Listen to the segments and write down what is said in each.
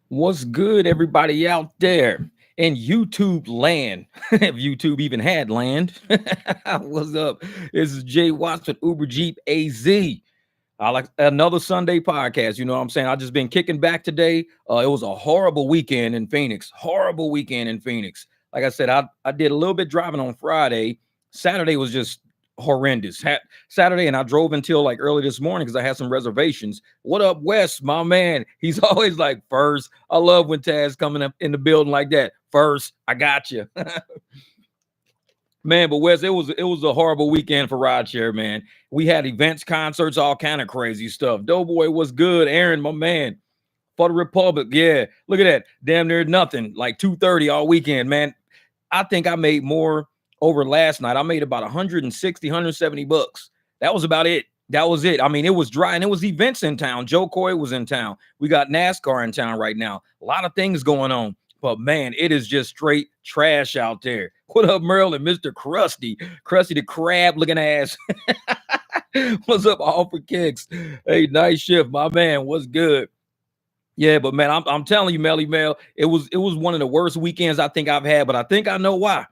What's good, everybody out there in YouTube land? If YouTube even had land. What's up? This is Jay Watts with Uber Jeep AZ. I like another Sunday podcast. You know what I'm saying? I just been kicking back today. It was a horrible weekend in Phoenix. Horrible weekend in Phoenix. Like I said, I did a little bit driving on Friday. Saturday was just horrendous. Saturday, and I drove until like early this morning because I had some reservations. What up, Wes, my man? He's always like first. I love when Taz coming up in the building like that. First, I got you. Man, but Wes, it was a horrible weekend for rideshare, man. We had events, concerts, all kind of crazy stuff. Doughboy was good. Aaron, my man, for the Republic. Yeah, look at that. Damn near nothing. Like 2:30 all weekend, man. I think I made more over last night. I made about 160, 170 bucks. That was about it. That was it. I mean, it was dry and it was events in town. Joe Coy was in town. We got NASCAR in town right now. A lot of things going on. But man, it is just straight trash out there. What up, Merle and Mr. Krusty? Krusty the crab looking ass. What's up, all for kicks? Hey, nice shift, my man. What's good? Yeah, but man, I'm telling you, Melly Mel, it was one of the worst weekends I think I've had, but I think I know why.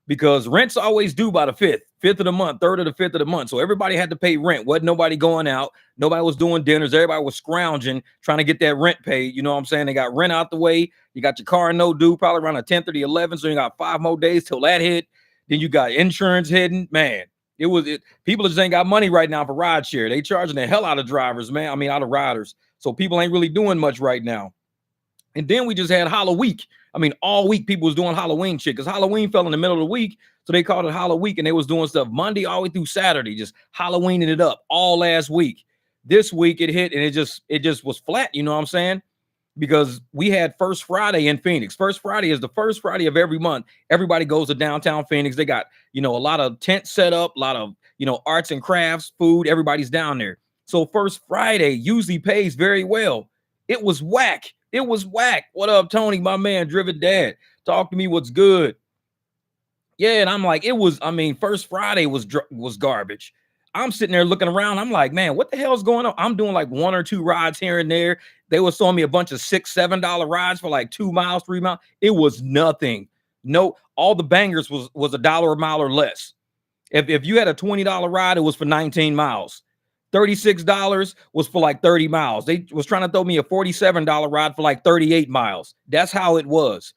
Because rent's always due by the fifth of the month, third of the fifth of the month. So everybody had to pay rent. Wasn't nobody going out. Nobody was doing dinners. Everybody was scrounging, trying to get that rent paid. You know what I'm saying? They got rent out the way. You got your car no due, probably around the 10th or the 11th. So you got 5 more days till that hit. Then you got insurance hitting. Man, people just ain't got money right now for rideshare. They charging the hell out of drivers, man. I mean, out of riders. So people ain't really doing much right now. And then we just had Halloween. I mean, all week people was doing Halloween shit because Halloween fell in the middle of the week. So they called it Halloween and they was doing stuff Monday all the way through Saturday, just Halloweening it up all last week. This week it hit and it just was flat, you know what I'm saying? Because we had First Friday in Phoenix. First Friday is the first Friday of every month. Everybody goes to downtown Phoenix. They got, a lot of tents set up, a lot of, arts and crafts, food. Everybody's down there. So First Friday usually pays very well. It was whack. It was whack. What up, Tony, my man, Driven Dad? Talk to me. What's good? Yeah, and I'm like, First Friday was garbage. I'm sitting there looking around. I'm like, man, what the hell's going on? I'm doing like 1 or 2 rides here and there. They were showing me a bunch of $6, $7 rides for like 2 miles, 3 miles. It was nothing. No, all the bangers was $1 a mile or less. If you had a $20 ride, it was for 19 miles. $36 was for like 30 miles. They was trying to throw me a $47 ride for like 38 miles. That's how it was.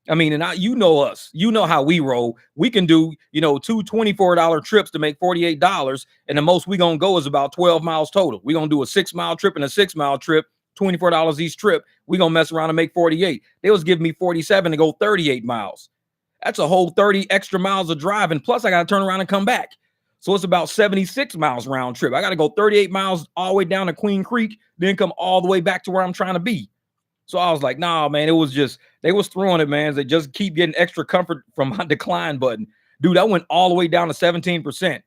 I mean, and you know us. You know how we roll. We can do, two $24 trips to make $48. And the most we going to go is about 12 miles total. We're going to do a 6-mile trip and a 6-mile trip, $24 each trip. We're going to mess around and make 48. They was giving me 47 to go 38 miles. That's a whole 30 extra miles of driving. Plus, I got to turn around and come back. So it's about 76 miles round trip. I got to go 38 miles all the way down to Queen Creek, then come all the way back to where I'm trying to be. So I was like, nah, man, it was just, they was throwing it, man. They just keep getting extra comfort from my decline button. Dude, I went all the way down to 17%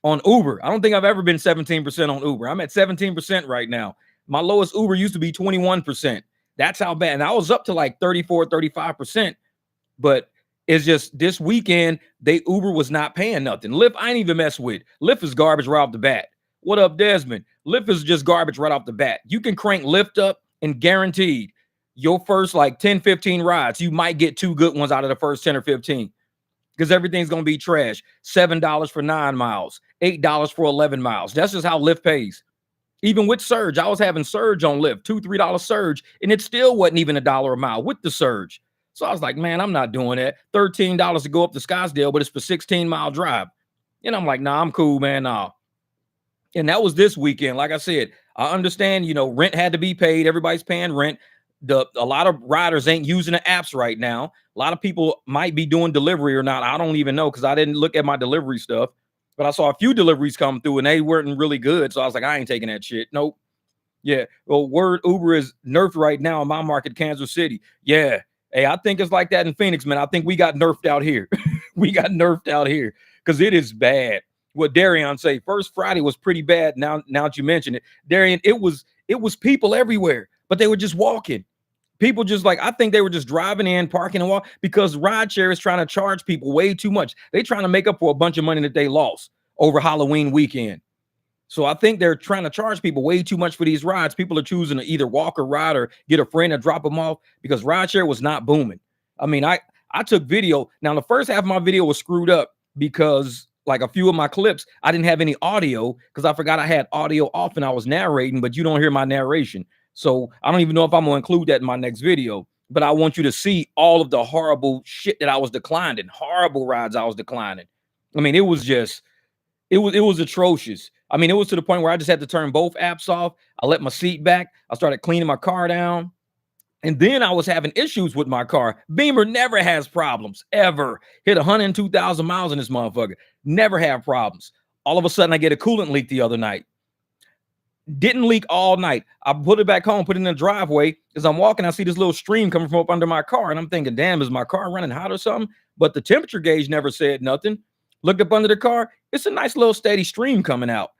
on Uber. I don't think I've ever been 17% on Uber. I'm at 17% right now. My lowest Uber used to be 21%. That's how bad. And I was up to like 34, 35%. But it's just this weekend, Uber was not paying nothing. Lyft, I ain't even mess with. Lyft is garbage right off the bat. What up, Desmond? Lyft is just garbage right off the bat. You can crank Lyft up and guaranteed your first like 10, 15 rides, you might get 2 good ones out of the first 10 or 15 because everything's going to be trash. $7 for 9 miles, $8 for 11 miles. That's just how Lyft pays. Even with surge, I was having surge on Lyft, $2, $3 surge, and it still wasn't even $1 a mile with the surge. So I was like, man, I'm not doing that. $13 to go up to Scottsdale, but it's for 16-mile drive. And I'm like, nah, I'm cool, man. Nah. And that was this weekend. Like I said, I understand, rent had to be paid. Everybody's paying rent. A lot of riders ain't using the apps right now. A lot of people might be doing delivery or not. I don't even know because I didn't look at my delivery stuff. But I saw a few deliveries come through and they weren't really good. So I was like, I ain't taking that shit. Nope. Yeah. Well, word Uber is nerfed right now in my market, Kansas City. Yeah. Hey, I think it's like that in Phoenix, man. I think we got nerfed out here. We got nerfed out here because it is bad. What Darian say, First Friday was pretty bad. Now that you mention it, Darian, it was people everywhere, but they were just walking. People just I think they were just driving in, parking and walk because rideshare is trying to charge people way too much. They're trying to make up for a bunch of money that they lost over Halloween weekend. So I think they're trying to charge people way too much for these rides. People are choosing to either walk or ride or get a friend to drop them off because rideshare was not booming. I mean, I took video. Now the first half of my video was screwed up because like a few of my clips, I didn't have any audio because I forgot I had audio off and I was narrating, but you don't hear my narration. So I don't even know if I'm gonna include that in my next video. But I want you to see all of the horrible shit that I was declining, horrible rides I was declining. I mean, it was just it was atrocious. I mean, it was to the point where I just had to turn both apps off. I let my seat back. I started cleaning my car down. And then I was having issues with my car. Beamer never has problems, ever. Hit 102,000 miles in this motherfucker. Never have problems. All of a sudden, I get a coolant leak the other night. Didn't leak all night. I put it back home, put it in the driveway. As I'm walking, I see this little stream coming from up under my car. And I'm thinking, damn, is my car running hot or something? But the temperature gauge never said nothing. Looked up under the car. It's a nice little steady stream coming out.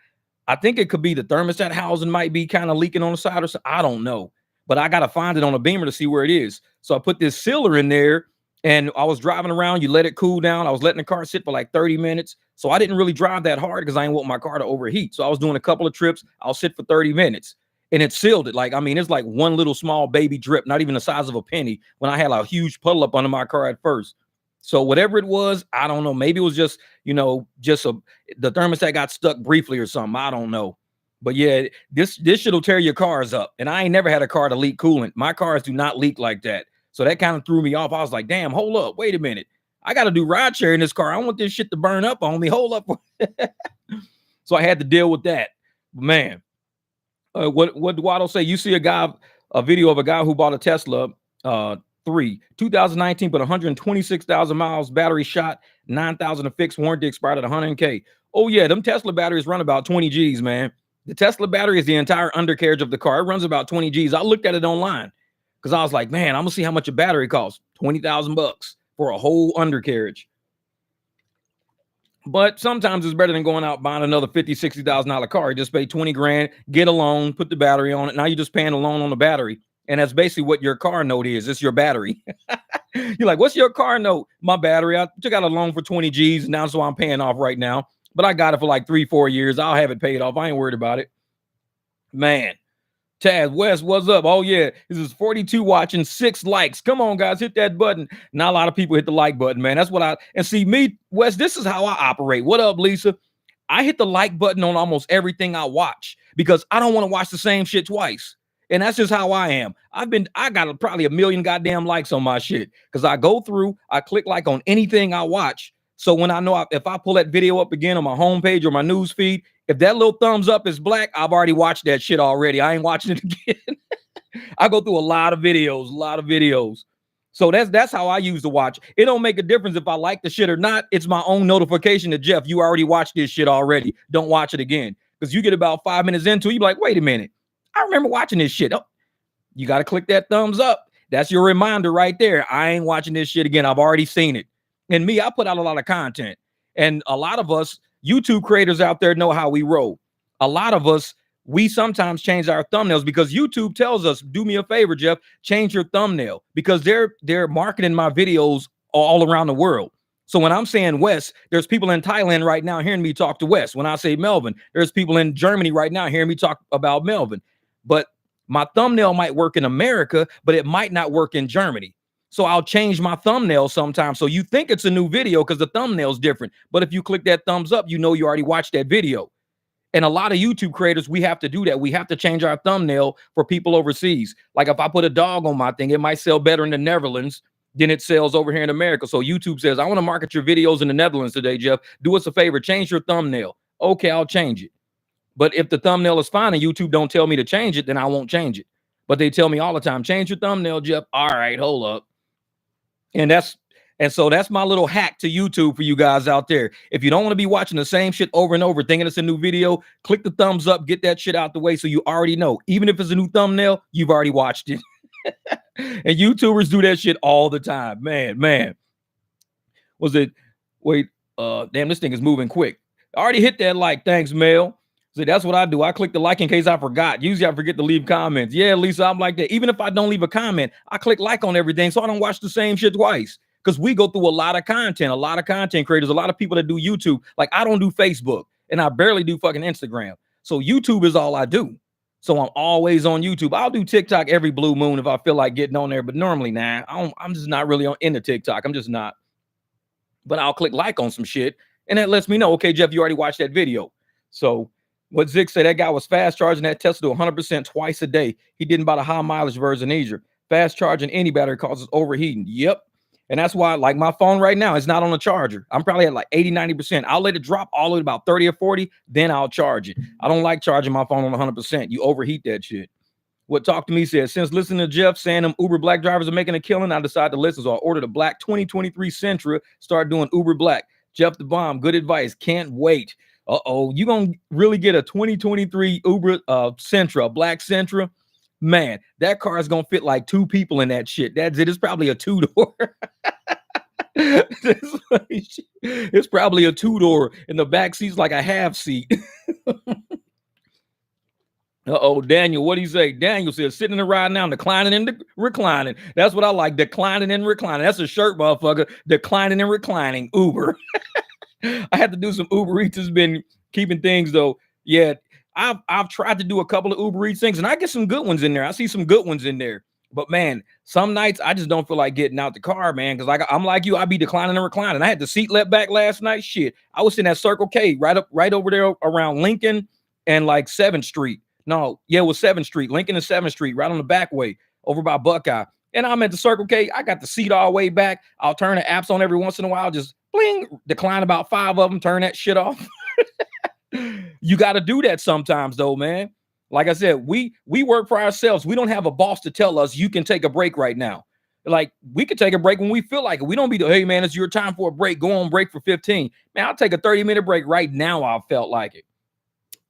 I think it could be the thermostat housing might be kind of leaking on the side or something. I don't know. But I got to find it on a Beamer to see where it is. So I put this sealer in there and I was driving around. You let it cool down. I was letting the car sit for like 30 minutes. So I didn't really drive that hard because I didn't want my car to overheat. So I was doing a couple of trips. I'll sit for 30 minutes and it sealed it. Like, I mean, it's like one little small baby drip, not even the size of a penny when I had a huge puddle up under my car at first. So whatever it was, I don't know. Maybe it was just, the thermostat got stuck briefly or something. I don't know. But yeah, this shit will tear your cars up. And I ain't never had a car to leak coolant. My cars do not leak like that. So that kind of threw me off. I was like, damn, hold up. Wait a minute. I got to do rideshare in this car. I don't want this shit to burn up on me. Hold up. So I had to deal with that. Man, what Duato say? You see a video of a guy who bought a Tesla 2019, but 126,000 miles, battery shot, 9,000 to fix, warranty expired at 100K. Oh yeah, them Tesla batteries run about 20 G's, man. The Tesla battery is the entire undercarriage of the car. It runs about 20 G's. I looked at it online because I was like, man, I'm gonna see how much a battery costs. 20,000 bucks for a whole undercarriage. But sometimes it's better than going out buying another $50,000-$60,000 car. You just pay 20 grand, get a loan, put the battery on it. Now you're just paying a loan on the battery. And that's basically what your car note is. It's your battery. You're like, what's your car note? My battery. I took out a loan for 20 G's. Now, so I'm paying off right now. But I got it for like 3-4 years. I'll have it paid off. I ain't worried about it. Man. Taz West, what's up? Oh, yeah. This is 42 watching, 6 likes. Come on, guys. Hit that button. Not a lot of people hit the like button, man. That's what and see me, West, this is how I operate. What up, Lisa? I hit the like button on almost everything I watch because I don't want to watch the same shit twice. And that's just how I am. I got probably 1 million goddamn likes on my shit because I go through, I click like on anything I watch. So when I know if I pull that video up again on my homepage or my news feed, if that little thumbs up is black, I've already watched that shit already. I ain't watching it again. I go through a lot of videos. So that's how I use to watch. It don't make a difference if I like the shit or not. It's my own notification to Jeff. You already watched this shit already. Don't watch it again. Because you get about 5 minutes into it, you're like, wait a minute. I remember watching this shit. Oh, you got to click that thumbs up. That's your reminder right there. I ain't watching this shit again. I've already seen it. And me, I put out a lot of content. And a lot of us YouTube creators out there know how we roll. A lot of us, we sometimes change our thumbnails because YouTube tells us, do me a favor, Jeff, change your thumbnail because they're marketing my videos all around the world. So when I'm saying West, there's people in Thailand right now hearing me talk to West. When I say Melvin, there's people in Germany right now hearing me talk about Melvin. But my thumbnail might work in America, but it might not work in Germany. So I'll change my thumbnail sometimes. So you think it's a new video because the thumbnail's different. But if you click that thumbs up, you know you already watched that video. And a lot of YouTube creators, we have to do that. We have to change our thumbnail for people overseas. Like if I put a dog on my thing, it might sell better in the Netherlands than it sells over here in America. So YouTube says, I want to market your videos in the Netherlands today, Jeff. Do us a favor, change your thumbnail. Okay, I'll change it. But if the thumbnail is fine and YouTube don't tell me to change it, then I won't change it. But they tell me all the time, change your thumbnail, Jeff. All right, hold up. And so that's my little hack to YouTube for you guys out there. If you don't want to be watching the same shit over and over, thinking it's a new video, click the thumbs up, get that shit out the way so you already know. Even if it's a new thumbnail, you've already watched it. And YouTubers do that shit all the time. Man. Damn, this thing is moving quick. I already hit that like. Thanks, Mel. So that's what I do. I click the like in case I forgot. Usually I forget to leave comments. Yeah, Lisa, I'm like that. Even if I don't leave a comment, I click like on everything so I don't watch the same shit twice. Because we go through a lot of content creators, a lot of people that do YouTube. Like I don't do Facebook and I barely do fucking Instagram. So YouTube is all I do. So I'm always on YouTube. I'll do TikTok every blue moon if I feel like getting on there, but normally, nah, I'm just not really into TikTok. I'm just not. But I'll click like on some shit, and that lets me know, okay, Jeff, you already watched that video. So what Zig said, that guy was fast charging that Tesla to 100% twice a day. He didn't buy the high mileage version either. Fast charging any battery causes overheating. Yep. And that's why, like, my phone right now is not on a charger. I'm probably at like 80, 90%. I'll let it drop all the way about 30 or 40, then I'll charge it. I don't like charging my phone on 100%. You overheat that shit. What Talk to Me says, since listening to Jeff saying them Uber Black drivers are making a killing, I decided to listen. So I ordered a black 2023 Sentra, start doing Uber Black. Jeff the Bomb, good advice. Can't wait. Uh-oh, you gonna really get a 2023 Uber Sentra, a black Sentra? Man, that car is gonna fit like two people in that shit. That's it. It's probably a two-door. It's probably a two-door, and the back seat's like a half seat. Uh-oh, Daniel, what do you say? Daniel says, sitting in the ride now, declining and reclining. That's what I like, declining and reclining. That's a shirt, motherfucker. Declining and reclining. Uber. I had to do some Uber Eats. Has been keeping things, though. Yeah, I've tried to do a couple of Uber Eats things, and I get some good ones in there. I see some good ones in there. But, man, some nights I just don't feel like getting out the car, man, because I'm like you. I be declining and reclining. I had the seat let back last night. Shit, I was in that Circle K right over there around Lincoln and, like, 7th Street. No, yeah, it was 7th Street, Lincoln and 7th Street, right on the back way over by Buckeye. And I'm at the Circle K. I got the seat all the way back. I'll turn the apps on every once in a while, just bling, decline about 5 of them, turn that shit off. You got to do that sometimes, though, man. Like I said, we work for ourselves. We don't have a boss to tell us you can take a break right now. Like, we could take a break when we feel like it. We don't be, hey, man, it's your time for a break. Go on break for 15. Man, I'll take a 30-minute break right now. I felt like it.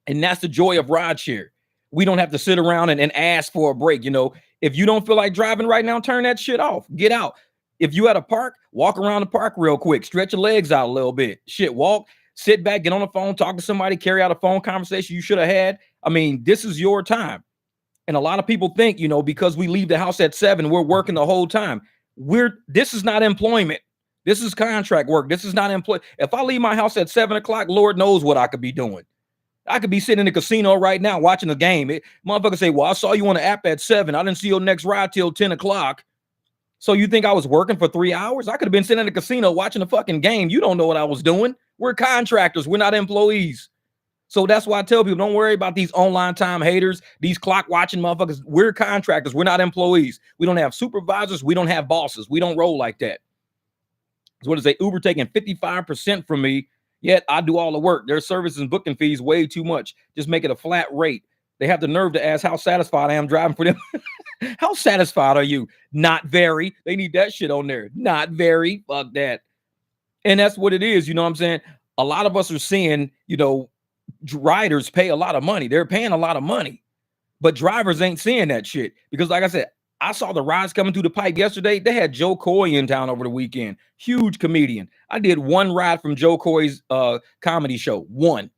And that's the joy of rideshare. We don't have to sit around and ask for a break. You know, if you don't feel like driving right now, turn that shit off. Get out. If you at a park, walk around the park real quick. Stretch your legs out a little bit. Shit, walk, sit back, get on the phone, talk to somebody, carry out a phone conversation you should have had. I mean, this is your time. And a lot of people think, you know, because we leave the house at 7, we're working the whole time. This is not employment. This is contract work. This is not employment. If I leave my house at 7 o'clock, Lord knows what I could be doing. I could be sitting in the casino right now watching the game. Motherfucker say, well, I saw you on the app at 7. I didn't see your next ride till 10 o'clock. So you think I was working for 3 hours? I could have been sitting in the casino watching the fucking game. You don't know what I was doing. We're contractors. We're not employees. So that's why I tell people, don't worry about these online time haters, these clock watching motherfuckers. We're contractors. We're not employees. We don't have supervisors. We don't have bosses. We don't roll like that. So what is it? Uber taking 55% from me. Yet I do all the work. Their services and booking fees way too much. Just make it a flat rate. They have the nerve to ask how satisfied I am driving for them. How satisfied are you? Not very. They need that shit on there. Not very. Fuck that. And that's what it is. You know what I'm saying? A lot of us are seeing, you know, riders pay a lot of money. They're paying a lot of money. But drivers ain't seeing that shit. Because like I said, I saw the rides coming through the pipe yesterday. They had Joe Coy in town over the weekend. Huge comedian. I did one ride from Joe Coy's comedy show. One.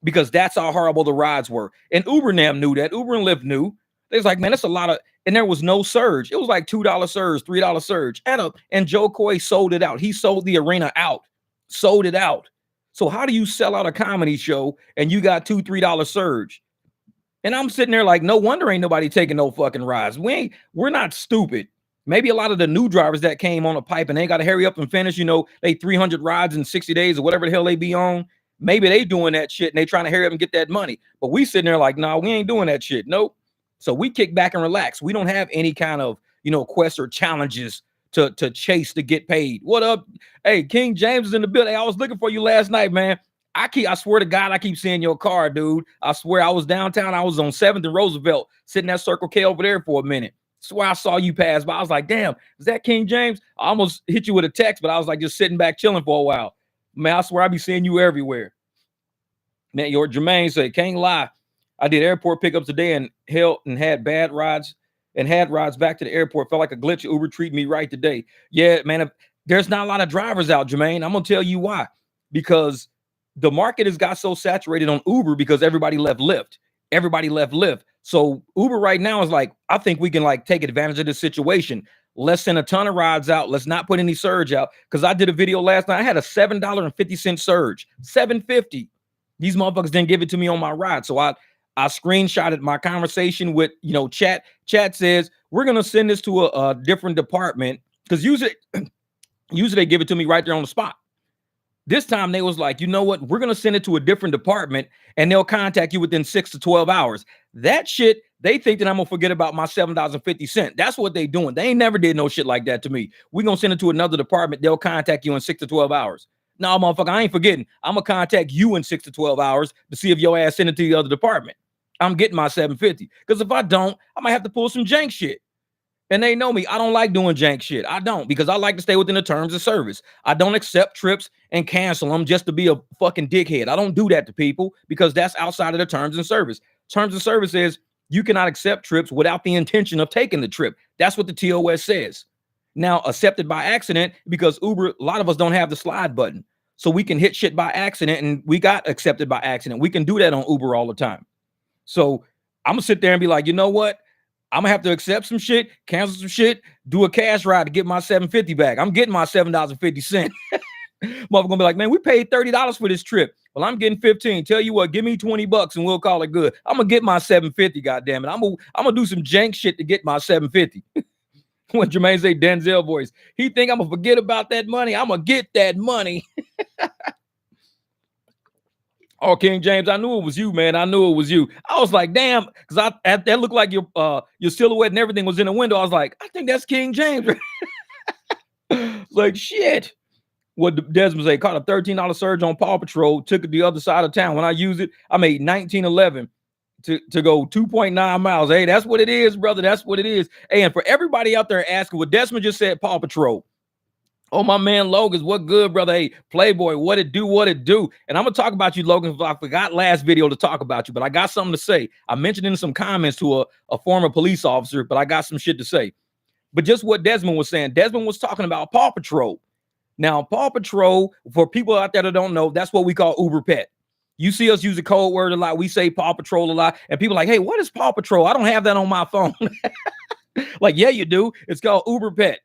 Because that's how horrible the rides were. And Uber Nam knew that. Uber and Lyft knew. They was like, man, that's a lot of, and there was no surge. It was like $2 surge, $3 surge. And Joe Coy sold it out. He sold the arena out. Sold it out. So how do you sell out a comedy show and you got $2, $3 surge? And I'm sitting there like, no wonder ain't nobody taking no fucking rides. We're not stupid. Maybe a lot of the new drivers that came on the pipe and they got to hurry up and finish, you know, they 300 rides in 60 days or whatever the hell they be on. Maybe they doing that shit and they trying to hurry up and get that money. But we sitting there like, nah, we ain't doing that shit. Nope. So we kick back and relax. We don't have any kind of, you know, quests or challenges to chase to get paid. What up? Hey, King James is in the building. I was looking for you last night, man. I swear to God, I keep seeing your car, dude. I swear I was downtown. I was on 7th and Roosevelt, sitting at Circle K over there for a minute. Swear I saw you pass by. I was like, damn, is that King James? I almost hit you with a text, but I was like just sitting back chilling for a while. Man, I swear I be seeing you everywhere. Man, your Jermaine said, can't lie. I did airport pickups today and had bad rides and had rides back to the airport. Felt like a glitch. Uber treated me right today. Yeah, man, there's not a lot of drivers out, Jermaine. I'm going to tell you why. Because the market has got so saturated on Uber because everybody left Lyft. Everybody left Lyft. So Uber right now is like, I think we can like take advantage of this situation. Let's send a ton of rides out. Let's not put any surge out. Because I did a video last night. I had a $7.50 surge. $7.50. These motherfuckers didn't give it to me on my ride. So I screenshotted my conversation with, chat. Chat says, we're going to send this to a different department, because usually they give it to me right there on the spot. This time they was like, you know what? We're going to send it to a different department and they'll contact you within 6 to 12 hours. That shit, they think that I'm going to forget about my $7.50. That's what they doing. They ain't never did no shit like that to me. We're going to send it to another department. They'll contact you in 6 to 12 hours. No, motherfucker, I ain't forgetting. I'm going to contact you in 6 to 12 hours to see if your ass send it to the other department. I'm getting my $7.50. Because if I don't, I might have to pull some jank shit. And they know me. I don't like doing jank shit. I don't, because I like to stay within the terms of service. I don't accept trips and cancel them just to be a fucking dickhead. I don't do that to people because that's outside of the terms and service. Terms of service is you cannot accept trips without the intention of taking the trip. That's what the TOS says. Now, accepted by accident, because Uber, a lot of us don't have the slide button. So we can hit shit by accident, and we got accepted by accident. We can do that on Uber all the time. So I'm going to sit there and be like, you know what? I'm gonna have to accept some shit, cancel some shit, do a cash ride to get my $7.50 back. I'm getting my $7.50. Motherfucker gonna be like, man, we paid $30 for this trip. Well, I'm getting 15. Tell you what, give me $20 and we'll call it good. I'm gonna get my $7.50. Goddamn it, I'm gonna do some jank shit to get my $7.50. When Jermaine say Denzel voice, he think I'm gonna forget about that money. I'm gonna get that money. Oh, King James, I knew it was you, man. I knew it was you. I was like, damn, because that looked like your silhouette and everything was in the window. I was like, I think that's King James. Like, shit. What Desmond say, caught a $13 surge on Paw Patrol, took it the other side of town. When I used it, I made $19.11 to go 2.9 miles. Hey, that's what it is, brother. That's what it is. Hey, and for everybody out there asking what Desmond just said, Paw Patrol. Oh, my man, Logan's, what good, brother? Hey, Playboy, what it do, what it do. And I'm going to talk about you, Logan. I forgot last video to talk about you, but I got something to say. I mentioned in some comments to a former police officer, but I got some shit to say. But just what Desmond was saying, Desmond was talking about Paw Patrol. Now, Paw Patrol, for people out there that don't know, that's what we call Uber Pet. You see us use the code word a lot. We say Paw Patrol a lot. And people are like, hey, what is Paw Patrol? I don't have that on my phone. Like, yeah, you do. It's called Uber Pet.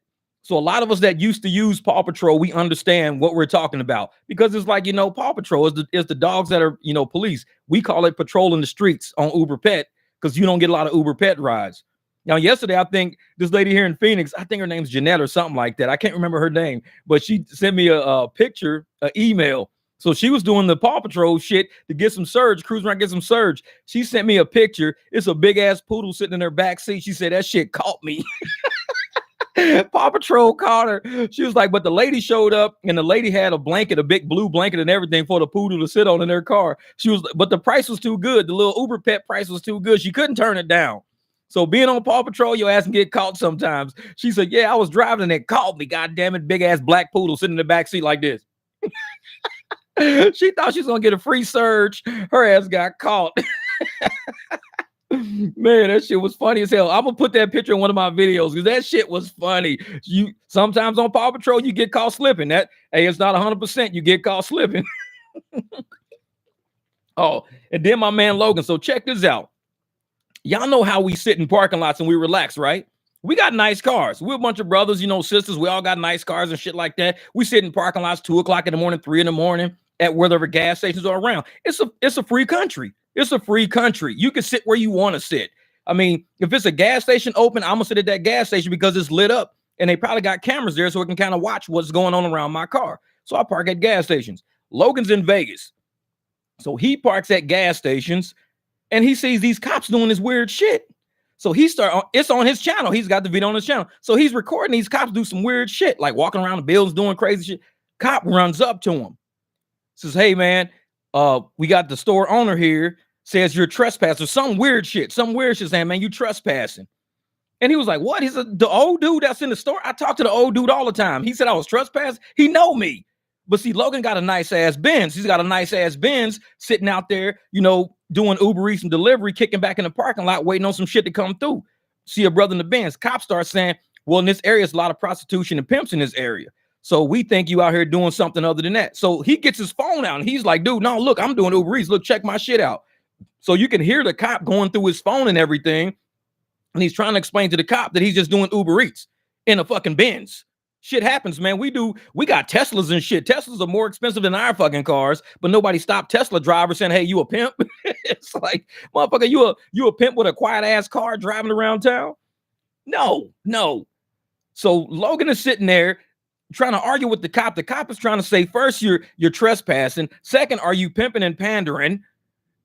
So a lot of us that used to use Paw Patrol, we understand what we're talking about, because it's like, Paw Patrol is the dogs that are, police. We call it patrolling the streets on Uber Pet because you don't get a lot of Uber Pet rides. Now, yesterday, I think this lady here in Phoenix, I think her name's Jeanette or something like that. I can't remember her name, but she sent me a picture, an email. So she was doing the Paw Patrol shit to get some surge, cruising around, get some surge. She sent me a picture. It's a big ass poodle sitting in her back seat. She said, that shit caught me. Paw Patrol caught her. She was like, but the lady showed up and the lady had a blanket, a big blue blanket and everything for the poodle to sit on in her car. But the price was too good. The little Uber Pet price was too good. She couldn't turn it down. So being on Paw Patrol, your ass can get caught sometimes. She said, yeah, I was driving and it caught me. God damn it, big ass black poodle sitting in the back seat like this. She thought she was going to get a free surge. Her ass got caught. Man, that shit was funny as hell. I'm gonna put that picture in one of my videos because that shit was funny. You sometimes on Paw Patrol you get caught slipping. Hey, it's not 100%. You get caught slipping. Oh, and then my man Logan. So check this out. Y'all know how we sit in parking lots and we relax, right? We got nice cars. We're a bunch of brothers, sisters. We all got nice cars and shit like that. We sit in parking lots 2 o'clock in the morning, 3 in the morning at wherever gas stations are around. It's a free country. It's a free country. You can sit where you want to sit. I mean, if it's a gas station open, I'm going to sit at that gas station because it's lit up and they probably got cameras there so we can kind of watch what's going on around my car. So I park at gas stations. Logan's in Vegas. So he parks at gas stations and he sees these cops doing this weird shit. So it's on his channel. He's got the video on his channel. So he's recording these cops do some weird shit, like walking around the buildings doing crazy shit. Cop runs up to him. Says, hey, man, we got the store owner here, says you're trespassing. Some weird shit saying, man, you trespassing. And he was like, what? He said, the old dude that's in the store? I talk to the old dude all the time. He said I was trespassing. He know me. But see, Logan got a nice ass Benz. He's got a nice ass Benz sitting out there, doing Uber Eats and delivery, kicking back in the parking lot, waiting on some shit to come through. See a brother in the Benz. Cops start saying, well, in this area, it's a lot of prostitution and pimps in this area. So we think you out here doing something other than that. So he gets his phone out and he's like, dude, no, look, I'm doing Uber Eats. Look, check my shit out. So you can hear the cop going through his phone and everything. And he's trying to explain to the cop that he's just doing Uber Eats in a fucking Benz. Shit happens, man. We got Teslas and shit. Teslas are more expensive than our fucking cars, but nobody stopped Tesla drivers saying, hey, you a pimp? It's like, motherfucker, you a pimp with a quiet ass car driving around town? No, no. So Logan is sitting there trying to argue with the cop. The cop is trying to say, first, you're trespassing. Second, are you pimping and pandering?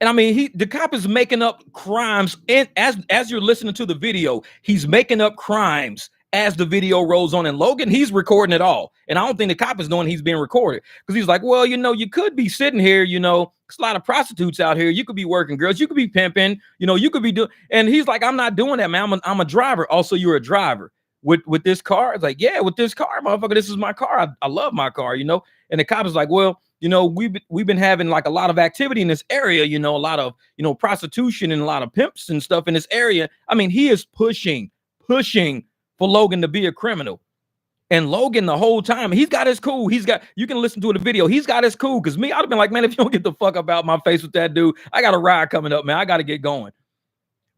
And I mean, the cop is making up crimes, and as you're listening to the video, he's making up crimes as the video rolls on. And Logan, he's recording it all. And I don't think the cop is knowing he's being recorded, because he's like, well, you could be sitting here, there's a lot of prostitutes out here. You could be working girls. You could be pimping. You could be doing. And he's like, I'm not doing that, man. I'm a driver. Also, you're a driver with this car. It's like, yeah, with this car, motherfucker. This is my car. I love my car. And the cop is like, well, we've been having like a lot of activity in this area, a lot of, prostitution and a lot of pimps and stuff in this area. I mean, he is pushing for Logan to be a criminal. And Logan, the whole time, he's got his cool. You can listen to the video. He's got his cool. Because me, I'd have been like, man, if you don't get the fuck up out my face with that dude, I got a ride coming up, man. I got to get going.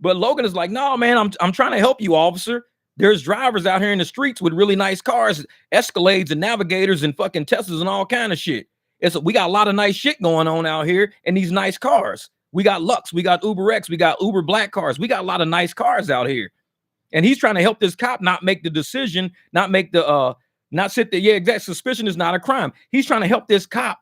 But Logan is like, no, man, I'm trying to help you, officer. There's drivers out here in the streets with really nice cars, Escalades and Navigators and fucking Teslas and all kind of shit. We got a lot of nice shit going on out here in these nice cars. We got Lux, we got Uber X, we got Uber Black cars. We got a lot of nice cars out here. And he's trying to help this cop not make the decision, not sit there. Yeah, exact. Suspicion is not a crime. He's trying to help this cop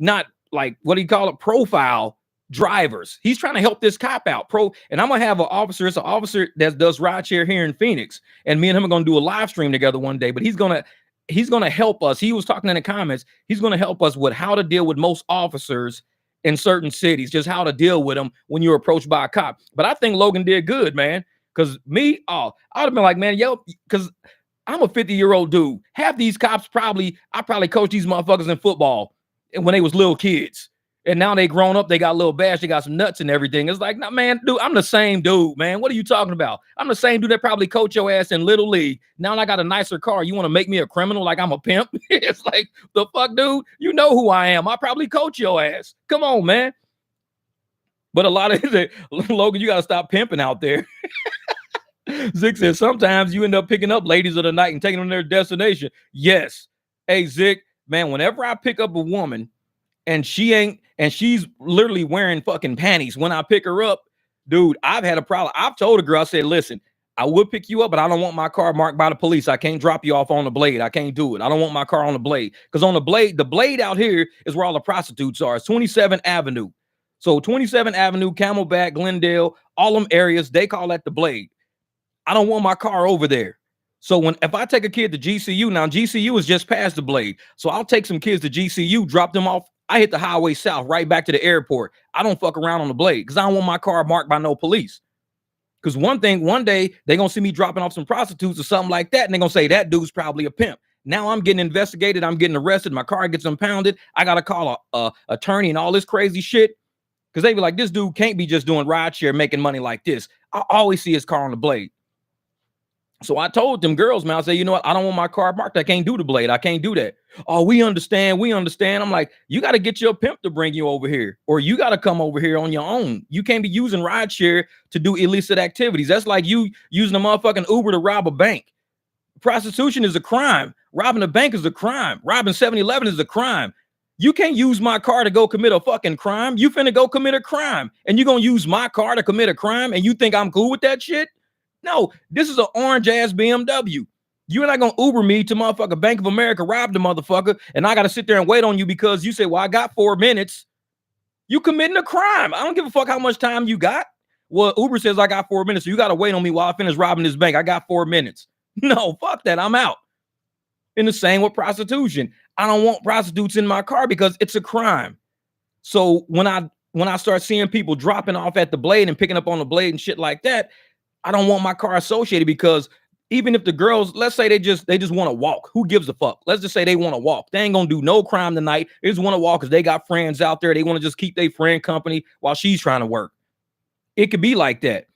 not, like, what do you call it, profile drivers. He's trying to help this cop out. And I'm gonna have an officer. It's an officer that does rideshare here in Phoenix, and me and him are gonna do a live stream together one day. But he's gonna help us. He was talking in the comments. He's gonna help us with how to deal with most officers in certain cities, just how to deal with them when you're approached by a cop. But I think Logan did good, man. Because me, I'd have been like, man, yo, because I'm a 50-year-old dude. Half these cops I probably coached these motherfuckers in football when they was little kids. And now they grown up, they got a little bash, they got some nuts and everything. It's like, nah, man, dude, I'm the same dude, man. What are you talking about? I'm the same dude that probably coached your ass in Little League. Now I got a nicer car. You want to make me a criminal like I'm a pimp? It's like, the fuck, dude? You know who I am. I probably coach your ass. Come on, man. But a lot of Logan, you got to stop pimping out there. Zick says, sometimes you end up picking up ladies of the night and taking them to their destination. Yes. Hey, Zick, man, whenever I pick up a woman and she's literally wearing fucking panties when I pick her up, dude, I've had a problem. I've told a girl, I said, listen, I would pick you up, but I don't want my car marked by the police. I can't drop you off on the blade. I can't do it. I don't want my car on the blade. Because on the blade out here is where all the prostitutes are. It's 27th Avenue. So 27th Avenue, Camelback, Glendale, all them areas, they call that the blade. I don't want my car over there. So if I take a kid to GCU, now GCU is just past the blade. So I'll take some kids to GCU, drop them off. I hit the highway south right back to the airport. I don't fuck around on the blade because I don't want my car marked by no police. Because one day they're going to see me dropping off some prostitutes or something like that. And they're going to say that dude's probably a pimp. Now I'm getting investigated. I'm getting arrested. My car gets impounded. I got to call a attorney and all this crazy shit. Because they be like, this dude can't be just doing rideshare making money like this. I always see his car on the blade. So I told them girls, man, I said, you know what? I don't want my car marked. I can't do the blade. I can't do that. Oh, we understand. I'm like, you got to get your pimp to bring you over here, or you got to come over here on your own. You can't be using rideshare to do illicit activities. That's like you using a motherfucking Uber to rob a bank. Prostitution is a crime. Robbing a bank is a crime. Robbing 7-Eleven is a crime. You can't use my car to go commit a fucking crime. You finna go commit a crime, and you gonna use my car to commit a crime, and you think I'm cool with that shit? No, this is an orange ass BMW. You're not gonna Uber me to motherfucker Bank of America, rob the motherfucker, and I gotta sit there and wait on you because you say, well, I got 4 minutes. You committing a crime. I don't give a fuck how much time you got. Well, Uber says I got 4 minutes, so you gotta wait on me while I finish robbing this bank. I got 4 minutes. No, fuck that. I'm out. And the same with prostitution. I don't want prostitutes in my car because it's a crime. So when I start seeing people dropping off at the blade and picking up on the blade and shit like that, I don't want my car associated, because even if the girls, let's say they just want to walk, who gives a fuck? Let's just say they want to walk. They ain't gonna do no crime tonight. They just want to walk because they got friends out there. They want to just keep their friend company while she's trying to work. It could be like that.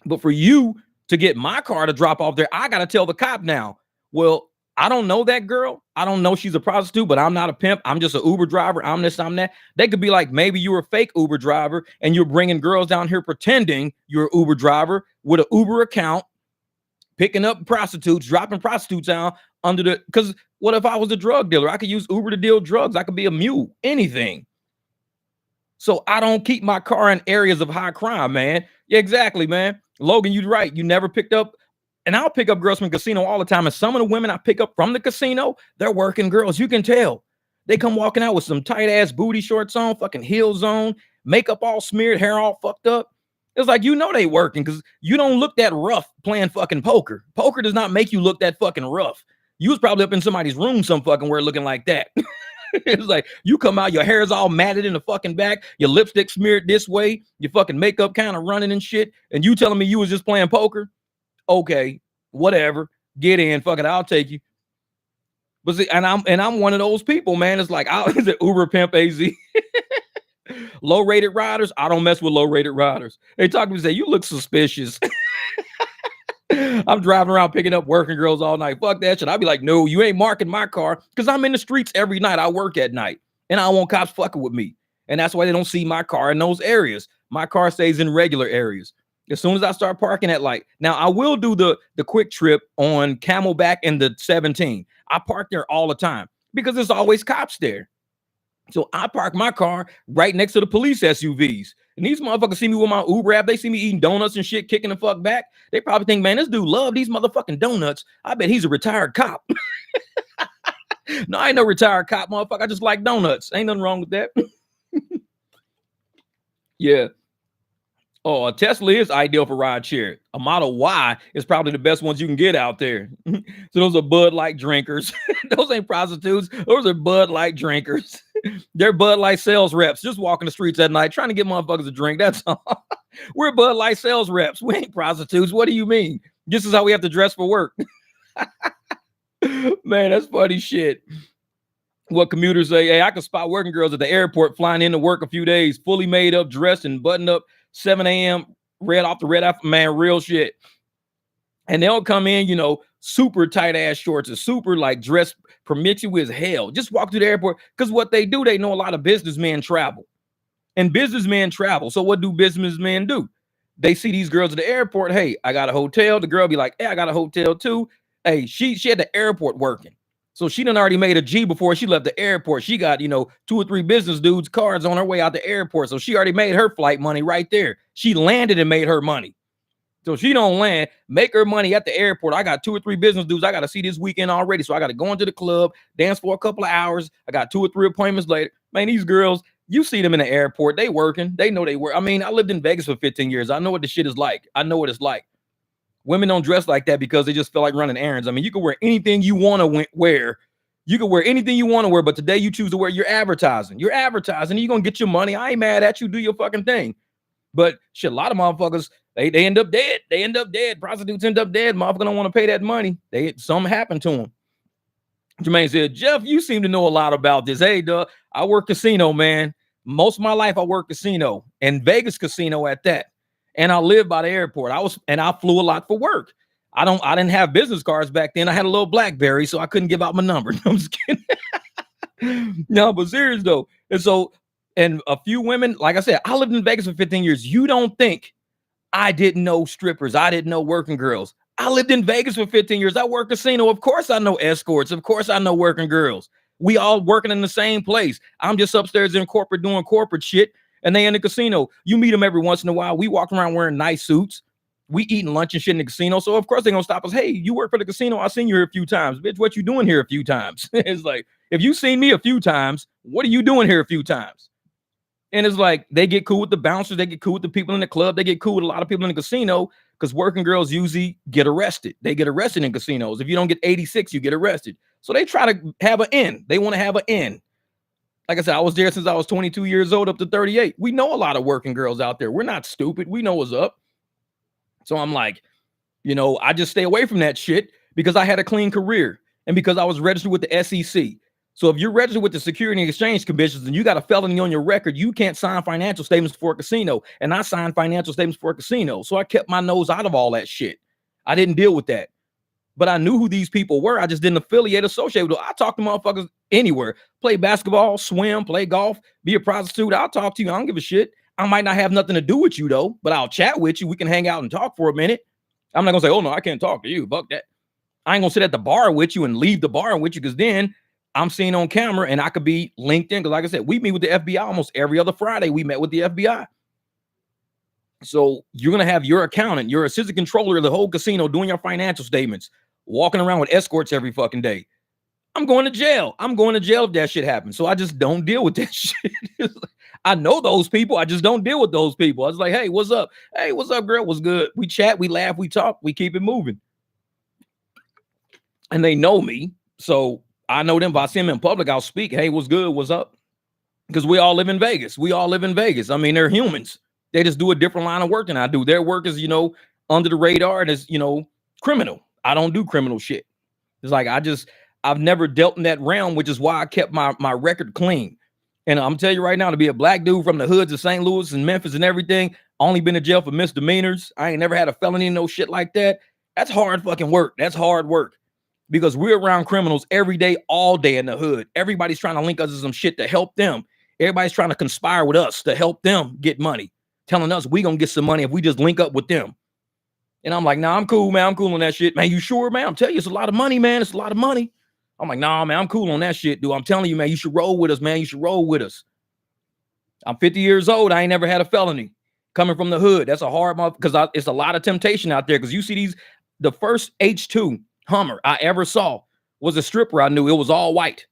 But for you to get my car to drop off there, I gotta tell the cop now, well, I don't know that girl. I don't know she's a prostitute, but I'm not a pimp. I'm just an Uber driver. I'm this, I'm that. They could be like, maybe you're a fake Uber driver and you're bringing girls down here pretending you're an Uber driver with an Uber account, picking up prostitutes, dropping prostitutes out under the, because what if I was a drug dealer? I could use Uber to deal drugs. I could be a mule, anything. So I don't keep my car in areas of high crime, man. Yeah, exactly, man. Logan, you're right. You never picked up, and I'll pick up girls from casino all the time. And some of the women I pick up from the casino, they're working girls. You can tell. They come walking out with some tight ass booty shorts on, fucking heels on, makeup all smeared, hair all fucked up. It's like, you know, they working because you don't look that rough playing fucking poker. Poker does not make you look that fucking rough. You was probably up in somebody's room some fucking where looking like that. It's like you come out, your hair is all matted in the fucking back, your lipstick smeared this way, your fucking makeup kind of running and shit, and you telling me you was just playing poker? Okay, whatever. Get in, fuck it, I'll take you. But see, and I'm one of those people, man. It's like, is it Uber Pimp AZ? Low-rated riders, I don't mess with low-rated riders. They talk to me and say, you look suspicious. I'm driving around picking up working girls all night. Fuck that shit. I'd be like, no, you ain't marking my car because I'm in the streets every night. I work at night and I don't want cops fucking with me. And that's why they don't see my car in those areas. My car stays in regular areas. As soon as I start parking at light. Now, I will do the quick trip on Camelback and the 17. I park there all the time because there's always cops there. So I park my car right next to the police SUVs. And these motherfuckers see me with my Uber app. They see me eating donuts and shit, kicking the fuck back. They probably think, man, this dude love these motherfucking donuts. I bet he's a retired cop. No, I ain't no retired cop, motherfucker. I just like donuts. Ain't nothing wrong with that. Yeah. Oh, a Tesla is ideal for rideshare. A Model Y is probably the best ones you can get out there. So those are Bud Light drinkers. Those ain't prostitutes. Those are Bud Light drinkers. They're Bud Light sales reps just walking the streets at night trying to get motherfuckers a drink. That's all. We're Bud Light sales reps. We ain't prostitutes. What do you mean? This is how we have to dress for work. Man, that's funny shit. What commuters say, hey, I can spot working girls at the airport flying into work a few days, fully made up, dressed and buttoned up, 7 a.m., red off, man, real shit. And they'll come in, you know, super tight ass shorts and super like dressed promiscuous as hell. Just walk through the airport because what they do, they know a lot of businessmen travel. And businessmen travel. So what do businessmen do? They see these girls at the airport. Hey, I got a hotel. The girl be like, hey, I got a hotel too. Hey, she at the airport working. So she done already made a G before she left the airport. She got, you know, 2 or 3 business dudes cards on her way out the airport. So she already made her flight money right there. She landed and made her money. So she don't land, make her money at the airport. I got 2 or 3 business dudes I got to see this weekend already. So I got to go into the club, dance for a couple of hours. I got 2 or 3 appointments later. Man, these girls, you see them in the airport. They working. They know they work. I mean, I lived in Vegas for 15 years. I know what the shit is like. I know what it's like. Women don't dress like that because they just feel like running errands. I mean, you can wear anything you want to wear. You can wear anything you want to wear, but today you choose to wear your advertising. You're advertising. You're going to get your money. I ain't mad at you. Do your fucking thing. But shit, a lot of motherfuckers, they end up dead. They end up dead. Prostitutes end up dead. Motherfuckers don't want to pay that money. Something happened to them. Jermaine said, Jeff, you seem to know a lot about this. Hey, duh, I work casino, man. Most of my life I work casino and Vegas casino at that. And I live by the airport. I flew a lot for work. I didn't have business cards back then. I had a little BlackBerry, so I couldn't give out my number. I'm just kidding. No, but serious though. And a few women, like I said, I lived in Vegas for 15 years. You don't think I didn't know strippers. I didn't know working girls. I lived in Vegas for 15 years. I work casino. Of course I know escorts. Of course I know working girls. We all working in the same place. I'm just upstairs in corporate doing corporate shit. And they in the casino. You meet them every once in a while. We walk around wearing nice suits. We eating lunch and shit in the casino. So of course they're gonna stop us. Hey, you work for the casino. I've seen you here a few times. Bitch, what you doing here a few times? It's like, if you seen me a few times, what are you doing here a few times? And it's like, they get cool with the bouncers. They get cool with the people in the club. They get cool with a lot of people in the casino because working girls usually get arrested. They get arrested in casinos. If you don't get 86, you get arrested. So they try to have an end. They want to have an end. Like I said, I was there since I was 22 years old up to 38. We know a lot of working girls out there. We're not stupid. We know what's up. So I'm like, you know, I just stay away from that shit because I had a clean career and because I was registered with the SEC. So if you're registered with the Security and Exchange Commissions and you got a felony on your record, you can't sign financial statements for a casino. And I signed financial statements for a casino. So I kept my nose out of all that shit. I didn't deal with that. But I knew who these people were. I just didn't associate with them. I talk to motherfuckers anywhere. Play basketball, swim, play golf, be a prostitute. I'll talk to you. I don't give a shit. I might not have nothing to do with you, though, but I'll chat with you. We can hang out and talk for a minute. I'm not gonna say, oh no, I can't talk to you. Fuck that. I ain't gonna sit at the bar with you and leave the bar with you, because then I'm seen on camera and I could be linked in. Because like I said, we meet with the FBI almost every other Friday. We met with the FBI. So you're gonna have your accountant, your assistant controller of the whole casino doing your financial statements, walking around with escorts every fucking day. I'm going to jail. I'm going to jail if that shit happens. So I just don't deal with that shit. I know those people. I just don't deal with those people. I was like, hey, what's up? Hey, what's up, girl? What's good? We chat, we laugh, we talk, we keep it moving. And they know me. So I know them. If I see them in public, I'll speak. Hey, what's good? What's up? Because we all live in Vegas. We all live in Vegas. I mean, they're humans. They just do a different line of work than I do. Their work is, under the radar and is, criminal. I don't do criminal shit. It's like I've never dealt in that realm, which is why I kept my record clean. And I'm telling you right now, to be a black dude from the hoods of St. Louis and Memphis and everything, only been to jail for misdemeanors. I ain't never had a felony, no shit like that. That's hard fucking work. That's hard work. Because we're around criminals every day, all day in the hood. Everybody's trying to link us to some shit to help them. Everybody's trying to conspire with us to help them get money, telling us we gonna get some money if we just link up with them. And I'm like, nah, I'm cool, man. I'm cool on that shit. Man, you sure, man? I'm telling you, it's a lot of money, man. It's a lot of money. I'm like, nah, man, I'm cool on that shit, dude. I'm telling you, man, you should roll with us, man. You should roll with us. I'm 50 years old. I ain't never had a felony. Coming from the hood, that's a hard month, because it's a lot of temptation out there. Because you see the first H2 Hummer I ever saw was a stripper I knew. It was all white.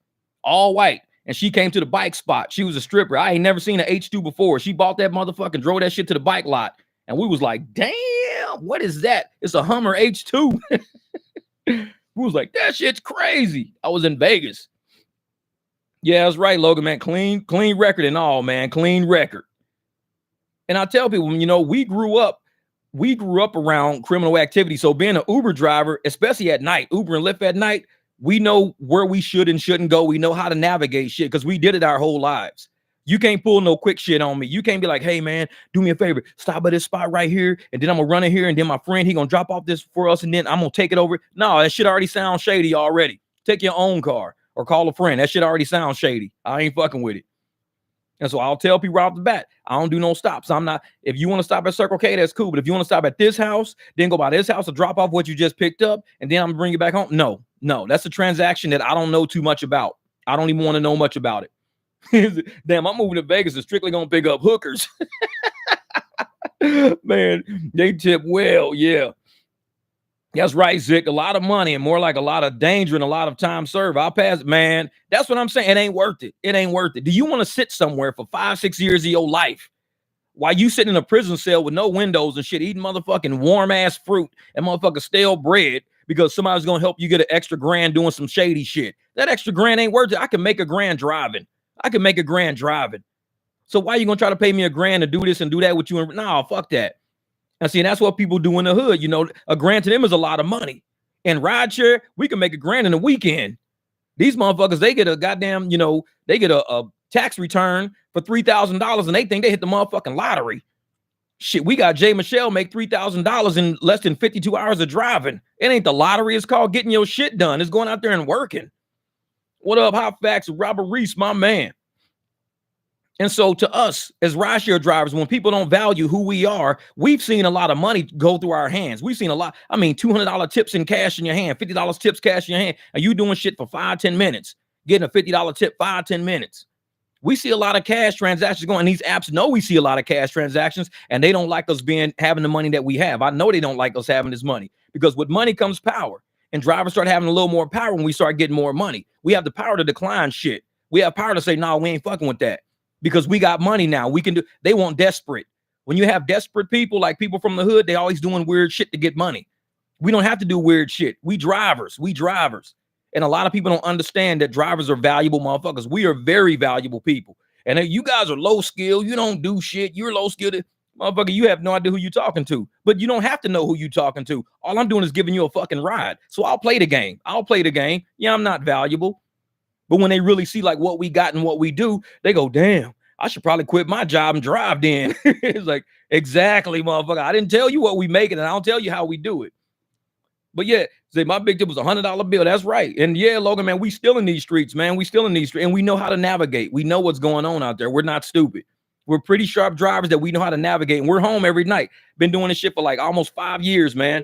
And she came to the bike spot. She was a stripper. I ain't never seen an H2 before. She bought that motherfucker and drove that shit to the bike lot. And we was like, damn, what is that? It's a Hummer H2. We was like, that shit's crazy. I was in Vegas. Yeah, that's right, Logan, man. Clean record and all, man. Clean record. And I tell people, we grew up around criminal activity. So being an Uber driver, especially at night, Uber and Lyft at night, we know where we should and shouldn't go. We know how to navigate shit because we did it our whole lives. You can't pull no quick shit on me. You can't be like, hey, man, do me a favor. Stop at this spot right here. And then I'm going to run in here. And then my friend, he going to drop off this for us. And then I'm going to take it over. No, that shit already sounds shady already. Take your own car or call a friend. That shit already sounds shady. I ain't fucking with it. And so I'll tell people right off the bat, I don't do no stops. If you want to stop at Circle K, that's cool. But if you want to stop at this house, then go by this house to drop off what you just picked up, and then I'm going to bring you back home. No, that's a transaction that I don't know too much about. I don't even want to know much about it. Damn, I'm moving to Vegas and strictly going to pick up hookers. Man, they tip well, yeah. That's right, Zick. A lot of money and more like a lot of danger and a lot of time served. I'll pass, man. That's what I'm saying. It ain't worth it. It ain't worth it. Do you want to sit somewhere for 5-6 years of your life while you sitting in a prison cell with no windows and shit, eating motherfucking warm ass fruit and motherfucking stale bread because somebody's going to help you get an extra grand doing some shady shit? That extra grand ain't worth it. I can make a grand driving. So why you going to try to pay me a grand to do this and do that with you? No, fuck that. And see, that's what people do in the hood. A grand to them is a lot of money. In rideshare, we can make a grand in a weekend. These motherfuckers, they get a goddamn, they get a tax return for $3,000 and they think they hit the motherfucking lottery. Shit, we got Jay Michelle make $3,000 in less than 52 hours of driving. It ain't the lottery. It's called getting your shit done. It's going out there and working. What up, Hot Facts? Robert Reese, my man. And so to us as rideshare drivers, when people don't value who we are, we've seen a lot of money go through our hands. We've seen a lot. I mean, $200 tips in cash in your hand, $50 tips cash in your hand, and you doing shit for 5-10 minutes, getting a $50 tip 5-10 minutes. We see a lot of cash transactions going. And these apps know we see a lot of cash transactions, and they don't like us having the money that we have. I know they don't like us having this money because with money comes power, and drivers start having a little more power when we start getting more money. We have the power to decline shit. We have power to say, no, we ain't fucking with that. Because we got money now. They want desperate. When you have desperate people, like people from the hood, they always doing weird shit to get money. We don't have to do weird shit. We drivers. And a lot of people don't understand that drivers are valuable motherfuckers. We are very valuable people. And you guys are low skill. You don't do shit. You're low skilled. Motherfucker, you have no idea who you're talking to. But you don't have to know who you're talking to. All I'm doing is giving you a fucking ride. So I'll play the game. Yeah, I'm not valuable. But when they really see like what we got and what we do, they go, damn, I should probably quit my job and drive then. It's like, exactly, motherfucker. I didn't tell you what we make it, and I don't tell you how we do it. But yeah, say my big tip was $100 bill. That's right. And yeah, Logan, man, we still in these streets, man. And we know how to navigate. We know what's going on out there. We're not stupid. We're pretty sharp drivers that we know how to navigate. And we're home every night. Been doing this shit for like almost 5 years, man.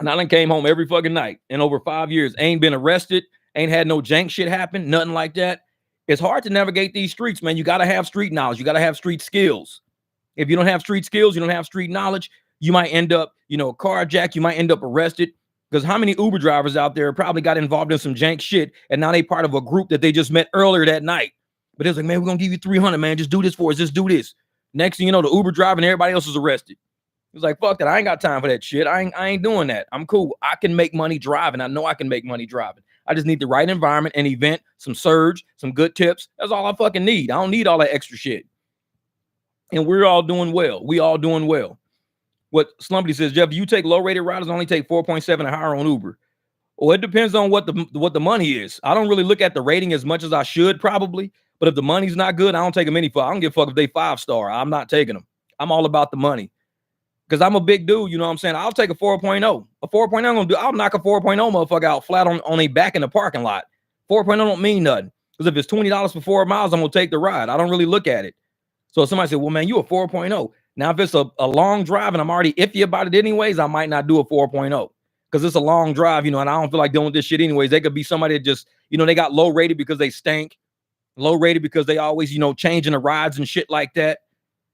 And I done came home every fucking night in over 5 years. Ain't been arrested. Ain't had no jank shit happen. Nothing like that. It's hard to navigate these streets, man. You got to have street knowledge. You got to have street skills. If you don't have street skills, you don't have street knowledge, you might end up, carjacked. You might end up arrested. Because how many Uber drivers out there probably got involved in some jank shit and now they part of a group that they just met earlier that night. But it's like, man, we're going to give you 300, man. Just do this for us. Just do this. Next thing you know, the Uber driver and everybody else is arrested. It's like, fuck that. I ain't got time for that shit. I ain't doing that. I'm cool. I can make money driving. I know I can make money driving. I just need the right environment, an event, some surge, some good tips. That's all I fucking need. I don't need all that extra shit. And we're all doing well. We all doing well. What Slumpy says, Jeff, do you take low-rated riders? Only take 4.7 and higher on Uber. Well, it depends on what the money is. I don't really look at the rating as much as I should probably. But if the money's not good, I don't take them any fuck. I don't give a fuck if they 5-star. I'm not taking them. I'm all about the money. Because I'm a big dude, you know what I'm saying? I'll take a 4.0. A 4.0, I'll knock a 4.0 motherfucker out flat on a back in the parking lot. 4.0 don't mean nothing. Because if it's $20 for 4 miles, I'm going to take the ride. I don't really look at it. So somebody said, well, man, you a 4.0. Now, if it's a long drive and I'm already iffy about it anyways, I might not do a 4.0. Because it's a long drive, and I don't feel like doing this shit anyways. They could be somebody that just, they got low rated because they stink. Low rated because they always, changing the rides and shit like that.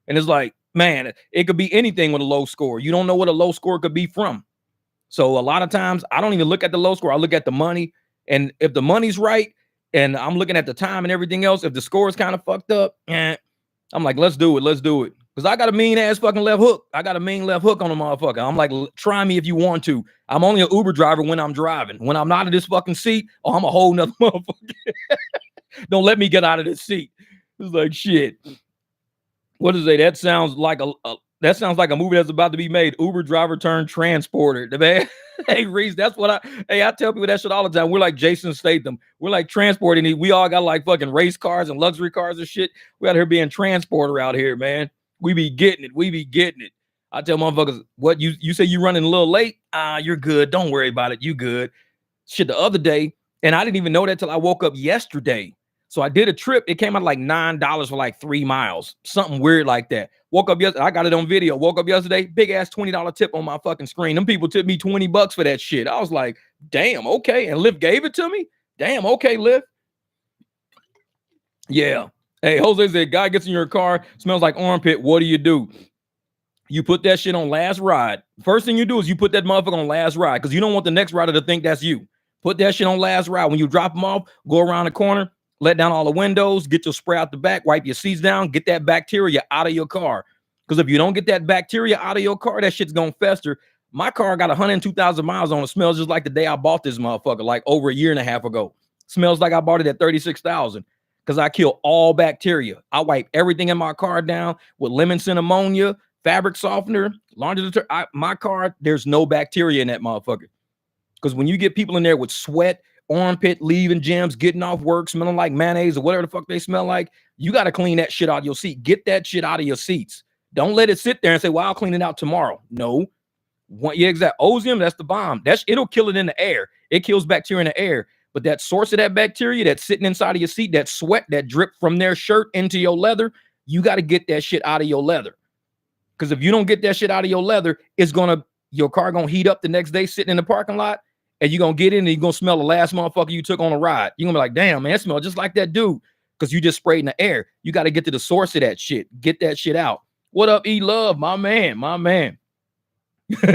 And it's like, man, it could be anything with a low score. You don't know what a low score could be from. So a lot of times I don't even look at the low score. I look at the money. And if the money's right and I'm looking at the time and everything else, if the score is kind of fucked up, I'm like, let's do it. Let's do it. Because I got a mean ass fucking left hook. I got a mean left hook on a motherfucker. I'm like, try me if you want to. I'm only an Uber driver when I'm driving. When I'm not in this fucking seat, I'm a whole nother motherfucker. Don't let me get out of this seat. It's like shit. What is it? That sounds like a movie that's about to be made. Uber driver turned transporter. The man, hey Reese, that's what I tell people that shit all the time. We're like Jason Statham. We're like transporting. We all got like fucking race cars and luxury cars and shit. We out here being transporter out here, man. We be getting it. I tell motherfuckers, what you say you running a little late? You're good. Don't worry about it. You good. Shit, the other day, and I didn't even know that till I woke up yesterday. So I did a trip. It came out like $9 for like 3 miles. Something weird like that. Woke up yesterday. I got it on video. Woke up yesterday. Big ass $20 tip on my fucking screen. Them people tipped me $20 for that shit. I was like, damn, okay. And Lyft gave it to me? Damn, okay, Lyft. Yeah. Hey, Jose said, guy gets in your car, smells like armpit. What do? You put that shit on last ride. First thing you do is you put that motherfucker on last ride because you don't want the next rider to think that's you. Put that shit on last ride. When you drop them off, go around the corner, let down all the windows, get your spray out the back, wipe your seats down, get that bacteria out of your car. Because if you don't get that bacteria out of your car, that shit's going to fester. My car got 102,000 miles on it. Smells just like the day I bought this motherfucker, like over a year and a half ago. Smells like I bought it at 36,000 because I kill all bacteria. I wipe everything in my car down with lemon scent ammonia, fabric softener, laundry detergent. My car, there's no bacteria in that motherfucker. Because when you get people in there with sweat, armpit, leaving gyms, getting off work, smelling like mayonnaise or whatever the fuck they smell like, you got to clean that shit out of your seat. Get that shit out of your seats. Don't let it sit there and say, well, I'll clean it out tomorrow. No. Yeah, exactly. Ozone, that's the bomb. It'll kill it in the air. It kills bacteria in the air. But that source of that bacteria that's sitting inside of your seat, that sweat, that drip from their shirt into your leather, you got to get that shit out of your leather. Because if you don't get that shit out of your leather, your car gonna heat up the next day sitting in the parking lot, and you're gonna get in and you're gonna smell the last motherfucker you took on a ride. You're gonna be like, damn, man, it smells just like that dude. Because you just sprayed in the air. You got to get to the source of that shit. Get that shit out. What up, E-Love? My man.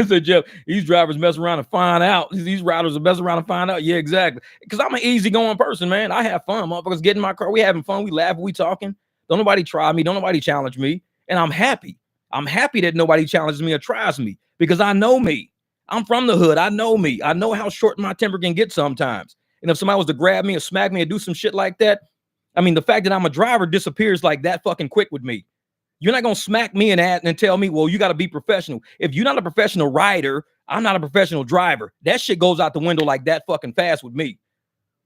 So Jeff, these drivers mess around and find out. These riders are mess around and find out. Yeah, exactly. Because I'm an easygoing person, man. I have fun. Motherfuckers get in my car. We having fun. We laughing. We talking. Don't nobody try me. Don't nobody challenge me. And I'm happy. I'm happy that nobody challenges me or tries me because I know me. I'm from the hood. I know me. I know how short my temper can get sometimes. And if somebody was to grab me or smack me or do some shit like that, I mean, the fact that I'm a driver disappears like that fucking quick with me. You're not going to smack me and tell me, well, you got to be professional. If you're not a professional rider, I'm not a professional driver. That shit goes out the window like that fucking fast with me.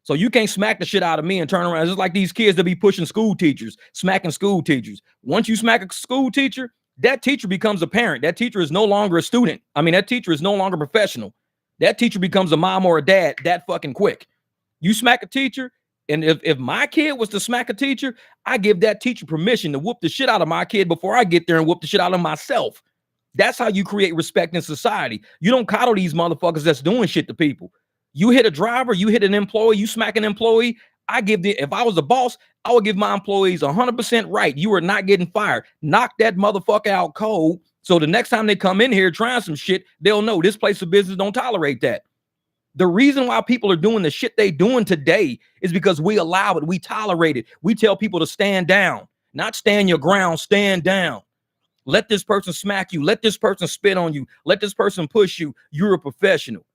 So you can't smack the shit out of me and turn around. It's just like these kids that be pushing school teachers, smacking school teachers. Once you smack a school teacher, that teacher becomes a parent. That teacher is no longer a student. I mean, that teacher is no longer professional. That teacher becomes a mom or a dad that fucking quick. You smack a teacher, and if my kid was to smack a teacher, I give that teacher permission to whoop the shit out of my kid before I get there and whoop the shit out of myself. That's how you create respect in society. You don't coddle these motherfuckers that's doing shit to people. You hit a driver, you hit an employee, you smack an employee. If I was a boss, I would give my employees 100% right. You are not getting fired. Knock that motherfucker out cold. So the next time they come in here trying some shit, they'll know this place of business don't tolerate that. The reason why people are doing the shit they doing today is because we allow it. We tolerate it. We tell people to stand down, not stand your ground, stand down. Let this person smack you. Let this person spit on you. Let this person push you. You're a professional.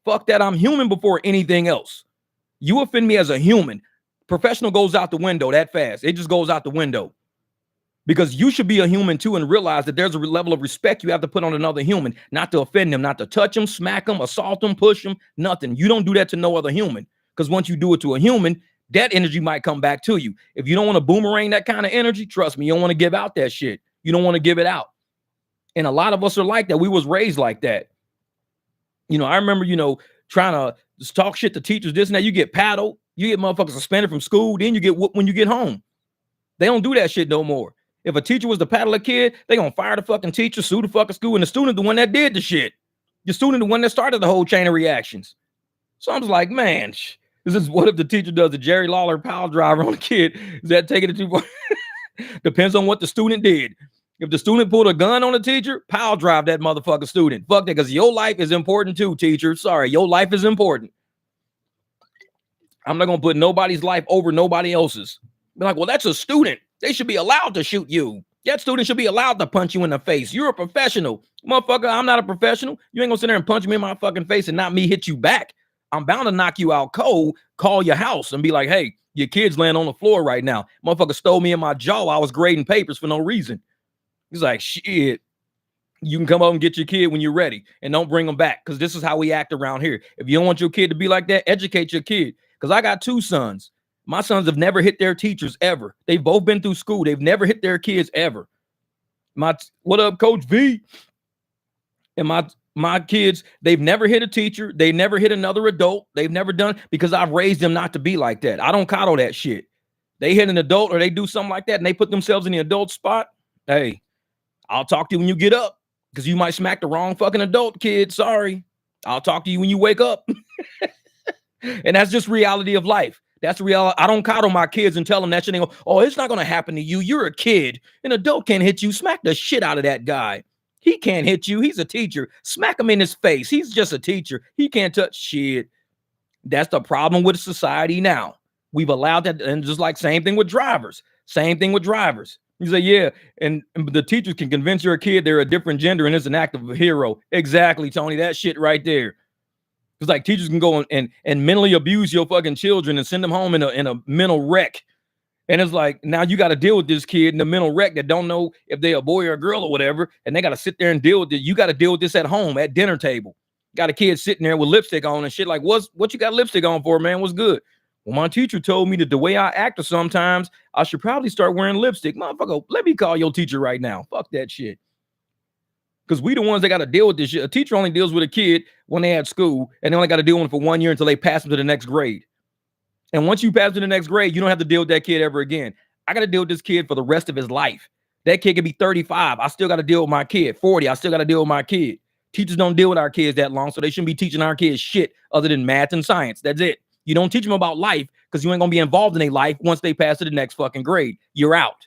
Fuck that. I'm human before anything else. You offend me as a human. Professional goes out the window that fast. It just goes out the window. Because you should be a human too and realize that there's a level of respect you have to put on another human, not to offend them, not to touch them, smack them, assault them, push them, nothing. You don't do that to no other human. Because once you do it to a human, that energy might come back to you. If you don't want to boomerang that kind of energy, trust me, you don't want to give out that shit. You don't want to give it out. And a lot of us are like that. We was raised like that. I remember, trying to just talk shit to teachers, this and that. You get paddled. You get motherfuckers suspended from school. Then you get whooped when you get home. They don't do that shit no more. If a teacher was to paddle a kid, they gonna fire the fucking teacher, sue the fucking school, and the student the one that did the shit. The student the one that started the whole chain of reactions. So I'm just like, man, this is what if the teacher does a Jerry Lawler pile driver on a kid? Is that taking it too far? Depends on what the student did. If the student pulled a gun on a teacher, pile drive that motherfucking student. Fuck that, because your life is important too, teacher. Sorry, your life is important. I'm not gonna put nobody's life over nobody else's. Be like, well, that's a student. They should be allowed to shoot you. That student should be allowed to punch you in the face. You're a professional. Motherfucker, I'm not a professional. You ain't gonna sit there and punch me in my fucking face and not me hit you back. I'm bound to knock you out cold, call your house and be like, hey, your kid's laying on the floor right now. Motherfucker stole me in my jaw. I was grading papers for no reason. He's like, shit. You can come up and get your kid when you're ready and don't bring them back, because this is how we act around here. If you don't want your kid to be like that, educate your kid. Because I got 2 sons. My sons have never hit their teachers ever. They've both been through school. They've never hit their kids ever. What up, Coach V? And my kids, they've never hit a teacher. They never hit another adult. They've never done, because I've raised them not to be like that. I don't coddle that shit. They hit an adult or they do something like that and they put themselves in the adult spot. Hey, I'll talk to you when you get up, because you might smack the wrong fucking adult kid. Sorry. I'll talk to you when you wake up. And that's just reality of life. That's reality. I don't coddle my kids and tell them that shit. They go, oh, it's not going to happen to you. You're a kid. An adult can't hit you. Smack the shit out of that guy. He can't hit you. He's a teacher. Smack him in his face. He's just a teacher. He can't touch shit. That's the problem with society now. We've allowed that. And just like same thing with drivers. Same thing with drivers. You say, yeah, and the teachers can convince your kid they're a different gender and it's an act of a hero. Exactly, Tony. That shit right there. It's like teachers can go and mentally abuse your fucking children and send them home in a mental wreck. And it's like, now you got to deal with this kid in the mental wreck that don't know if they're a boy or a girl or whatever. And they got to sit there and deal with it. You got to deal with this at home, at dinner table. Got a kid sitting there with lipstick on and shit like, what you got lipstick on for, man? What's good? Well, my teacher told me that the way I act sometimes, I should probably start wearing lipstick. Motherfucker, let me call your teacher right now. Fuck that shit. Because we the ones that got to deal with this shit. A teacher only deals with a kid when they at school, and they only got to deal with it for 1 year until they pass them to the next grade. And once you pass to the next grade, you don't have to deal with that kid ever again. I got to deal with this kid for the rest of his life. That kid could be 35. I still got to deal with my kid. 40. I still got to deal with my kid. Teachers don't deal with our kids that long, so they shouldn't be teaching our kids shit other than math and science. That's it. You don't teach them about life because you ain't going to be involved in their life once they pass to the next fucking grade. You're out.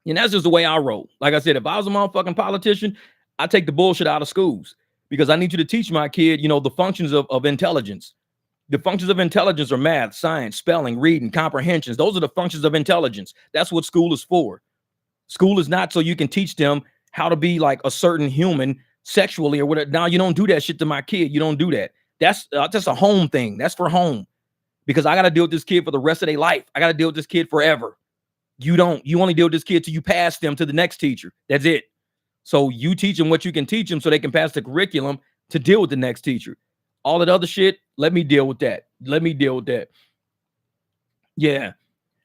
And that's just the way I roll. Like I said, if I was a motherfucking politician, I take the bullshit out of schools because I need you to teach my kid, the functions of intelligence. The functions of intelligence are math, science, spelling, reading, comprehensions. Those are the functions of intelligence. That's what school is for. School is not so you can teach them how to be like a certain human sexually or whatever. Now, you don't do that shit to my kid. You don't do that. That's a home thing. That's for home because I got to deal with this kid for the rest of their life. I got to deal with this kid forever. You don't. You only deal with this kid till you pass them to the next teacher. That's it. So you teach them what you can teach them so they can pass the curriculum to deal with the next teacher. All that other shit, let me deal with that. Let me deal with that. Yeah.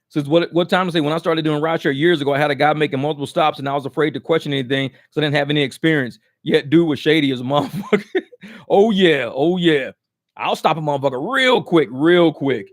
So what time to say? When I started doing rideshare years ago, I had a guy making multiple stops and I was afraid to question anything because I didn't have any experience. Yet dude was shady as a motherfucker. Oh yeah. Oh yeah. I'll stop a motherfucker real quick.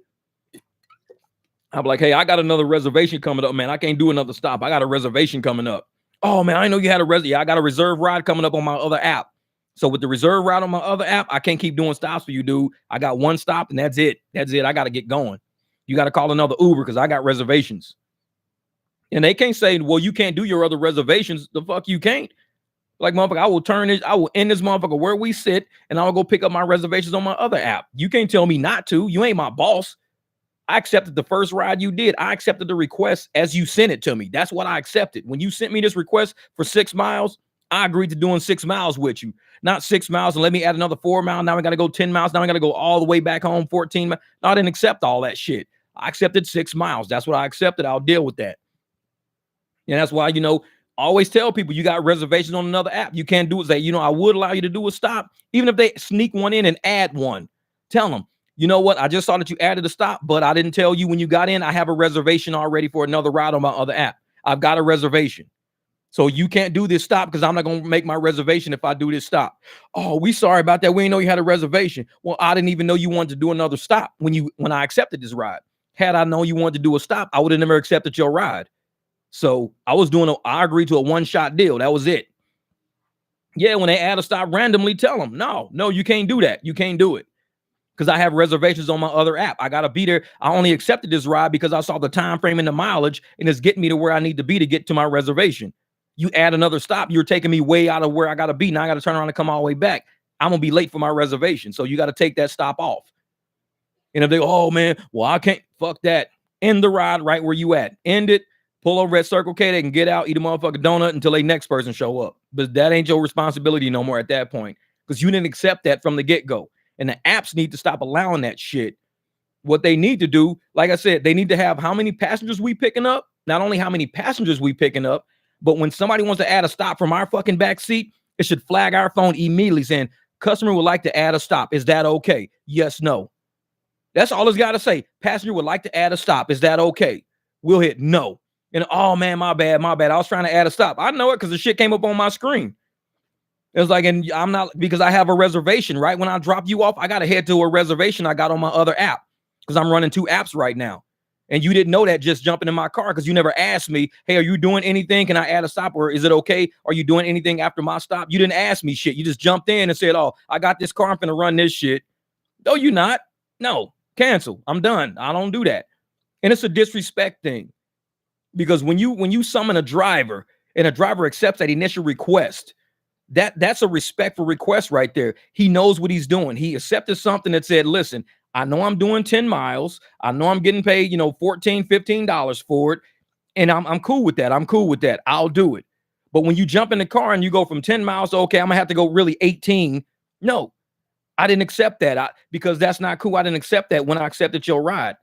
I'm like, hey, I got another reservation coming up, man. I can't do another stop. I got a reservation coming up. Oh man, I know you had a yeah, I got a reserve ride coming up on my other app. So with the reserve ride on my other app, I can't keep doing stops for you, dude. I got one stop and that's it. That's it. I got to get going. You got to call another Uber because I got reservations. And they can't say, well, you can't do your other reservations. The fuck you can't. Like, motherfucker, I will end this motherfucker where we sit and I'll go pick up my reservations on my other app. You can't tell me not to. You ain't my boss. I accepted the first ride you did. I accepted the request as you sent it to me. That's what I accepted. When you sent me this request for 6 miles, I agreed to doing 6 miles with you. Not 6 miles and let me add another 4 miles. Now I got to go 10 miles. Now I got to go all the way back home 14 miles. No, I didn't accept all that shit. I accepted 6 miles. That's what I accepted. I'll deal with that. And that's why, always tell people you got reservations on another app. You can't do it. Say, I would allow you to do a stop, even if they sneak one in and add one. Tell them, you know what? I just saw that you added a stop, but I didn't tell you when you got in. I have a reservation already for another ride on my other app. I've got a reservation. So you can't do this stop because I'm not going to make my reservation if I do this stop. Oh, we sorry about that. We didn't know you had a reservation. Well, I didn't even know you wanted to do another stop when I accepted this ride. Had I known you wanted to do a stop, I would have never accepted your ride. So I agreed to a one-shot deal. That was it. Yeah, when they add a stop randomly, tell them, no, you can't do that. You can't do it. Because I have reservations on my other app. I got to be there. I only accepted this ride because I saw the time frame and the mileage, and it's getting me to where I need to be to get to my reservation. You add another stop, you're taking me way out of where I got to be. Now I got to turn around and come all the way back. I'm going to be late for my reservation. So you got to take that stop off. And if they go, oh, man, well, I can't. Fuck that. End the ride right where you at. End it. Pull over at Circle K. They can get out, eat a motherfucking donut until the next person show up. But that ain't your responsibility no more at that point because you didn't accept that from the get-go. And the apps need to stop allowing that shit. What they need to do, like I said, they need to have how many passengers we picking up. Not only how many passengers we picking up, but when somebody wants to add a stop from our fucking back seat, it should flag our phone immediately saying, customer would like to add a stop. Is that okay? Yes, no. That's all it's got to say. Passenger would like to add a stop. Is that okay? We'll hit no. And oh man, my bad. I was trying to add a stop. I know it because the shit came up on my screen. It was like, and I'm not, because I have a reservation, right? When I drop you off, I got to head to a reservation I got on my other app because I'm running 2 apps right now. And you didn't know that just jumping in my car because you never asked me, hey, are you doing anything? Can I add a stop or is it okay? Are you doing anything after my stop? You didn't ask me shit. You just jumped in and said, oh, I got this car. I'm going to run this shit. No, you're not. No, cancel. I'm done. I don't do that. And it's a disrespect thing because when you summon a driver and a driver accepts that initial request, that's a respectful request right there. He knows what he's doing. He accepted something that said, listen, I know I'm doing 10 miles. I know I'm getting paid, $14, $15 for it. And I'm cool with that. I'm cool with that. I'll do it. But when you jump in the car and you go from 10 miles to, okay, I'm gonna have to go really 18. No, I didn't accept that because that's not cool. I didn't accept that when I accepted your ride.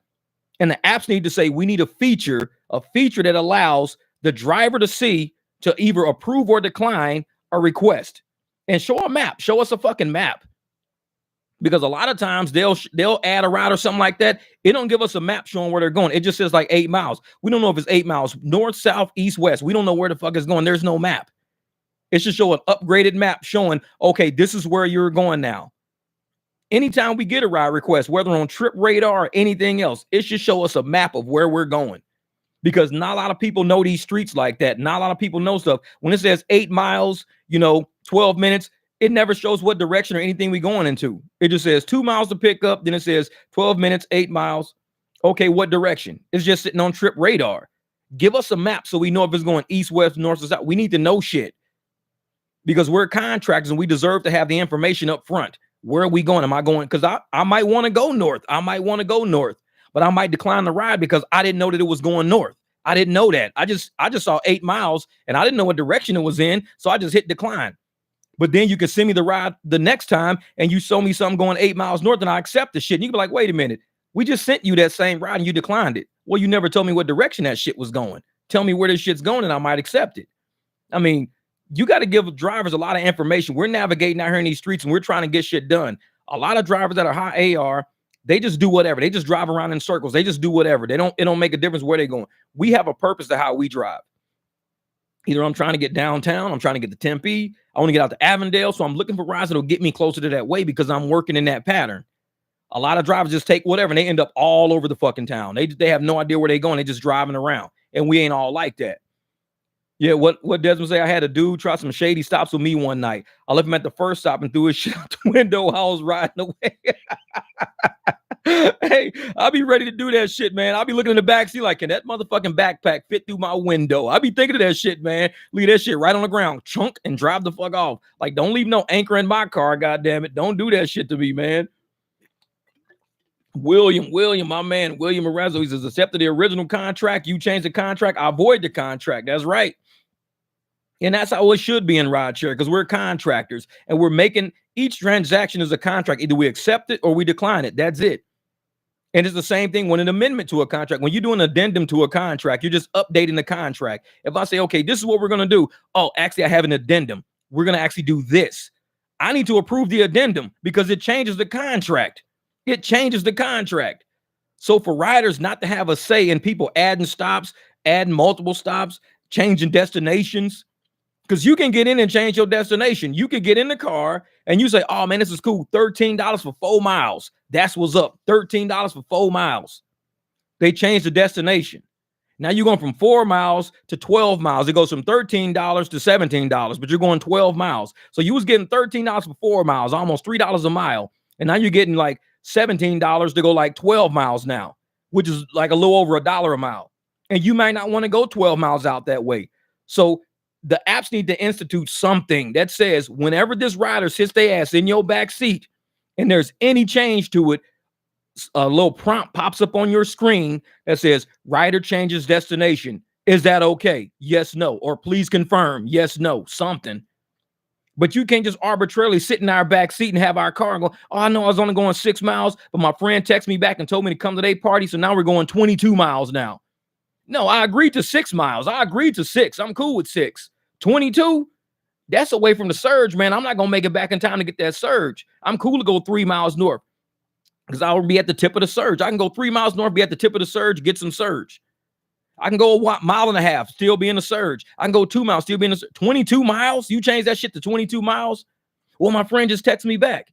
And the apps need to say, we need a feature that allows the driver to see to either approve or decline a request and show a map. Show us a fucking map. Because a lot of times they'll add a route or something like that. It don't give us a map showing where they're going. It just says like 8 miles. We don't know if it's 8 miles north, south, east, west. We don't know where the fuck it's going. There's no map. It should show an upgraded map showing, okay, this is where you're going now. Anytime we get a ride request, whether on Trip Radar or anything else, it should show us a map of where we're going. Because not a lot of people know these streets like that. Not a lot of people know stuff. When it says 8 miles, 12 minutes, it never shows what direction or anything we're going into. It just says 2 miles to pick up. Then it says 12 minutes, 8 miles. Okay, what direction? It's just sitting on Trip Radar. Give us a map so we know if it's going east, west, north, or south. We need to know shit. Because we're contractors and we deserve to have the information up front. Where are we going? Am I going? Because I might want to go north. But I might decline the ride because I didn't know that it was going north. I didn't know that. I just saw 8 miles and I didn't know what direction it was in. So I just hit decline. But then you can send me the ride the next time and you show me something going 8 miles north and I accept the shit. And you can be like, wait a minute. We just sent you that same ride and you declined it. Well, you never told me what direction that shit was going. Tell me where this shit's going and I might accept it. I mean, you got to give drivers a lot of information. We're navigating out here in these streets and we're trying to get shit done. A lot of drivers that are high AR, they just do whatever. They just drive around in circles. They just do whatever. It don't make a difference where they're going. We have a purpose to how we drive. Either I'm trying to get downtown, I'm trying to get to Tempe, I want to get out to Avondale, so I'm looking for rides that'll get me closer to that way because I'm working in that pattern. A lot of drivers just take whatever and they end up all over the fucking town. They have no idea where they're going. They're just driving around. And we ain't all like that. Yeah, what Desmond say? I had a dude try some shady stops with me one night. I left him at the first stop and threw his shit out the window while I was riding away. Hey, I'll be ready to do that shit, man. I'll be looking in the back, see like, can that motherfucking backpack fit through my window? I'll be thinking of that shit, man. Leave that shit right on the ground, chunk, and drive the fuck off. Like, don't leave no anchor in my car, goddamn it. Don't do that shit to me, man. William, my man, William Arezzo, he says, accepted the original contract. You change the contract, I void the contract. That's right. And that's how it should be in rideshare, because we're contractors and we're making each transaction is a contract. Either we accept it or we decline it. That's it. And it's the same thing when an amendment to a contract. When you do an addendum to a contract, you're just updating the contract. If I say, okay, this is what we're going to do. Oh, actually, I have an addendum. We're going to actually do this. I need to approve the addendum because it changes the contract. It changes the contract. So for riders not to have a say in people adding stops, adding multiple stops, changing destinations, because you can get in and change your destination. You could get in the car and you say, oh man, this is cool. $13 for 4 miles. That's what's up. $13 for 4 miles. They changed the destination. Now you're going from 4 miles to 12 miles. It goes from $13 to $17, but you're going 12 miles. So you was getting $13 for 4 miles, almost $3 a mile. And now you're getting like $17 to go like 12 miles now, which is like a little over $1 a mile. And you might not want to go 12 miles out that way. So the apps need to institute something that says whenever this rider sits their ass in your back seat and there's any change to it, a little prompt pops up on your screen that says rider changes destination. Is that okay? Yes, no. Or please confirm. Yes, no. Something. But you can't just arbitrarily sit in our back seat and have our car and go, oh, I know I was only going 6 miles, but my friend texted me back and told me to come to their party. So now we're going 22 miles now. No, I agreed to 6 miles. I agreed to 6. I'm cool with 6. 22, that's away from the surge, man. I'm not going to make it back in time to get that surge. I'm cool to go 3 miles north because I'll be at the tip of the surge. I can go 3 miles north, be at the tip of the surge, get some surge. I can go a mile and a half, still be in the surge. I can go 2 miles, still be in the surge. 22 miles? You change that shit to 22 miles? Well, my friend just texted me back.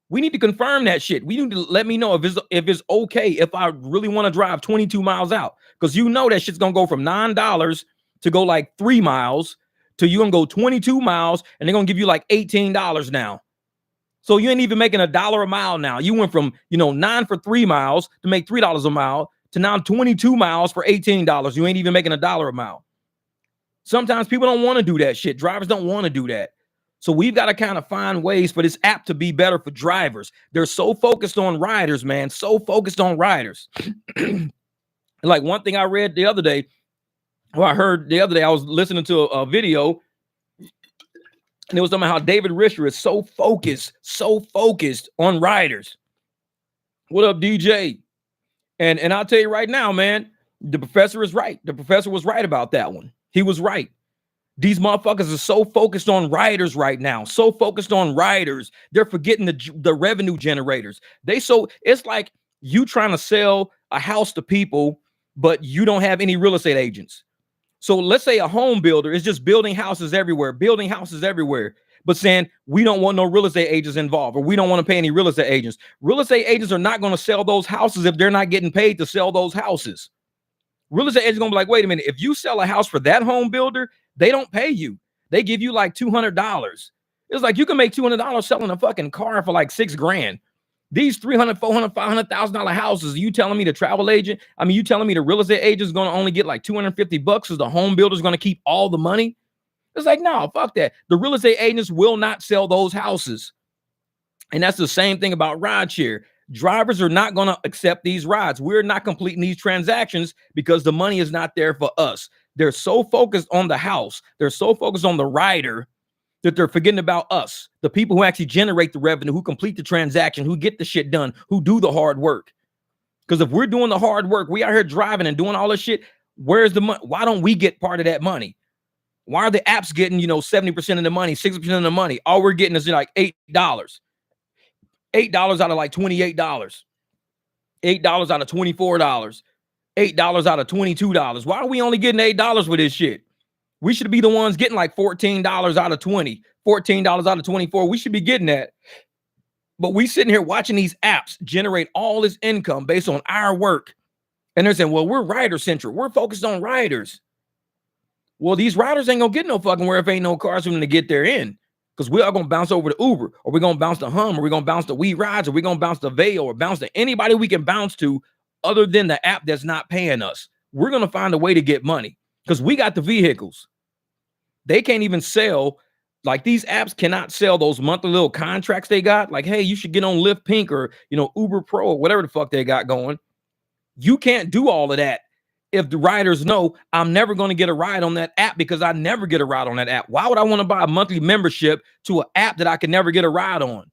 We need to confirm that shit. We need to let me know if it's okay if I really want to drive 22 miles out. Because you know that shit's going to go from $9 to go like 3 miles to you're going to go 22 miles and they're going to give you like $18 now. So you ain't even making $1 a mile now. You went from, 9 for 3 miles to make $3 a mile to now 22 miles for $18. You ain't even making $1 a mile. Sometimes people don't want to do that shit. Drivers don't want to do that. So we've got to kind of find ways for this app to be better for drivers. They're so focused on riders, man. So focused on riders. Like one thing I read the other day, I heard the other day, I was listening to a video and it was talking about how David Risher is so focused on riders. What up, DJ? And I'll tell you right now, man, the professor is right. The professor was right about that one. He was right. These motherfuckers are so focused on riders right now. So focused on riders. They're forgetting the revenue generators. It's like you trying to sell a house to people, but you don't have any real estate agents. So let's say a home builder is just building houses everywhere, but saying we don't want no real estate agents involved, or we don't want to pay any real estate agents. Real estate agents are not going to sell those houses if they're not getting paid to sell those houses. Real estate agents going to be like, wait a minute, if you sell a house for that home builder, they don't pay you. They give you like $200. It's like you can make $200 selling a fucking car for like $6,000. These $300,000, $400,000, $500,000 houses, you telling me the travel agent, you telling me the real estate agent is going to only get like $250 because the home builder is going to keep all the money? It's like, no, fuck that. The real estate agents will not sell those houses. And that's the same thing about rideshare. Drivers are not going to accept these rides. We're not completing these transactions because the money is not there for us. They're so focused on the house. They're so focused on the rider that they're forgetting about us, the people who actually generate the revenue, who complete the transaction, who get the shit done, who do the hard work. Because if we're doing the hard work, we out here driving and doing all this shit, where's the money? Why don't we get part of that money? Why are the apps getting, 70% of the money, 60% of the money? All we're getting is like $8. $8 out of like $28. $8 out of $24. $8 out of $22. Why are we only getting $8 for this shit? We should be the ones getting like $14 out of 20, $14 out of 24. We should be getting that. But we sitting here watching these apps generate all this income based on our work. And they're saying, well, we're rider centric. We're focused on riders. Well, these riders ain't gonna get no fucking where if ain't no cars for them to get there in. Because we are gonna bounce over to Uber, or we're gonna bounce to Hum, or we're gonna bounce to We Rides, or we're gonna bounce to Vail, or bounce to anybody we can bounce to other than the app that's not paying us. We're gonna find a way to get money because we got the vehicles. They can't even sell, like these apps cannot sell those monthly little contracts they got. Like, hey, you should get on Lyft Pink or Uber Pro or whatever the fuck they got going. You can't do all of that if the riders know I'm never going to get a ride on that app because I never get a ride on that app. Why would I want to buy a monthly membership to an app that I can never get a ride on?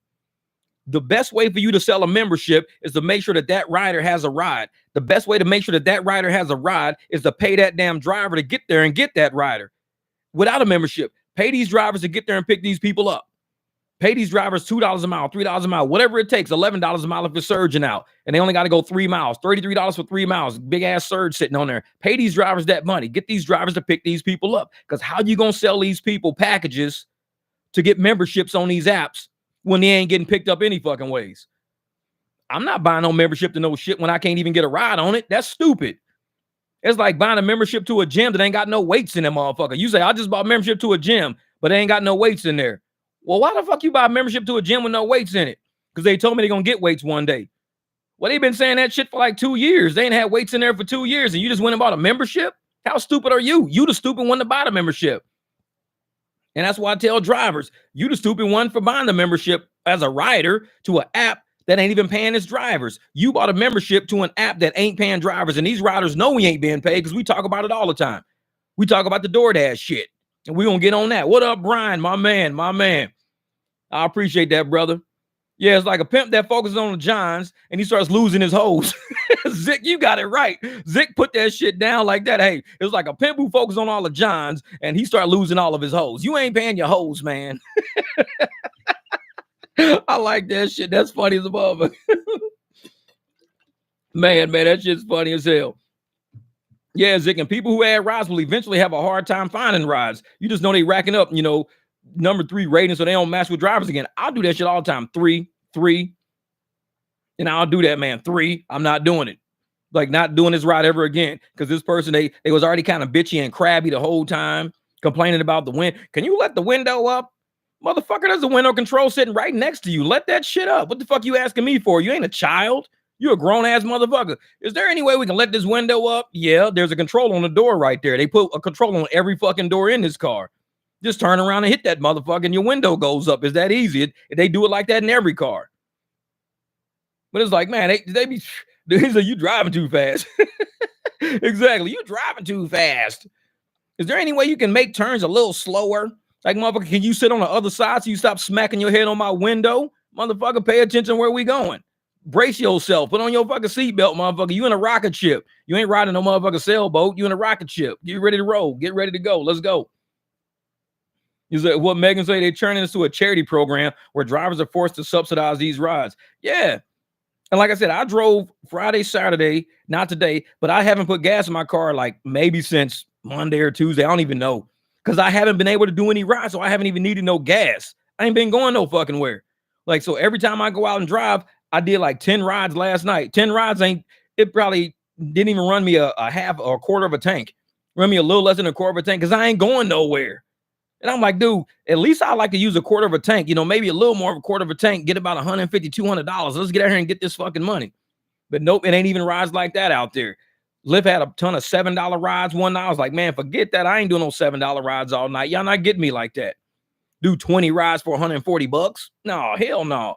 The best way for you to sell a membership is to make sure that that rider has a ride. The best way to make sure that that rider has a ride is to pay that damn driver to get there and get that rider. Without a membership, pay these drivers to get there and pick these people up. Pay these drivers $2 a mile, $3 a mile, whatever it takes, $11 a mile if it's surging out. And they only got to go 3 miles, $33 for 3 miles, big ass surge sitting on there. Pay these drivers that money. Get these drivers to pick these people up. Because how you going to sell these people packages to get memberships on these apps when they ain't getting picked up any fucking ways? I'm not buying no membership to no shit when I can't even get a ride on it. That's stupid. It's like buying a membership to a gym that ain't got no weights in them, motherfucker. You say, I just bought membership to a gym, but they ain't got no weights in there. Well, why the fuck you buy a membership to a gym with no weights in it? Because they told me they're going to get weights one day. Well, they've been saying that shit for like 2 years. They ain't had weights in there for 2 years, and you just went and bought a membership? How stupid are you? You the stupid one to buy the membership. And that's why I tell drivers, you the stupid one for buying the membership as a rider to an app that ain't even paying its drivers. You bought a membership to an app that ain't paying drivers, and these riders know we ain't being paid because we talk about it all the time. We talk about the DoorDash shit, and we're going to get on that. What up, Brian? My man. I appreciate that, brother. Yeah, it's like a pimp that focuses on the Johns and he starts losing his hoes. Zick, you got it right. Zick put that shit down like that. Hey, it was like a pimp who focused on all the Johns and he started losing all of his hoes. You ain't paying your hoes, man. I like that shit. That's funny as a mother. man, that shit's funny as hell. Yeah, Zick, and people who add rides will eventually have a hard time finding rides. You just know they racking up, number 3 ratings so they don't match with drivers again. I'll do that shit all the time. 3. And I'll do that, man. 3. I'm not doing it. Like, not doing this ride ever again. Because this person, they was already kind of bitchy and crabby the whole time, complaining about the wind. Can you let the window up? Motherfucker, there's a window control sitting right next to you. Let that shit up. What the fuck you asking me for? You ain't a child. You're a grown-ass motherfucker. Is there any way we can let this window up? Yeah, there's a control on the door right there. They put a control on every fucking door in this car. Just turn around and hit that motherfucker and your window goes up. Is that easy? They do it like that in every car. But it's like, man, they be, you driving too fast. Exactly. You driving too fast. Is there any way you can make turns a little slower? Like, motherfucker, can you sit on the other side so you stop smacking your head on my window? Motherfucker, pay attention where we going. Brace yourself. Put on your fucking seatbelt, motherfucker. You in a rocket ship. You ain't riding no motherfucking sailboat. You in a rocket ship. Get ready to roll. Get ready to go. Let's go. Is that what Megan say? They turn this into a charity program where drivers are forced to subsidize these rides. Yeah. And like I said, I drove Friday, Saturday, not today, but I haven't put gas in my car like maybe since Monday or Tuesday. I don't even know. Because I haven't been able to do any rides, so I haven't even needed no gas. I ain't been going no fucking where. Like, so every time I go out and drive, I did like 10 rides last night. 10 rides it probably didn't even run me a half or a quarter of a tank. Run me a little less than a quarter of a tank because I ain't going nowhere. And I'm like, dude, at least I like to use a quarter of a tank, maybe a little more of a quarter of a tank, get about $150, $200. Let's get out here and get this fucking money. But nope, it ain't even rides like that out there. Lyft had a ton of $7 rides one night. I was like, man, forget that. I ain't doing no $7 rides all night. Y'all not getting me like that. Do 20 rides for $140? No, hell no.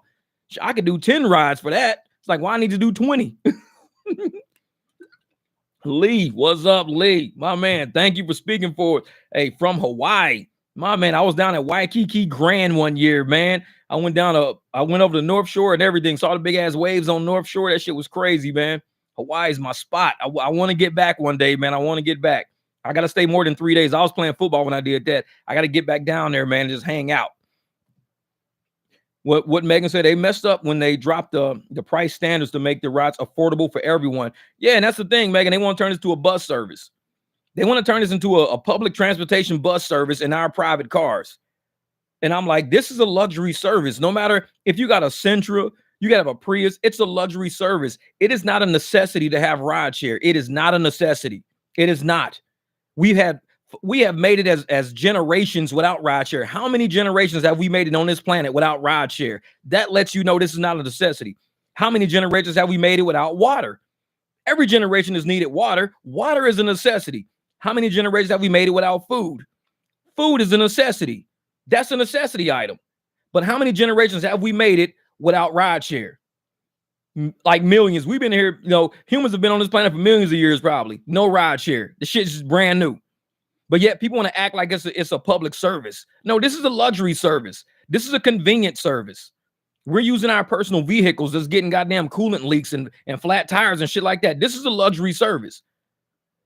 I could do 10 rides for that. It's like, why I need to do 20? Lee, what's up, Lee? My man, thank you for speaking for it. Hey, from Hawaii. My man, I was down at Waikiki Grand one year, man. I went over the North Shore and everything. Saw the big ass waves on North Shore. That shit was crazy, man. Hawaii is my spot. I want to get back one day, man. I want to get back. I got to stay more than 3 days. I was playing football when I did that. I got to get back down there, man, and just hang out. What Megan said, they messed up when they dropped the price standards to make the rides affordable for everyone. Yeah, and that's the thing, Megan. They want to turn this to a bus service. They want to turn this into a public transportation bus service in our private cars. And I'm like, this is a luxury service. No matter if you got a Sentra, you got to have a Prius, it's a luxury service. It is not a necessity to have rideshare. It is not a necessity. It is not. We've had We have made it as generations without rideshare. How many generations have we made it on this planet without rideshare? That lets you know this is not a necessity. How many generations have we made it without water? Every generation has needed water. Water is a necessity. How many generations have we made it without food? Food is a necessity. That's a necessity item. But how many generations have we made it without rideshare? Like millions. We've been here, humans have been on this planet for millions of years, probably. No rideshare. The shit's just brand new. But yet people want to act like it's a public service. No, this is a luxury service. This is a convenient service. We're using our personal vehicles that's getting goddamn coolant leaks and flat tires and shit like that. This is a luxury service.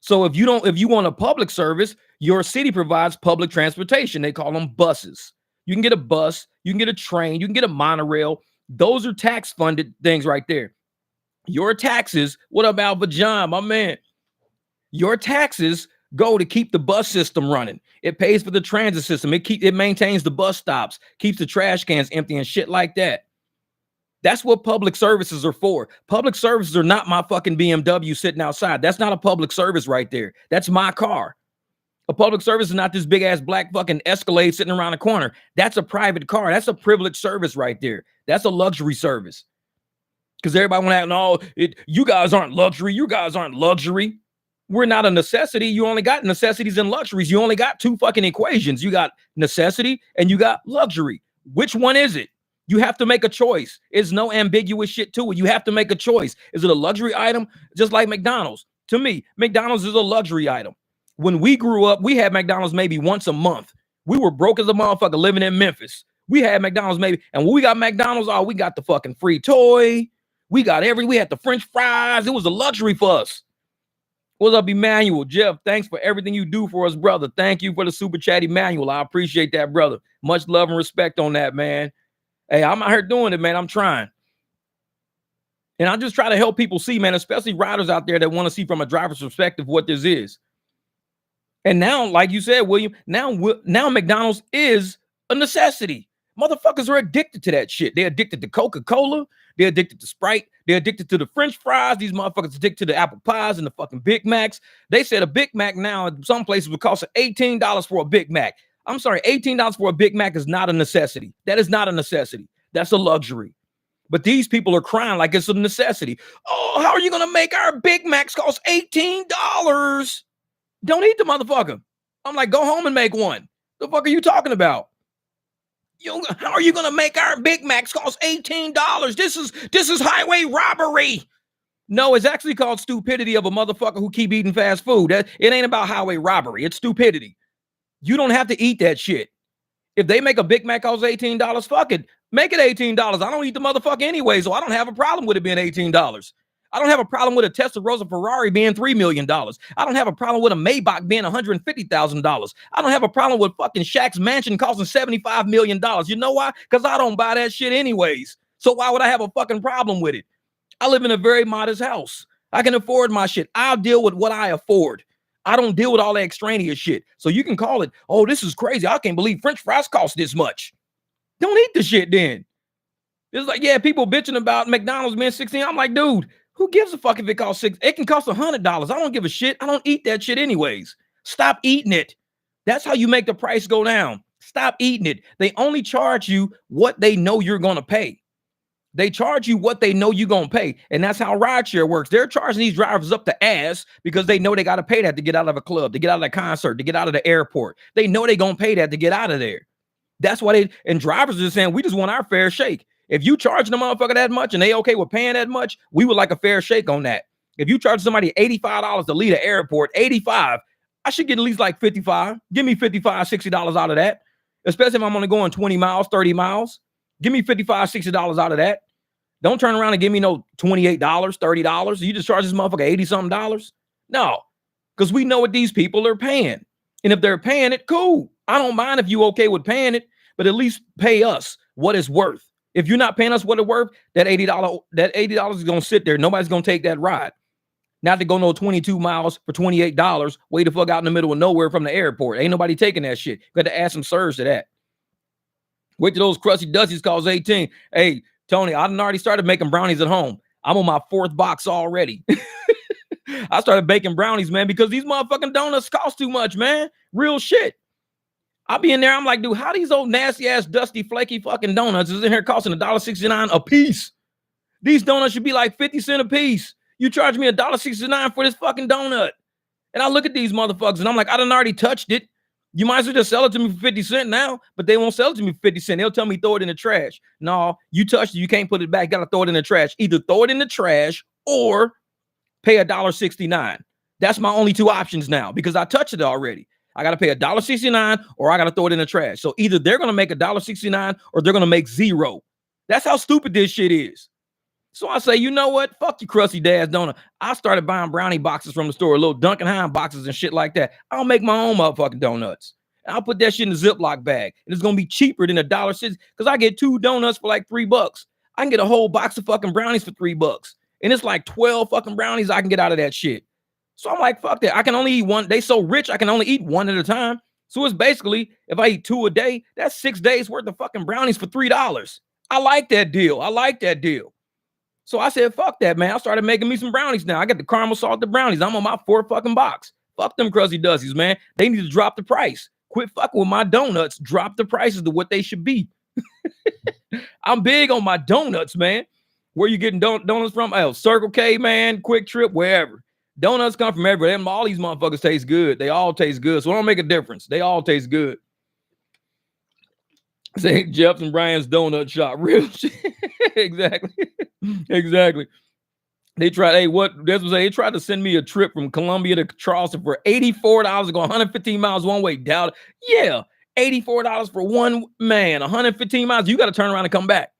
So if you want a public service, your city provides public transportation. They call them buses. You can get a bus, you can get a train, you can get a monorail. Those are tax funded things right there. Your taxes, what about Vajon, my man? Your taxes go to keep the bus system running. It pays for the transit system. It maintains the bus stops, keeps the trash cans empty and shit like that. That's what public services are for. Public services are not my fucking BMW sitting outside. That's not a public service right there. That's my car. A public service is not this big ass black fucking Escalade sitting around the corner. That's a private car. That's a privileged service right there. That's a luxury service. Because everybody want to act, no, you guys aren't luxury. You guys aren't luxury. We're not a necessity. You only got necessities and luxuries. You only got two fucking equations. You got necessity and you got luxury. Which one is it? You have to make a choice. There's no ambiguous shit to it. You have to make a choice. Is it a luxury item? Just like McDonald's. To me, McDonald's is a luxury item. When we grew up, we had McDonald's maybe once a month. We were broke as a motherfucker living in Memphis. We had McDonald's maybe, and when we got McDonald's, we got the fucking free toy. We had the French fries. It was a luxury for us. What's up, Emmanuel? Jeff, thanks for everything you do for us, brother. Thank you for the super chat, Emmanuel. I appreciate that, brother. Much love and respect on that, man. Hey, I'm out here doing it, man. I'm trying. And I just try to help people see, man, especially riders out there that want to see from a driver's perspective what this is. And now, like you said, William, now McDonald's is a necessity. Motherfuckers are addicted to that shit. They're addicted to Coca-Cola. They're addicted to Sprite. They're addicted to the French fries. These motherfuckers addicted to the apple pies and the fucking Big Macs. They said a Big Mac now in some places would cost $18 for a Big Mac. I'm sorry, $18 for a Big Mac is not a necessity. That is not a necessity. That's a luxury. But these people are crying like it's a necessity. Oh, how are you going to make our Big Macs cost $18? Don't eat the motherfucker. I'm like, go home and make one. The fuck are you talking about? How are you going to make our Big Macs cost $18? This is highway robbery. No, it's actually called stupidity of a motherfucker who keep eating fast food. It ain't about highway robbery. It's stupidity. You don't have to eat that shit. If they make a Big Mac cost $18, fuck it. Make it $18. I don't eat the motherfucker anyway, so I don't have a problem with it being $18. I don't have a problem with a Testarossa Ferrari being $3 million. I don't have a problem with a Maybach being $150,000. I don't have a problem with fucking Shaq's mansion costing $75 million. You know why? Because I don't buy that shit anyways. So why would I have a fucking problem with it? I live in a very modest house. I can afford my shit. I'll deal with what I afford. I don't deal with all that extraneous shit. So you can call it, oh, this is crazy. I can't believe French fries cost this much. Don't eat the shit then. It's like, yeah, people bitching about McDonald's being 16. I'm like, dude, who gives a fuck if it costs $6? It can cost $100. I don't give a shit. I don't eat that shit anyways. Stop eating it. That's how you make the price go down. Stop eating it. They only charge you what they know you're going to pay. They charge you what they know you're going to pay. And that's how rideshare works. They're charging these drivers up the ass because they know they got to pay that to get out of a club, to get out of a concert, to get out of the airport. They know they're going to pay that to get out of there. That's why and drivers are saying, we just want our fair shake. If you charge the motherfucker that much and they okay with paying that much, we would like a fair shake on that. If you charge somebody $85 to leave the airport, $85, I should get at least like $55. Give me $55, $60 out of that. Especially if I'm only going 20 miles, 30 miles. Give me $55, $60 out of that. Don't turn around and give me no $28, $30. You just charge this motherfucker $80-something. No, because we know what these people are paying. And if they're paying it, cool. I don't mind if you okay with paying it, but at least pay us what it's worth. If you're not paying us what it's worth, that $80 is going to sit there. Nobody's going to take that ride. Not to go no 22 miles for $28, way the fuck out in the middle of nowhere from the airport. Ain't nobody taking that shit. Got to add some surge to that. Wait till those crusty dusties cost 18. Hey, Tony, I already started making brownies at home. I'm on my 4th box already. I started baking brownies, man, because these motherfucking donuts cost too much, man. Real shit. I'll be in there. I'm like, dude, how these old nasty ass, dusty, flaky fucking donuts is in here costing $1.69 a piece? These donuts should be like 50 cents a piece. You charge me $1.69 for this fucking donut. And I look at these motherfuckers and I'm like, I done already touched it. You might as well just sell it to me for 50 cents now, but they won't sell it to me for 50 cents. They'll tell me throw it in the trash. No, you touched it. You can't put it back. You got to throw it in the trash. Either throw it in the trash or pay $1.69. That's my only two options now because I touched it already. I got to pay $1.69 or I got to throw it in the trash. So either they're going to make $1.69 or they're going to make $0. That's how stupid this shit is. So I say, you know what? Fuck you, crusty dad's donut. I started buying brownie boxes from the store, little Dunkin' Hines boxes and shit like that. I'll make my own motherfucking donuts. And I'll put that shit in a Ziploc bag. And it's going to be cheaper than $1.60 because I get 2 donuts for like $3. I can get a whole box of fucking brownies for $3. And it's like 12 fucking brownies I can get out of that shit. So I'm like, fuck that. I can only eat one. They so rich, I can only eat one at a time. So it's basically, if I eat 2 a day, that's 6 days worth of fucking brownies for $3. I like that deal. I like that deal. So I said, fuck that, man. I started making me some brownies now. I got the caramel salted brownies. I'm on my 4th fucking box. Fuck them crusty dusties, man. They need to drop the price. Quit fucking with my donuts. Drop the prices to what they should be. I'm big on my donuts, man. Where you getting donuts from? Oh, Circle K, man. Quick Trip, wherever. Donuts come from everywhere. All these motherfuckers taste good. They all taste good. So it don't make a difference. They all taste good. Say Jeff's and Brian's donut shop. Real shit. Exactly. Exactly. They tried, they tried to send me a trip from Columbia to Charleston for $84 to go 115 miles one way. Doubt. Yeah. $84 for one man, 115 miles. You got to turn around and come back.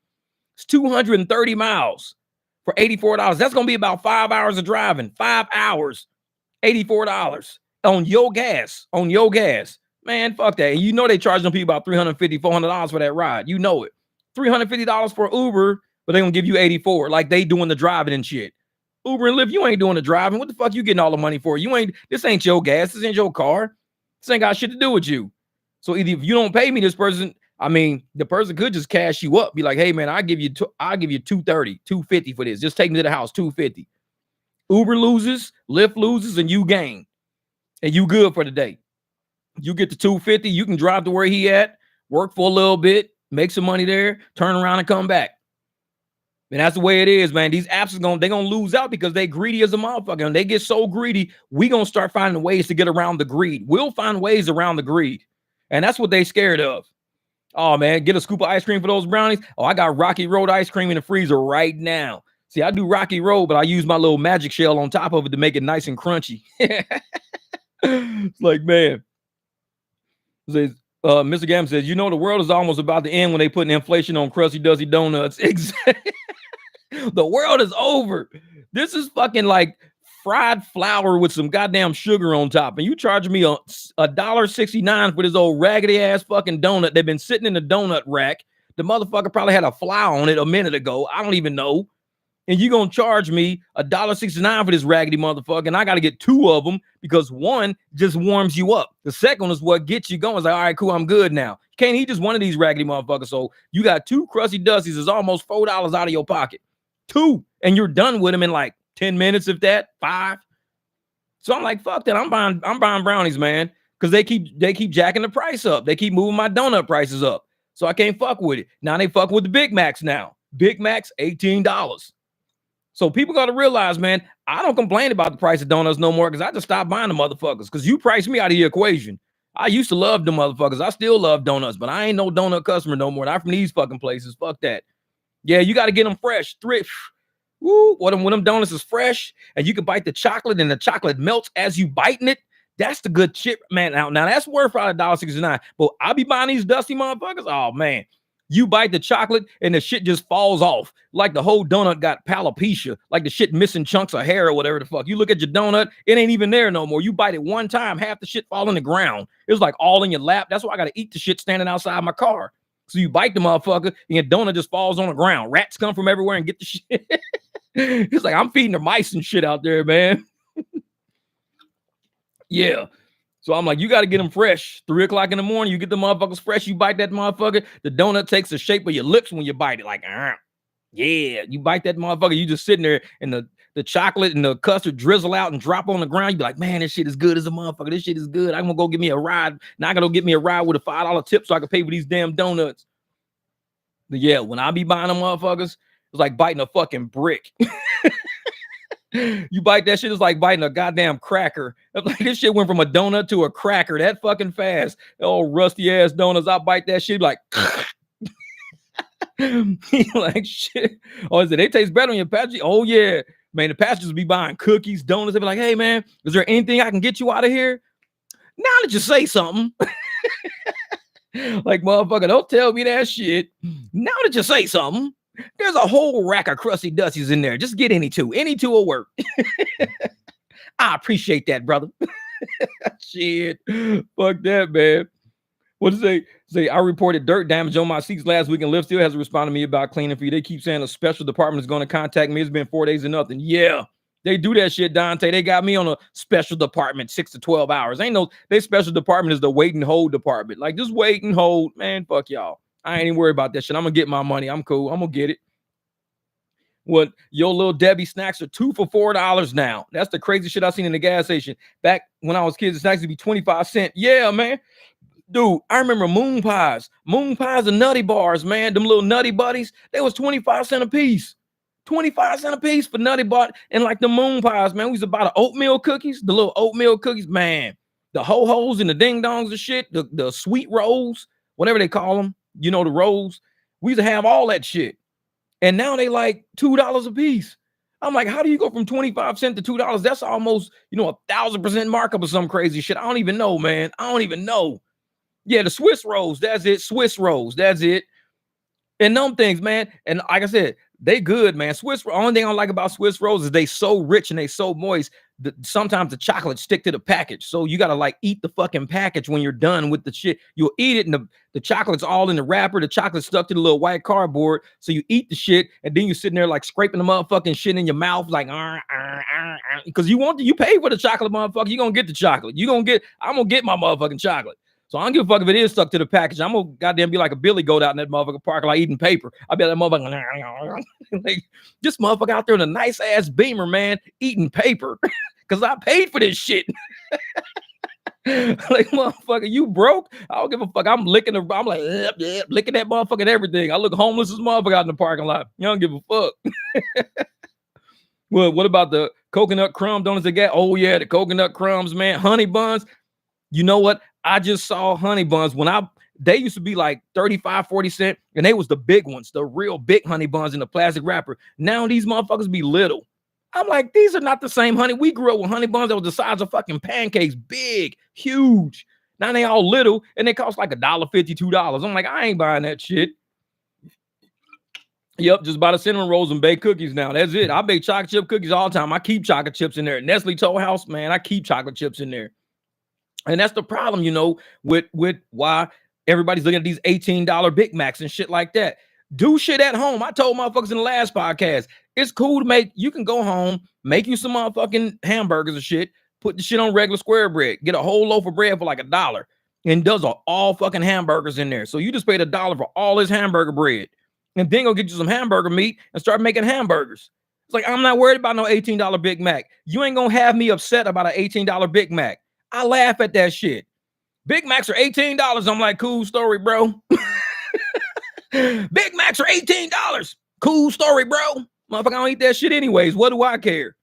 It's 230 miles for $84. That's going to be about 5 hours of driving. 5 hours. $84 on your gas. On your gas. Man, fuck that. And you know they charge them people about $350, $400 for that ride. You know it. $350 for Uber, but they're going to give you $84 like they doing the driving and shit. Uber and Lyft, you ain't doing the driving. What the fuck you getting all the money for? This ain't your gas. This ain't your car. This ain't got shit to do with you. So either if you don't pay me, this person, the person could just cash you up. Be like, hey man, I'll give you $230, $250 for this. Just take me to the house, $250. Uber loses, Lyft loses, and you gain. And you good for the day. You get the $250, you can drive to where he at, work for a little bit, make some money there, turn around and come back. And that's the way it is, man. These apps they're gonna lose out because they greedy as a motherfucker. And they get so greedy, we gonna start finding ways to get around the greed. We'll find ways around the greed. And that's what they scared of. Oh man, get a scoop of ice cream for those brownies. Oh, I got Rocky Road ice cream in the freezer right now. See, I do Rocky Road, but I use my little magic shell on top of it to make it nice and crunchy. It's like, man. Mr. Gam says, you know, the world is almost about to end when they put inflation on crusty dusty donuts. Exactly. The world is over. This is fucking like fried flour with some goddamn sugar on top. And you charge me $1.69 for this old raggedy ass fucking donut. They've been sitting in the donut rack. The motherfucker probably had a fly on it a minute ago. I don't even know. And you gonna charge me $1.69 for this raggedy motherfucker, and I gotta get 2 of them because one just warms you up. The second is what gets you going. It's like, all right, cool, I'm good now. You can't eat just one of these raggedy motherfuckers. So you got 2 crusty dusties. It's almost $4 out of your pocket. 2, and you're done with them in like 10 minutes, if that, 5. So I'm like, fuck that. I'm buying brownies, man, because they keep jacking the price up. They keep moving my donut prices up. So I can't fuck with it. Now they fuck with the Big Macs now. Big Macs, $18. So people got to realize, man, I don't complain about the price of donuts no more because I just stopped buying the motherfuckers because you priced me out of the equation. I used to love the motherfuckers. I still love donuts, but I ain't no donut customer no more. Not from these fucking places. Fuck that. Yeah, you got to get them fresh. Thrift. Woo, when them donuts is fresh and you can bite the chocolate and the chocolate melts as you biting it. That's the good shit, man. Now that's worth probably $1.69. But I be buying these dusty motherfuckers. Oh, man. You bite the chocolate and the shit just falls off. Like the whole donut got alopecia. Like the shit missing chunks of hair or whatever the fuck. You look at your donut, it ain't even there no more. You bite it one time, half the shit fall on the ground. It was like all in your lap. That's why I got to eat the shit standing outside my car. So you bite the motherfucker and your donut just falls on the ground. Rats come from everywhere and get the shit. It's like I'm feeding the mice and shit out there, man. Yeah. So I'm like, you got to get them fresh. 3 o'clock in the morning, you get the motherfuckers fresh. You bite that motherfucker. The donut takes the shape of your lips when you bite it. Like, yeah, you bite that motherfucker. You just sitting there and the chocolate and the custard drizzle out and drop on the ground. You be like, man, this shit is good as a motherfucker. This shit is good. I'm gonna go get me a ride. Now I gotta go get me a ride with a $5 tip so I can pay for these damn donuts. But yeah, when I be buying them motherfuckers, it's like biting a fucking brick. You bite that shit, it's like biting a goddamn cracker. Like this shit went from a donut to a cracker that fucking fast. Oh, rusty ass donuts. I bite that shit like, like shit. Oh, is it? They taste better on your package. Oh yeah, man. The passengers be buying cookies, donuts. They be like, hey man, is there anything I can get you out of here? Now that you say something. Like motherfucker, don't tell me that shit. Now that you say something. There's a whole rack of crusty dusties in there. Just get any two. Any two will work. I appreciate that, brother. Shit. Fuck that, man. What does it say? I reported dirt damage on my seats last week and Lyft still hasn't responded to me about cleaning for you. They keep saying a special department is going to contact me. It's been 4 days and nothing. Yeah. They do that shit, Dante. They got me on a special department, 6 to 12 hours. Ain't no, their special department is the wait and hold department. Like, just wait and hold. Man, fuck y'all. I ain't even worried about that shit. I'm going to get my money. I'm cool. I'm going to get it. What, your little Debbie snacks are 2 for $4 now. That's the crazy shit I seen in the gas station. Back when I was kids, the snacks would be 25 cents. Yeah, man. Dude, I remember moon pies. Moon pies and nutty bars, man. Them little nutty buddies, they was 25 cents a piece. 25 cents a piece for nutty bar. And like the moon pies, man, we used to buy the oatmeal cookies, the little oatmeal cookies, man. The ho-hos and the ding-dongs and shit, the sweet rolls, whatever they call them, you know, the rolls. We used to have all that shit. And now they like $2 a piece. I'm like, how do you go from 25 cents to $2? That's almost, you know, 1,000% markup or some crazy shit. I don't even know, man. I don't even know. Yeah, the Swiss rolls, that's it. Swiss rolls, that's it. And them things, man. And like I said, they good, man. Only thing I like about Swiss rolls is they so rich and they so moist. Sometimes the chocolate stick to the package. So you got to like eat the fucking package when you're done with the shit. You'll eat it and the chocolate's all in the wrapper. The chocolate's stuck to the little white cardboard. So you eat the shit and then you're sitting there like scraping the motherfucking shit in your mouth like, because you pay for the chocolate, motherfucker. You're going to get the chocolate. I'm going to get my motherfucking chocolate. So I don't give a fuck if it is stuck to the package. I'm gonna goddamn be like a billy goat out in that motherfucker park, like eating paper. I'll be like that motherfucker, like this motherfucker out there in a nice ass Beamer, man, eating paper, because I paid for this shit. Like motherfucker, you broke? I don't give a fuck. I'm licking licking that motherfucker and everything. I look homeless as motherfucker out in the parking lot. You don't give a fuck. Well, what about the coconut crumb donuts they got? Oh yeah, the coconut crumbs, man. Honey buns. You know what? I just saw honey buns they used to be like 35, 40 cents, and they was the big ones, the real big honey buns in the plastic wrapper. Now these motherfuckers be little. I'm like, these are not the same honey. We grew up with honey buns that was the size of fucking pancakes, big, huge. Now they all little, and they cost like $1.50, $2. I'm like, I ain't buying that shit. Yep, just buy the cinnamon rolls and bake cookies now. That's it. I bake chocolate chip cookies all the time. I keep chocolate chips in there. Nestle Toll House, man, I keep chocolate chips in there. And that's the problem, you know, with why everybody's looking at these $18 Big Macs and shit like that. Do shit at home. I told motherfuckers in the last podcast, it's cool to you can go home, make you some motherfucking hamburgers and shit, put the shit on regular square bread, get a whole loaf of bread for like $1, and does all fucking hamburgers in there. So you just paid $1 for all this hamburger bread, and then go get you some hamburger meat and start making hamburgers. It's like, I'm not worried about no $18 Big Mac. You ain't gonna have me upset about an $18 Big Mac. I laugh at that shit. Big Macs are $18. I'm like, cool story, bro. Big Macs are $18. Cool story, bro. Motherfucker, I don't eat that shit anyways. What do I care?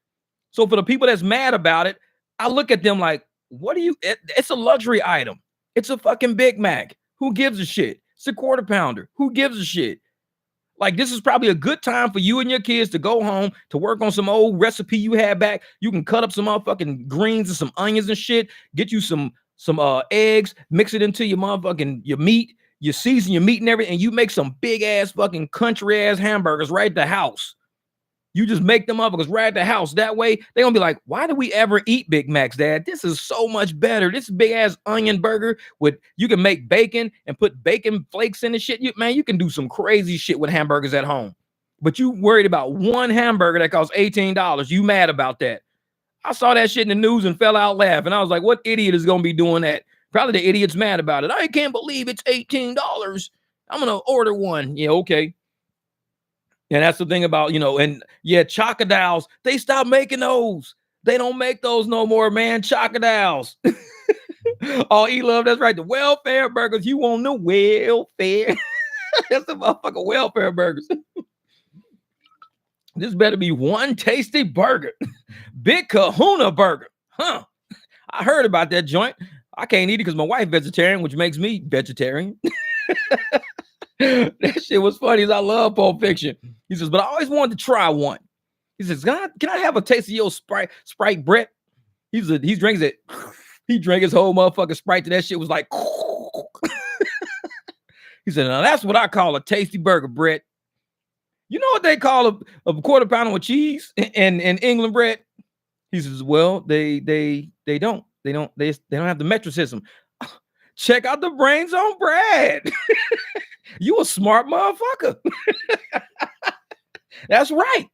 So for the people that's mad about it, I look at them like, it's a luxury item. It's a fucking Big Mac. Who gives a shit? It's a quarter pounder. Who gives a shit? Like, this is probably a good time for you and your kids to go home to work on some old recipe you had back. You can cut up some motherfucking greens and some onions and shit. Get you some eggs, mix it into your meat, you season your meat and everything, and you make some big ass fucking country ass hamburgers right at the house. You just make them motherfuckers right at the house. That way, they're gonna be like, why do we ever eat Big Macs, Dad? This is so much better. This big ass onion burger you can make bacon and put bacon flakes in the shit. You can do some crazy shit with hamburgers at home. But you worried about one hamburger that costs $18. You mad about that? I saw that shit in the news and fell out laughing. I was like, what idiot is gonna be doing that? Probably the idiot's mad about it. I can't believe it's $18. I'm gonna order one. Yeah, okay. And that's the thing about, and yeah, chocodiles, they stopped making those. They don't make those no more, man. Chocodiles. Oh, E-Love, that's right. The welfare burgers. You want the welfare. That's the motherfucking welfare burgers. This better be one tasty burger. Big Kahuna burger. Huh. I heard about that joint. I can't eat it because my wife vegetarian, which makes me vegetarian. That shit was funny. I love Pulp Fiction. He says, but I always wanted to try one. He says, can I have a taste of your Sprite, Brett? He drinks it. He drank his whole motherfucking Sprite to that shit was like. He said, now that's what I call a tasty burger, Brett. You know what they call a quarter pounder with cheese in England, Brett? He says, well, they don't have the metric system. Check out the brains on Brad. You a smart motherfucker. That's right.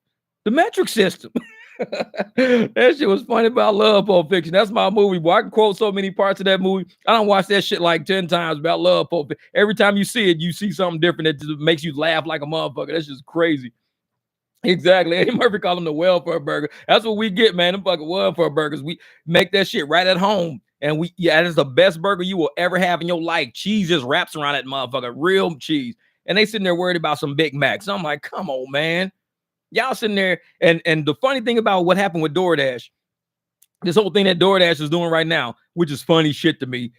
The metric system. That shit was funny, but I love Pulp Fiction. That's my movie, boy. I can quote so many parts of that movie. I don't watch that shit like 10 times, but I love Pulp Fiction. Every time you see it, you see something different that just makes you laugh like a motherfucker. That's just crazy. Exactly. Eddie Murphy called them the welfare burger. That's what we get, man. Them fucking welfare burgers. We make that shit right at home. And it's the best burger you will ever have in your life. Cheese just wraps around that motherfucker. Real cheese. And they sitting there worried about some Big Macs. I'm like, come on, man. Y'all sitting there. And the funny thing about what happened with DoorDash, this whole thing that DoorDash is doing right now, which is funny shit to me.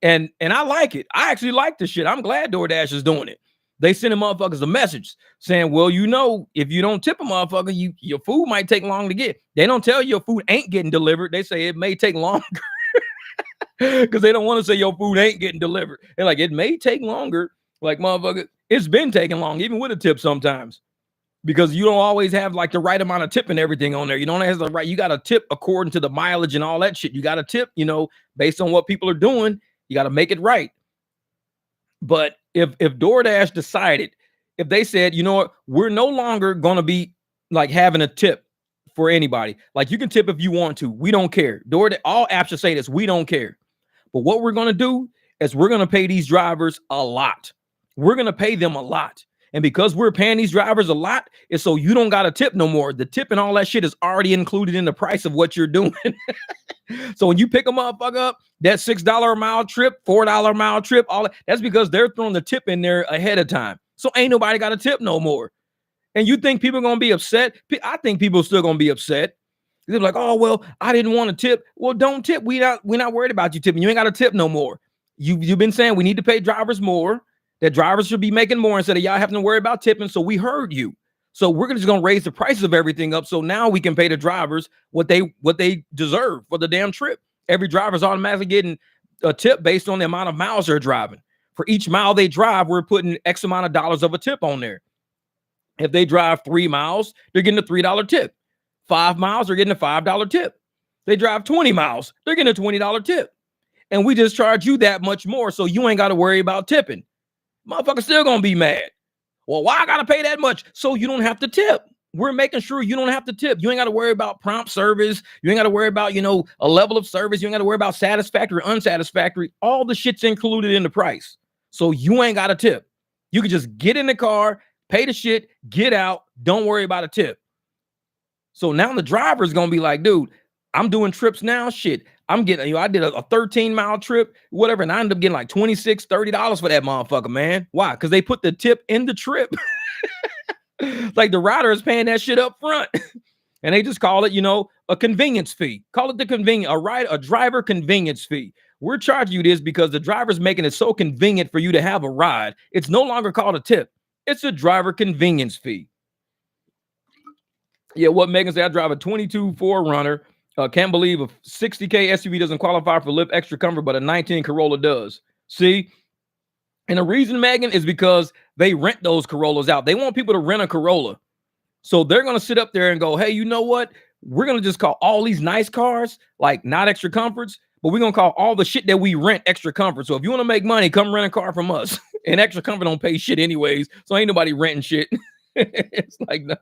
And I like it. I actually like this shit. I'm glad DoorDash is doing it. They sending motherfuckers a message saying, well, if you don't tip a motherfucker, your food might take long to get. They don't tell you your food ain't getting delivered. They say it may take longer because they don't want to say your food ain't getting delivered. They're like, it may take longer. Like, motherfucker, it's been taking long, even with a tip sometimes, because you don't always have like the right amount of tip and everything on there. You don't have the right. You got to tip according to the mileage and all that shit. You got to tip, based on what people are doing. You got to make it right. But if DoorDash decided, if they said, you know what, we're no longer going to be like having a tip for anybody. Like, you can tip if you want to. We don't care. All apps should say this. We don't care. But what we're going to do is we're going to pay these drivers a lot. We're going to pay them a lot. And because we're paying these drivers a lot, it's so you don't got to tip no more. The tip and all that shit is already included in the price of what you're doing. So when you pick a motherfucker up, that $6 a mile trip, $4 a mile trip, that's because they're throwing the tip in there ahead of time. So ain't nobody got a tip no more. And you think people are going to be upset? I think people are still going to be upset. They're like, oh, well, I didn't want to tip. Well, don't tip. We're not worried about you tipping. You ain't got to tip no more. You've been saying we need to pay drivers more, that drivers should be making more instead of y'all having to worry about tipping. So we heard you. So we're just going to raise the prices of everything up. So now we can pay the drivers what they deserve for the damn trip. Every driver's automatically getting a tip based on the amount of miles they're driving. For each mile they drive, we're putting X amount of dollars of a tip on there. If they drive 3 miles, they're getting a $3 tip. 5 miles, they're getting a $5 tip. They drive 20 miles, they're getting a $20 tip. And we just charge you that much more, so you ain't got to worry about tipping. Motherfuckers still going to be mad. Well, why I got to pay that much? So you don't have to tip. We're making sure you don't have to tip. You ain't got to worry about prompt service. You ain't got to worry about, a level of service. You ain't got to worry about satisfactory, unsatisfactory. All the shit's included in the price. So you ain't got to tip. You can just get in the car, pay the shit, get out. Don't worry about a tip. So now the driver is going to be like, dude, I'm doing trips now. Shit. I'm getting, I did a 13-mile trip, whatever, and I ended up getting like $26, $30 for that motherfucker, man. Why? Because they put the tip in the trip. Like the rider is paying that shit up front. And they just call it, a convenience fee. Call it a driver convenience fee. We're charging you this because the driver's making it so convenient for you to have a ride. It's no longer called a tip. It's a driver convenience fee. Yeah, what Megan said, I drive a 22 4Runner. Can't believe a 60K SUV doesn't qualify for Lyft Extra Comfort, but a 19 Corolla does. See? And the reason, Megan, is because they rent those Corollas out. They want people to rent a Corolla. So they're going to sit up there and go, hey, you know what? We're going to just call all these nice cars, like not extra comforts, but we're going to call all the shit that we rent extra comfort. So if you want to make money, come rent a car from us. And extra comfort don't pay shit anyways. So ain't nobody renting shit. It's like, no.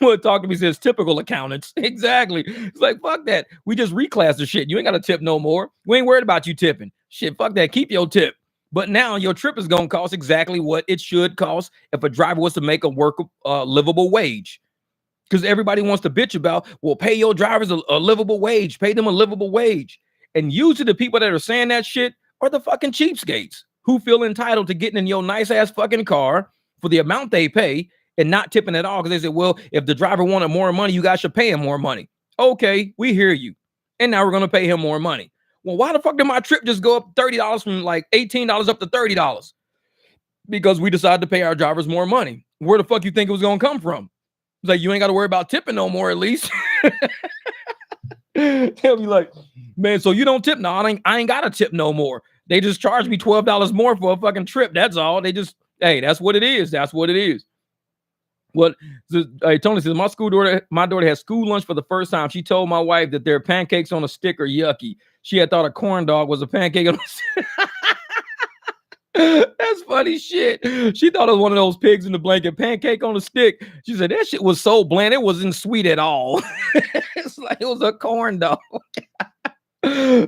Well, talk to me says typical accountants. Exactly. It's like, fuck that. We just reclass the shit. You ain't got to tip no more. We ain't worried about you tipping. Shit, fuck that. Keep your tip. But now your trip is going to cost exactly what it should cost if a driver was to make a livable wage. Because everybody wants to bitch about, well, pay your drivers a livable wage, pay them a livable wage. And usually the people that are saying that shit are the fucking cheapskates who feel entitled to getting in your nice ass fucking car for the amount they pay and not tipping at all. Because they say, well, if the driver wanted more money, you guys should pay him more money. Okay, we hear you. And now we're going to pay him more money. Well, why the fuck did my trip just go up $30 from like $18 up to $30? Because we decided to pay our drivers more money. Where the fuck you think it was going to come from? It's like, you ain't got to worry about tipping no more, at least. They'll be like, man, so you don't tip? No, I ain't got to tip no more. They just charge me $12 more for a fucking trip. That's all. They just, hey, that's what it is. That's what it is. What Tony says, my daughter has school lunch for the first time. She told my wife that their pancakes on a stick are yucky. She had thought a corn dog was a pancake on a stick. That's funny shit. She thought it was one of those pigs in the blanket pancake on a stick. She said that shit was so bland, it wasn't sweet at all. It's like it was a corn dog.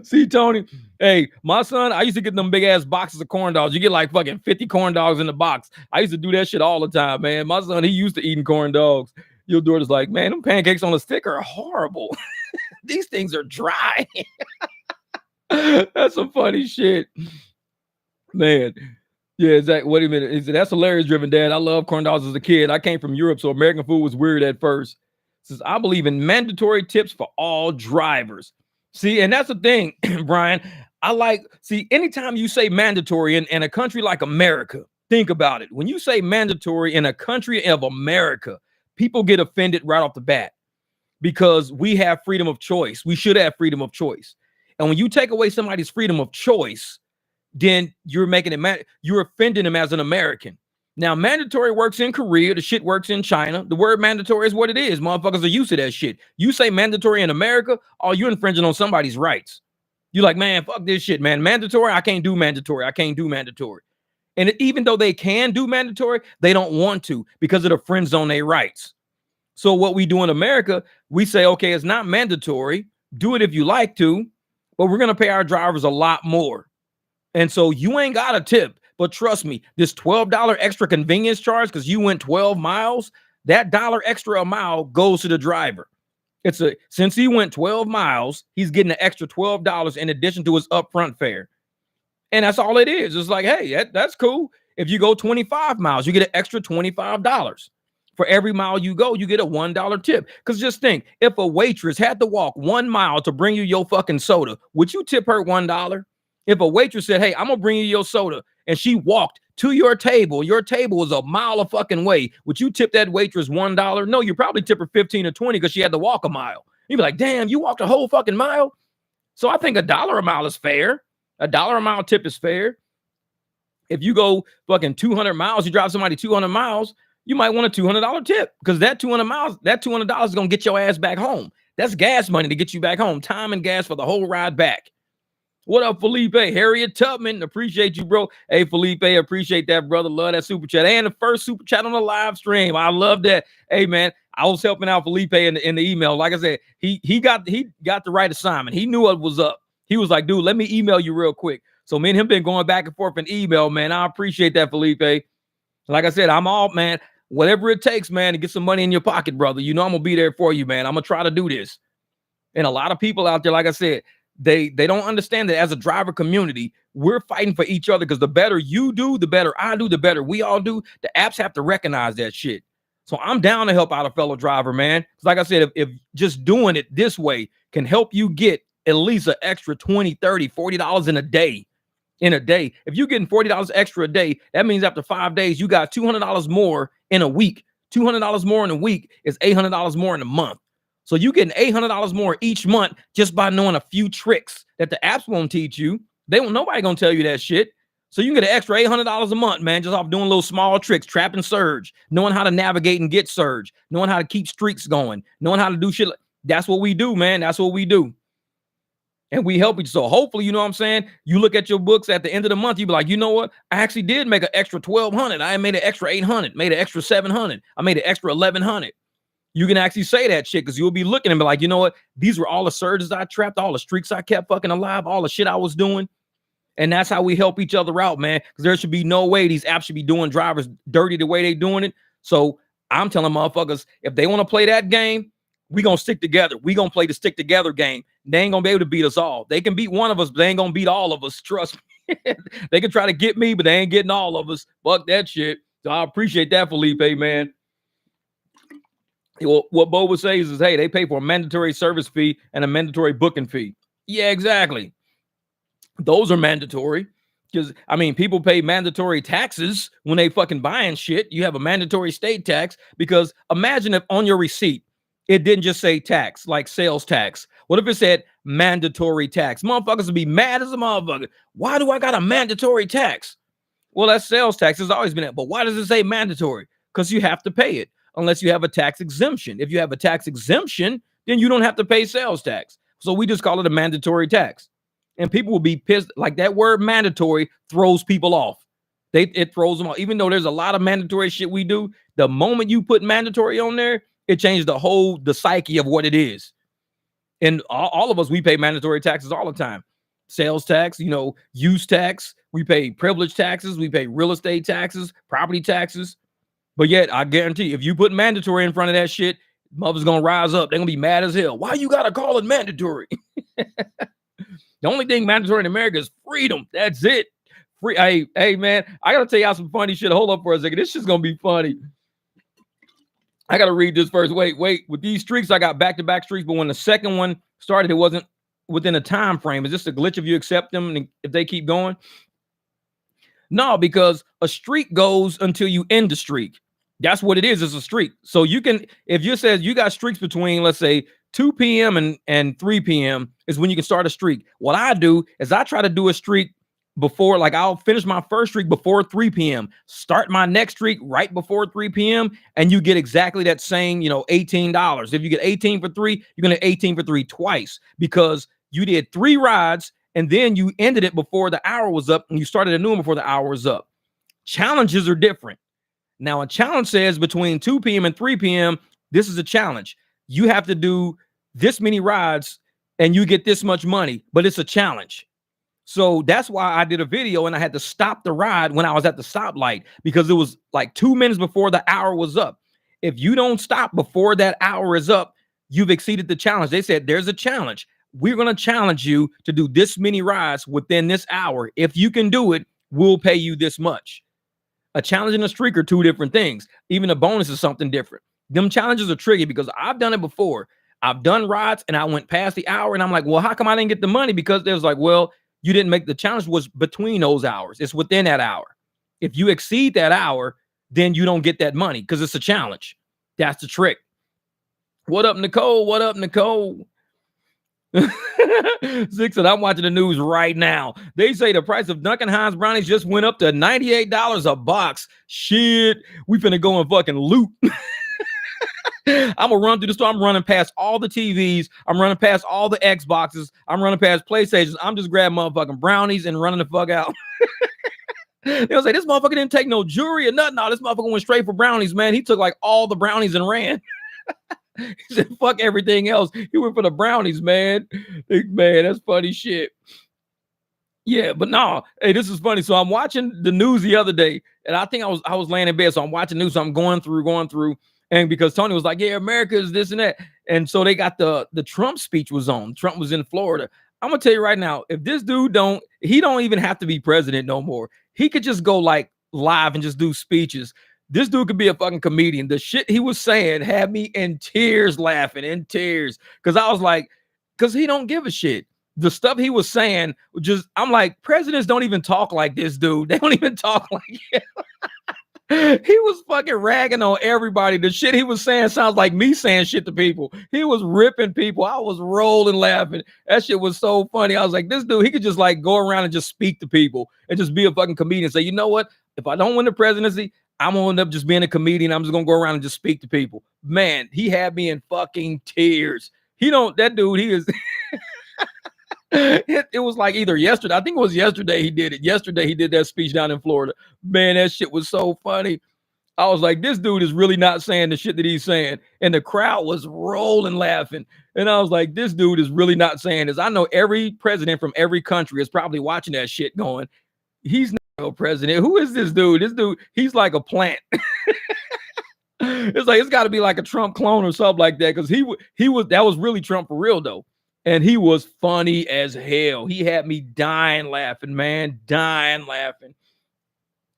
See, Tony, hey, my son, I used to get them big ass boxes of corn dogs. You get like fucking 50 corn dogs in the box. I used to do that shit all the time, man. My son, he used to eating corn dogs. Your daughter's like, man, them pancakes on a stick are horrible. These things are dry. That's some funny shit. Man, yeah, exactly. Wait a minute. He said, that's hilarious, Driven Dad. I love corn dogs as a kid. I came from Europe, so American food was weird at first. Says, I believe in mandatory tips for all drivers. See, and that's the thing, Brian. Anytime you say mandatory in a country like America, think about it. When you say mandatory in a country of America, people get offended right off the bat because we have freedom of choice. We should have freedom of choice. And when you take away somebody's freedom of choice, then you're making it you're offending them as an American. Now, mandatory works in Korea. The shit works in China. The word mandatory is what it is. Motherfuckers are used to that shit. You say mandatory in America, oh, you're infringing on somebody's rights. You're like, man, fuck this shit, man. Mandatory, I can't do mandatory. I can't do mandatory. And even though they can do mandatory, they don't want to because it infringes on their rights. So what we do in America, we say, okay, it's not mandatory. Do it if you like to, but we're going to pay our drivers a lot more. And so you ain't got a tip, but trust me, this $12 extra convenience charge, because you went 12 miles, that dollar extra a mile goes to the driver. Since he went 12 miles, he's getting an extra $12 in addition to his upfront fare. And that's all it is. It's like, hey, that's cool. If you go 25 miles, you get an extra $25. For every mile you go, you get a $1 tip. Because just think, if a waitress had to walk 1 mile to bring you your fucking soda, would you tip her $1? If a waitress said, hey, I'm going to bring you your soda, and she walked to your table was a mile a fucking way, would you tip that waitress $1? No, you probably tip her 15 or 20 because she had to walk a mile. You'd be like, damn, you walked a whole fucking mile? So I think $1 a mile is fair. $1 a mile tip is fair. If you go fucking 200 miles, you drive somebody 200 miles, you might want a $200 tip because that 200 miles, that $200 is going to get your ass back home. That's gas money to get you back home. Time and gas for the whole ride back. What up, Felipe? Harriet Tubman, appreciate you, bro. Hey, Felipe, appreciate that, brother. Love that super chat. And the first super chat on the live stream. I love that. Hey, man, I was helping out Felipe in the email. Like I said, he got the right assignment. He knew what was up. He was like, dude, let me email you real quick. So me and him been going back and forth in email, man. I appreciate that, Felipe. Like I said, I'm all, man, whatever it takes, man, to get some money in your pocket, brother. You know I'm going to be there for you, man. I'm going to try to do this. And a lot of people out there, like I said, they don't understand that as a driver community, we're fighting for each other because the better you do, the better I do, the better we all do. The apps have to recognize that shit. So I'm down to help out a fellow driver, man. Because like I said, if just doing it this way can help you get at least an extra $20, $30, $40 in a day. If you're getting $40 extra a day, that means after 5 days, you got $200 more in a week. $200 more in a week is $800 more in a month. So you getting $800 more each month just by knowing a few tricks that the apps won't teach you. Nobody gonna tell you that shit. So you can get an extra $800 a month, man, just off doing little small tricks, trapping surge, knowing how to navigate and get surge, knowing how to keep streaks going, knowing how to do shit. That's what we do, man. That's what we do. And we help you. So hopefully, you know what I'm saying? You look at your books at the end of the month, you be like, you know what? I actually did make an extra $1,200. I made an extra $800, made an extra $700. I made an extra $1,100. You can actually say that shit because you'll be looking and be like, you know what? These were all the surges I trapped, all the streaks I kept fucking alive, all the shit I was doing. And that's how we help each other out, man. Because there should be no way these apps should be doing drivers dirty the way they doing it. So I'm telling motherfuckers, if they want to play that game, we gonna stick together. We gonna play the stick together game. They ain't gonna be able to beat us all. They can beat one of us, but they ain't gonna beat all of us. Trust me. They can try to get me, but they ain't getting all of us. Fuck that shit. So I appreciate that, Felipe, man. What Bo would say is, hey, they pay for a mandatory service fee and a mandatory booking fee. Yeah, exactly. Those are mandatory. Because, I mean, people pay mandatory taxes when they fucking buying shit. You have a mandatory state tax because imagine if on your receipt, it didn't just say tax, like sales tax. What if it said mandatory tax? Motherfuckers would be mad as a motherfucker. Why do I got a mandatory tax? Well, that's sales tax. It's always been that. But why does it say mandatory? Because you have to pay it unless you have a tax exemption. If you have a tax exemption, then you don't have to pay sales tax. So we just call it a mandatory tax. And people will be pissed. Like that word mandatory throws people off. It throws them off. Even though there's a lot of mandatory shit we do, the moment you put mandatory on there, it changes the psyche of what it is. And all of us, we pay mandatory taxes all the time. Sales tax, use tax. We pay privilege taxes. We pay real estate taxes, property taxes. But yet, I guarantee if you put mandatory in front of that shit, mother's going to rise up. They're going to be mad as hell. Why you got to call it mandatory? The only thing mandatory in America is freedom. That's it. Free. Hey, man, I got to tell y'all some funny shit. Hold up for a second. This shit's going to be funny. I got to read this first. Wait. With these streaks, I got back-to-back streaks. But when the second one started, it wasn't within a time frame. Is this a glitch if you accept them and if they keep going? No, because a streak goes until you end the streak. That's what it is. It's a streak. So you can, if you says you got streaks between, let's say, 2 p.m. and 3 p.m. is when you can start a streak. What I do is I try to do a streak before, like I'll finish my first streak before 3 p.m. Start my next streak right before 3 p.m. and you get exactly that same, $18. If you get 18 for 3, you're going to 18 for 3 twice because you did 3 rides and then you ended it before the hour was up and you started a new one before the hour was up. Challenges are different. Now, a challenge says between 2 p.m. and 3 p.m., this is a challenge. You have to do this many rides and you get this much money, but it's a challenge. So that's why I did a video and I had to stop the ride when I was at the stoplight because it was like 2 minutes before the hour was up. If you don't stop before that hour is up, you've exceeded the challenge. They said there's a challenge. We're going to challenge you to do this many rides within this hour. If you can do it, we'll pay you this much. A challenge and a streak are two different things. Even a bonus is something different. Them challenges are tricky because I've done it before. I've done rides and I went past the hour and I'm like, well, how come I didn't get the money? Because there's like, well, you didn't make the challenge was between those hours. It's within that hour. If you exceed that hour, then you don't get that money because it's a challenge. That's the trick. What up, Nicole? What up, Nicole? Zig said, I'm watching the news right now. They say the price of Dunkin' Hines brownies just went up to $98 a box. Shit, we finna go and fucking loot. I'm gonna run through the store. I'm running past all the TVs. I'm running past all the Xboxes. I'm running past PlayStations. I'm just grabbing motherfucking brownies and running the fuck out. They'll say, this motherfucker didn't take no jewelry or nothing. No, this motherfucker went straight for brownies, man. He took like all the brownies and ran. He said, fuck everything else. He went for the brownies, man. Man, that's funny shit. Yeah, but no, hey, this is funny. So I'm watching the news the other day, and I think I was laying in bed. So I'm watching news. So I'm going through. And because Tony was like, yeah, America is this and that. And so they got the Trump speech was on. Trump was in Florida. I'm going to tell you right now, if this dude he don't even have to be president no more. He could just go like live and just do speeches. This dude could be a fucking comedian. The shit he was saying had me in tears, laughing in tears. Because I was like, because he don't give a shit. The stuff he was saying, I'm like, presidents don't even talk like this, dude. They don't even talk like him. He was fucking ragging on everybody. The shit he was saying sounds like me saying shit to people. He was ripping people. I was rolling laughing. That shit was so funny. I was like, this dude, he could just like go around and just speak to people and just be a fucking comedian. Say, you know what? If I don't win the presidency, I'm gonna end up just being a comedian. I'm just gonna go around and just speak to people. Man, he had me in fucking tears. That dude, he is. It was like either yesterday. I think it was yesterday he did it. Yesterday he did that speech down in Florida. Man, that shit was so funny. I was like, this dude is really not saying the shit that he's saying. And the crowd was rolling laughing. And I was like, this dude is really not saying this. I know every president from every country is probably watching that shit going, he's not no president. Who is this dude? This dude, he's like a plant. It's like, it's got to be like a Trump clone or something like that. Cause he was, that was really Trump for real though. And he was funny as hell. He had me dying laughing, man, dying laughing.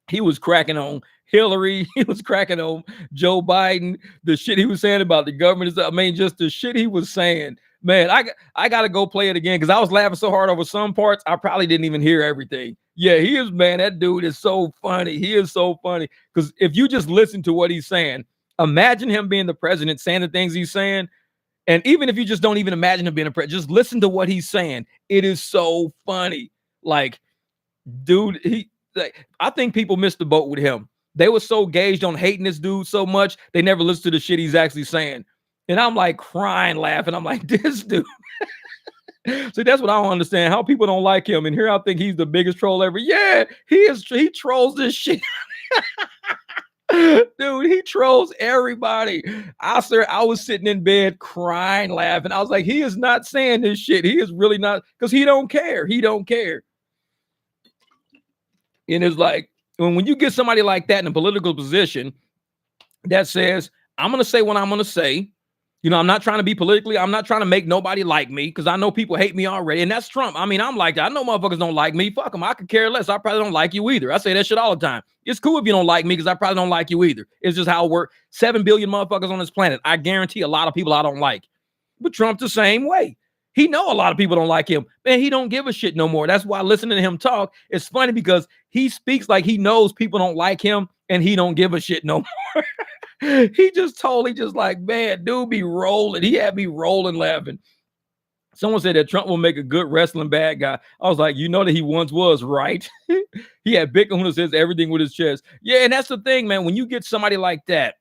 He was cracking on Hillary. He was cracking on Joe Biden. The shit he was saying about the government. I mean, just the shit he was saying. Man, I got to go play it again because I was laughing so hard over some parts. I probably didn't even hear everything. Yeah, he is, man. That dude is so funny. He is so funny because if you just listen to what he's saying, imagine him being the president saying the things he's saying. And even if you just don't even imagine him being a president, just listen to what he's saying. It is so funny. Like, dude, I think people missed the boat with him. They were so gauged on hating this dude so much, they never listened to the shit he's actually saying. And I'm like crying, laughing. I'm like, this dude. See, that's what I don't understand. How people don't like him. And here I think he's the biggest troll ever. Yeah, he is. He trolls this shit. Dude, he trolls everybody. I was sitting in bed crying, laughing. I was like, he is not saying this shit. He is really not, because he don't care. He don't care. And it's like, when you get somebody like that in a political position that says, I'm going to say what I'm going to say. You know, I'm not trying to be politically, I'm not trying to make nobody like me because I know people hate me already. And that's Trump. I mean, I'm like that. I know motherfuckers don't like me. Fuck them. I could care less. I probably don't like you either. I say that shit all the time. It's cool if you don't like me because I probably don't like you either. It's just how it works. 7 billion motherfuckers on this planet. I guarantee a lot of people I don't like. But Trump's the same way. He know a lot of people don't like him. Man, he don't give a shit no more. That's why listening to him talk, it's funny because he speaks like he knows people don't like him and he don't give a shit no more. He just totally just like, man, dude be rolling. He had me rolling laughing. Someone said that Trump will make a good wrestling bad guy. I was like, you know that he once was, right? He had big one that says everything with his chest. Yeah, and that's the thing, man. When you get somebody like that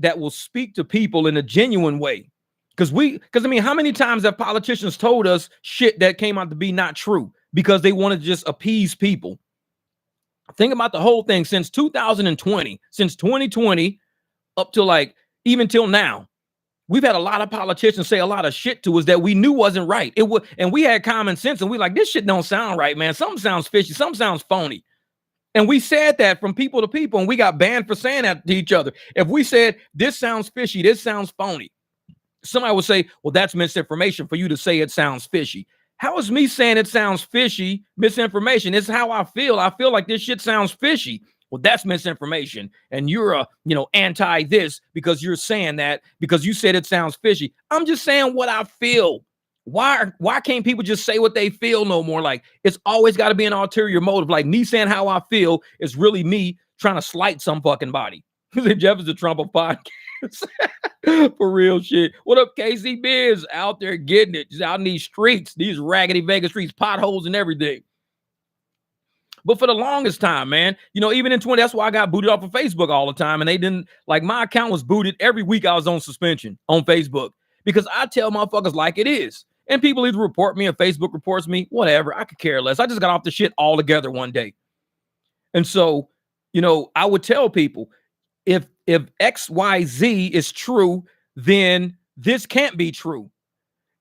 will speak to people in a genuine way. Because I mean, how many times have politicians told us shit that came out to be not true because they want to just appease people? Think about the whole thing since 2020, since 2020 up to like even till now. We've had a lot of politicians say a lot of shit to us that we knew wasn't right. And we had common sense and we like, this shit don't sound right, man. Something sounds fishy, something sounds phony. And we said that from people to people and we got banned for saying that to each other. If we said this sounds fishy, this sounds phony, somebody would say, well, that's misinformation for you to say it sounds fishy. How is me saying it sounds fishy misinformation? It's how I feel. I feel like this shit sounds fishy. Well, that's misinformation. And you're anti this because you're saying that because you said it sounds fishy. I'm just saying what I feel. Why can't people just say what they feel no more? Like, it's always got to be an ulterior motive. Like, me saying how I feel is really me trying to slight some fucking body. Jeff is a Trump of podcast. For real shit. What up, KC Biz? Out there getting it. Just out in these streets, these raggedy Vegas streets, potholes and everything. But for the longest time, man, even in 20, that's why I got booted off of Facebook all the time. And they didn't, like, my account was booted every week. I was on suspension on Facebook because I tell motherfuckers like it is. And people either report me or Facebook reports me, whatever. I could care less. I just got off the shit altogether one day. And so, I would tell people, if XYZ is true, then this can't be true.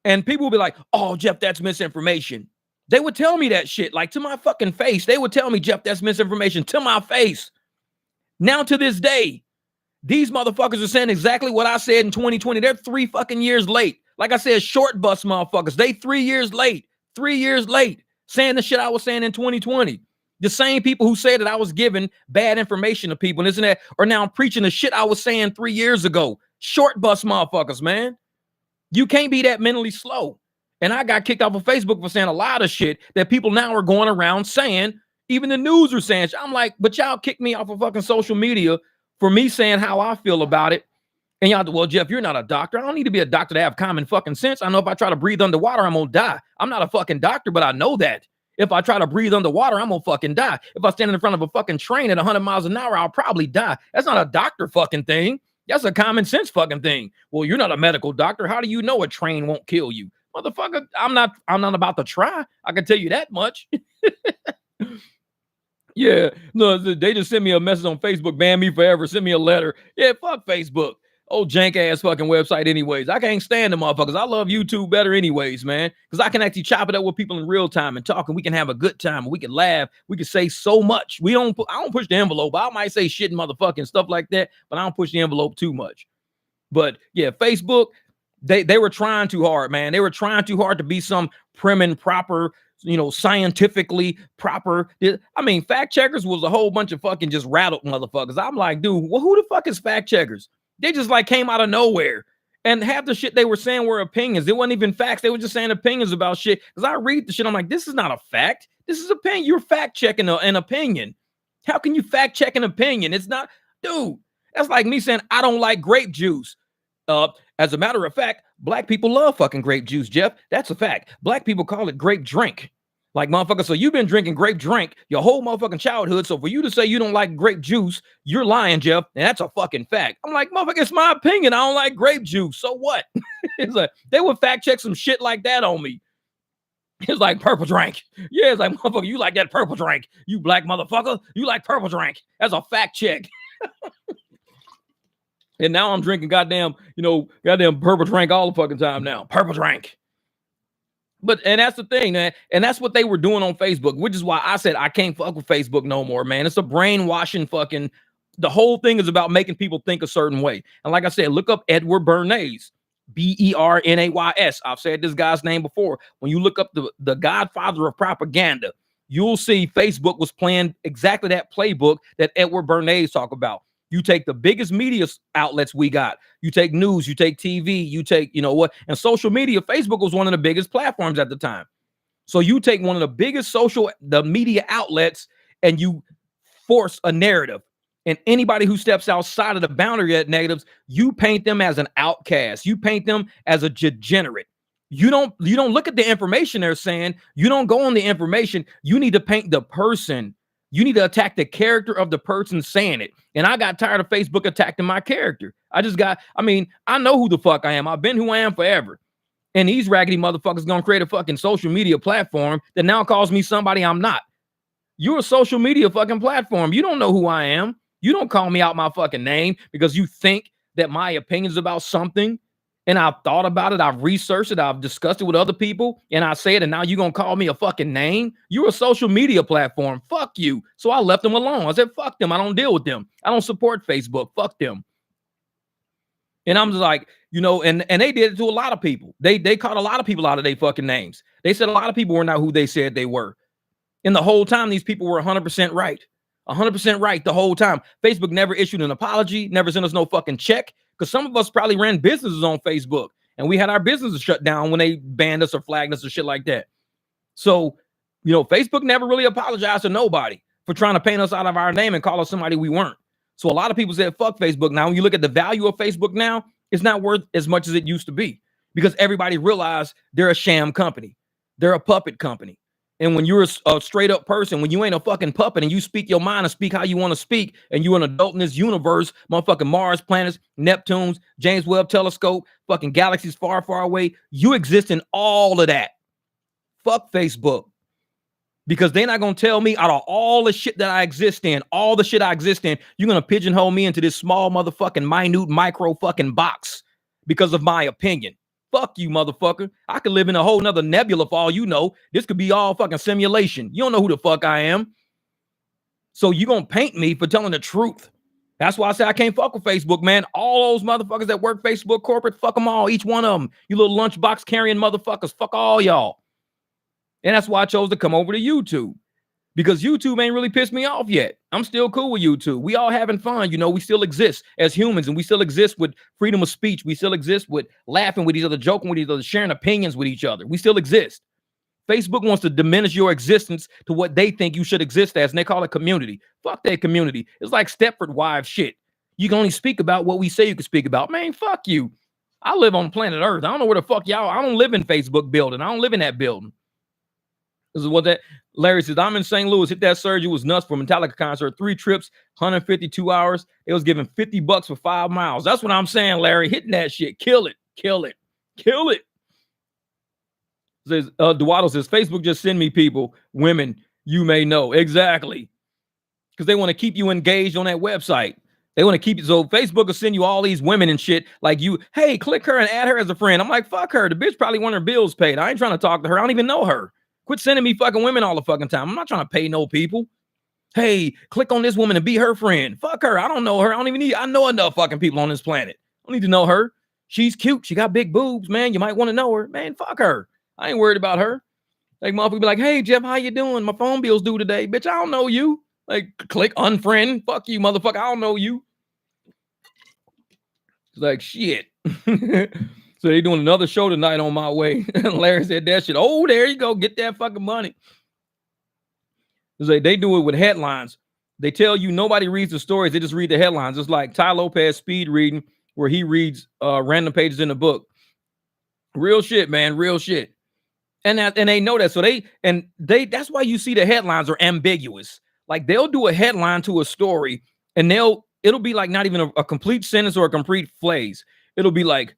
And people will be like, oh, Jeff, that's misinformation. They would tell me that shit, like, to my fucking face. They would tell me, Jeff, that's misinformation, to my face. Now, to this day, these motherfuckers are saying exactly what I said in 2020. They're 3 fucking years late. Like I said, short bus motherfuckers. They 3 years late. 3 years late. Saying the shit I was saying in 2020. The same people who said that I was giving bad information to people and this and that are now preaching the shit I was saying 3 years ago. Short bus motherfuckers, man. You can't be that mentally slow. And I got kicked off of Facebook for saying a lot of shit that people now are going around saying. Even the news are saying. I'm like, but y'all kicked me off of fucking social media for me saying how I feel about it. And y'all, well, Jeff, you're not a doctor. I don't need to be a doctor to have common fucking sense. I know if I try to breathe underwater, I'm gonna die. I'm not a fucking doctor, but I know that. If I try to breathe underwater, I'm gonna fucking die. If I stand in front of a fucking train at 100 miles an hour, I'll probably die. That's not a doctor fucking thing. That's a common sense fucking thing. Well, you're not a medical doctor. How do you know a train won't kill you? Motherfucker, I'm not about to try. I can tell you that much. Yeah, no, they just sent me a message on Facebook, ban me forever, send me a letter. Yeah, fuck Facebook. Old jank ass fucking website anyways. I can't stand the motherfuckers. I love YouTube better anyways, man. Because I can actually chop it up with people in real time and talk, and we can have a good time. We can laugh. We can say so much. I don't push the envelope. I might say shit and motherfucking stuff like that, but I don't push the envelope too much. But yeah, Facebook, they were trying too hard, man. They were trying too hard to be some prim and proper, scientifically proper. I mean, fact checkers was a whole bunch of fucking just rattled motherfuckers. I'm like, dude, well, who the fuck is fact checkers? They just like came out of nowhere. And half the shit they were saying were opinions. It wasn't even facts. They were just saying opinions about shit. Because I read the shit, I'm like, this is not a fact. This is opinion. You're fact checking an opinion. How can you fact check an opinion? It's not, dude. That's like me saying I don't like grape juice. As a matter of fact, black people love fucking grape juice, Jeff. That's a fact. Black people call it grape drink. Like, motherfucker, so you've been drinking grape drink your whole motherfucking childhood. So for you to say you don't like grape juice, you're lying, Jeff. And that's a fucking fact. I'm like, motherfucker, it's my opinion. I don't like grape juice. So what? It's like, they would fact check some shit like that on me. It's like purple drink. Yeah, it's like, motherfucker, you like that purple drink. You black motherfucker, you like purple drink. That's a fact check. And now I'm drinking goddamn purple drink all the fucking time now. Purple drink. And that's the thing, man. And that's what they were doing on Facebook, which is why I said I can't fuck with Facebook no more, man. It's a brainwashing fucking, the whole thing is about making people think a certain way. And like I said, look up Edward Bernays, Bernays. I've said this guy's name before. When you look up the godfather of propaganda, you'll see Facebook was playing exactly that playbook that Edward Bernays talk about. You take the biggest media outlets we got. You take news, you take TV, you take, and social media. Facebook was one of the biggest platforms at the time. So you take one of the biggest the media outlets, and you force a narrative. And anybody who steps outside of the boundary of negatives, you paint them as an outcast. You paint them as a degenerate. You don't look at the information they're saying. You don't go on the information. You need to paint the person. You need to attack the character of the person saying it. And I got tired of Facebook attacking my character. I know who the fuck I am. I've been who I am forever. And these raggedy motherfuckers gonna create a fucking social media platform that now calls me somebody I'm not. You're a social media fucking platform. You don't know who I am. You don't call me out my fucking name because you think that my opinions about something, and I've thought about it, I've researched it, I've discussed it with other people, and I say it, and now you're going to call me a fucking name? You're a social media platform. Fuck you. So I left them alone. I said, fuck them. I don't deal with them. I don't support Facebook. Fuck them. And I'm just like, and they did it to a lot of people. They caught a lot of people out of their fucking names. They said a lot of people were not who they said they were. And the whole time, these people were 100% right. 100% right the whole time. Facebook never issued an apology, never sent us no fucking check. Because some of us probably ran businesses on Facebook, and we had our businesses shut down when they banned us or flagged us or shit like that. So, Facebook never really apologized to nobody for trying to paint us out of our name and call us somebody we weren't. So a lot of people said, fuck Facebook. Now, when you look at the value of Facebook now, it's not worth as much as it used to be because everybody realized they're a sham company. They're a puppet company. And when you're a straight up person, when you ain't a fucking puppet and you speak your mind and speak how you want to speak, and you're an adult in this universe, motherfucking Mars, planets, Neptunes, James Webb Telescope, fucking galaxies far, far away, you exist in all of that. Fuck Facebook. Because they're not going to tell me out of all the shit that I exist in, all the shit I exist in, you're going to pigeonhole me into this small motherfucking minute micro fucking box because of my opinion. Fuck you, motherfucker. I could live in a whole nother nebula for all you know. This could be all fucking simulation. You don't know who the fuck I am. So you gonna paint me for telling the truth. That's why I say I can't fuck with Facebook, man. All those motherfuckers that work Facebook corporate, fuck them all, each one of them. You little lunchbox carrying motherfuckers, fuck all y'all. And that's why I chose to come over to YouTube. Because YouTube ain't really pissed me off yet. I'm still cool with YouTube. We all having fun. We still exist as humans, and we still exist with freedom of speech. We still exist with laughing with each other, joking with each other, sharing opinions with each other. We still exist. Facebook wants to diminish your existence to what they think you should exist as, and they call it community. Fuck that community. It's like Stepford Wives shit. You can only speak about what we say you can speak about. Man, fuck you. I live on planet Earth. I don't know where the fuck y'all. I don't live in Facebook building. I don't live in that building. This is what that Larry says. I'm in St. Louis. Hit that surge. It was nuts for Metallica concert. 3 trips, 152 hours. It was giving $50 for 5 miles. That's what I'm saying, Larry. Hitting that shit. Kill it. Kill it. Kill it. Says Duwaddle says Facebook just send me people, women you may know. Exactly. because they want to keep you engaged on that website. They want to keep you. So Facebook will send you all these women and shit like you, hey, click her and add her as a friend. I'm like, fuck her. The bitch probably want her bills paid. I ain't trying to talk to her. I don't even know her. Quit sending me fucking women all the fucking time. I'm not trying to pay no people. Hey, click on this woman and be her friend. Fuck her. I don't know her. I know enough fucking people on this planet. I don't need to know her. She's cute. She got big boobs, man. You might want to know her. Man, fuck her. I ain't worried about her. Like, motherfucker be like, hey, Jeff, how you doing? My phone bill's due today. Bitch, I don't know you. Like, click unfriend. Fuck you, motherfucker. I don't know you. It's like, shit. So they doing another show tonight on my way. Larry said that shit. Oh, there you go. Get that fucking money. It's like they do it with headlines. They tell you nobody reads the stories. They just read the headlines. It's like Ty Lopez speed reading where he reads random pages in the book. Real shit, man. Real shit. And they know that. So that's why you see the headlines are ambiguous. Like they'll do a headline to a story and it'll be like not even a complete sentence or a complete phrase. It'll be like,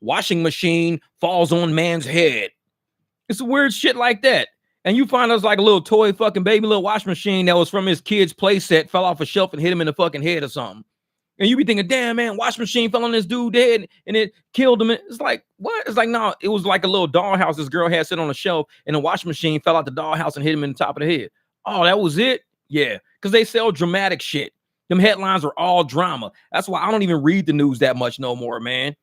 washing machine falls on man's head. It's weird shit like that. And you find us like a little toy fucking baby little washing machine that was from his kid's play set, fell off a shelf and hit him in the fucking head or something. And you be thinking, damn, man, washing machine fell on this dude's head and it killed him. It's like, what? It's like, no, it was like a little dollhouse this girl had sit on a shelf and the washing machine fell out the dollhouse and hit him in the top of the head. Oh, that was it? Yeah, because they sell dramatic shit. Them headlines are all drama. That's why I don't even read the news that much no more, man.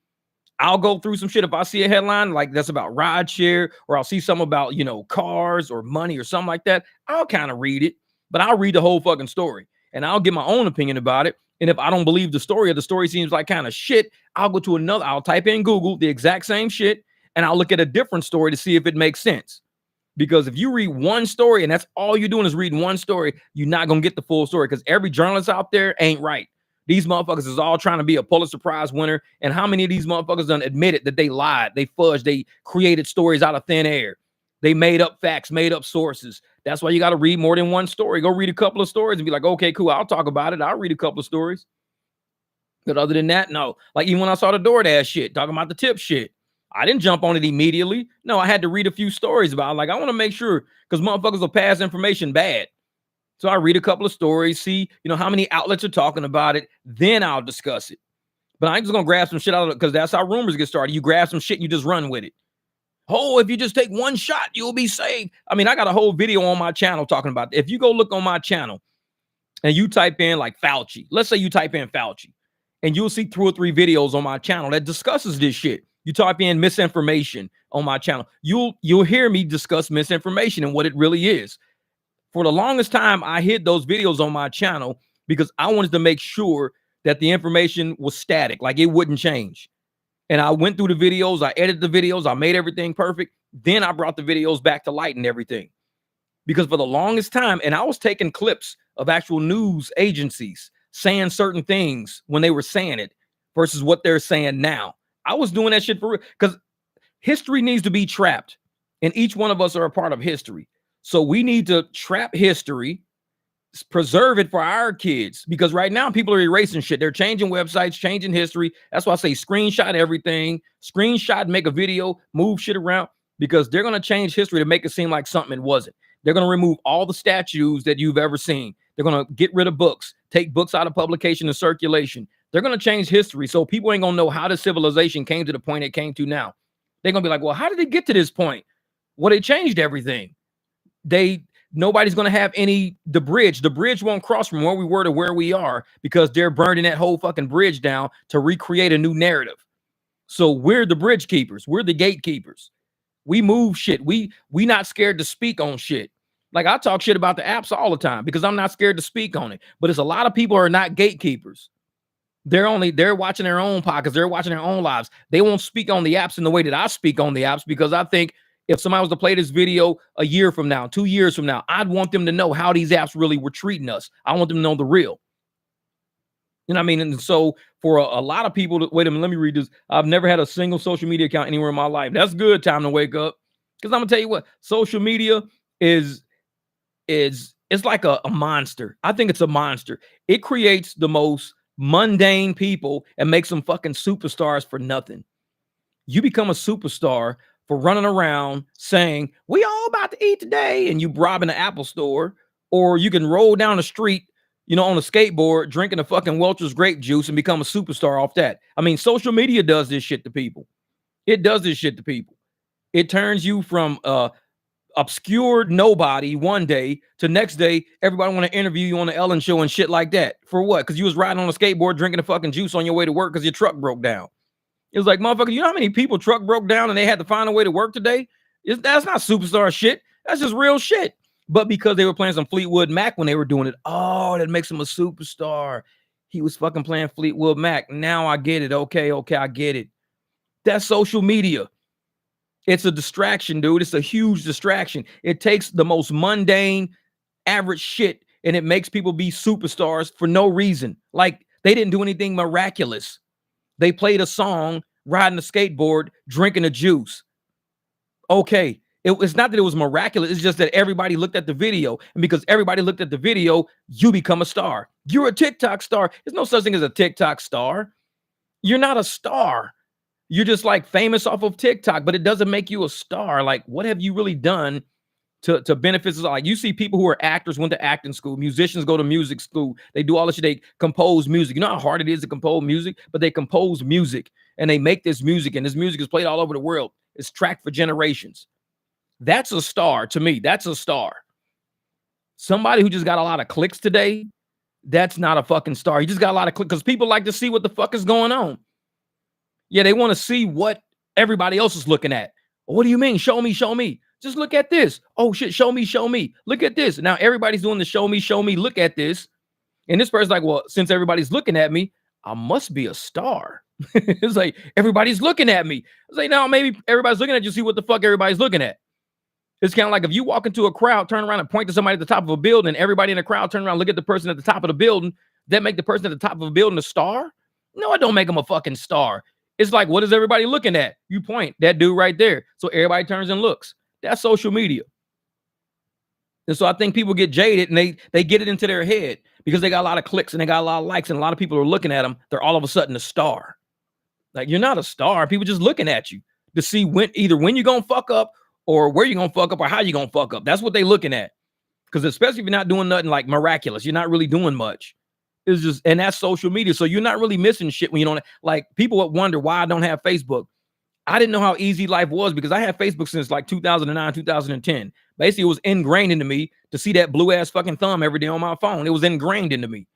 I'll go through some shit if I see a headline like that's about rideshare or I'll see something about, cars or money or something like that. I'll kind of read it, but I'll read the whole fucking story and I'll get my own opinion about it. And if I don't believe the story or the story seems like kind of shit, I'll go to I'll type in Google the exact same shit and I'll look at a different story to see if it makes sense. Because if you read one story and that's all you're doing is reading one story, you're not going to get the full story because every journalist out there ain't right. These motherfuckers is all trying to be a Pulitzer Prize winner. And how many of these motherfuckers done admitted that they lied, they fudged, they created stories out of thin air. They made up facts, made up sources. That's why you got to read more than one story. Go read a couple of stories and be like, okay, cool, I'll talk about it. I'll read a couple of stories. But other than that, no. Like even when I saw the DoorDash shit, talking about the tip shit, I didn't jump on it immediately. No, I had to read a few stories about it. Like, I want to make sure because motherfuckers will pass information bad. So I read a couple of stories, see, how many outlets are talking about it. Then I'll discuss it. But I'm just going to grab some shit out of it because that's how rumors get started. You grab some shit and you just run with it. Oh, if you just take one shot, you'll be saved. I mean, I got a whole video on my channel talking about it. If you go look on my channel and you type in like Fauci, let's say you type in Fauci and you'll see 2 or 3 videos on my channel that discusses this shit. You type in misinformation on my channel. You'll hear me discuss misinformation and what it really is. For the longest time, I hid those videos on my channel because I wanted to make sure that the information was static, like it wouldn't change. And I went through the videos, I edited the videos, I made everything perfect. Then I brought the videos back to light and everything. Because for the longest time, and I was taking clips of actual news agencies saying certain things when they were saying it versus what they're saying now. I was doing that shit for real because history needs to be trapped. And each one of us are a part of history. So we need to trap history, preserve it for our kids, because right now people are erasing shit. They're changing websites, changing history. That's why I say screenshot everything, make a video, move shit around, because they're going to change history to make it seem like something it wasn't. They're going to remove all the statues that you've ever seen. They're going to get rid of books, take books out of publication and circulation. They're going to change history. So people ain't going to know how the civilization came to the point it came to now. They're going to be like, well, how did it get to this point? Well, they changed everything. Nobody's going to have the bridge won't cross from where we were to where we are because they're burning that whole fucking bridge down to recreate a new narrative. So we're the bridge keepers. We're the gatekeepers. We move shit. We not scared to speak on shit. Like I talk shit about the apps all the time because I'm not scared to speak on it. But it's a lot of people are not gatekeepers. They're watching their own pockets. They're watching their own lives. They won't speak on the apps in the way that I speak on the apps because I think if somebody was to play this video a year from now, 2 years from now, I'd want them to know how these apps really were treating us. I want them to know the real. You know what I mean? And so for a lot of people, wait a minute, let me read this. I've never had a single social media account anywhere in my life. That's good. Time to wake up. Because I'm going to tell you what, social media it's like a monster. I think it's a monster. It creates the most mundane people and makes them fucking superstars for nothing. You become a superstar for running around saying, we all about to eat today, and you robbing the Apple store, or you can roll down the street, on a skateboard, drinking a fucking Welch's grape juice and become a superstar off that. I mean, social media does this shit to people. It does this shit to people. It turns you from obscured nobody one day to next day, everybody want to interview you on the Ellen show and shit like that. For what? Because you was riding on a skateboard drinking a fucking juice on your way to work because your truck broke down. It was like, motherfucker, you know how many people truck broke down and they had to find a way to work today? That's not superstar shit. That's just real shit. But because they were playing some Fleetwood Mac when they were doing it, oh, that makes him a superstar. He was fucking playing Fleetwood Mac. Now I get it. Okay, I get it. That's social media. It's a distraction, dude. It's a huge distraction. It takes the most mundane, average shit, and it makes people be superstars for no reason. Like, they didn't do anything miraculous. They played a song, riding a skateboard, drinking a juice. Okay, it's not that it was miraculous. It's just that everybody looked at the video. And because everybody looked at the video, you become a star. You're a TikTok star. There's no such thing as a TikTok star. You're not a star. You're just like famous off of TikTok, but it doesn't make you a star. Like, what have you really done to benefit? Like, you see people who are actors, went to acting school, musicians go to music school, they do all this shit, they compose music. You know how hard it is to compose music, but they compose music and they make this music, and this music is played all over the world. It's tracked for generations. That's a star to me. That's a star. Somebody who just got a lot of clicks today, that's not a fucking star. You just got a lot of clicks because people like to see what the fuck is going on. Yeah, they want to see what everybody else is looking at. What do you mean? Show me, show me. Just look at this. Oh shit, show me, show me. Look at this. Now everybody's doing the show me, look at this. And this person's like, well, since everybody's looking at me, I must be a star. It's like, everybody's looking at me. It's like, no, maybe everybody's looking at you, see what the fuck everybody's looking at. It's kind of like if you walk into a crowd, turn around and point to somebody at the top of a building, everybody in the crowd turn around, look at the person at the top of the building, that make the person at the top of a building a star? No, it don't make them a fucking star. It's like, what is everybody looking at? You point, that dude right there. So everybody turns and looks. That's social media. And so I think people get jaded and they get it into their head because they got a lot of clicks and they got a lot of likes and a lot of people are looking at them. They're all of a sudden a star. Like, you're not a star. People just looking at you to see when you're going to fuck up or where you're going to fuck up or how you're going to fuck up. That's what they looking at. Because especially if you're not doing nothing like miraculous, you're not really doing much. It's just, and that's social media. So you're not really missing shit when you don't, like, people would wonder why I don't have Facebook. I didn't know how easy life was because I had Facebook since like 2009, 2010. Basically, it was ingrained into me to see that blue ass fucking thumb every day on my phone. It was ingrained into me.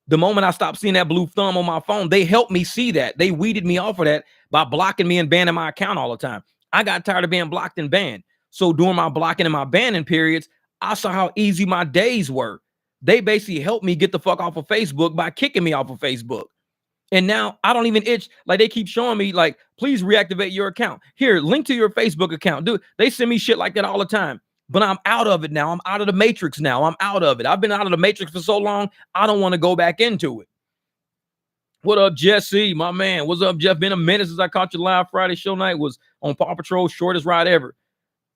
The moment I stopped seeing that blue thumb on my phone, they helped me see that. They weeded me off of that by blocking me and banning my account all the time. I got tired of being blocked and banned. So during my blocking and my banning periods, I saw how easy my days were. They basically helped me get the fuck off of Facebook by kicking me off of Facebook. And now I don't even itch. Like, they keep showing me, like, please reactivate your account. Here, link to your Facebook account. Dude, they send me shit like that all the time. But I'm out of it now. I'm out of the matrix now. I'm out of it. I've been out of the matrix for so long, I don't want to go back into it. What up, Jesse? My man. What's up, Jeff? Been a minute since I caught you live. Friday show night was on Paw Patrol, shortest ride ever.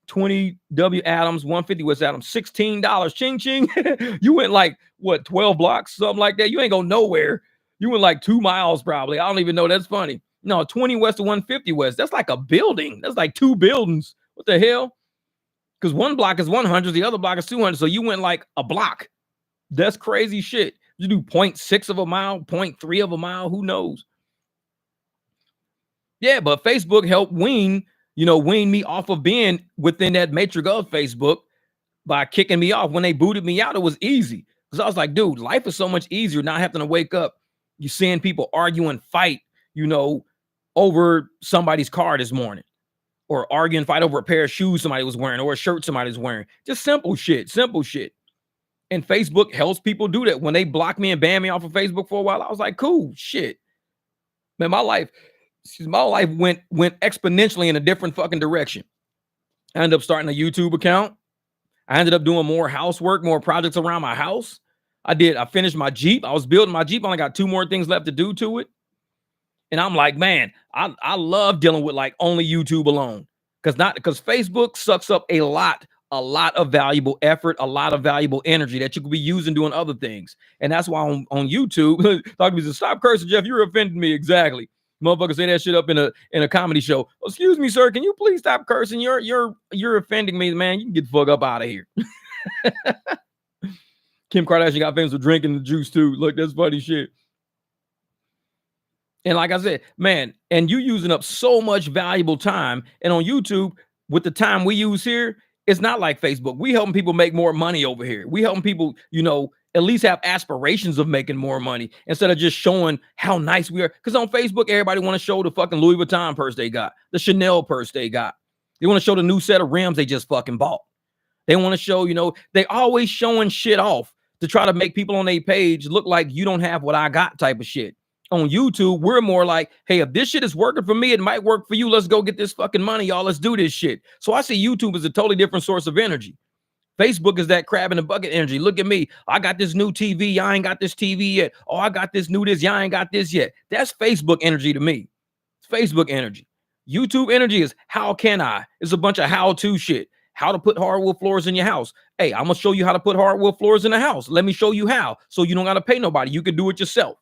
20 W Adams, 150 West Adams, $16. Ching ching. You went like, what, 12 blocks, something like that? You ain't go nowhere. You went like 2 miles probably. I don't even know. That's funny. No, 20 West to 150 West. That's like a building. That's like 2 buildings. What the hell? Because one block is 100, the other block is 200. So you went like a block. That's crazy shit. You do 0.6 of a mile, 0.3 of a mile. Who knows? Yeah, but Facebook helped wean me off of being within that matrix of Facebook by kicking me off. When they booted me out, it was easy. Because I was like, dude, life is so much easier not having to wake up. You seeing people argue and fight, over somebody's car this morning. Or argue and fight over a pair of shoes somebody was wearing or a shirt somebody's wearing. Just simple shit. And Facebook helps people do that. When they blocked me and banned me off of Facebook for a while, I was like, cool, shit. Man, my life went exponentially in a different fucking direction. I ended up starting a YouTube account. I ended up doing more housework, more projects around my house. I finished my Jeep. I was building my Jeep. I only got 2 more things left to do to it. And I'm like, man, I love dealing with like only YouTube alone. Because Facebook sucks up a lot of valuable effort, a lot of valuable energy that you could be using doing other things. And that's why on YouTube, talking to me, stop cursing, Jeff, you're offending me. Exactly. Motherfuckers say that shit up in a comedy show. Excuse me, sir, can you please stop cursing? You're offending me, man. You can get the fuck up out of here. Kim Kardashian got famous for drinking the juice too. Look, that's funny shit. And like I said, man, and you using up so much valuable time. And on YouTube, with the time we use here, it's not like Facebook. We helping people make more money over here. We helping people, at least have aspirations of making more money instead of just showing how nice we are. Because on Facebook, everybody want to show the fucking Louis Vuitton purse they got, the Chanel purse they got. They want to show the new set of rims they just fucking bought. They want to show, they always showing shit off to try to make people on their page look like you don't have what I got type of shit. On YouTube, we're more like, hey, if this shit is working for me, it might work for you. Let's go get this fucking money, y'all. Let's do this shit. So I see YouTube as a totally different source of energy. Facebook is that crab in the bucket energy. Look at me. I got this new TV. Y'all ain't got this TV yet. Oh, I got this new this. Y'all ain't got this yet. That's Facebook energy to me. It's Facebook energy. YouTube energy is how can I? It's a bunch of how-to shit. How to put hardwood floors in your house. Hey, I'm going to show you how to put hardwood floors in the house. Let me show you how. So you don't got to pay nobody. You can do it yourself.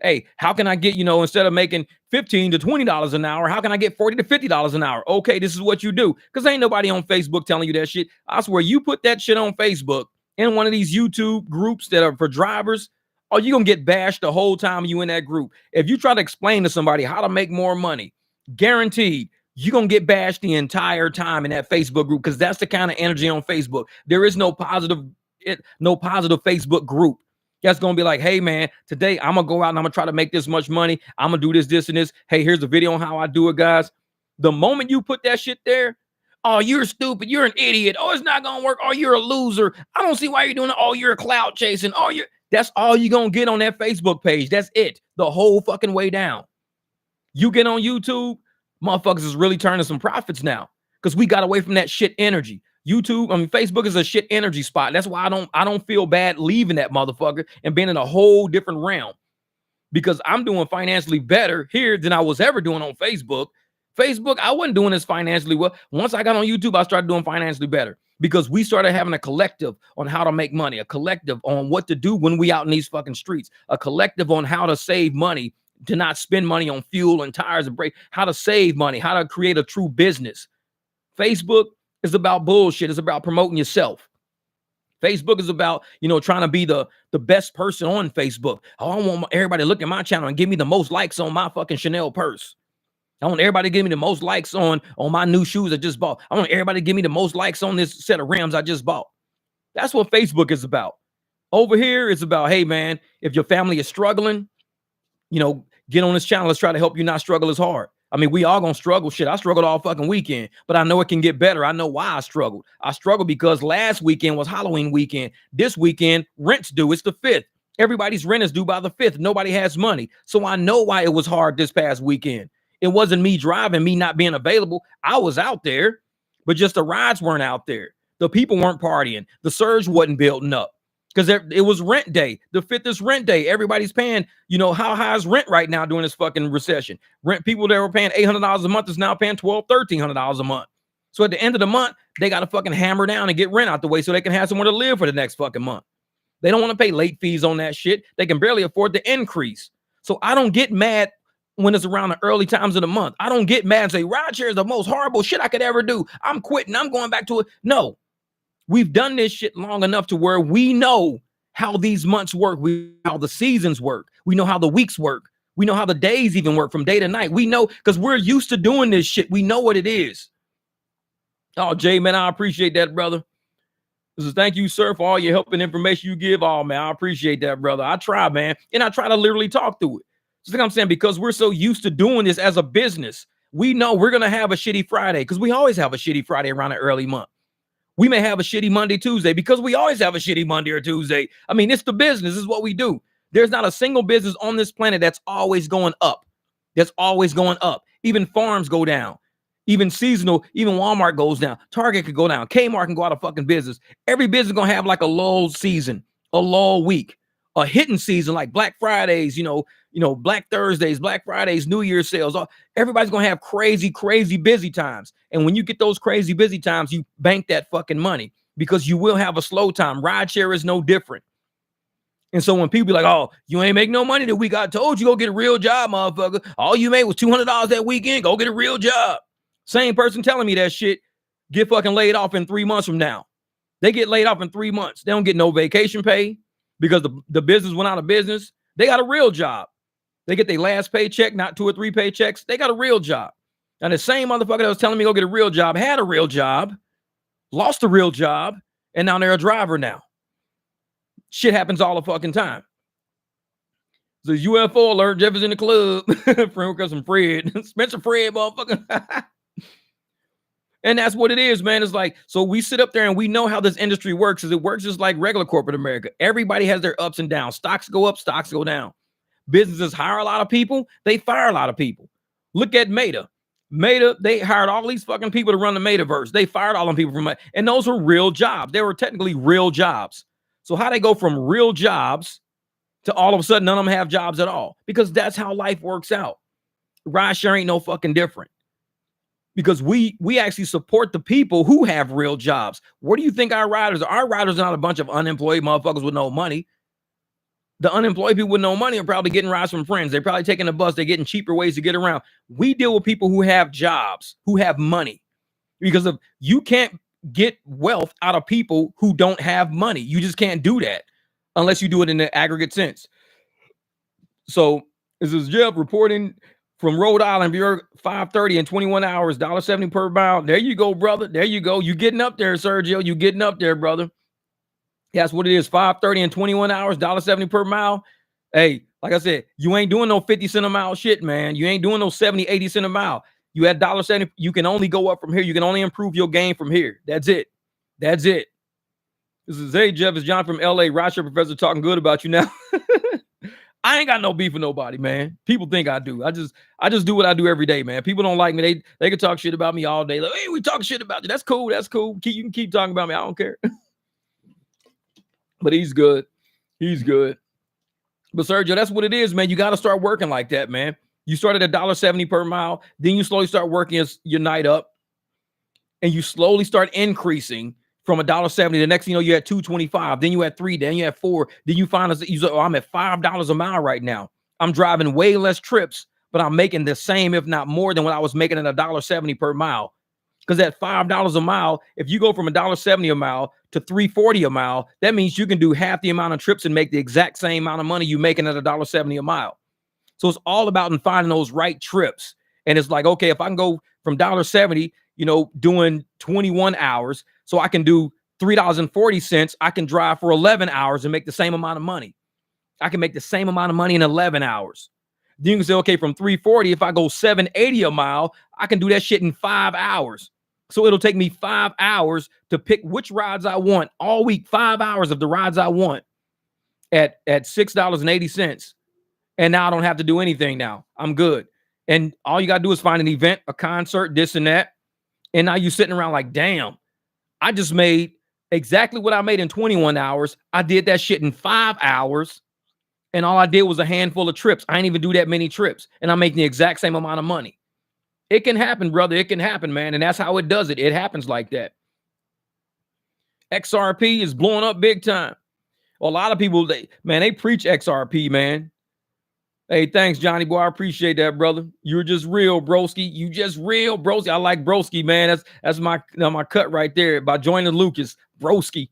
Hey, how can I get, instead of making $15 to $20 an hour, how can I get $40 to $50 an hour? Okay, this is what you do. Because ain't nobody on Facebook telling you that shit. I swear, you put that shit on Facebook in one of these YouTube groups that are for drivers, or you're going to get bashed the whole time you in that group. If you try to explain to somebody how to make more money, guaranteed, you're going to get bashed the entire time in that Facebook group because that's the kind of energy on Facebook. There is no positive Facebook group. That's going to be like, hey, man, today I'm going to go out and I'm going to try to make this much money. I'm going to do this, this, and this. Hey, here's a video on how I do it, guys. The moment you put that shit there, oh, you're stupid. You're an idiot. Oh, it's not going to work. Oh, you're a loser. I don't see why you're doing it. Oh, you're a clout chasing. Oh, that's all you're going to get on that Facebook page. That's it. The whole fucking way down. You get on YouTube, motherfuckers is really turning some profits now because we got away from that shit energy. Facebook is a shit energy spot. That's why I don't feel bad leaving that motherfucker and being in a whole different realm because I'm doing financially better here than I was ever doing on Facebook. Facebook, I wasn't doing this financially well. Once I got on YouTube, I started doing financially better because we started having a collective on how to make money, a collective on what to do when we out in these fucking streets, a collective on how to save money, to not spend money on fuel and tires and brake, how to save money, how to create a true business. Facebook is about bullshit. It's about promoting yourself. Facebook is about, trying to be the best person on Facebook. Oh, I want everybody to look at my channel and give me the most likes on my fucking Chanel purse. I want everybody to give me the most likes on my new shoes I just bought. I want everybody to give me the most likes on this set of rims I just bought. That's what Facebook is about. Over here, it's about, hey, man, if your family is struggling, get on this channel. Let's try to help you not struggle as hard. I mean, we all gonna struggle. Shit, I struggled all fucking weekend, but I know it can get better. I know why I struggled. I struggled because last weekend was Halloween weekend. This weekend, rent's due. It's the 5th. Everybody's rent is due by the 5th. Nobody has money. So I know why it was hard this past weekend. It wasn't me driving, me not being available. I was out there, but just the rides weren't out there. The people weren't partying. The surge wasn't building up. Because it was rent day. The 5th is rent day. Everybody's paying, how high is rent right now during this fucking recession? Rent people that were paying $800 a month is now paying $1,200, $1,300 a month. So at the end of the month, they got to fucking hammer down and get rent out the way so they can have somewhere to live for the next fucking month. They don't want to pay late fees on that shit. They can barely afford the increase. So I don't get mad when it's around the early times of the month. I don't get mad and say, rideshare is the most horrible shit I could ever do. I'm quitting. I'm going back to it. No. We've done this shit long enough to where we know how these months work. We know how the seasons work. We know how the weeks work. We know how the days even work from day to night. We know because we're used to doing this shit. We know what it is. Oh, Jay, man, I appreciate that, brother. This is thank you, sir, for all your help and information you give. Oh, man, I appreciate that, brother. I try, man. And I try to literally talk through it. Just like I'm saying, because we're so used to doing this as a business, we know we're going to have a shitty Friday because we always have a shitty Friday around the early month. We may have a shitty Monday, Tuesday, because we always have a shitty Monday or Tuesday. I mean, it's the business. This is what we do. There's not a single business on this planet that's always going up. That's always going up. Even farms go down. Even seasonal, even Walmart goes down. Target could go down. Kmart can go out of fucking business. Every business going to have like a lull season, a lull week, a hitting season like Black Fridays, Black Thursdays, Black Fridays, New Year's sales. Everybody's going to have crazy, crazy busy times. And when you get those crazy busy times, you bank that fucking money because you will have a slow time. Rideshare is no different. And so when people be like, oh, you ain't make no money that week, I told you go get a real job, motherfucker. All you made was $200 that weekend. Go get a real job. Same person telling me that shit, get fucking laid off in 3 months from now. They get laid off in 3 months. They don't get no vacation pay because the business went out of business. They got a real job. They get their last paycheck, not 2 or 3 paychecks. They got a real job. And the same motherfucker that was telling me go get a real job had a real job, lost a real job, and now they're a driver now. Shit happens all the fucking time. So UFO alert, Jeff is in the club. Friend cousin Fred. Spencer Fred, motherfucker. And that's what it is, man. It's like, so we sit up there and we know how this industry works. Is it works just like regular corporate America. Everybody has their ups and downs. Stocks go up, stocks go down. Businesses hire a lot of people, they fire a lot of people. Look at Meta. Meta, they hired all these fucking people to run the Metaverse. They fired all them people from Meta, and those were real jobs. They were technically real jobs. So how they go from real jobs to all of a sudden none of them have jobs at all? Because that's how life works out. Rideshare ain't no fucking different. Because we actually support the people who have real jobs. Where do you think our riders are? Our riders are not a bunch of unemployed motherfuckers with no money. The unemployed people with no money are probably getting rides from friends. They're probably taking a bus. They're getting cheaper ways to get around. We deal with people who have jobs, who have money. Because of you can't get wealth out of people who don't have money. You just can't do that unless you do it in the aggregate sense. So this is Jeff reporting from Rhode Island, Bureau 5:30 in 21 hours, $1.70 per mile. There you go, brother. There you go. You getting up there, Sergio. You getting up there, brother. That's what it is. 5:30 in 21 hours, $1.70 per mile. Hey, like I said, you ain't doing no 50 cent a mile shit, man. You ain't doing no 70, 80 cent a mile. You at $1.70. You can only go up from here. You can only improve your game from here. That's it. That's it. This is Jeff. It's John from LA. Rideshare Professor talking good about you now. I ain't got no beef with nobody, man. People think I do. I just do what I do every day, man. People don't like me. They can talk shit about me all day. Like, hey, we talk shit about you. That's cool. That's cool. You can keep talking about me. I don't care. But he's good. He's good. But Sergio, that's what it is, man. You got to start working like that, man. You started at $1.70 per mile. Then you slowly start working your night up. And you slowly start increasing from $1.70. The next thing you know, you're at $2.25. Then you at $3. Then you at $4. Then you find us. I'm at $5 a mile right now. I'm driving way less trips, but I'm making the same, if not more, than what I was making at $1.70 per mile. Because at $5 a mile, if you go from $1.70 a mile to $3.40 a mile, that means you can do half the amount of trips and make the exact same amount of money you making at $1.70 a mile. So it's all about finding those right trips. And it's like, okay, if I can go from $1.70, doing 21 hours, so I can do $3.40, I can drive for 11 hours and make the same amount of money. I can make the same amount of money in 11 hours. Then you can say, okay, from $3.40, if I go $7.80 a mile, I can do that shit in 5 hours. So it'll take me 5 hours to pick which rides I want all week, 5 hours of the rides I want at $6.80. And now I don't have to do anything now. I'm good. And all you got to do is find an event, a concert, this and that. And now you're sitting around like, damn, I just made exactly what I made in 21 hours. I did that shit in 5 hours. And all I did was a handful of trips. I ain't even do that many trips. And I'm making the exact same amount of money. It can happen, brother. It can happen, man. And that's how it does it. It happens like that. XRP is blowing up big time. Well, a lot of people, they preach XRP, man. Hey, thanks, Johnny boy. I appreciate that, brother. You're just real, broski. You just real, broski. I like broski, man. That's my cut right there by joining Lucas, broski.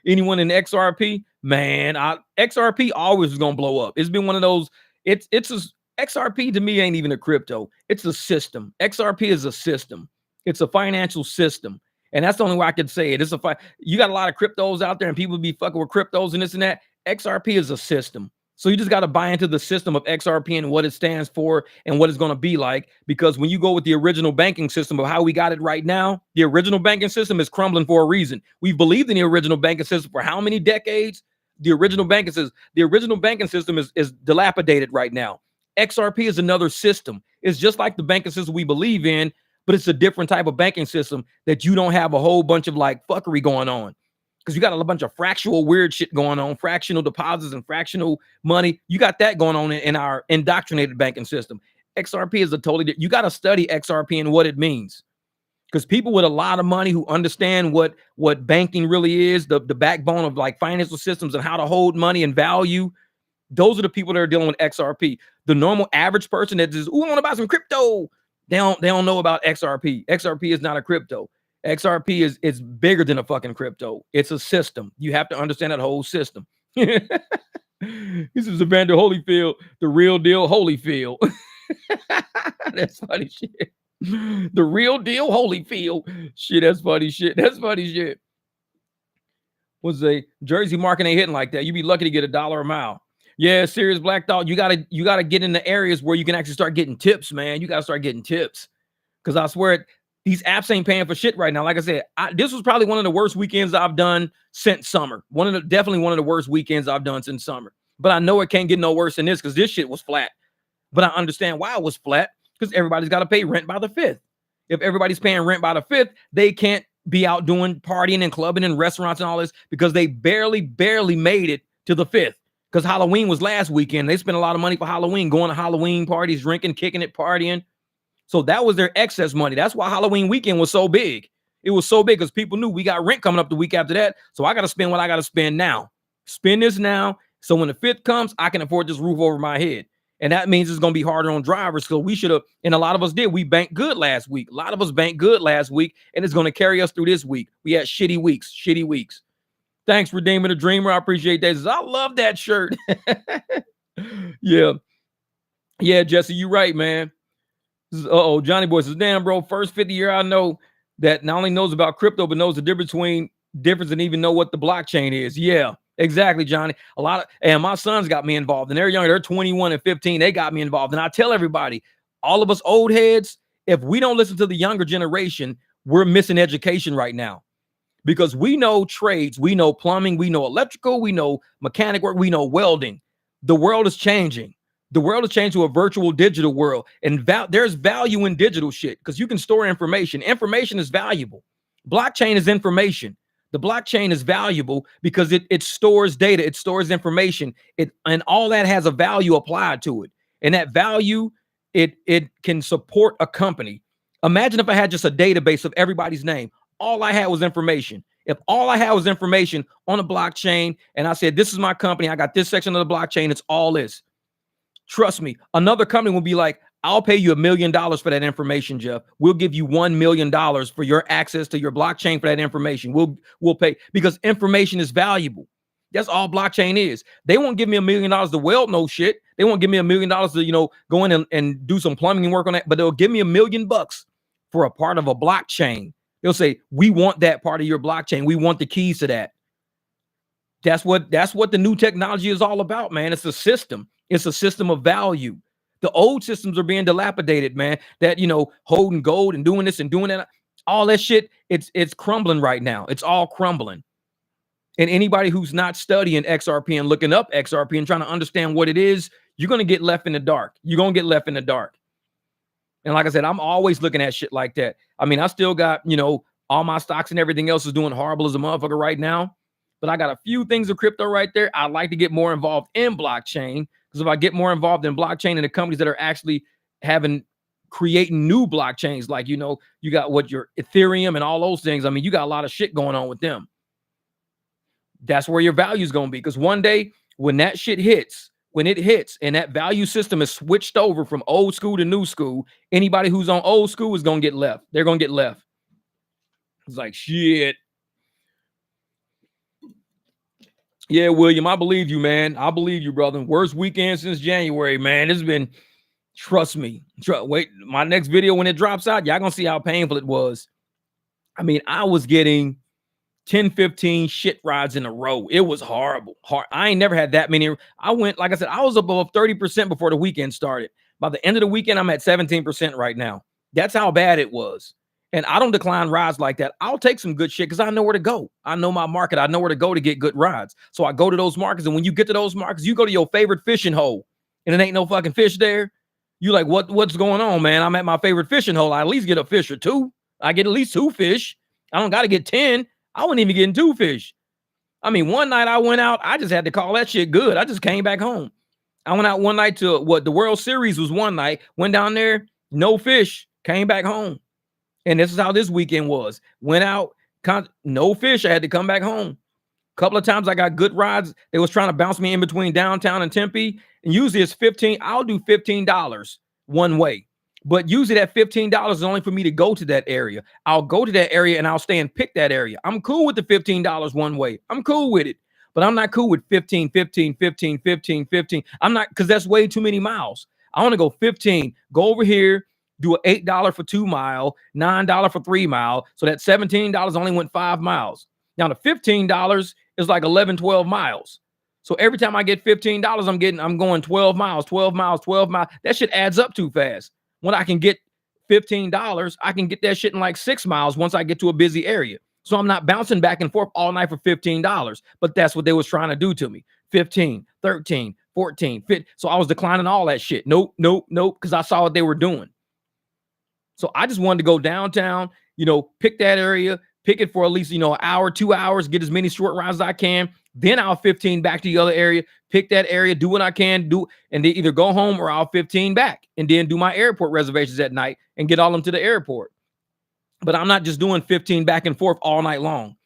Anyone in XRP, man, XRP always is gonna blow up. It's been one of those. XRP to me ain't even a crypto. It's a system. XRP is a system. It's a financial system, and that's the only way I could say it. You got a lot of cryptos out there, and people be fucking with cryptos and this and that. XRP is a system. So you just got to buy into the system of XRP and what it stands for and what it's going to be like. Because when you go with the original banking system of how we got it right now, the original banking system is crumbling for a reason. We've believed in the original banking system for how many decades? The original banking system is dilapidated right now. XRP is another system. It's just like the banking system we believe in, but it's a different type of banking system that you don't have a whole bunch of like fuckery going on. Because you got a bunch of fractional weird shit going on, fractional deposits and fractional money. You got that going on in our indoctrinated banking system. XRP is a totally you got to study XRP and what it means. Because people with a lot of money who understand what banking really is, the backbone of like financial systems and how to hold money and value, those are the people that are dealing with XRP. The normal average person that says, "Ooh, I want to buy some crypto," they don't know about XRP. XRP is not a crypto. XRP is bigger than a fucking crypto. It's a system. You have to understand that whole system. This is Evander Holyfield, the real deal Holyfield. That's funny shit. The real deal Holyfield. Shit, that's funny shit. That's funny shit. Was a Jersey market ain't hitting like that. You'd be lucky to get $1 a mile. Yeah, serious Black Thought. You gotta get in the areas where you can actually start getting tips, man. You gotta start getting tips. Because I swear these apps ain't paying for shit right now. Like I said, this was probably one of the worst weekends I've done since summer. Definitely one of the worst weekends I've done since summer. But I know it can't get no worse than this because this shit was flat. But I understand why it was flat because everybody's got to pay rent by the 5th. If everybody's paying rent by the 5th, they can't be out doing partying and clubbing and restaurants and all this because they barely made it to the 5th. Because Halloween was last weekend. They spent a lot of money for Halloween, going to Halloween parties, drinking, kicking it, partying. So that was their excess money. That's why Halloween weekend was so big. It was so big because people knew we got rent coming up the week after that. So I got to spend what I got to spend now. Spend this now. So when the 5th comes, I can afford this roof over my head. And that means it's going to be harder on drivers. So we should have, and a lot of us did. We banked good last week. A lot of us banked good last week. And it's going to carry us through this week. We had shitty weeks. Thanks, Redeemer the Dreamer. I appreciate that. I love that shirt. Yeah. Yeah, Jesse, you're right, man. Johnny Boy says, damn, bro, first 50 year I know that not only knows about crypto, but knows the difference and even know what the blockchain is. Yeah, exactly, Johnny. And my sons got me involved, and they're younger. They're 21 and 15. They got me involved. And I tell everybody, all of us old heads, if we don't listen to the younger generation, we're missing education right now. Because we know trades, we know plumbing, we know electrical, we know mechanic work, we know welding. The world is changing. The world has changed to a virtual digital world. And there's value in digital shit because you can store information. Information is valuable. Blockchain is information. The blockchain is valuable because it stores data. It stores information. And all that has a value applied to it. And that value, it can support a company. Imagine if I had just a database of everybody's name. All I had was information. If all I had was information on a blockchain and I said, this is my company, I got this section of the blockchain, it's all this. Trust me, another company will be like, I'll pay you $1 million for that information, Jeff. We'll give you $1 million for your access to your blockchain for that information. We'll pay because information is valuable. That's all blockchain is. They won't give me $1 million to weld no shit. They won't give me $1 million to, go in and do some plumbing work on that, but they'll give me $1 million for a part of a blockchain. They'll say, we want that part of your blockchain. We want the keys to that. That's what the new technology is all about, man. It's a system. It's a system of value. The old systems are being dilapidated, man. That, holding gold and doing this and doing that. All that shit, it's crumbling right now. It's all crumbling. And anybody who's not studying XRP and looking up XRP and trying to understand what it is, you're going to get left in the dark. You're going to get left in the dark. And like I said, I'm always looking at shit like that. I mean, I still got, all my stocks and everything else is doing horrible as a motherfucker right now. But I got a few things of crypto right there. I'd like to get more involved in blockchain because if I get more involved in blockchain and the companies that are actually creating new blockchains, like, you got your Ethereum and all those things. I mean, you got a lot of shit going on with them. That's where your value is going to be. Because one day when that shit hits, and that value system is switched over from old school to new school, anybody who's on old school is going to get left. They're going to get left. It's like, shit. Yeah, William, I believe you, man. I believe you, brother. Worst weekend since January, man. It's been, trust me. Wait, my next video, when it drops out, y'all going to see how painful it was. I mean, I was getting 10, 15 shit rides in a row. It was horrible. I ain't never had that many. I went, like I said, I was above 30% before the weekend started. By the end of the weekend, I'm at 17% right now. That's how bad it was. And I don't decline rides like that. I'll take some good shit because I know where to go. I know my market. I know where to go to get good rides. So I go to those markets. And when you get to those markets, you go to your favorite fishing hole and it ain't no fucking fish there. You like, what's going on, man? I'm at my favorite fishing hole. I at least get a fish or two. I get at least 2 fish. I don't got to get 10. I wasn't even getting 2 fish. I mean, one night I went out. I just had to call that shit good. I just came back home. I went out one night to the World Series was one night. Went down there, no fish, came back home. And this is how this weekend was. Went out, no fish. I had to come back home. A couple of times I got good rides. They was trying to bounce me in between downtown and Tempe. And usually it's $15. I'll do $15 one way. But usually that $15 is only for me to go to that area. I'll go to that area and I'll stay and pick that area. I'm cool with the $15 one way. I'm cool with it. But I'm not cool with 15, 15, 15, 15, 15. I'm not, because that's way too many miles. I want to go 15, go over here, do an $8 for 2 mile, $9 for 3 mile. So that $17 only went 5 miles. Now the $15 is like 11, 12 miles. So every time I get $15, I'm going 12 miles, 12 miles, 12 miles. That shit adds up too fast. When I can get $15, I can get that shit in like 6 miles once I get to a busy area. So I'm not bouncing back and forth all night for $15. But that's what they was trying to do to me. 15, 13, 14, 15. So I was declining all that shit. Nope, nope, nope, because I saw what they were doing. So I just wanted to go downtown, pick that area, pick it for at least, an hour, 2 hours, get as many short rides as I can. Then I'll 15 back to the other area, pick that area, do what I can do, and then either go home or I'll 15 back and then do my airport reservations at night and get all them to the airport. But I'm not just doing 15 back and forth all night long,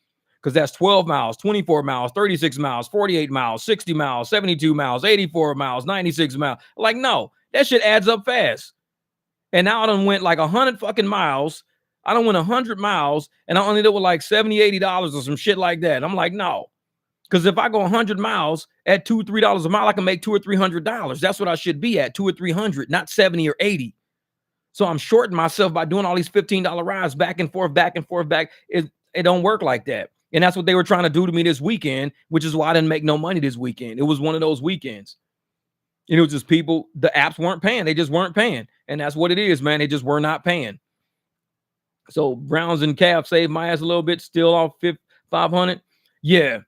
because that's 12 miles, 24 miles, 36 miles, 48 miles, 60 miles, 72 miles, 84 miles, 96 miles. Like, no, that shit adds up fast. And now I done went like 100 fucking miles. I done went 100 miles and I only did with like $70, $80 or some shit like that. And I'm like, no. Because if I go 100 miles at $2, $3 a mile, I can make $200 or $300. That's what I should be at, $200 or $300, not 70 or 80. So I'm shorting myself by doing all these $15 rides back and forth, back and forth, back. It don't work like that. And that's what they were trying to do to me this weekend, which is why I didn't make no money this weekend. It was one of those weekends. It was just people, the apps weren't paying. They just weren't paying. And that's what it is, man. They just were not paying. So Browns and Cavs saved my ass a little bit, still off 500. Yeah.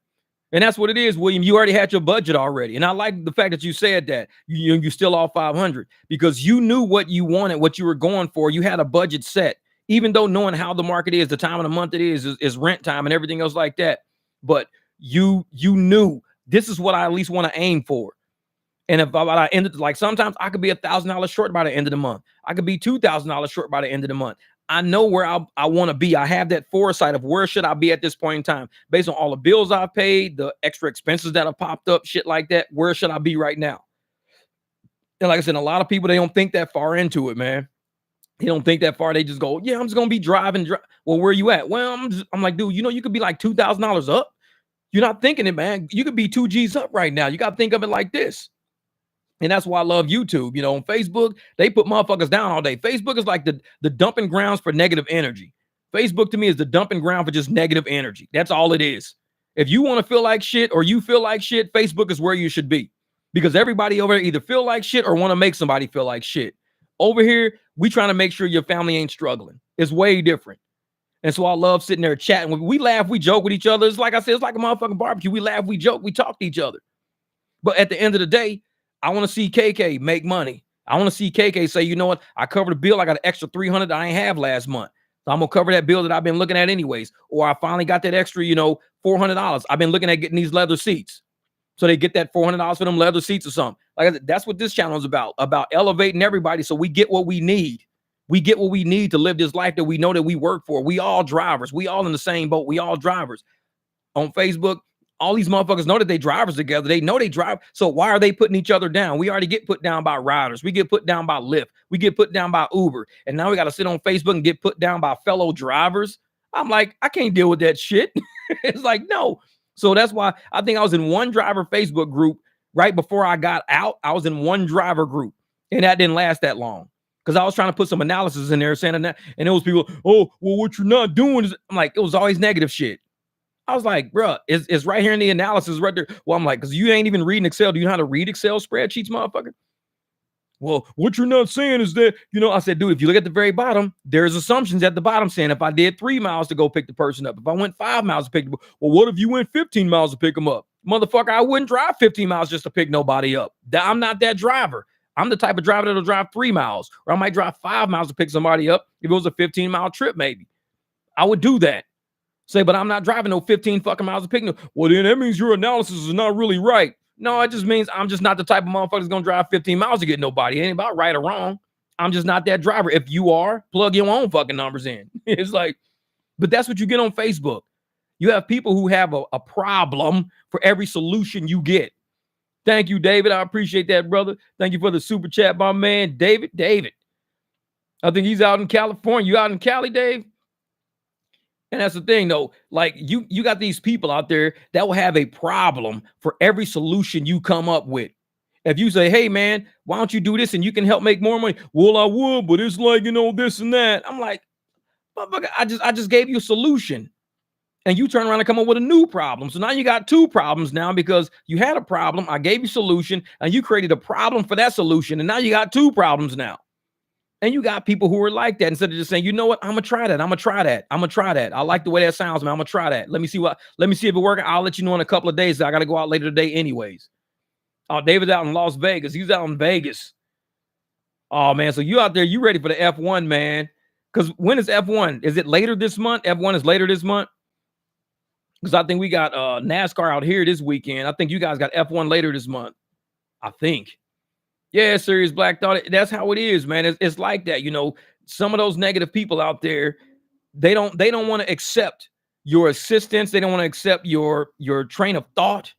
And that's what it is, William. You already had your budget already. And I like the fact that you said that you still off 500 because you knew what you wanted, what you were going for. You had a budget set, even though knowing how the market is, the time of the month it is rent time and everything else like that. But you knew this is what I at least want to aim for. And if I ended, like sometimes I could be $1,000 short by the end of the month. I could be $2,000 short by the end of the month. I know where I want to be. I have that foresight of where should I be at this point in time based on all the bills I've paid, the extra expenses that have popped up, shit like that. Where should I be right now? And like I said, a lot of people, they don't think that far into it, man. They don't think that far. They just go, yeah, I'm just going to be driving. Well, where are you at? Well, I'm like, dude, you could be like $2,000 up. You're not thinking it, man. You could be 2 G's up right now. You got to think of it like this. And that's why I love YouTube. On Facebook, they put motherfuckers down all day. Facebook is like the dumping grounds for negative energy. Facebook to me is the dumping ground for just negative energy. That's all it is. If you want to feel like shit or you feel like shit, Facebook is where you should be. Because everybody over there either feel like shit or want to make somebody feel like shit. Over here, we trying to make sure your family ain't struggling. It's way different. And so I love sitting there chatting. We laugh, we joke with each other. It's like I said, it's like a motherfucking barbecue. We laugh, we joke, we talk to each other. But at the end of the day, I want to see KK make money. I want to see KK say, you know what? I covered a bill. I got an extra $300 that I ain't have last month. So I'm going to cover that bill that I've been looking at anyways. Or I finally got that extra, $400. I've been looking at getting these leather seats. So they get that $400 for them leather seats or something. Like I said, that's what this channel is about elevating everybody so we get what we need. We get what we need to live this life that we know that we work for. We all drivers. We all in the same boat. We all drivers. On Facebook, all these motherfuckers know that they drivers together. They know they drive. So why are they putting each other down? We already get put down by riders. We get put down by Lyft. We get put down by Uber. And now we got to sit on Facebook and get put down by fellow drivers. I'm like, I can't deal with that shit. It's like, no. So that's why I think I was in one driver Facebook group right before I got out. I was in one driver group and that didn't last that long because I was trying to put some analysis in there saying that. And it was people, oh, well, what you're not doing is, I'm like, it was always negative shit. I was like, bro, it's right here in the analysis right there. Well, I'm like, because you ain't even reading Excel. Do you know how to read Excel spreadsheets, motherfucker? Well, what you're not saying is that, I said, dude, if you look at the very bottom, there's assumptions at the bottom saying if I did 3 miles to go pick the person up, if I went 5 miles to pick them up, well, what if you went 15 miles to pick them up? Motherfucker, I wouldn't drive 15 miles just to pick nobody up. I'm not that driver. I'm the type of driver that'll drive 3 miles, or I might drive 5 miles to pick somebody up if it was a 15-mile trip, maybe. I would do that. Say, but I'm not driving no 15 fucking miles to pick them. Well, then that means your analysis is not really right. No, it just means I'm just not the type of motherfucker that's going to drive 15 miles to get nobody. It ain't about right or wrong. I'm just not that driver. If you are, plug your own fucking numbers in. It's like, but that's what you get on Facebook. You have people who have a problem for every solution you get. Thank you, David. I appreciate that, brother. Thank you for the super chat, my man, David. I think he's out in California. You out in Cali, Dave? And that's the thing, though. Like you got these people out there that will have a problem for every solution you come up with. If you say, "Hey, man, why don't you do this and you can help make more money?" Well, I would, but it's like this and that. I'm like, motherfucker, I just gave you a solution, and you turn around and come up with a new problem. So now you got two problems now because you had a problem. I gave you a solution, and you created a problem for that solution, and now you got two problems now. And you got people who are like that instead of just saying, you know what, I'm gonna try that. I'm gonna try that. I'm gonna try that. I like the way that sounds, man. I'm gonna try that. Let me see if it works. I'll let you know in a couple of days. I gotta go out later today, anyways. Oh, David's out in Las Vegas. He's out in Vegas. Oh man, so you out there, you ready for the F1, man? Because when is F1? Is it later this month? F1 is later this month. Because I think we got NASCAR out here this weekend. I think you guys got F1 later this month. I think. Yeah, Serious Black Thought. That's how it is, man. It's like that. Some of those negative people out there, they don't want to accept your assistance. They don't want to accept your train of thought.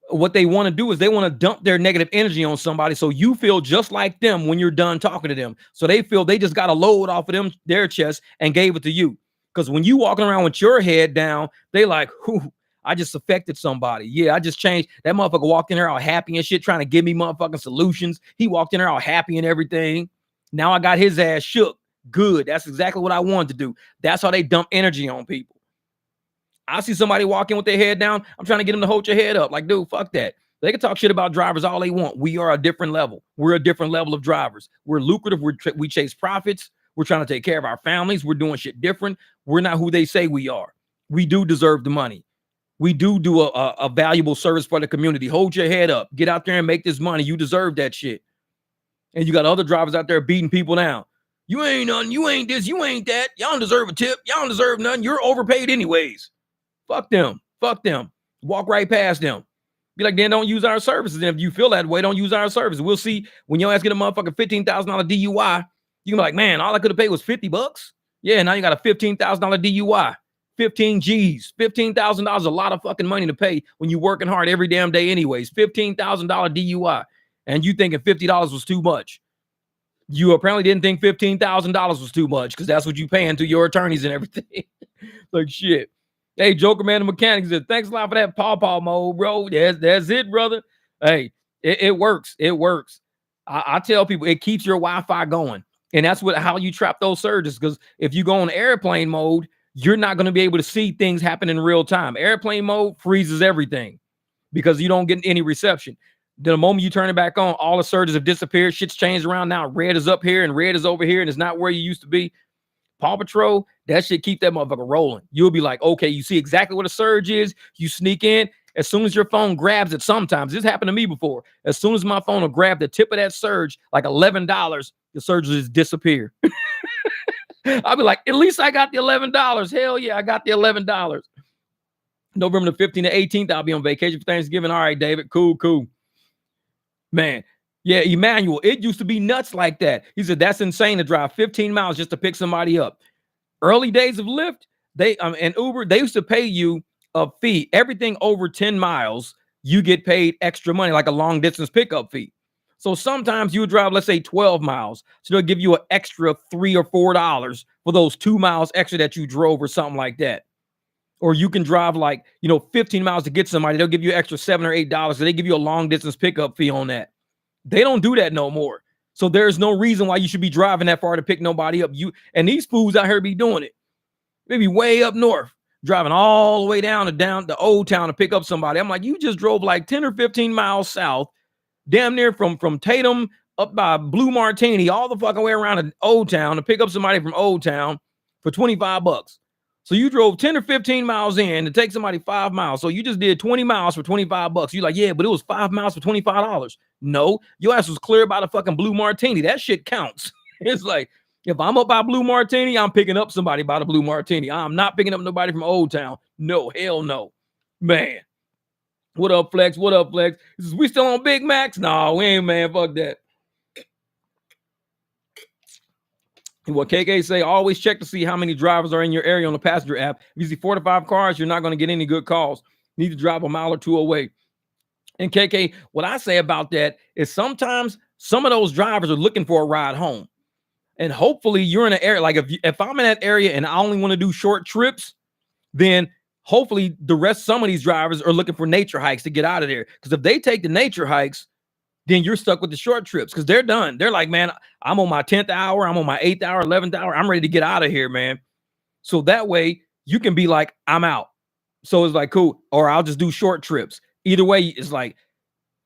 What they want to do is they want to dump their negative energy on somebody so you feel just like them when you're done talking to them. So they feel they just got a load off of their chest and gave it to you. Because when you walking around with your head down, they like, whew, I just affected somebody. Yeah, I just changed. That motherfucker walked in there all happy and shit, trying to give me motherfucking solutions. He walked in there all happy and everything. Now I got his ass shook. Good. That's exactly what I wanted to do. That's how they dump energy on people. I see somebody walking with their head down. I'm trying to get them to hold your head up. Like, dude, fuck that. They can talk shit about drivers all they want. We are a different level. We're a different level of drivers. We're lucrative. We chase profits. We're trying to take care of our families. We're doing shit different. We're not who they say we are. We do deserve the money. We do a valuable service for the community. Hold your head up. Get out there and make this money. You deserve that shit. And you got other drivers out there beating people down. You ain't nothing. You ain't this. You ain't that. Y'all don't deserve a tip. Y'all don't deserve nothing. You're overpaid anyways. Fuck them. Fuck them. Walk right past them. Be like, then don't use our services. And if you feel that way, don't use our services. We'll see when your ass get a motherfucking $15,000 DUI. You can be like, man, all I could have paid was $50. Yeah, now you got a $15,000 DUI. 15 G's. $15,000 is a lot of fucking money to pay when you're working hard every damn day anyways. $15,000 DUI. And you thinking $50 was too much. You apparently didn't think $15,000 was too much because that's what you paying to your attorneys and everything. Like shit. Hey, Joker Man the Mechanic said, thanks a lot for that pawpaw mode, bro. That's it, brother. Hey, it works. It works. I tell people it keeps your Wi-Fi going. And that's how you trap those surges. Because if you go on airplane mode, you're not going to be able to see things happen in real time. Airplane mode freezes everything because you don't get any reception. The moment you turn it back on, all the surges have disappeared. Shit's changed around now. Red is up here and red is over here, and it's not where you used to be. Paw Patrol, that shit keep that motherfucker rolling. You'll be like, okay, you see exactly what a surge is. You sneak in. As soon as your phone grabs it, sometimes this happened to me before. As soon as my phone will grab the tip of that surge, like $11, the surge will just disappear. I'll be like, at least I got the $11. Hell yeah, I got the $11. November the 15th to 18th, I'll be on vacation for Thanksgiving. All right, David, cool. Man, yeah, Emmanuel, it used to be nuts like that. He said, that's insane to drive 15 miles just to pick somebody up. Early days of Lyft, and Uber, they used to pay you a fee. Everything over 10 miles, you get paid extra money, like a long distance pickup fee. So sometimes you would drive, let's say 12 miles. So they'll give you an extra $3 or $4 for those 2 miles extra that you drove or something like that. Or you can drive 15 miles to get somebody. They'll give you extra $7 or $8. So they give you a long distance pickup fee on that. They don't do that no more. So there's no reason why you should be driving that far to pick nobody up. And these fools out here be doing it. Maybe way up north, driving all the way down to Old Town to pick up somebody. I'm like, you just drove like 10 or 15 miles south, damn near from Tatum up by Blue Martini, all the fucking way around to Old Town to pick up somebody from Old Town for $25. So you drove 10 or 15 miles in to take somebody 5 miles. So you just did 20 miles for $25. You're like, yeah, but it was 5 miles for $25. No, your ass was clear by the fucking Blue Martini. That shit counts. It's like, if I'm up by Blue Martini, I'm picking up somebody by the Blue Martini. I'm not picking up nobody from Old Town. No, hell no. Man. What up, Flex? What up, Flex? He says, we still on Big Macs? No, we ain't, man. Fuck that. What KK say, always check to see how many drivers are in your area on the passenger app. If you see 4 to 5 cars, you're not going to get any good calls. You need to drive a mile or two away. And KK, what I say about that is sometimes some of those drivers are looking for a ride home. And hopefully you're in an area like if I'm in that area and I only want to do short trips, then hopefully the rest some of these drivers are looking for nature hikes to get out of there. Because if they take the nature hikes, then you're stuck with the short trips because they're done. They're like, man, I'm on my 10th hour, I'm on my 8th hour, 11th hour. I'm ready to get out of here, man. So that way you can be like, I'm out. So it's like, cool. Or I'll just do short trips. Either way, it's like,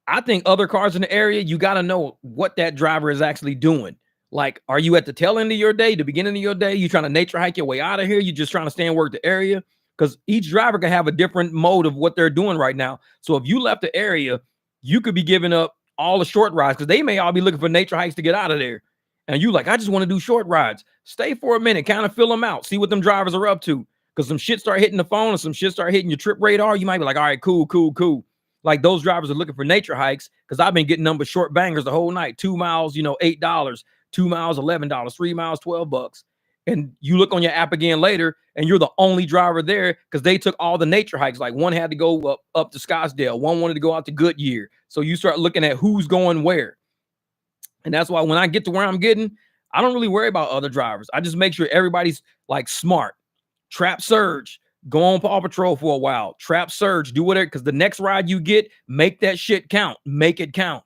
I think other cars in the area, you got to know what that driver is actually doing. Like, are you at the tail end of your day, the beginning of your day? You trying to nature hike your way out of here? You just trying to stay and work the area? Because each driver can have a different mode of what they're doing right now. So if you left the area, you could be giving up all the short rides because they may all be looking for nature hikes to get out of there. And you like, I just want to do short rides. Stay for a minute, kind of fill them out, see what them drivers are up to. Because some shit start hitting the phone and some shit start hitting your trip radar. You might be like, all right, cool, cool, cool. Like those drivers are looking for nature hikes because I've been getting them with short bangers the whole night. 2 miles, $8, 2 miles, $11, 3 miles, $12. And you look on your app again later and you're the only driver there because they took all the nature hikes. Like one had to go up to Scottsdale. One wanted to go out to Goodyear. So you start looking at who's going where. And that's why when I get to where I'm getting, I don't really worry about other drivers. I just make sure everybody's like smart. Trap surge. Go on Paw Patrol for a while. Trap surge. Do whatever. Because the next ride you get, make that shit count. Make it count.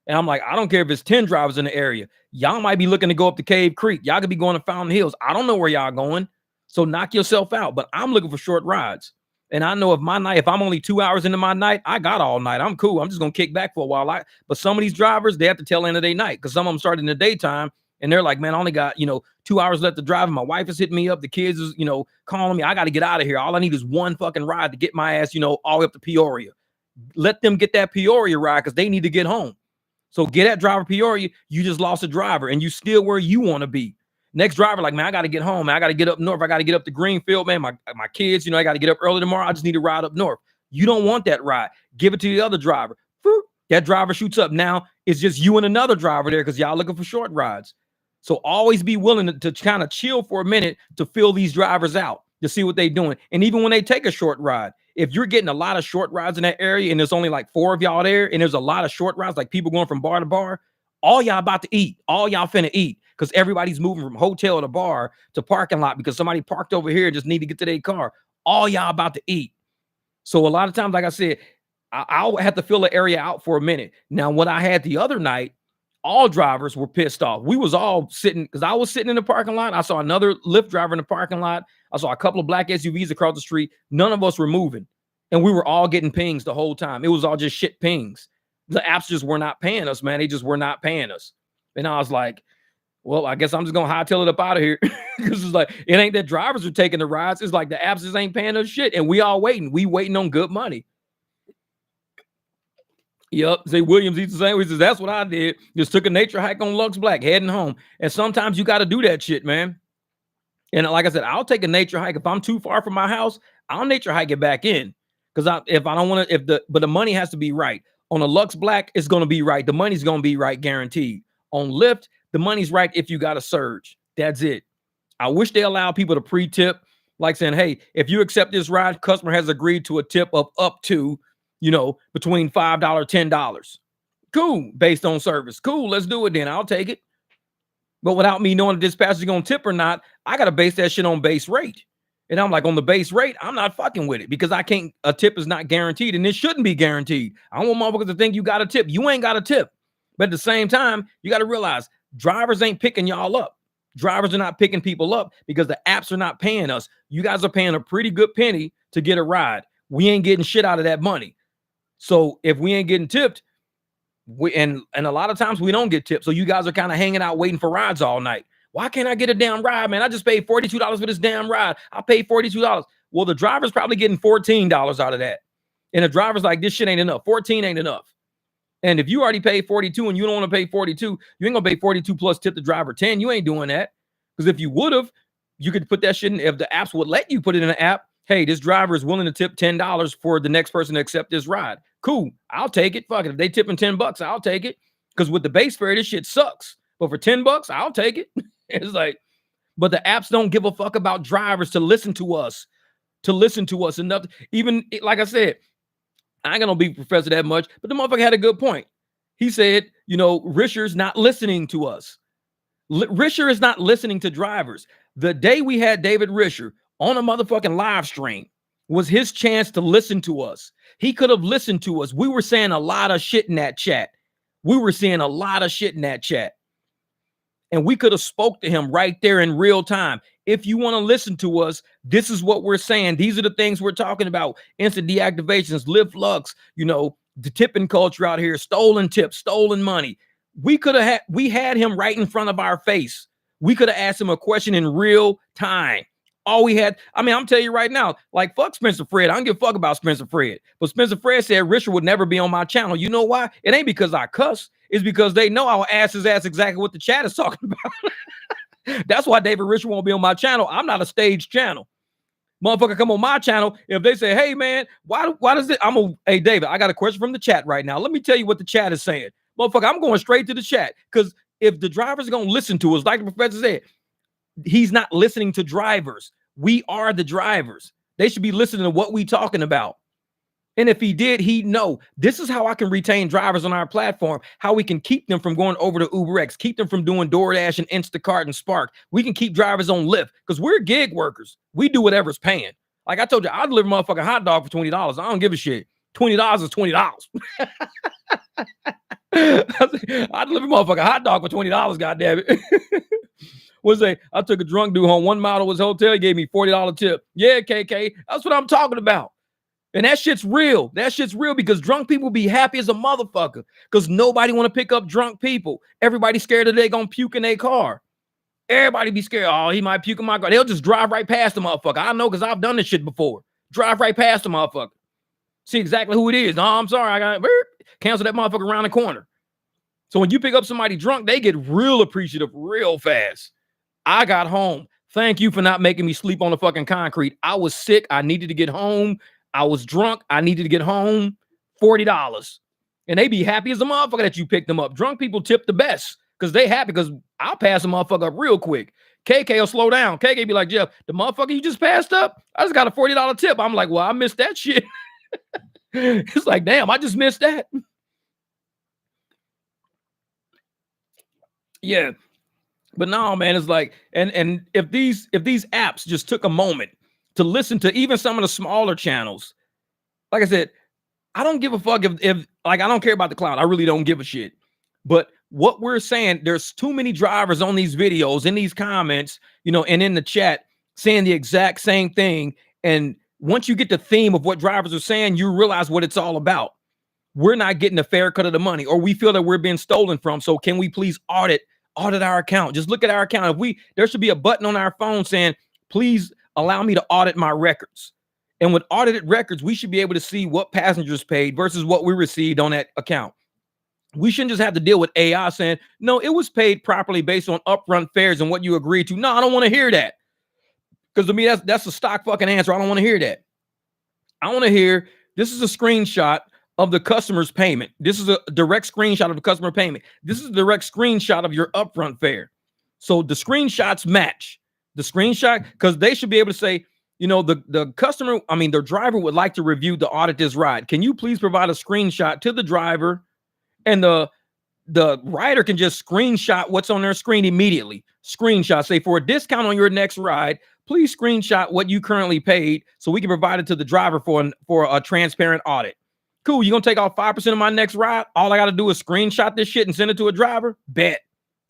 And I'm like, I don't care if it's 10 drivers in the area. Y'all might be looking to go up to Cave Creek. Y'all could be going to Fountain Hills. I don't know where y'all going. So knock yourself out. But I'm looking for short rides. And I know if I'm only 2 hours into my night, I got all night. I'm cool. I'm just going to kick back for a while. But some of these drivers, they have to tail end of their night because some of them start in the daytime. And they're like, man, I only got, 2 hours left to drive. And my wife is hitting me up. The kids is, calling me. I got to get out of here. All I need is one fucking ride to get my ass, all the way up to Peoria. Let them get that Peoria ride because they need to get home. So get that driver Peoria. You just lost a driver and you still where you want to be. Next driver, like, man, I got to get home. Man, I got to get up north. I got to get up to Greenfield, man. My kids, I got to get up early tomorrow. I just need to ride up north. You don't want that ride. Give it to the other driver. That driver shoots up. Now it's just you and another driver there because y'all looking for short rides. So always be willing to kind of chill for a minute to fill these drivers out to see what they're doing. And even when they take a short ride, if you're getting a lot of short rides in that area and there's only like 4 of y'all there and there's a lot of short rides, like people going from bar to bar, all y'all about to eat, all y'all finna eat because everybody's moving from hotel to bar to parking lot because somebody parked over here and just need to get to their car. All y'all about to eat. So a lot of times, like I said, I'll have to fill the area out for a minute. Now, what I had the other night, all drivers were pissed off. We was all sitting because I was sitting in the parking lot. I saw another Lyft driver in the parking lot. I saw a couple of black SUVs across the street. None of us were moving. And we were all getting pings the whole time. It was all just shit pings. The apps just were not paying us, man. They just were not paying us. And I was like, well, I guess I'm just going to hightail it up out of here. Because it's like, it ain't that drivers are taking the rides. It's like the apps just ain't paying us shit. And we all waiting. We waiting on good money. Yep. Say Williams eats the sandwiches. That's what I did. Just took a nature hike on Lux Black, heading home. And sometimes you got to do that shit, man. And like I said, I'll take a nature hike. If I'm too far from my house, I'll nature hike it back in. Because if I don't want to, but the money has to be right. On a Lux Black, it's going to be right. The money's going to be right, guaranteed. On Lyft, the money's right if you got a surge. That's it. I wish they allow people to pre-tip, like saying, hey, if you accept this ride, customer has agreed to a tip of up to, between $5, $10. Cool, based on service. Cool, let's do it then. I'll take it. But without me knowing if this passenger's going to tip or not, I got to base that shit on base rate. And I'm like, on the base rate, I'm not fucking with it because a tip is not guaranteed and it shouldn't be guaranteed. I don't want motherfuckers to think you got a tip. You ain't got a tip. But at the same time, you got to realize drivers ain't picking y'all up. Drivers are not picking people up because the apps are not paying us. You guys are paying a pretty good penny to get a ride. We ain't getting shit out of that money. So if we ain't getting tipped, and a lot of times we don't get tipped. So you guys are kind of hanging out waiting for rides all night. Why can't I get a damn ride, man? I just paid $42 for this damn ride. I paid $42. Well, the driver's probably getting $14 out of that. And the driver's like, this shit ain't enough. 14 ain't enough. And if you already paid 42 and you don't want to pay 42, you ain't gonna pay 42 plus tip the driver 10. You ain't doing that. Because if you would have, you could put that shit in. If the apps would let you put it in an app, hey, this driver is willing to tip $10 for the next person to accept this ride. Cool. I'll take it. Fuck it. If they tipping $10, I'll take it. Because with the base fare, this shit sucks. But for $10, I'll take it. It's like, but the apps don't give a fuck about drivers to listen to us enough. Even like I said, I ain't gonna be professor that much, but the motherfucker had a good point. He said, Risher's not listening to us. Risher is not listening to drivers. The day we had David Risher on a motherfucking live stream was his chance to listen to us. He could have listened to us. We were saying a lot of shit in that chat. We were saying a lot of shit in that chat. And we could have spoke to him right there in real time. If you want to listen to us, this is what we're saying. These are the things we're talking about. Instant deactivations, Lyft Lux, the tipping culture out here, stolen tips, stolen money. We had him right in front of our face. We could have asked him a question in real time. All we had, I'm telling you right now, like, fuck Spencer Fred. I don't give a fuck about Spencer Fred. But Spencer Fred said Risher would never be on my channel. You know why? It ain't because I cuss. It's because they know I'll ask his ass exactly what the chat is talking about. That's why David Risher won't be on my channel. I'm not a staged channel. Motherfucker come on my channel. If they say, hey, man, why does it? Hey, David, I got a question from the chat right now. Let me tell you what the chat is saying. Motherfucker, I'm going straight to the chat. Because if the drivers are going to listen to us, like the professor said, he's not listening to drivers. We are the drivers. They should be listening to what we talking about. And if he did, he'd know. This is how I can retain drivers on our platform, how we can keep them from going over to UberX, keep them from doing DoorDash and Instacart and Spark. We can keep drivers on Lyft because we're gig workers. We do whatever's paying. Like I told you, I'd deliver a motherfucking hot dog for $20. I don't give a shit. $20 is $20. I deliver a motherfucking hot dog for $20, goddammit. I took a drunk dude home 1 mile to his hotel. He gave me $40 tip. Yeah, KK. That's what I'm talking about. And that shit's real. That shit's real because drunk people be happy as a motherfucker because nobody want to pick up drunk people. Everybody scared that they gonna puke in their car. Everybody be scared. Oh, he might puke in my car. They'll just drive right past the motherfucker. I know because I've done this shit before. Drive right past the motherfucker. See exactly who it is. No, I'm sorry. I got cancel that motherfucker around the corner. So when you pick up somebody drunk, they get real appreciative real fast. I got home. Thank you for not making me sleep on the fucking concrete. I was sick. I needed to get home. I was drunk. I needed to get home. $40. And they be happy as a motherfucker that you picked them up. Drunk people tip the best because they happy because I'll pass a motherfucker up real quick. KK will slow down. KK be like, Jeff, the motherfucker you just passed up, I just got a $40 tip. I'm like, well, I missed that shit. It's like, damn, I just missed that. Yeah. But no, man, it's like, and if these apps just took a moment to listen to even some of the smaller channels, like I said, I don't give a fuck if like I don't care about the cloud. I really don't give a shit. But what we're saying, there's too many drivers on these videos, in these comments, and in the chat saying the exact same thing. And once you get the theme of what drivers are saying, you realize what it's all about. We're not getting a fair cut of the money, or we feel that we're being stolen from. So can we please audit our account? Just look at our account. There should be a button on our phone saying, please allow me to audit my records. And with audited records, we should be able to see what passengers paid versus what we received on that account. We shouldn't just have to deal with AI saying, no, it was paid properly based on upfront fares and what you agreed to. No, I don't want to hear that. Because to me, that's a stock fucking answer. I don't want to hear that. I want to hear, this is a screenshot of the customer's payment. This is a direct screenshot of the customer payment. This is a direct screenshot of your upfront fare. So the screenshots match. The screenshot, because they should be able to say, the customer, the driver would like to review the audit this ride. Can you please provide a screenshot to the driver? And the rider can just screenshot what's on their screen immediately. Screenshot, say, for a discount on your next ride, please screenshot what you currently paid so we can provide it to the driver for a transparent audit. Cool, you gonna take off 5% of my next ride? All I gotta do is screenshot this shit and send it to a driver? Bet.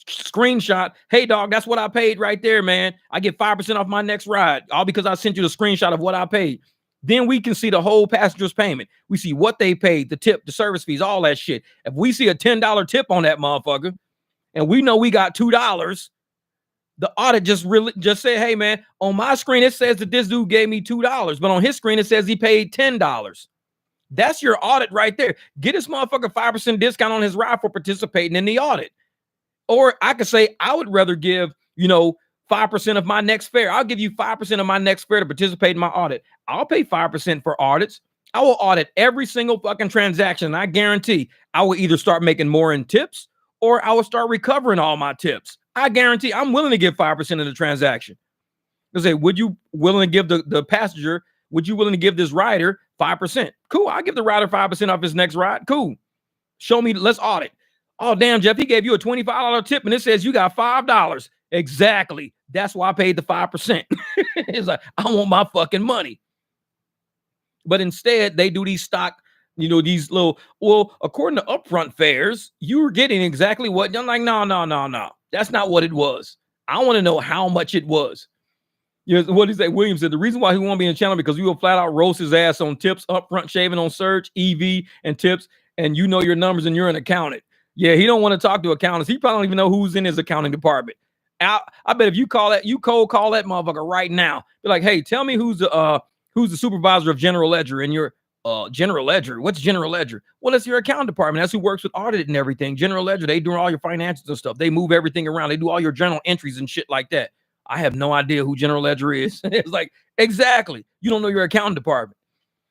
Screenshot. Hey, dog, that's what I paid right there, man. I get 5% off my next ride, all because I sent you the screenshot of what I paid. Then we can see the whole passenger's payment. We see what they paid, the tip, the service fees, all that shit. If we see a $10 tip on that motherfucker, and we know we got $2, the audit just said, hey, man, on my screen, it says that this dude gave me $2, but on his screen, it says he paid $10. That's your audit right there. Get this motherfucker 5% discount on his ride for participating in the audit. Or I could say, I would rather give, 5% of my next fare. I'll give you 5% of my next fare to participate in my audit. I'll pay 5% for audits. I will audit every single fucking transaction. And I guarantee I will either start making more in tips or I will start recovering all my tips. I guarantee I'm willing to give 5% of the transaction. They say, would you willing to give the passenger, would you willing to give this rider 5%? Cool. I'll give the rider 5% off his next ride. Cool. Show me, let's audit. Oh, damn, Jeff, he gave you a $25 tip and it says you got $5. Exactly. That's why I paid the 5%. It's like, I want my fucking money. But instead, they do these stock, these little, well, according to upfront fares, you were getting exactly what. I'm like, no. That's not what it was. I want to know how much it was. What did he say? William said the reason why he won't be in the channel because we will flat out roast his ass on tips, upfront shaving on search, EV, and tips, and you know your numbers and you're an accountant. Yeah, he don't want to talk to accountants. He probably don't even know who's in his accounting department. I bet if you cold call that motherfucker right now, be like, hey, tell me who's the supervisor of general ledger in your general ledger. What's general ledger? Well, it's your accounting department. That's who works with audit and everything. General ledger, they do all your financials and stuff. They move everything around. They do all your journal entries and shit like that. I have no idea who general ledger is. It's like, exactly. You don't know your accounting department.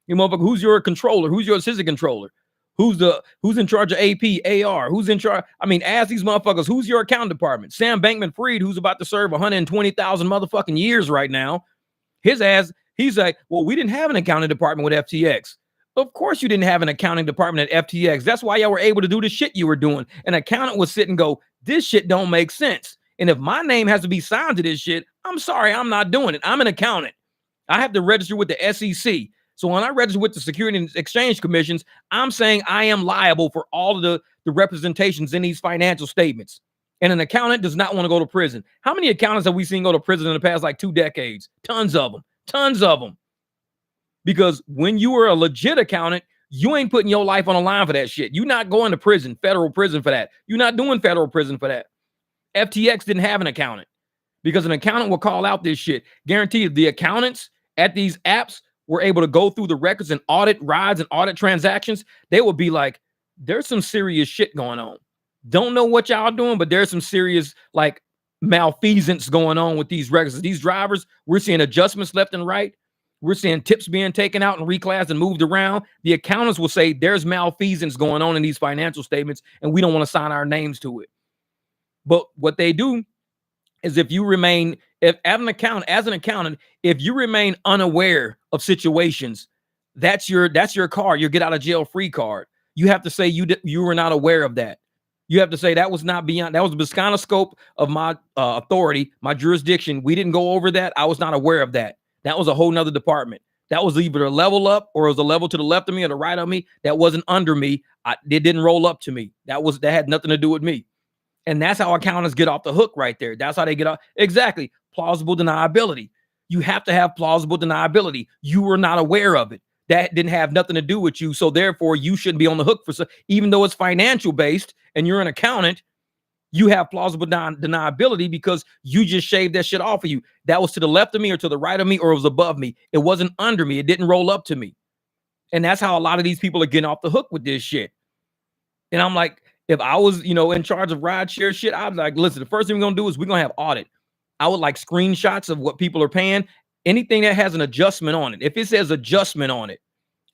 You motherfucker, who's your controller? Who's your assistant controller? Who's in charge of AP, AR? Who's in charge? I mean, ask these motherfuckers, who's your accounting department? Sam Bankman-Fried, who's about to serve 120,000 motherfucking years right now. His ass, he's like, well, we didn't have an accounting department with FTX. Of course you didn't have an accounting department at FTX. That's why y'all were able to do the shit you were doing. An accountant would sit and go, this shit don't make sense. And if my name has to be signed to this shit, I'm sorry, I'm not doing it. I'm an accountant. I have to register with the SEC. So when I register with the Security and Exchange Commissions, I'm saying I am liable for all of the representations in these financial statements. And an accountant does not want to go to prison. How many accountants have we seen go to prison in the past like 2 decades? Tons of them. Because when you are a legit accountant, you ain't putting your life on the line for that shit. You're not going to prison, federal prison for that. You're not doing federal prison for that. FTX didn't have an accountant because an accountant will call out this shit. Guaranteed the accountants at these apps were able to go through the records and audit rides and audit transactions. They will be like, there's some serious shit going on. Don't know what y'all doing, but there's some serious like malfeasance going on with these records. These drivers, we're seeing adjustments left and right. We're seeing tips being taken out and reclassed and moved around. The accountants will say there's malfeasance going on in these financial statements and we don't want to sign our names to it. But what they do is as an accountant, if you remain unaware of situations, that's your card, your get out of jail free card. You have to say you were not aware of that. You have to say that was not beyond, that was the scope of my authority, my jurisdiction. We didn't go over that. I was not aware of that. That was a whole nother department. That was either a level up or it was a level to the left of me or the right of me. That wasn't under me. It didn't roll up to me. That had nothing to do with me. And that's how accountants get off the hook right there. That's how they get off. Exactly. Plausible deniability. You have to have plausible deniability. You were not aware of it. That didn't have nothing to do with you. So therefore, you shouldn't be on the hook for, even though it's financial based and you're an accountant, you have plausible deniability because you just shaved that shit off of you. That was to the left of me or to the right of me or it was above me. It wasn't under me. It didn't roll up to me. And that's how a lot of these people are getting off the hook with this shit. And I'm like, if I was, in charge of rideshare shit, I'd be like, listen, the first thing we're going to do is we're going to have audit. I would like screenshots of what people are paying. Anything that has an adjustment on it. If it says adjustment on it,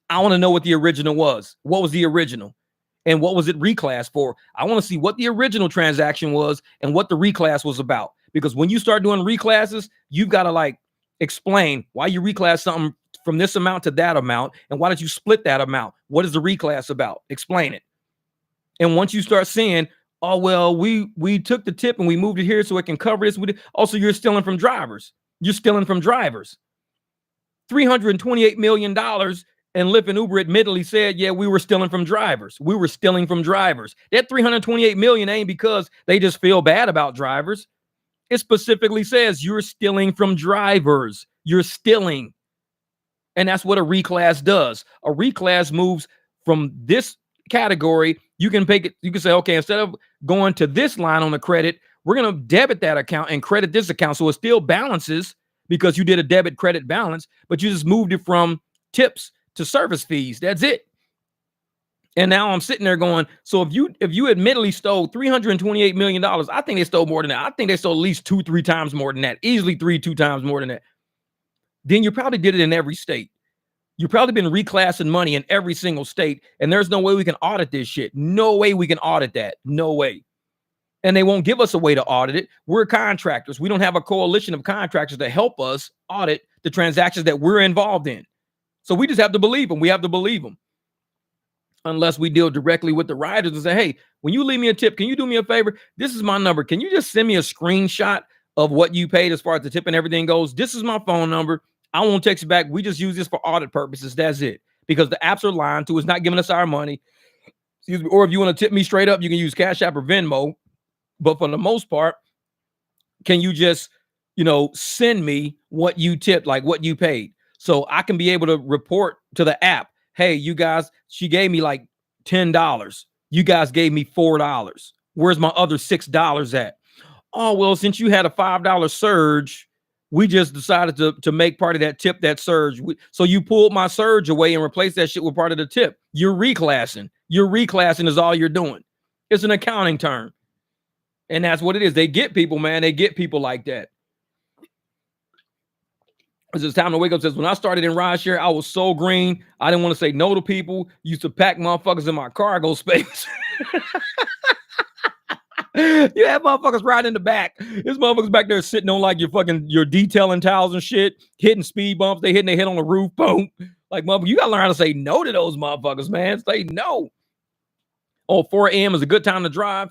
I want to know what the original was. What was the original? And what was it reclassed for? I want to see what the original transaction was and what the reclass was about. Because when you start doing reclasses, you've got to like explain why you reclass something from this amount to that amount. And why did you split that amount? What is the reclass about? Explain it. And once you start saying, oh, well, we took the tip and we moved it here so it can cover this. Also, you're stealing from drivers. You're stealing from drivers. $328 million. And Lyft and Uber admittedly said, yeah, we were stealing from drivers. We were stealing from drivers. That $328 million ain't because they just feel bad about drivers. It specifically says you're stealing from drivers. You're stealing. And that's what a reclass does. A reclass moves from this category. You can pick it. You can say, okay, instead of going to this line on the credit, we're going to debit that account and credit this account. So it still balances because you did a debit credit balance, but you just moved it from tips to service fees. That's it. And now I'm sitting there going, so if you admittedly stole $328 million, I think they stole more than that. I think they stole at least 2-3 times more than that. Easily 2 times more than that. Then you probably did it in every state. You've probably been reclassing money in every single state, and there's no way we can audit this shit. No way we can audit that. No way. And they won't give us a way to audit it. We're contractors. We don't have a coalition of contractors to help us audit the transactions that we're involved in. So we just have to believe them. We have to believe them. unless we deal directly with the riders and say, hey, when you leave me a tip, can you do me a favor? This is my number. Can you just send me a screenshot of what you paid as far as the tip and everything goes? This is my phone number. I won't text you back. We just use this for audit purposes. That's it. Because the apps are lying to us, not giving us our money. Excuse me. Or if you want to tip me straight up, you can use Cash App or Venmo. But for the most part, can you just, send me what you tipped, like what you paid? So I can be able to report to the app, hey, you guys, she gave me like $10. You guys gave me $4. Where's my other $6 at? Oh, well, since you had a $5 surge, we just decided to make part of that tip that surge. So you pulled my surge away and replaced that shit with part of the tip. You're reclassing. Your reclassing is all you're doing. It's an accounting term. And that's what it is. They get people, man. They get people like that. It's time to wake up. Says, when I started in rideshare, I was so green. I didn't want to say no to people. Used to pack motherfuckers in my cargo space. You have motherfuckers right in the back. This motherfuckers back there sitting on like your detailing towels and shit, hitting speed bumps. They hitting their head on the roof. Boom. Like, motherfucker, you gotta learn how to say no to those motherfuckers, man. Say no. Oh, 4 a.m. is a good time to drive.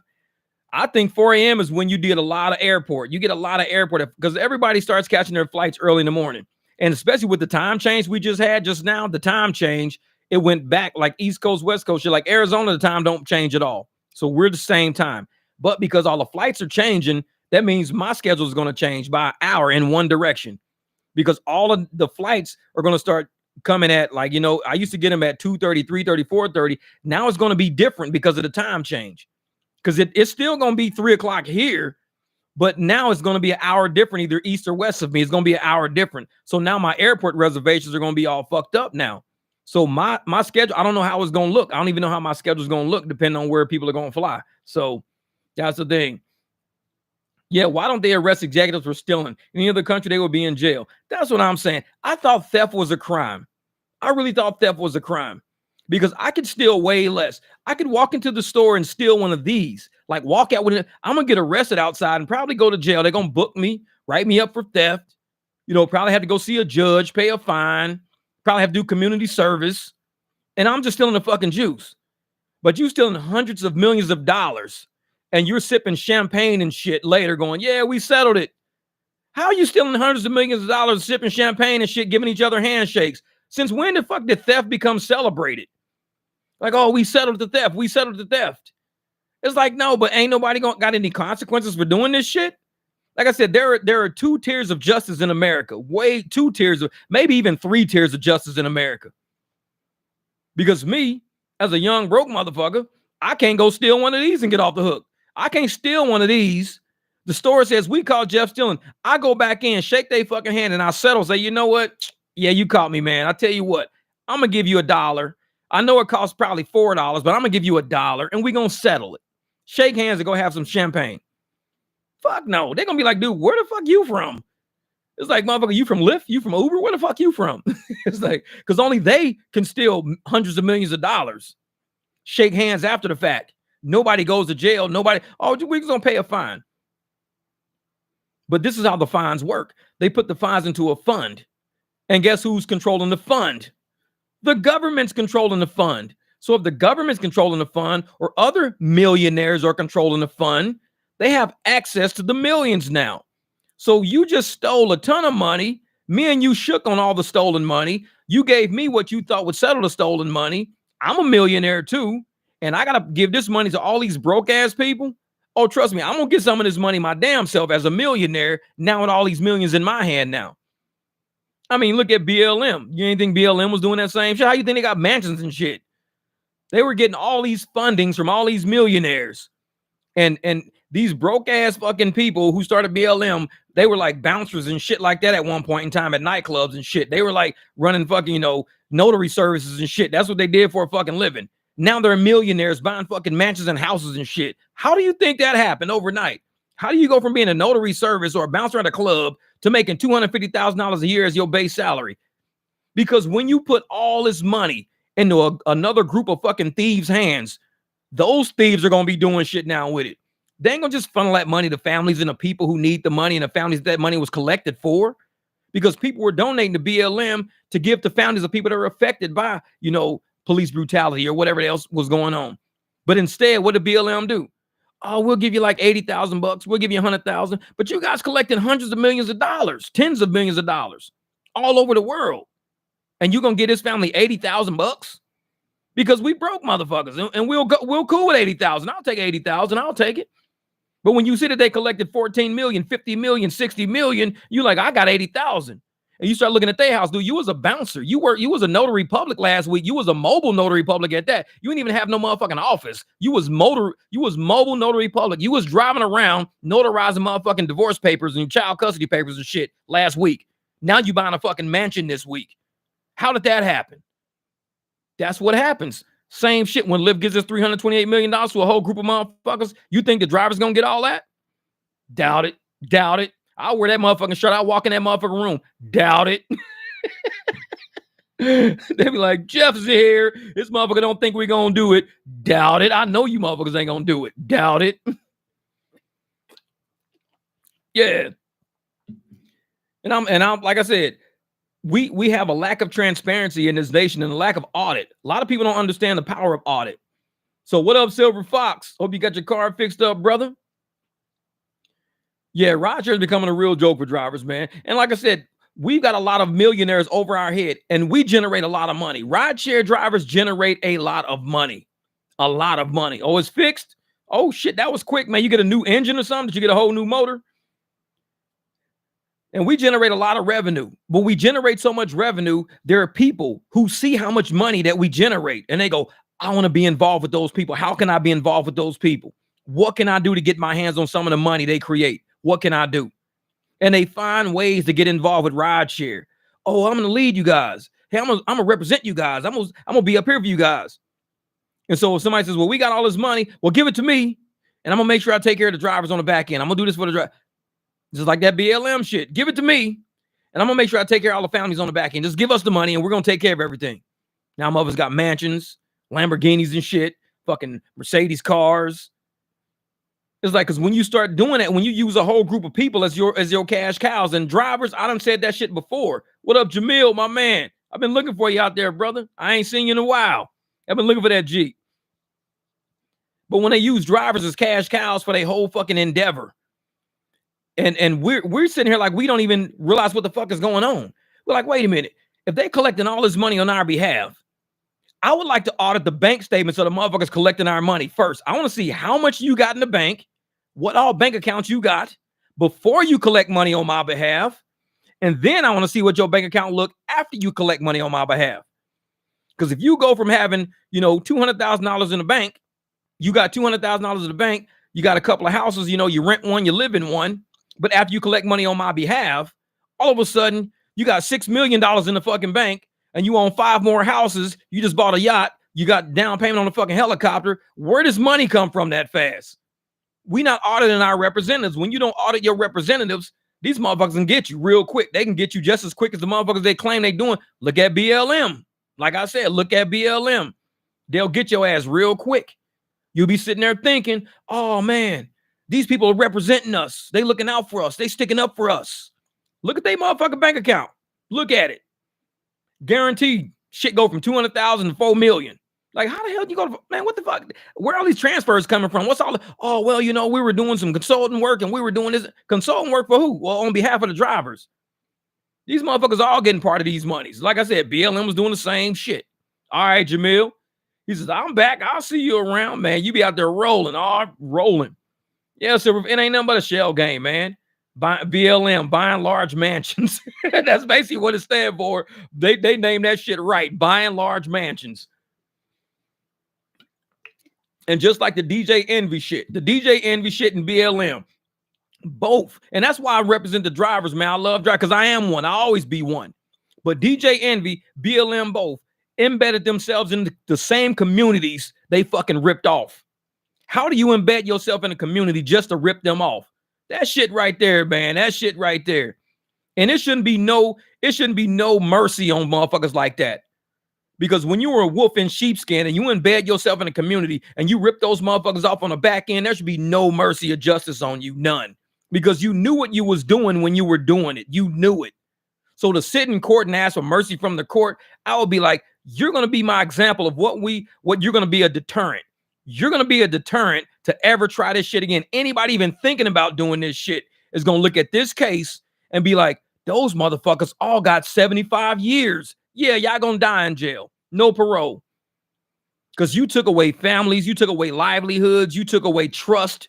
I think 4 a.m. is when you get a lot of airport. You get a lot of airport because everybody starts catching their flights early in the morning. And especially with the time change we just had just now, the time change, it went back like East Coast, West Coast. Shit, like Arizona, the time don't change at all. So we're the same time. But because all the flights are changing, that means my schedule is going to change by an hour in one direction. Because all of the flights are going to start coming at like, I used to get them at 2:30, 3:30, 4:30. Now it's going to be different because of the time change. Because it's still going to be 3 o'clock here, but now it's going to be an hour different, either east or west of me. It's going to be an hour different. So now my airport reservations are going to be all fucked up now. So my schedule, I don't know how it's going to look. I don't even know how my schedule is going to look depending on where people are going to fly. So that's the thing. Yeah, why don't they arrest executives for stealing? In any other country, they would be in jail. That's what I'm saying. I thought theft was a crime. I really thought theft was a crime. Because I could steal way less. I could walk into the store and steal one of these. Like walk out with it. I'm going to get arrested outside and probably go to jail. They're going to book me, write me up for theft. Probably have to go see a judge, pay a fine. Probably have to do community service. And I'm just stealing the fucking juice. But you stealing hundreds of millions of dollars. And you're sipping champagne and shit later going, yeah, we settled it. How are you stealing hundreds of millions of dollars, sipping champagne and shit, giving each other handshakes? Since when the fuck did theft become celebrated? Like, oh, we settled the theft. We settled the theft. It's like, no, but ain't nobody got any consequences for doing this shit. Like I said, there are 2 tiers of justice in America. 2 tiers of, maybe even 3 tiers of justice in America. Because me, as a young broke motherfucker, I can't go steal one of these and get off the hook. I can't steal one of these. The store says, we caught Jeff stealing. I go back in, shake their fucking hand, and I settle. Say, you know what? Yeah, you caught me, man. I tell you what, I'm going to give you $1. I know it costs probably $4, but I'm going to give you $1 and we're going to settle it. Shake hands and go have some champagne. Fuck no. They're going to be like, dude, where the fuck you from? It's like, motherfucker, you from Lyft? You from Uber? Where the fuck you from? It's like, because only they can steal hundreds of millions of dollars. Shake hands after the fact. Nobody goes to jail. Nobody, we're going to pay a fine. But this is how the fines work. They put the fines into a fund. And guess who's controlling the fund? The government's controlling the fund. So if the government's controlling the fund or other millionaires are controlling the fund, they have access to the millions now. So you just stole a ton of money. Me and you shook on all the stolen money. You gave me what you thought would settle the stolen money. I'm a millionaire too. And I got to give this money to all these broke ass people. Oh, trust me, I'm going to get some of this money my damn self as a millionaire now with all these millions in my hand now. I mean, look at BLM. You ain't think BLM was doing that same shit? How you think they got mansions and shit? They were getting all these fundings from all these millionaires. And these broke ass fucking people who started BLM, they were like bouncers and shit like that at one point in time at nightclubs and shit. They were like running fucking, notary services and shit. That's what they did for a fucking living. Now they're millionaires buying fucking mansions and houses and shit. How do you think that happened overnight? How do you go from being a notary service or a bouncer at a club to making $250,000 a year as your base salary? Because when you put all this money into another group of fucking thieves' hands, those thieves are going to be doing shit now with it. They ain't going to just funnel that money to families and the people who need the money and the families that money was collected for. Because people were donating to BLM to give to families of people that are affected by, police brutality or whatever else was going on. But instead, what did BLM do? Oh, we'll give you like 80,000 bucks. We'll give you 100,000. But you guys collecting hundreds of millions of dollars, tens of millions of dollars all over the world. And you're going to get his family 80,000 bucks? Because we broke motherfuckers. And we'll cool with 80,000. I'll take 80,000. I'll take it. But when you see that they collected 14 million, 50 million, 60 million, you like, I got 80,000. And you start looking at their house, dude. You was a bouncer. You was a notary public last week. You was a mobile notary public at that. You didn't even have no motherfucking office. You was mobile notary public. You was driving around notarizing motherfucking divorce papers and child custody papers and shit last week. Now you buying a fucking mansion this week. How did that happen? That's what happens. Same shit when Lyft gives us $328 million to a whole group of motherfuckers. You think the driver's gonna get all that? Doubt it. Doubt it. I'll wear that motherfucking shirt. I'll walk in that motherfucking room. Doubt it. They be like, Jeff's here. This motherfucker don't think we're going to do it. Doubt it. I know you motherfuckers ain't going to do it. Doubt it. Yeah. And I'm like I said, we have a lack of transparency in this nation and a lack of audit. A lot of people don't understand the power of audit. So what up, Silver Fox? Hope you got your car fixed up, brother. Yeah, rideshare is becoming a real joke for drivers, man. And like I said, we've got a lot of millionaires over our head, and we generate a lot of money. Rideshare drivers generate a lot of money. A lot of money. Oh, it's fixed? Oh, shit, that was quick, man. You get a new engine or something? Did you get a whole new motor? And we generate a lot of revenue. But we generate so much revenue, there are people who see how much money that we generate, and they go, I want to be involved with those people. How can I be involved with those people? What can I do to get my hands on some of the money they create? What can I do? And they find ways to get involved with rideshare. Oh, I'm going to lead you guys. Hey, I'm going to represent you guys. I'm going to be up here for you guys. And so if somebody says, well, we got all this money, well, give it to me. And I'm going to make sure I take care of the drivers on the back end. I'm going to do this for the driver. Just like that BLM shit. Give it to me. And I'm going to make sure I take care of all the families on the back end. Just give us the money and we're going to take care of everything. Now, motherfuckers got mansions, Lamborghinis and shit, fucking Mercedes cars. It's like, because when you start doing that, when you use a whole group of people as your cash cows and drivers, I done said that shit before. What up, Jamil, my man? I've been looking for you out there, brother. I ain't seen you in a while. I've been looking for that Jeep. But when they use drivers as cash cows for their whole fucking endeavor, and we're sitting here like we don't even realize what the fuck is going on. We're like, wait a minute. If they collecting all this money on our behalf, I would like to audit the bank statements of the motherfuckers collecting our money first. I want to see how much you got in the bank, what all bank accounts you got before you collect money on my behalf. And then I want to see what your bank account look after you collect money on my behalf. Because if you go from having, $200,000 in the bank, you got $200,000 in the bank, you got a couple of houses, you rent one, you live in one. But after you collect money on my behalf, all of a sudden you got $6 million in the fucking bank. And you own 5 more houses, you just bought a yacht, you got down payment on a fucking helicopter. Where does money come from that fast? We not auditing our representatives. When you don't audit your representatives, these motherfuckers can get you real quick. They can get you just as quick as the motherfuckers they claim they doing. Look at BLM. Like I said, look at BLM. They'll get your ass real quick. You'll be sitting there thinking, oh man, these people are representing us. They looking out for us. They sticking up for us. Look at their motherfucking bank account. Look at it. Guaranteed shit go from 200,000 to 4 million. Like, how the hell do you go to, man, what the fuck? Where are all these transfers coming from? What's all the, oh, well, we were doing some consulting work and we were doing this. Consulting work for who? Well, on behalf of the drivers. These motherfuckers are all getting part of these monies. Like I said, BLM was doing the same shit. All right, Jamil. He says, I'm back. I'll see you around, man. You be out there rolling. Yeah, so it ain't nothing but a shell game, man. BLM, buying large mansions. That's basically what it stands for. They named that shit right. Buying large mansions. And just like the DJ Envy shit, and BLM, both. And that's why I represent the drivers, man. I love drivers because I am one. I always be one. But DJ Envy, BLM, both embedded themselves in the same communities they fucking ripped off. How do you embed yourself in a community just to rip them off? That shit right there, man. That shit right there. And it shouldn't be no mercy on motherfuckers like that. Because when you were a wolf in sheepskin and you embed yourself in a community and you rip those motherfuckers off on the back end, there should be no mercy or justice on you. None. Because you knew what you was doing when you were doing it. You knew it. So to sit in court and ask for mercy from the court, I would be like, you're going to be my example of what you're going to be a deterrent. You're going to be a deterrent to ever try this shit again. Anybody even thinking about doing this shit is going to look at this case and be like, those motherfuckers all got 75 years. Yeah, y'all going to die in jail. No parole. Because you took away families, you took away livelihoods, you took away trust,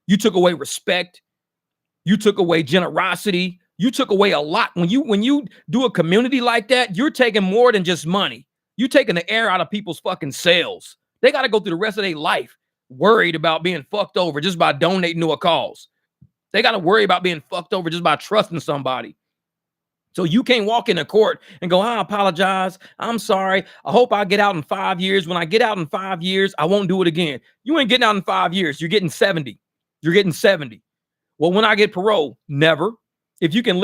you took away respect, you took away generosity, you took away a lot. When you do a community like that, you're taking more than just money. You're taking the air out of people's fucking cells. They got to go through the rest of their life worried about being fucked over just by donating to a cause. They got to worry about being fucked over just by trusting somebody. So you can't walk into court and go, I apologize. I'm sorry. I hope I get out in 5 years. When I get out in 5 years, I won't do it again. You ain't getting out in 5 years. You're getting 70. You're getting 70. Well, when I get parole, never. If you can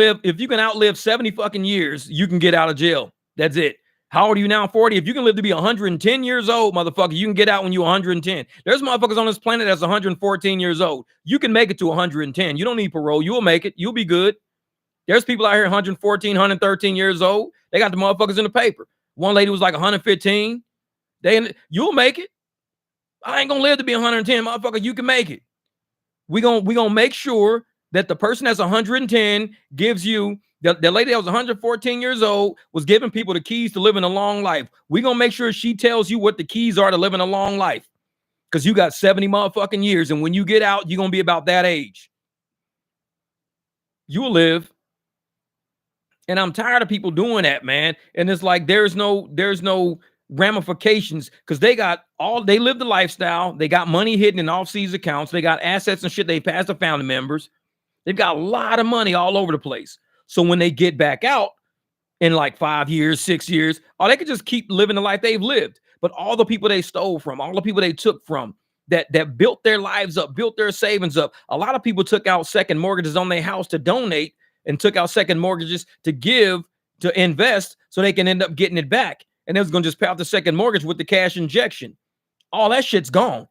outlive 70 fucking years, you can get out of jail. That's it. How old are you now? 40. If you can live to be 110 years old, motherfucker, you can get out when you're 110. There's motherfuckers on this planet that's 114 years old. You can make it to 110. You don't need parole. You'll make it. You'll be good. There's people out here 114, 113 years old. They got the motherfuckers in the paper. One lady was like 115. You'll make it. I ain't gonna live to be 110, motherfucker. You can make it. We gonna make sure that the person that's 110 gives you the lady that was 114 years old was giving people the keys to living a long life. We gonna make sure she tells you what the keys are to living a long life, because you got 70 motherfucking years, and when you get out, you're gonna be about that age. You will live. And I'm tired of people doing that, man. And it's like there's no ramifications, because they live the lifestyle. They got money hidden in off-season accounts. They got assets and shit they passed to family members. They've got a lot of money all over the place. So when they get back out in like 5 years, 6 years, they could just keep living the life they've lived. But all the people they stole from, all the people they took from, that built their lives up, built their savings up. A lot of people took out second mortgages on their house to donate, and took out second mortgages to give, to invest, so they can end up getting it back. And they was going to just pay off the second mortgage with the cash injection. All that shit's gone.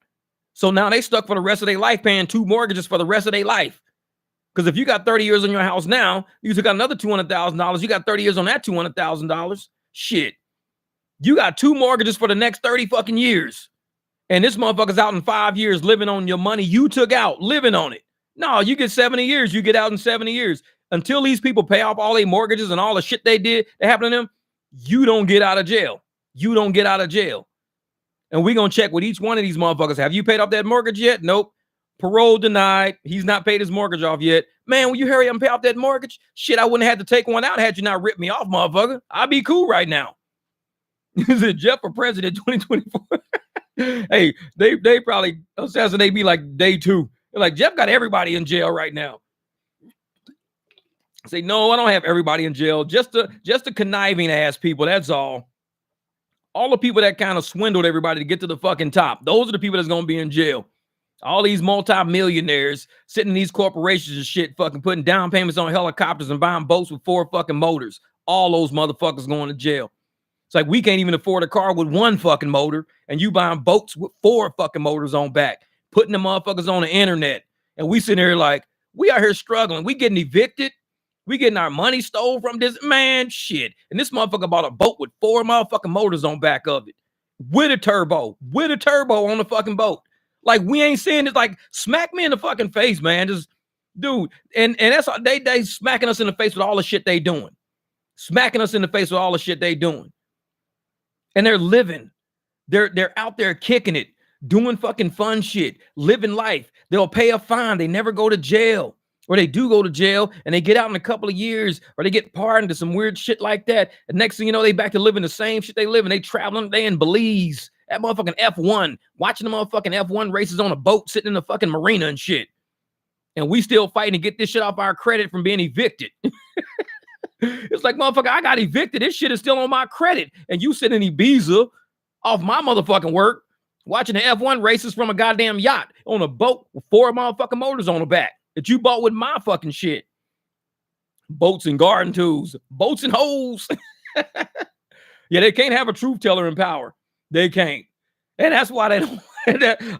So now they stuck for the rest of their life paying 2 mortgages for the rest of their life. Because if you got 30 years on your house now, you took out another $200,000. You got 30 years on that $200,000. Shit. You got 2 mortgages for the next 30 fucking years. And this motherfucker's out in 5 years living on your money you took out, living on it. No, you get 70 years. You get out in 70 years. Until these people pay off all their mortgages and all the shit they did that happened to them, you don't get out of jail. You don't get out of jail. And we're going to check with each one of these motherfuckers. Have you paid off that mortgage yet? Nope. Parole denied. He's not paid his mortgage off yet. Man, will you hurry up and pay off that mortgage? Shit, I wouldn't have had to take one out had you not ripped me off, motherfucker. I'd be cool right now. Is it Jeff for president 2024? Hey, they probably assassinate me like day 2. They're like, Jeff got everybody in jail right now. Say, no, I don't have everybody in jail. Just the conniving ass people. That's all. All the people that kind of swindled everybody to get to the fucking top. Those are the people that's going to be in jail. All these multi-millionaires sitting in these corporations and shit, fucking putting down payments on helicopters and buying boats with 4 fucking motors. All those motherfuckers going to jail. It's like we can't even afford a car with 1 fucking motor, and you buying boats with 4 fucking motors on back, putting the motherfuckers on the internet. And we sitting here like, we out here struggling. We getting evicted. We getting our money stole from this man, shit. And this motherfucker bought a boat with 4 motherfucking motors on back of it, with a turbo on the fucking boat. Like, we ain't seeing it. Like, smack me in the fucking face, man. Just, dude. And that's how they smacking us in the face with all the shit they doing. Smacking us in the face with all the shit they doing. And they're living. They're out there kicking it, doing fucking fun shit, living life. They'll pay a fine. They never go to jail. Or they do go to jail and they get out in a couple of years, or they get pardoned to some weird shit like that. And next thing you know, they back to living the same shit they live in. They traveling, they in Belize, that motherfucking F1, watching the motherfucking F1 races on a boat, sitting in the fucking marina and shit. And we still fighting to get this shit off our credit from being evicted. It's like, motherfucker, I got evicted. This shit is still on my credit. And you sitting in Ibiza off my motherfucking work, watching the F1 races from a goddamn yacht on a boat with 4 motherfucking motors on the back that you bought with my fucking shit. Boats and garden tools, boats and hoes. Yeah, they can't have a truth teller in power. They can't. And that's why they don't.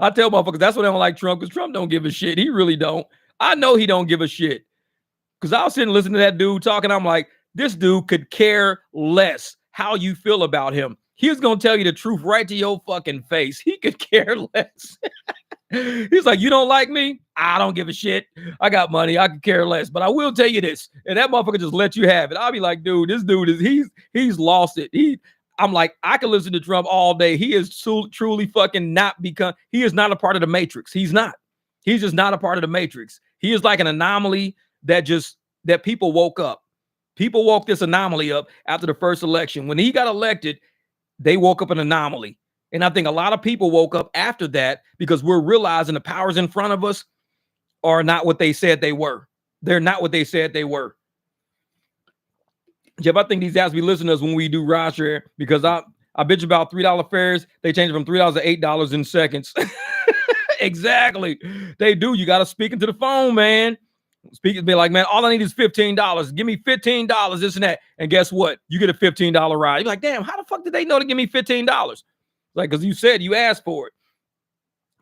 I tell motherfuckers, that's why they don't like Trump, because Trump don't give a shit. He really don't. I know he don't give a shit. Because I was sitting listening to that dude talking. I'm like, this dude could care less how you feel about him. He was gonna tell you the truth right to your fucking face. He could care less. He's like, you don't like me? I don't give a shit. I got money. I could care less. But I will tell you this. And that motherfucker just let you have it. I'll be like, dude, this dude he's lost it. I'm like, I can listen to Trump all day. He is truly fucking he is not a part of the matrix. He's not. He's just not a part of the matrix. He is like an anomaly that people woke up. People woke this anomaly up after the first election. When he got elected, they woke up an anomaly. And I think a lot of people woke up after that because we're realizing the powers in front of us are not what they said they were. They're not what they said they were. Jeff, I think these guys be listening to us when we do rideshare because I bitch about $3 fares. They change it from $3 to $8 in seconds. Exactly. They do. You got to speak into the phone, man. Speak be like, man, all I need is $15. Give me $15, this and that. And guess what? You get a $15 ride. You're like, damn, how the fuck did they know to give me $15? Like, because you said you asked for it.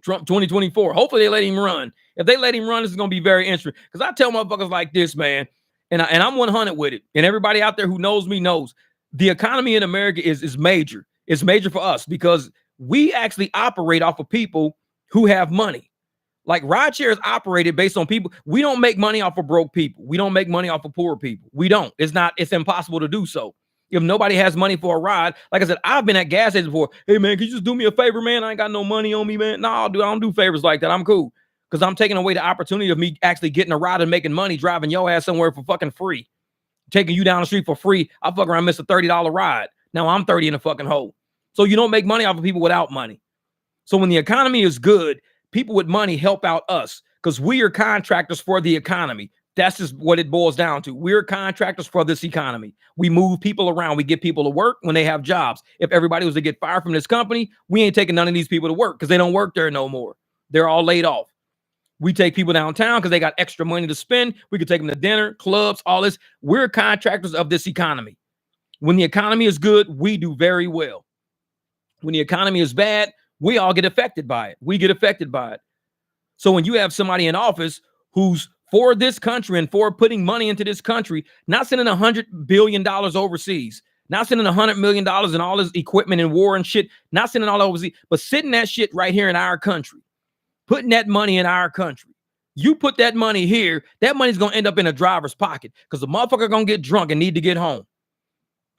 Trump 2024. Hopefully they let him run. If they let him run, this is going to be very interesting. Because I tell motherfuckers like this, man, and I'm 100 with it. And everybody out there who knows me knows the economy in America is major. It's major for us because we actually operate off of people who have money. Like rideshare is operated based on people. We don't make money off of broke people. We don't make money off of poor people. We don't. It's impossible to do so. If nobody has money for a ride, like I said, I've been at gas stations before. Hey man, can you just do me a favor, man? I ain't got no money on me, man. No, I don't do favors like that. I'm cool. Because I'm taking away the opportunity of me actually getting a ride and making money, driving your ass somewhere for fucking free. Taking you down the street for free. I fuck around, miss a $30 ride. Now I'm 30 in the fucking hole. So you don't make money off of people without money. So when the economy is good, people with money help out us because we are contractors for the economy. That's just what it boils down to. We're contractors for this economy. We move people around. We get people to work when they have jobs. If everybody was to get fired from this company, we ain't taking none of these people to work because they don't work there no more. They're all laid off. We take people downtown because they got extra money to spend. We could take them to dinner, clubs, all this. We're contractors of this economy. When the economy is good, we do very well. When the economy is bad, we all get affected by it. We get affected by it. So when you have somebody in office who's for this country and for putting money into this country, not sending $100 billion overseas, not sending $100 million in all this equipment and war and shit, not sending all overseas, but sitting that shit right here in our country, putting that money in our country. You put that money here, that money's going to end up in a driver's pocket because the motherfucker going to get drunk and need to get home.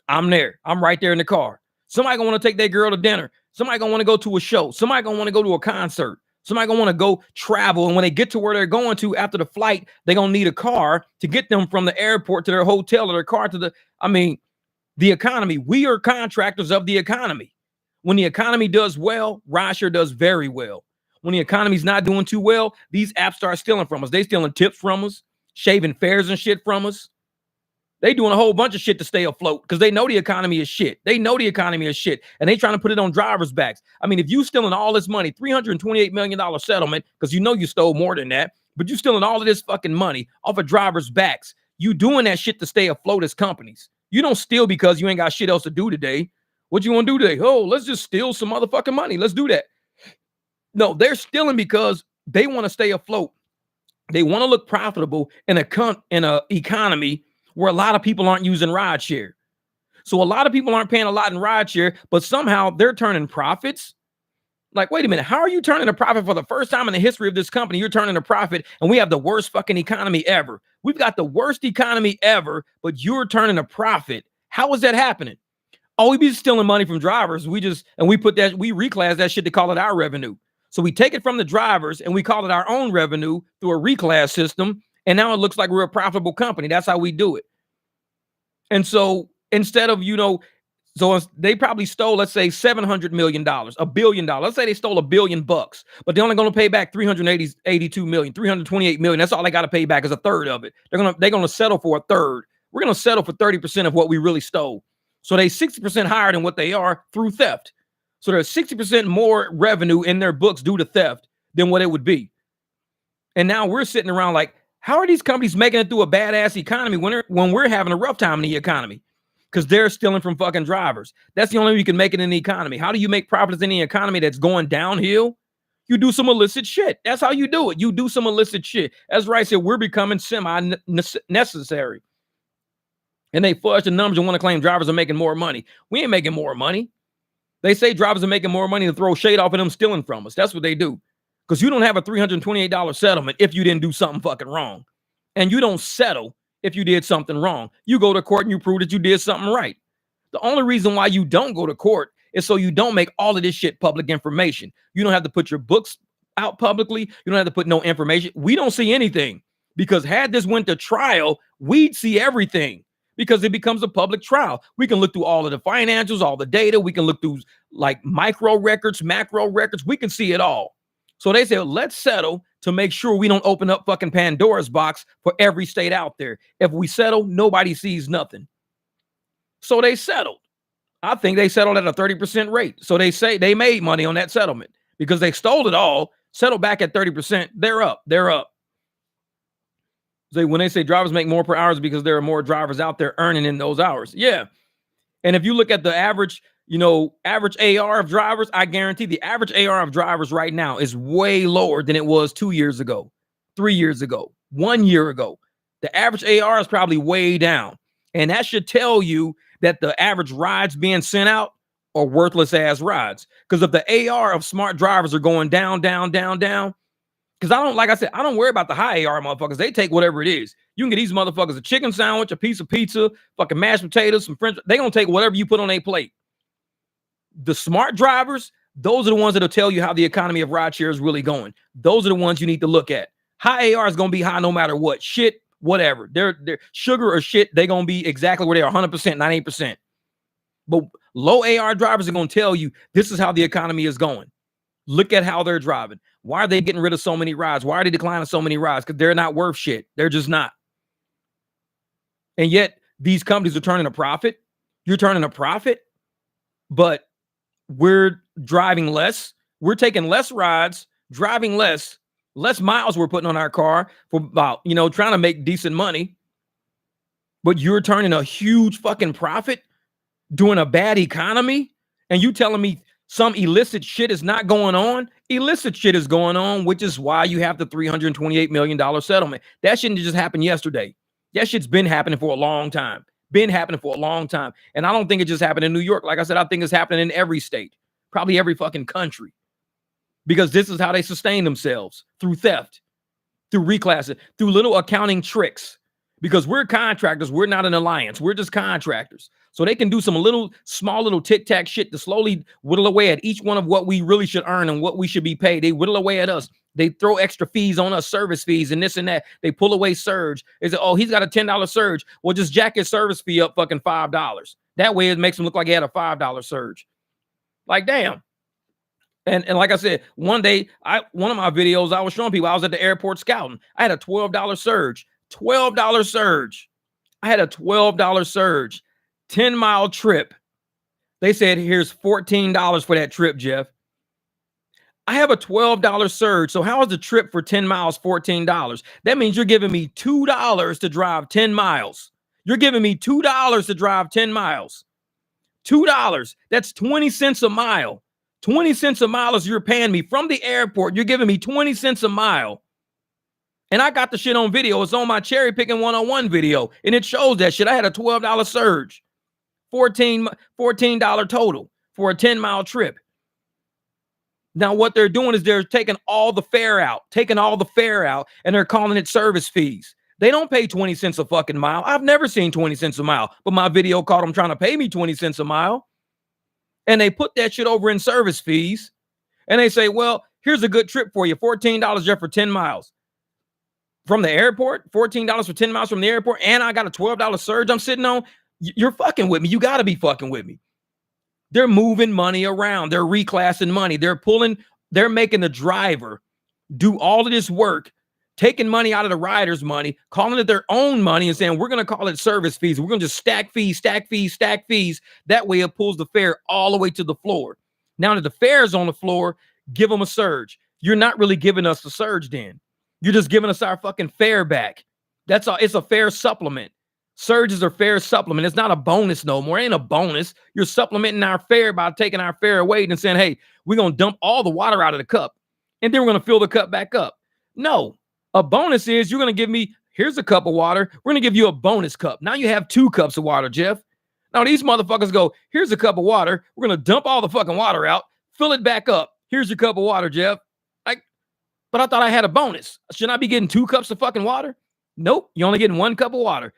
I'm there. I'm right there in the car. Somebody going to want to take their girl to dinner. Somebody going to want to go to a show. Somebody going to want to go to a concert. Somebody going to want to go travel. And when they get to where they're going to after the flight, they're going to need a car to get them from the airport to their hotel or their car to the economy. We are contractors of the economy. When the economy does well, rideshare does very well. When the economy's not doing too well, these apps start stealing from us. They stealing tips from us, shaving fares and shit from us. They doing a whole bunch of shit to stay afloat because they know the economy is shit. They know the economy is shit. And they trying to put it on drivers' backs. I mean, if you stealing all this money, $328 million settlement, because you know you stole more than that, but you stealing all of this fucking money off of drivers' backs. You doing that shit to stay afloat as companies. You don't steal because you ain't got shit else to do today. What you want to do today? Oh, let's just steal some motherfucking money. Let's do that. No, they're stealing because they want to stay afloat. They want to look profitable in a economy where a lot of people aren't using rideshare. So a lot of people aren't paying a lot in rideshare, but somehow they're turning profits. Like, wait a minute, how are you turning a profit for the first time in the history of this company? You're turning a profit and we have the worst fucking economy ever. We've got the worst economy ever, but you're turning a profit. How is that happening? Oh, we be stealing money from drivers. We reclass that shit to call it our revenue. So we take it from the drivers and we call it our own revenue through a reclass system. And now it looks like we're a profitable company. That's how we do it. And so instead of, so they probably stole, let's say $700 million, $1 billion. Let's say they stole $1 billion, but they're only going to pay back 382 million, 328 million. That's all they got to pay back is a third of it. They're going to settle for a third. We're going to settle for 30% of what we really stole. So they 60% higher than what they are through theft. So there's 60% more revenue in their books due to theft than what it would be. And now we're sitting around like, how are these companies making it through a badass economy when we're having a rough time in the economy? Because they're stealing from fucking drivers. That's the only way you can make it in the economy. How do you make profits in the economy that's going downhill? You do some illicit shit. That's how you do it. You do some illicit shit. As Rice said, we're becoming semi-necessary. And they fudge the numbers and want to claim drivers are making more money. We ain't making more money. They say drivers are making more money to throw shade off of them stealing from us. That's what they do. Because you don't have a $328 settlement if you didn't do something fucking wrong. And you don't settle if you did something wrong. You go to court and you prove that you did something right. The only reason why you don't go to court is so you don't make all of this shit public information. You don't have to put your books out publicly. You don't have to put no information. We don't see anything, because had this went to trial, we'd see everything, because it becomes a public trial. We can look through all of the financials, all the data. We can look through like micro records, macro records. We can see it all. So they said, let's settle to make sure we don't open up fucking Pandora's box for every state out there. If we settle, nobody sees nothing. So they settled. I think they settled at a 30% rate. So they say they made money on that settlement because they stole it all, settled back at 30%. They're up. They're up. So when they say drivers make more per hour, is because there are more drivers out there earning in those hours. Yeah. And if you look at the average, average AR of drivers, I guarantee the average AR of drivers right now is way lower than it was 2 years ago, 3 years ago, 1 year ago. The average AR is probably way down. And that should tell you that the average rides being sent out are worthless ass rides. Because if the AR of smart drivers are going down, down, down, down, because like I said, I don't worry about the high AR motherfuckers. They take whatever it is. You can get these motherfuckers a chicken sandwich, a piece of pizza, fucking mashed potatoes, some French. They gonna take whatever you put on their plate. The smart drivers, those are the ones that'll tell you how the economy of rideshare is really going. Those are the ones you need to look at. High AR is gonna be high no matter what. Shit, whatever. They're sugar or shit, they're gonna be exactly where they are, 100%, 98%. But low AR drivers are gonna tell you this is how the economy is going. Look at how they're driving. Why are they getting rid of so many rides? Why are they declining so many rides? Because they're not worth shit. They're just not. And yet these companies are turning a profit. You're turning a profit, but we're driving less. We're taking less rides, driving less miles we're putting on our car for about, trying to make decent money. But you're turning a huge fucking profit doing a bad economy. And you telling me some illicit shit is not going on? Illicit shit is going on, which is why you have the $328 million settlement. That shouldn't just happen yesterday. That shit's been happening for a long time. And I don't think it just happened in New York. Like I said, I think it's happening in every state, probably every fucking country, because this is how they sustain themselves, through theft, through reclassing, through little accounting tricks. Because we're contractors, we're not an alliance. We're just contractors. So they can do some small little tic-tac shit to slowly whittle away at each one of what we really should earn and what we should be paid. They whittle away at us. They throw extra fees on us, service fees and this and that. They pull away surge. They say, oh, he's got a $10 surge. Well, just jack his service fee up fucking $5. That way it makes him look like he had a $5 surge. Like, damn. And like I said, one day, one of my videos, I was showing people, I was at the airport scouting. I had a $12 surge. $12 surge. I had a $12 surge, 10-mile trip. They said, here's $14 for that trip, Jeff. I have a $12 surge. So how is the trip for 10 miles $14? That means you're giving me $2 to drive 10 miles. You're giving me $2 to drive 10 miles. $2. That's 20 cents a mile. 20 cents a mile is you're paying me from the airport. You're giving me 20 cents a mile. And I got the shit on video. It's on my cherry picking 101 video. And it shows that shit. I had a $12 surge. $14 total for a 10-mile trip. Now what they're doing is they're taking all the fare out, and they're calling it service fees. They don't pay 20 cents a fucking mile. I've never seen 20 cents a mile, but my video caught them trying to pay me 20 cents a mile. And they put that shit over in service fees. And they say, well, here's a good trip for you. $14 just for 10 miles. From the airport, $14 for 10 miles from the airport, and I got a $12 surge I'm sitting on. You're fucking with me. You got to be fucking with me. They're moving money around. They're reclassing money. They're making the driver do all of this work, taking money out of the rider's money, calling it their own money and saying, we're going to call it service fees. We're going to just stack fees. That way it pulls the fare all the way to the floor. Now that the fare is on the floor, give them a surge. You're not really giving us the surge then. You're just giving us our fucking fare back. That's all. It's a fare supplement. Surges are fare supplement. It's not a bonus no more. It ain't a bonus. You're supplementing our fare by taking our fare away and saying, hey, we're going to dump all the water out of the cup. And then we're going to fill the cup back up. No. A bonus is you're going to give me, here's a cup of water. We're going to give you a bonus cup. Now you have 2 cups of water, Jeff. Now these motherfuckers go, here's a cup of water. We're going to dump all the fucking water out, fill it back up. Here's your cup of water, Jeff. Like, but I thought I had a bonus. Should I be getting 2 cups of fucking water? Nope. You're only getting 1 cup of water.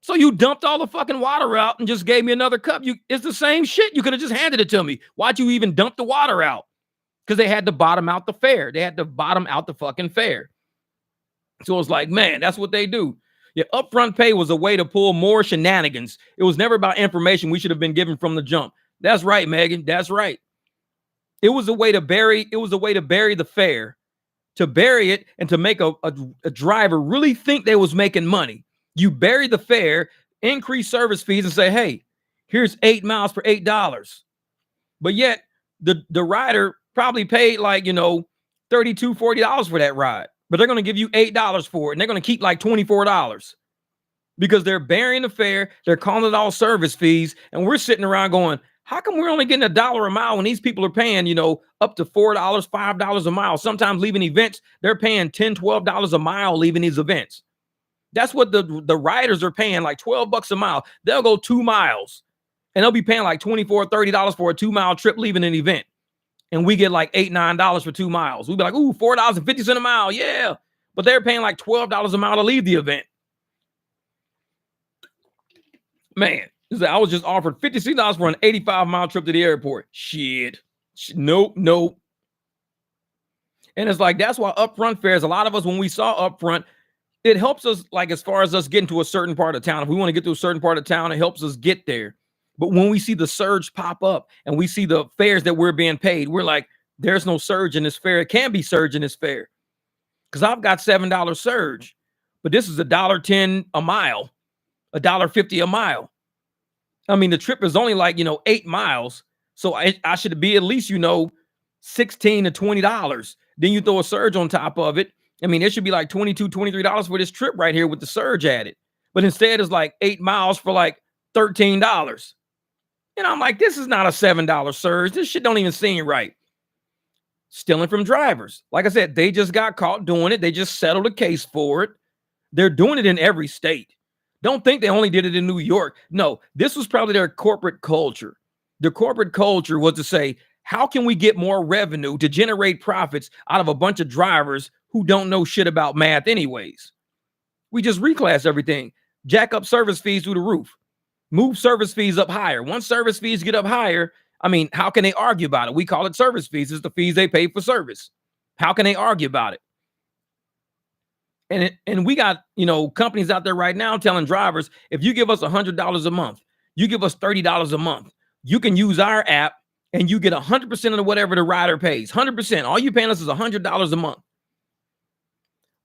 So you dumped all the fucking water out and just gave me another cup. It's the same shit. You could have just handed it to me. Why'd you even dump the water out? Because they had to bottom out the fare. They had to bottom out the fucking fare. So it's like, man, that's what they do. Yeah, upfront pay was a way to pull more shenanigans. It was never about information we should have been given from the jump. That's right, Megan. That's right. It was a way to bury the fare, to bury it and to make a driver really think they was making money. You bury the fare, increase service fees, and say, hey, here's 8 miles for $8. But yet the rider probably paid like, $32, $40 for that ride. But they're going to give you $8 for it, and they're going to keep like $24 because they're burying the fare. They're calling it all service fees, and we're sitting around going, how come we're only getting $1 a mile when these people are paying, up to $4, $5 a mile? Sometimes leaving events, they're paying $10, $12 a mile leaving these events. That's what the riders are paying, like $12 a mile. They'll go 2 miles, and they'll be paying like $24, $30 for a 2-mile trip leaving an event. And we get like $8, $9 for 2 miles. We'd be like, ooh, $4.50 a mile. Yeah. But they're paying like $12 a mile to leave the event. Man, I was just offered $56 for an 85-mile trip to the airport. Shit. Nope. And it's like, that's why upfront fares, a lot of us, when we saw upfront, it helps us, like, as far as us getting to a certain part of town. If we want to get to a certain part of town, it helps us get there. But when we see the surge pop up and we see the fares that we're being paid, we're like, there's no surge in this fare. It can't be surge in this fare. Because I've got $7 surge, but this is $1.10 a mile, $1.50 a mile. I mean, the trip is only like, 8 miles. So I should be at least, $16 to $20. Then you throw a surge on top of it. I mean, it should be like $22, $23 for this trip right here with the surge added. But instead it's like 8 miles for like $13. And I'm like, this is not a $7 surge. This shit don't even seem right. Stealing from drivers. Like I said, they just got caught doing it. They just settled a case for it. They're doing it in every state. Don't think they only did it in New York. No, this was probably their corporate culture. The corporate culture was to say, how can we get more revenue to generate profits out of a bunch of drivers who don't know shit about math anyways? We just reclass everything. Jack up service fees through the roof. Move service fees up higher. Once service fees get up higher, I mean, how can they argue about it? We call it service fees. It's the fees they pay for service. How can they argue about it? And we got, companies out there right now telling drivers, if you give us $100 a month, you give us $30 a month, you can use our app and you get 100% of whatever the rider pays. 100%. All you paying us is $100 a month.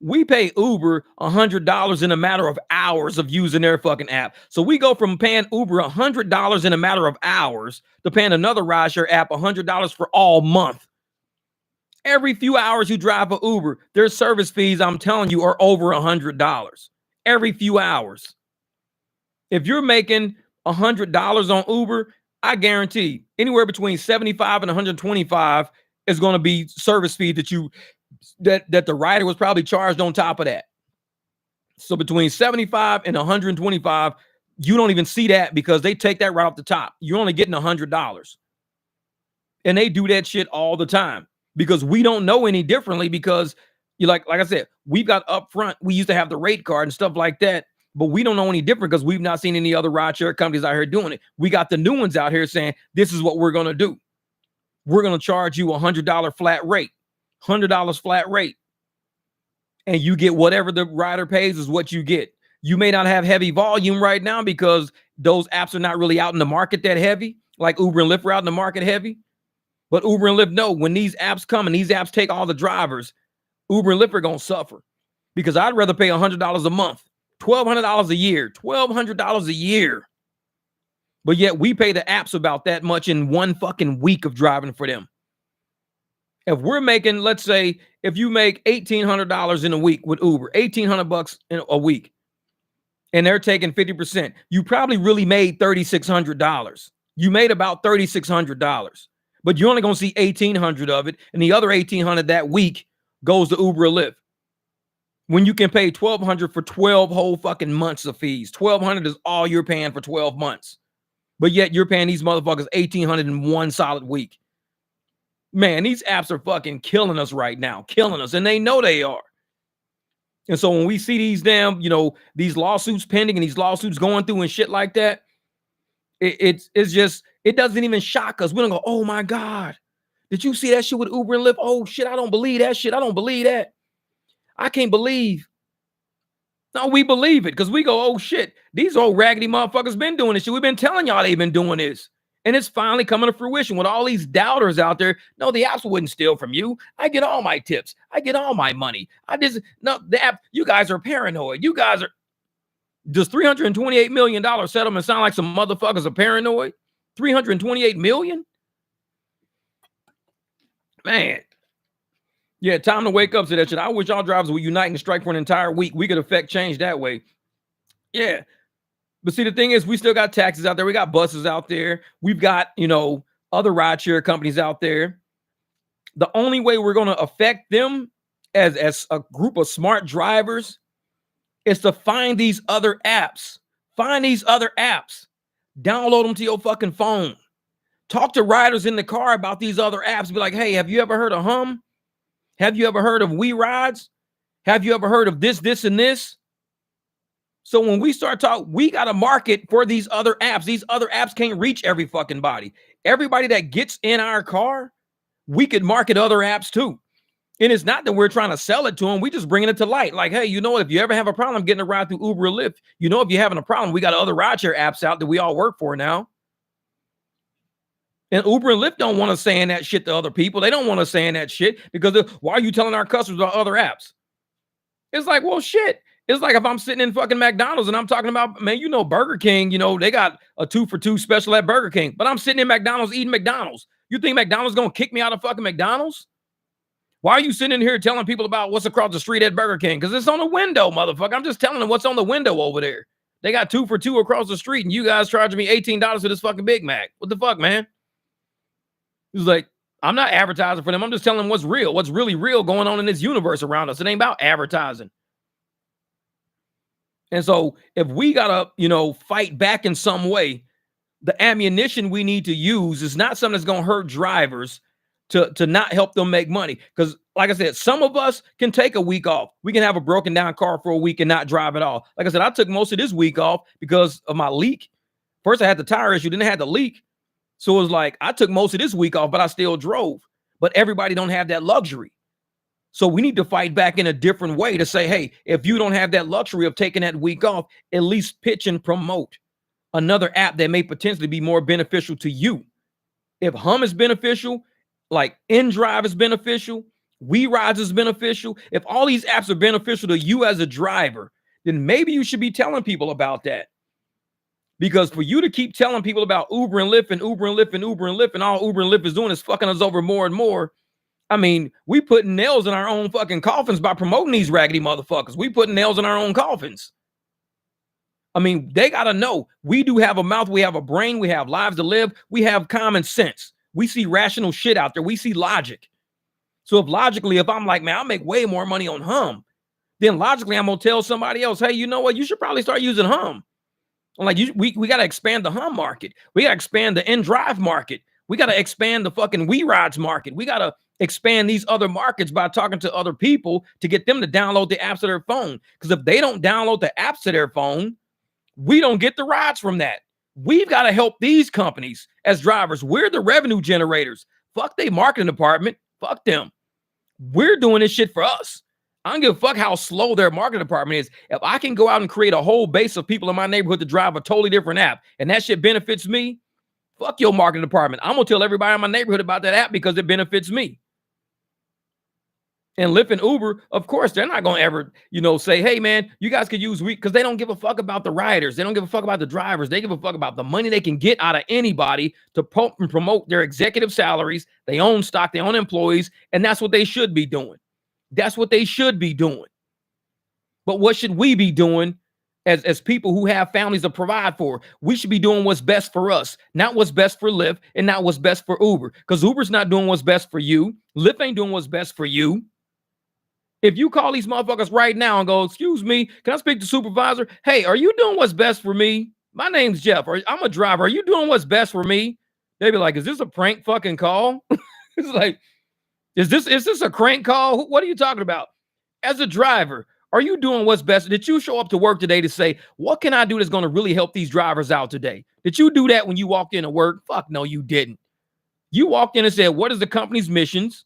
We pay Uber $100 in a matter of hours of using their fucking app. So we go from paying Uber $100 in a matter of hours to paying another rideshare app $100 for all month. Every few hours you drive for Uber, their service fees, I'm telling you, are over $100. Every few hours. If you're making $100 on Uber, I guarantee anywhere between 75 and 125 is going to be service fee that the rider was probably charged on top of that. So between 75 and 125, you don't even see that because they take that right off the top. You're only getting $100. And they do that shit all the time because we don't know any differently because you like I said, we've got upfront. We used to have the rate card and stuff like that, but we don't know any different because we've not seen any other rideshare companies out here doing it. We got the new ones out here saying, this is what we're going to do. We're going to charge you $100 flat rate. $100 flat rate, and you get whatever the rider pays is what you get. You may not have heavy volume right now because those apps are not really out in the market that heavy, like Uber and Lyft are out in the market heavy. But Uber and Lyft know when these apps come and these apps take all the drivers, Uber and Lyft are going to suffer because I'd rather pay $100 a month, $1,200 a year, $1,200 a year. But yet we pay the apps about that much in one fucking week of driving for them. If we're making, let's say, if you make $1,800 in a week with Uber, $1,800 in a week, and they're taking 50%, you probably really made $3,600. You made about $3,600, but you're only going to see 1,800 of it, and the other 1,800 that week goes to Uber or Lyft. When you can pay $1,200 for 12 whole fucking months of fees, $1,200 is all you're paying for 12 months. But yet you're paying these motherfuckers $1,800 in one solid week. Man, these apps are fucking killing us right now, killing us, and they know they are. And so when we see these damn, these lawsuits pending and these lawsuits going through and shit like that, it's just, it doesn't even shock us. We don't go, oh my God, did you see that shit with Uber and Lyft? Oh shit, I don't believe that shit. I don't believe that. I can't believe. No, we believe it because we go, oh shit, these old raggedy motherfuckers been doing this shit. We've been telling y'all they've been doing this. And it's finally coming to fruition with all these doubters out there. No, the apps wouldn't steal from you. I get all my tips. I get all my money. The app, you guys are paranoid. You guys are, does $328 million settlement sound like some motherfuckers are paranoid? 328 million? Man. Yeah, time to wake up to that shit. I wish all drivers would unite and strike for an entire week. We could affect change that way. Yeah. But see, the thing is, we still got taxis out there. We got buses out there. We've got, other rideshare companies out there. The only way we're going to affect them as a group of smart drivers is to find these other apps. Find these other apps. Download them to your fucking phone. Talk to riders in the car about these other apps. Be like, hey, have you ever heard of Hum? Have you ever heard of We Rides? Have you ever heard of this, and this? So when we start talking, we got to market for these other apps. These other apps can't reach every fucking body. Everybody that gets in our car, we could market other apps too. And it's not that we're trying to sell it to them. We just bringing it to light. Like, hey, if you ever have a problem getting a ride through Uber or Lyft, if you're having a problem, we got other rideshare apps out that we all work for now. And Uber and Lyft don't want us saying that shit to other people. They don't want us saying that shit because why are you telling our customers about other apps? It's like, well, shit. It's like if I'm sitting in fucking McDonald's and I'm talking about, man, Burger King, they got a 2-for-2 special at Burger King, but I'm sitting in McDonald's eating McDonald's. You think McDonald's going to kick me out of fucking McDonald's? Why are you sitting in here telling people about what's across the street at Burger King? Because it's on the window, motherfucker. I'm just telling them what's on the window over there. They got 2-for-2 across the street and you guys charging me $18 for this fucking Big Mac. What the fuck, man? He's like, I'm not advertising for them. I'm just telling them what's real, what's really real going on in this universe around us. It ain't about advertising. And so if we got to, fight back in some way, the ammunition we need to use is not something that's going to hurt drivers to not help them make money. Because like I said, some of us can take a week off. We can have a broken down car for a week and not drive at all. Like I said, I took most of this week off because of my leak. First, I had the tire issue, then I had the leak. So it was like, I took most of this week off, but I still drove. But everybody don't have that luxury. So we need to fight back in a different way to say, hey, if you don't have that luxury of taking that week off, at least pitch and promote another app that may potentially be more beneficial to you. If Hum is beneficial, like InDrive is beneficial, We Rides is beneficial. If all these apps are beneficial to you as a driver, then maybe you should be telling people about that. Because for you to keep telling people about Uber and Lyft and Uber and Lyft and Uber and Lyft and all Uber and Lyft is doing is fucking us over more and more. I mean, we putting nails in our own fucking coffins by promoting these raggedy motherfuckers. We putting nails in our own coffins. I mean, they got to know we do have a mouth. We have a brain. We have lives to live. We have common sense. We see rational shit out there. We see logic. So if I'm like, man, I'll make way more money on Hum, then logically I'm going to tell somebody else, hey, you know what? You should probably start using Hum. I'm like, we got to expand the Hum market. We got to expand the InDrive market. We got to expand the fucking We Rides market. We got to expand these other markets by talking to other people to get them to download the apps to their phone. Because if they don't download the apps to their phone, we don't get the rides from that. We've got to help these companies as drivers. We're the revenue generators. Fuck they marketing department. Fuck them. We're doing this shit for us. I don't give a fuck how slow their marketing department is. If I can go out and create a whole base of people in my neighborhood to drive a totally different app and that shit benefits me, fuck your marketing department. I'm going to tell everybody in my neighborhood about that app because it benefits me. And Lyft and Uber, of course, they're not going to ever, say, hey, man, you guys could use because they don't give a fuck about the riders. They don't give a fuck about the drivers. They give a fuck about the money they can get out of anybody to pump and promote their executive salaries. They own stock, they own employees, and that's what they should be doing. That's what they should be doing. But what should we be doing as people who have families to provide for? We should be doing what's best for us, not what's best for Lyft and not what's best for Uber. Because Uber's not doing what's best for you. Lyft ain't doing what's best for you. If you call these motherfuckers right now and go, excuse me, can I speak to supervisor? Hey, are you doing what's best for me? My name's Jeff. I'm a driver. Are you doing what's best for me? They be like, is this a prank fucking call? It's like, is this a crank call? What are you talking about? As a driver, are you doing what's best? Did you show up to work today to say, what can I do that's going to really help these drivers out today? Did you do that when you walked into work? Fuck no, you didn't. You walked in and said, what is the company's missions?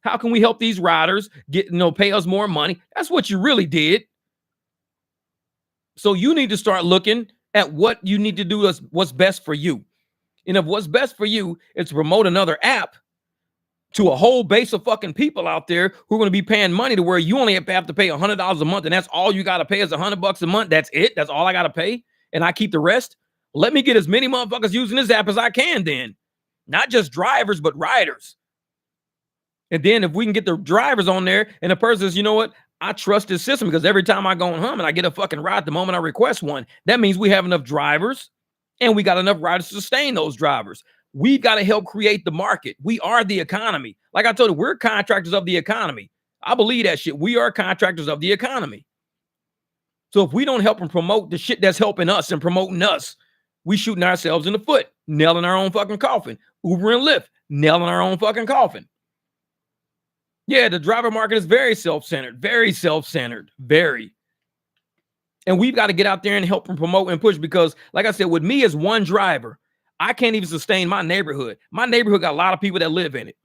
How can we help these riders get, pay us more money? That's what you really did. So you need to start looking at what you need to do as what's best for you. And if what's best for you is to promote another app to a whole base of fucking people out there who are going to be paying money to where you only have to pay $100 a month, and that's all you got to pay is $100 a month. That's it. That's all I got to pay, and I keep the rest. Let me get as many motherfuckers using this app as I can then. Not just drivers, but riders. And then if we can get the drivers on there and the person says, you know what? I trust this system because every time I go home and I get a fucking ride the moment I request one, that means we have enough drivers and we got enough riders to sustain those drivers. We've got to help create the market. We are the economy. Like I told you, we're contractors of the economy. I believe that shit. We are contractors of the economy. So if we don't help and promote the shit that's helping us and promoting us, we shooting ourselves in the foot, nailing our own fucking coffin. Uber and Lyft, nailing our own fucking coffin. Yeah, the driver market is very self-centered, very. And we've got to get out there and help and promote and push because, like I said, with me as one driver, I can't even sustain my neighborhood. My neighborhood got a lot of people that live in it.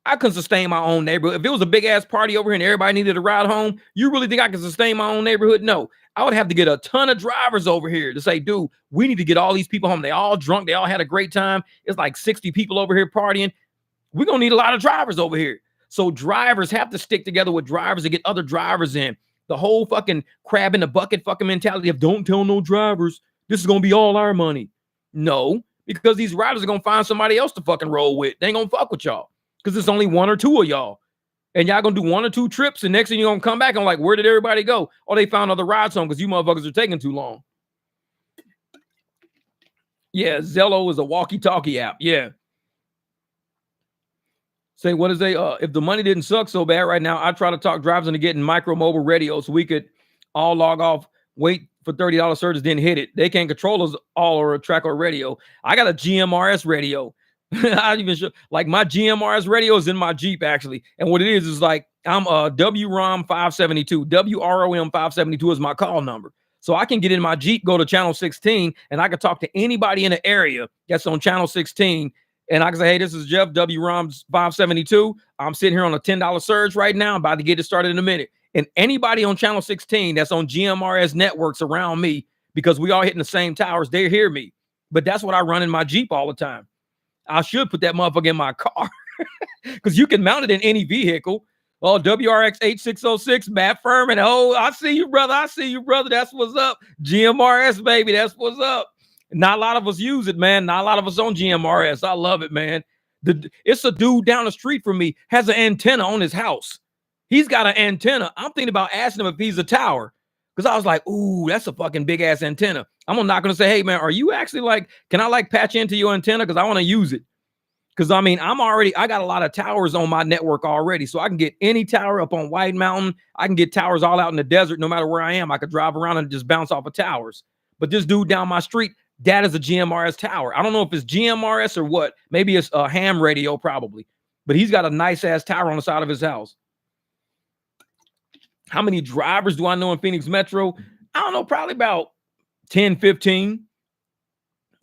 I couldn't sustain my own neighborhood. If it was a big-ass party over here and everybody needed a ride home, you really think I could sustain my own neighborhood? No. I would have to get a ton of drivers over here to say, dude, we need to get all these people home. They all drunk. They all had a great time. It's like 60 people over here partying. We're going to need a lot of drivers over here. So drivers have to stick together with drivers to get other drivers in. The whole fucking crab in the bucket fucking mentality of don't tell no drivers. This is going to be all our money. No, because these riders are going to find somebody else to fucking roll with. They ain't going to fuck with y'all because it's only one or two of y'all. And y'all going to do one or two trips. And next thing you're going to come back and like, where did everybody go? Oh, they found other rides home because you motherfuckers are taking too long. Yeah, Zello is a walkie-talkie app. Yeah. Say, what is they? If the money didn't suck so bad right now, I try to talk drivers into getting micro mobile radio so we could all log off, wait for $30 surges, then hit it. They can't control us all or track our radio. I got a GMRS radio. I even show, like my GMRS radio is in my Jeep actually. And what it is like I'm a WROM 572. WROM 572 is my call number. So I can get in my Jeep, go to channel 16, and I can talk to anybody in the area that's on channel 16. And I can say, hey, this is Jeff, WROM 572. I'm sitting here on a $10 surge right now. I'm about to get it started in a minute. And anybody on channel 16 that's on GMRS networks around me, because we all hitting the same towers, they hear me. But that's what I run in my Jeep all the time. I should put that motherfucker in my car because you can mount it in any vehicle. Oh, WRX 8606, Matt Furman. Oh, I see you, brother. That's what's up. GMRS, baby. That's what's up. Not a lot of us use it, man. Not a lot of us on GMRS. I love it, man. It's a dude down the street from me has an antenna on his house. He's got an antenna. I'm thinking about asking him if he's a tower because I was like, ooh, that's a fucking big ass antenna. I'm not going to say, hey, man, are you actually like, can I like patch into your antenna? Because I want to use it. Because I mean, I got a lot of towers on my network already. So I can get any tower up on White Mountain. I can get towers all out in the desert. No matter where I am, I could drive around and just bounce off of towers. But this dude down my street, that is a GMRS tower. I don't know if it's GMRS or what. Maybe it's a ham radio probably. But he's got a nice ass tower on the side of his house. How many drivers do I know in Phoenix Metro? I don't know, probably about 10, 15.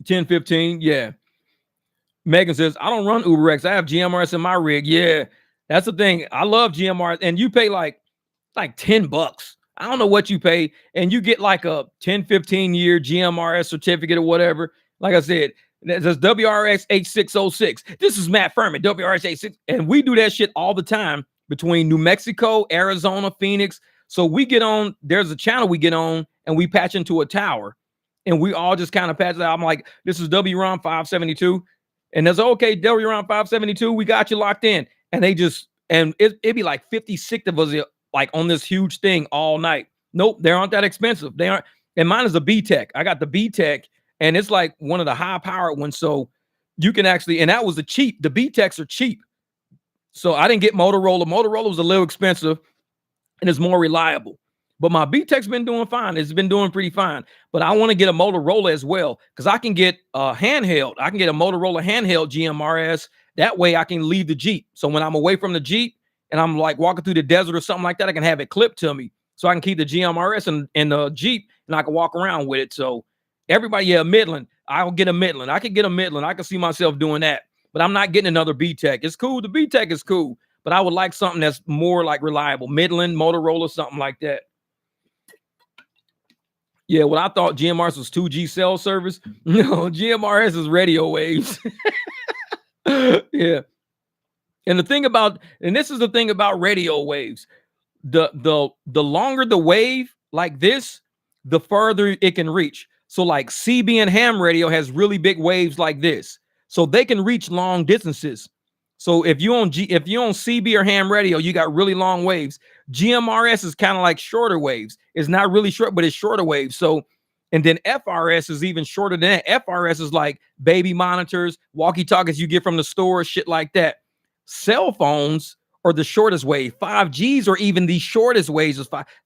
10, 15, yeah. Megan says, I don't run UberX. I have GMRS in my rig. Yeah, that's the thing. I love GMRS. And you pay like $10. I don't know what you pay. And you get like a 10, 15 year GMRS certificate or whatever. Like I said, that's WRX 8606. This is Matt Furman, WRX 86. And we do that shit all the time between New Mexico, Arizona, Phoenix. So we get on, there's a channel we get on and we patch into a tower. And we all just kind of patch it out. I'm like, this is WROM 572. And that's okay, WROM 572. We got you locked in. And they just, and it'd be like 56 of us like on this huge thing all night. Nope, they aren't that expensive. They aren't. And mine is a B-Tech. I got the B-Tech and it's like one of the high powered ones. So you can actually, and that was the cheap. The B-Techs are cheap. So I didn't get Motorola. Motorola was a little expensive and it's more reliable. But my B-Tech's been doing fine. It's been doing pretty fine. But I want to get a Motorola as well because I can get a handheld. I can get a Motorola handheld GMRS. That way I can leave the Jeep. So when I'm away from the Jeep and I'm like walking through the desert or something like that, I can have it clipped to me. So I can keep the GMRS in the Jeep and I can walk around with it. So everybody, yeah, Midland. I'll get a Midland. I can get a Midland. I can see myself doing that. But I'm not getting another B-Tech. It's cool. The B-Tech is cool. But I would like something that's more like reliable. Midland, Motorola, something like that. Yeah, what I thought GMRS was 2G cell service. No, GMRS is radio waves. Yeah. And the thing about, and this is the thing about radio waves, the longer the wave like this, the further it can reach. So like CB and ham radio has really big waves like this. So they can reach long distances. So if you own CB or ham radio, you got really long waves. GMRS is kind of like shorter waves. It's not really short, but it's shorter waves. So, and then FRS is even shorter than that. FRS is like baby monitors, walkie-talkies you get from the store, shit like that. Cell phones are the shortest wave. 5Gs are even the shortest waves.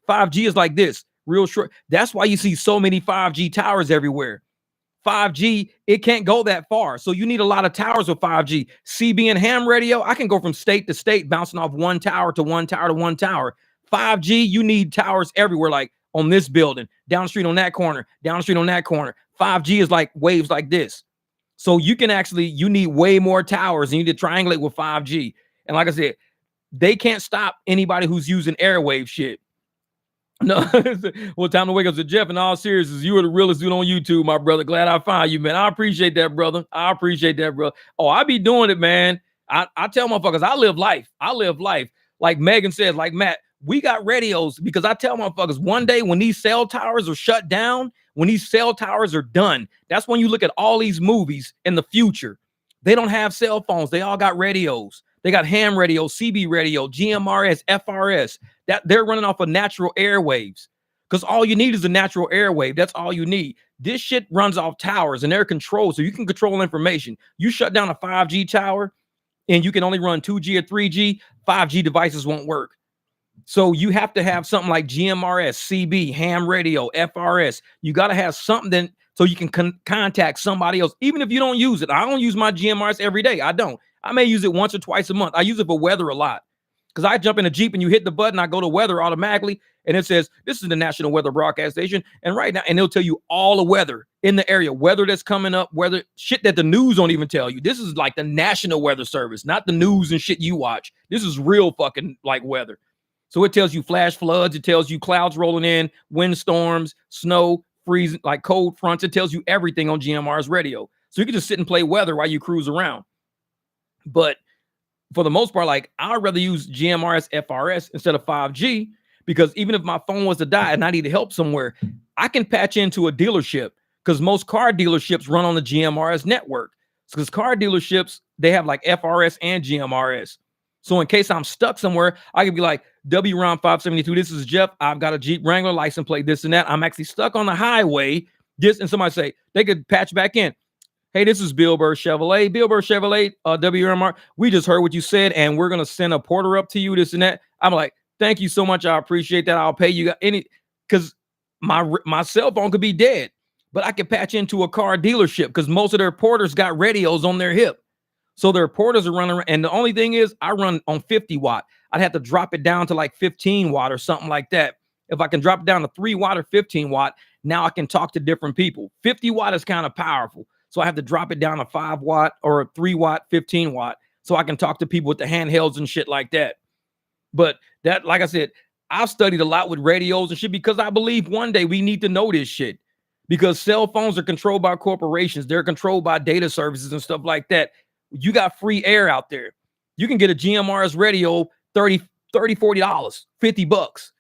5G is like this, real short. That's why you see so many 5G towers everywhere. 5G, it can't go that far. So you need a lot of towers with 5G. CB and ham radio, I can go from state to state, bouncing off one tower to one tower to one tower. 5G, you need towers everywhere, like on this building, down the street on that corner, down the street on that corner. 5G is like waves like this. So you can actually, you need way more towers and you need to triangulate with 5G. And like I said, they can't stop anybody who's using airwave shit. No, well, time to wake up to Jeff. In all seriousness, you are the realest dude on YouTube, my brother. Glad I found you, man. I appreciate that, brother. I appreciate that, bro. Oh, I be doing it, man. I tell motherfuckers, I live life. I live life. Like Megan says, like Matt, we got radios because I tell motherfuckers one day when these cell towers are shut down, when these cell towers are done, that's when you look at all these movies in the future. They don't have cell phones. They all got radios. They got ham radio, CB radio, GMRS, FRS. That they're running off of natural airwaves because all you need is a natural airwave. That's all you need. This shit runs off towers and they're controlled, so you can control information. You shut down a 5G tower and you can only run 2G or 3G, 5G devices won't work. So you have to have something like GMRS, CB, ham radio, FRS. You got to have something so you can contact somebody else, even if you don't use it. I don't use my GMRS every day. I don't. I may use it once or twice a month. I use it for weather a lot. Because I jump in a Jeep and you hit the button, I go to weather automatically, and it says, this is the National Weather Broadcast Station. And right now, and it'll tell you all the weather in the area, weather that's coming up, weather, shit that the news don't even tell you. This is like the National Weather Service, not the news and shit you watch. This is real fucking like weather. So it tells you flash floods, it tells you clouds rolling in, windstorms, snow, freezing, like cold fronts. It tells you everything on GMR's radio. So you can just sit and play weather while you cruise around. But for the most part, like I'd rather use GMRS FRS instead of 5G because even if my phone was to die and I need help somewhere, I can patch into a dealership because most car dealerships run on the GMRS network. Because car dealerships, they have like FRS and GMRS. So in case I'm stuck somewhere, I could be like, W-Ron 572, this is Jeff. I've got a Jeep Wrangler license plate, this and that. I'm actually stuck on the highway. This, and somebody say, they could patch back in. Hey, this is Bill Burr Chevrolet. Bill Burr Chevrolet, WMR. We just heard what you said, and we're going to send a porter up to you, this and that. I'm like, thank you so much. I appreciate that. I'll pay you any, because my cell phone could be dead, but I could patch into a car dealership because most of their porters got radios on their hip. So their porters are running, and the only thing is I run on 50 watt. I'd have to drop it down to like 15 watt or something like that. If I can drop it down to 3 watt or 15 watt, now I can talk to different people. 50 watt is kind of powerful. So I have to drop it down to 5 watt or a 3 watt, 15 watt. So I can talk to people with the handhelds and shit like that. But that, like I said, I've studied a lot with radios and shit because I believe one day we need to know this shit. Because cell phones are controlled by corporations. They're controlled by data services and stuff like that. You got free air out there. You can get a GMRS radio, $30, $40, $50.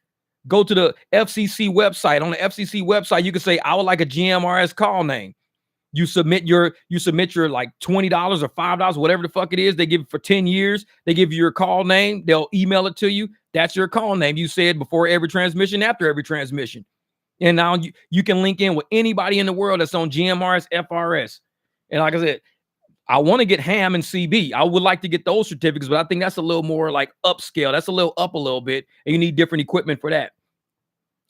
Go to the FCC website. On the FCC website, you can say, I would like a GMRS call name. You submit your like $20 or $5, whatever the fuck it is. They give it for 10 years. They give you your call name. They'll email it to you. That's your call name. You said before every transmission, after every transmission. And now you can link in with anybody in the world that's on GMRS FRS. And like I said, I want to get ham and CB. I would like to get those certificates, but I think that's a little more like upscale. That's a little up a little bit, and you need different equipment for that.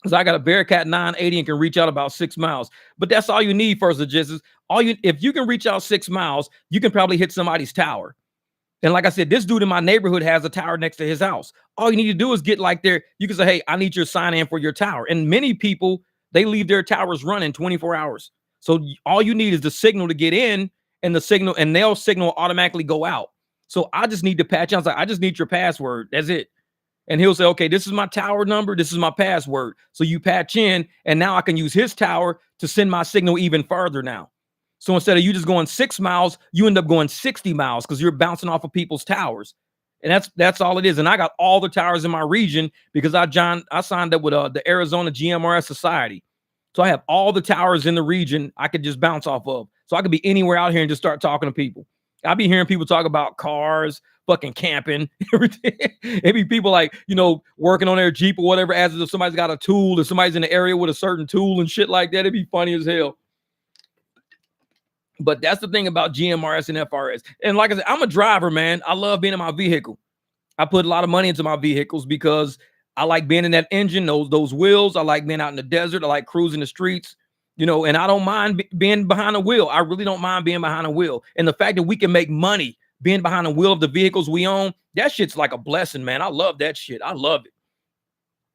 because I got a Bearcat 980 and can reach out about 6 miles. But that's all you need, first logistics. If you can reach out 6 miles, you can probably hit somebody's tower. And like I said, this dude in my neighborhood has a tower next to his house. All you need to do is get like there. You can say, hey, I need your sign in for your tower. And many people, they leave their towers running 24 hours. So all you need is the signal to get in, and the signal, and they'll signal automatically go out. So I just need to patch. I was like, I just need your password. That's it. And he'll say, okay, this is my tower number. This is my password. So you patch in, and now I can use his tower to send my signal even further now. So instead of you just going 6 miles, you end up going 60 miles because you're bouncing off of people's towers. And that's all it is. And I got all the towers in my region because I signed up with the Arizona GMRS Society. So I have all the towers in the region I could just bounce off of. So I could be anywhere out here and just start talking to people. I'll be hearing people talk about cars, fucking camping, everything. It be people like, working on their Jeep or whatever, as if somebody's got a tool or somebody's in the area with a certain tool and shit like that. It'd be funny as hell. But that's the thing about GMRS and FRS. And like I said, I'm a driver, man. I love being in my vehicle. I put a lot of money into my vehicles because I like being in that engine, those wheels. I like being out in the desert. I like cruising the streets, and I don't mind being behind a wheel. I really don't mind being behind a wheel. And the fact that we can make money being behind the wheel of the vehicles we own, that shit's like a blessing, man. I love that shit. I love it.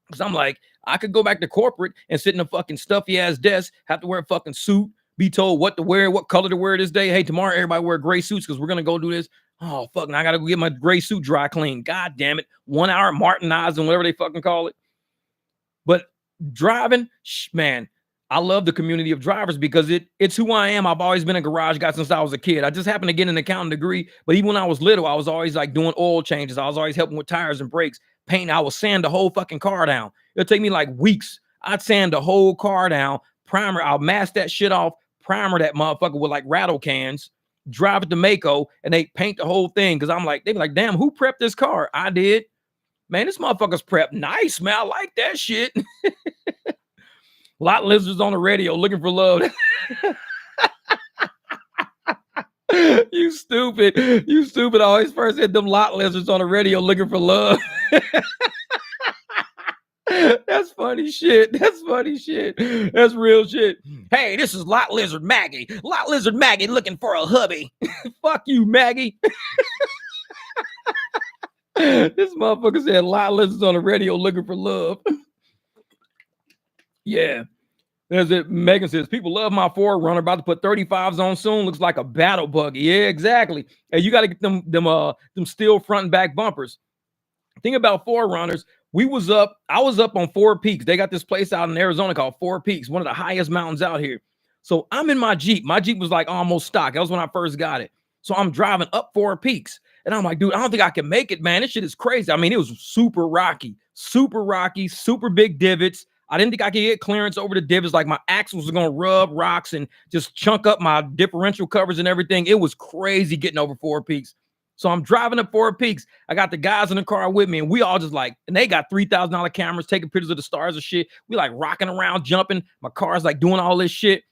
Because I'm like, I could go back to corporate and sit in a fucking stuffy ass desk, have to wear a fucking suit, be told what to wear, what color to wear this day. Hey, tomorrow everybody wear gray suits because we're going to go do this. Oh, fuck. Now I got to go get my gray suit dry clean. God damn it. 1 hour Martinized and whatever they fucking call it. But driving, man, I love the community of drivers because it's who I am. I've always been a garage guy since I was a kid. I just happened to get an accounting degree. But even when I was little, I was always like doing oil changes. I was always helping with tires and brakes, painting. I would sand the whole fucking car down. It'll take me like weeks. I'd sand the whole car down, primer. I'll mask that shit off, primer that motherfucker with like rattle cans, drive it to Mako, and they paint the whole thing. Because I'm like, they be like, damn, who prepped this car? I did. Man, this motherfucker's prepped nice, man. I like that shit. Lot lizards on the radio looking for love. You stupid. You stupid. I always first said them lot lizards on the radio looking for love. That's funny shit. That's funny shit. That's real shit. Hey, this is Lot Lizard Maggie. Lot Lizard Maggie looking for a hubby. Fuck you, Maggie. This motherfucker said Lot Lizards on the radio looking for love. Yeah. There's it. Megan says, people love my 4Runner. About to put 35s on soon. Looks like a battle buggy. Yeah, exactly. Hey, you got to get them steel front and back bumpers. Thing about 4Runners, I was up on Four Peaks. They got this place out in Arizona called Four Peaks, one of the highest mountains out here. So I'm in my Jeep. My Jeep was like almost stock. That was when I first got it. So I'm driving up Four Peaks. And I'm like, dude, I don't think I can make it, man. This shit is crazy. I mean, it was super rocky, super big divots. I didn't think I could get clearance over the divots. Like my axles were going to rub rocks and just chunk up my differential covers and everything. It was crazy getting over Four Peaks. So I'm driving up Four Peaks. I got the guys in the car with me, and we all just like, and they got $3,000 cameras taking pictures of the stars and shit. We like rocking around, jumping. My car's like doing all this shit.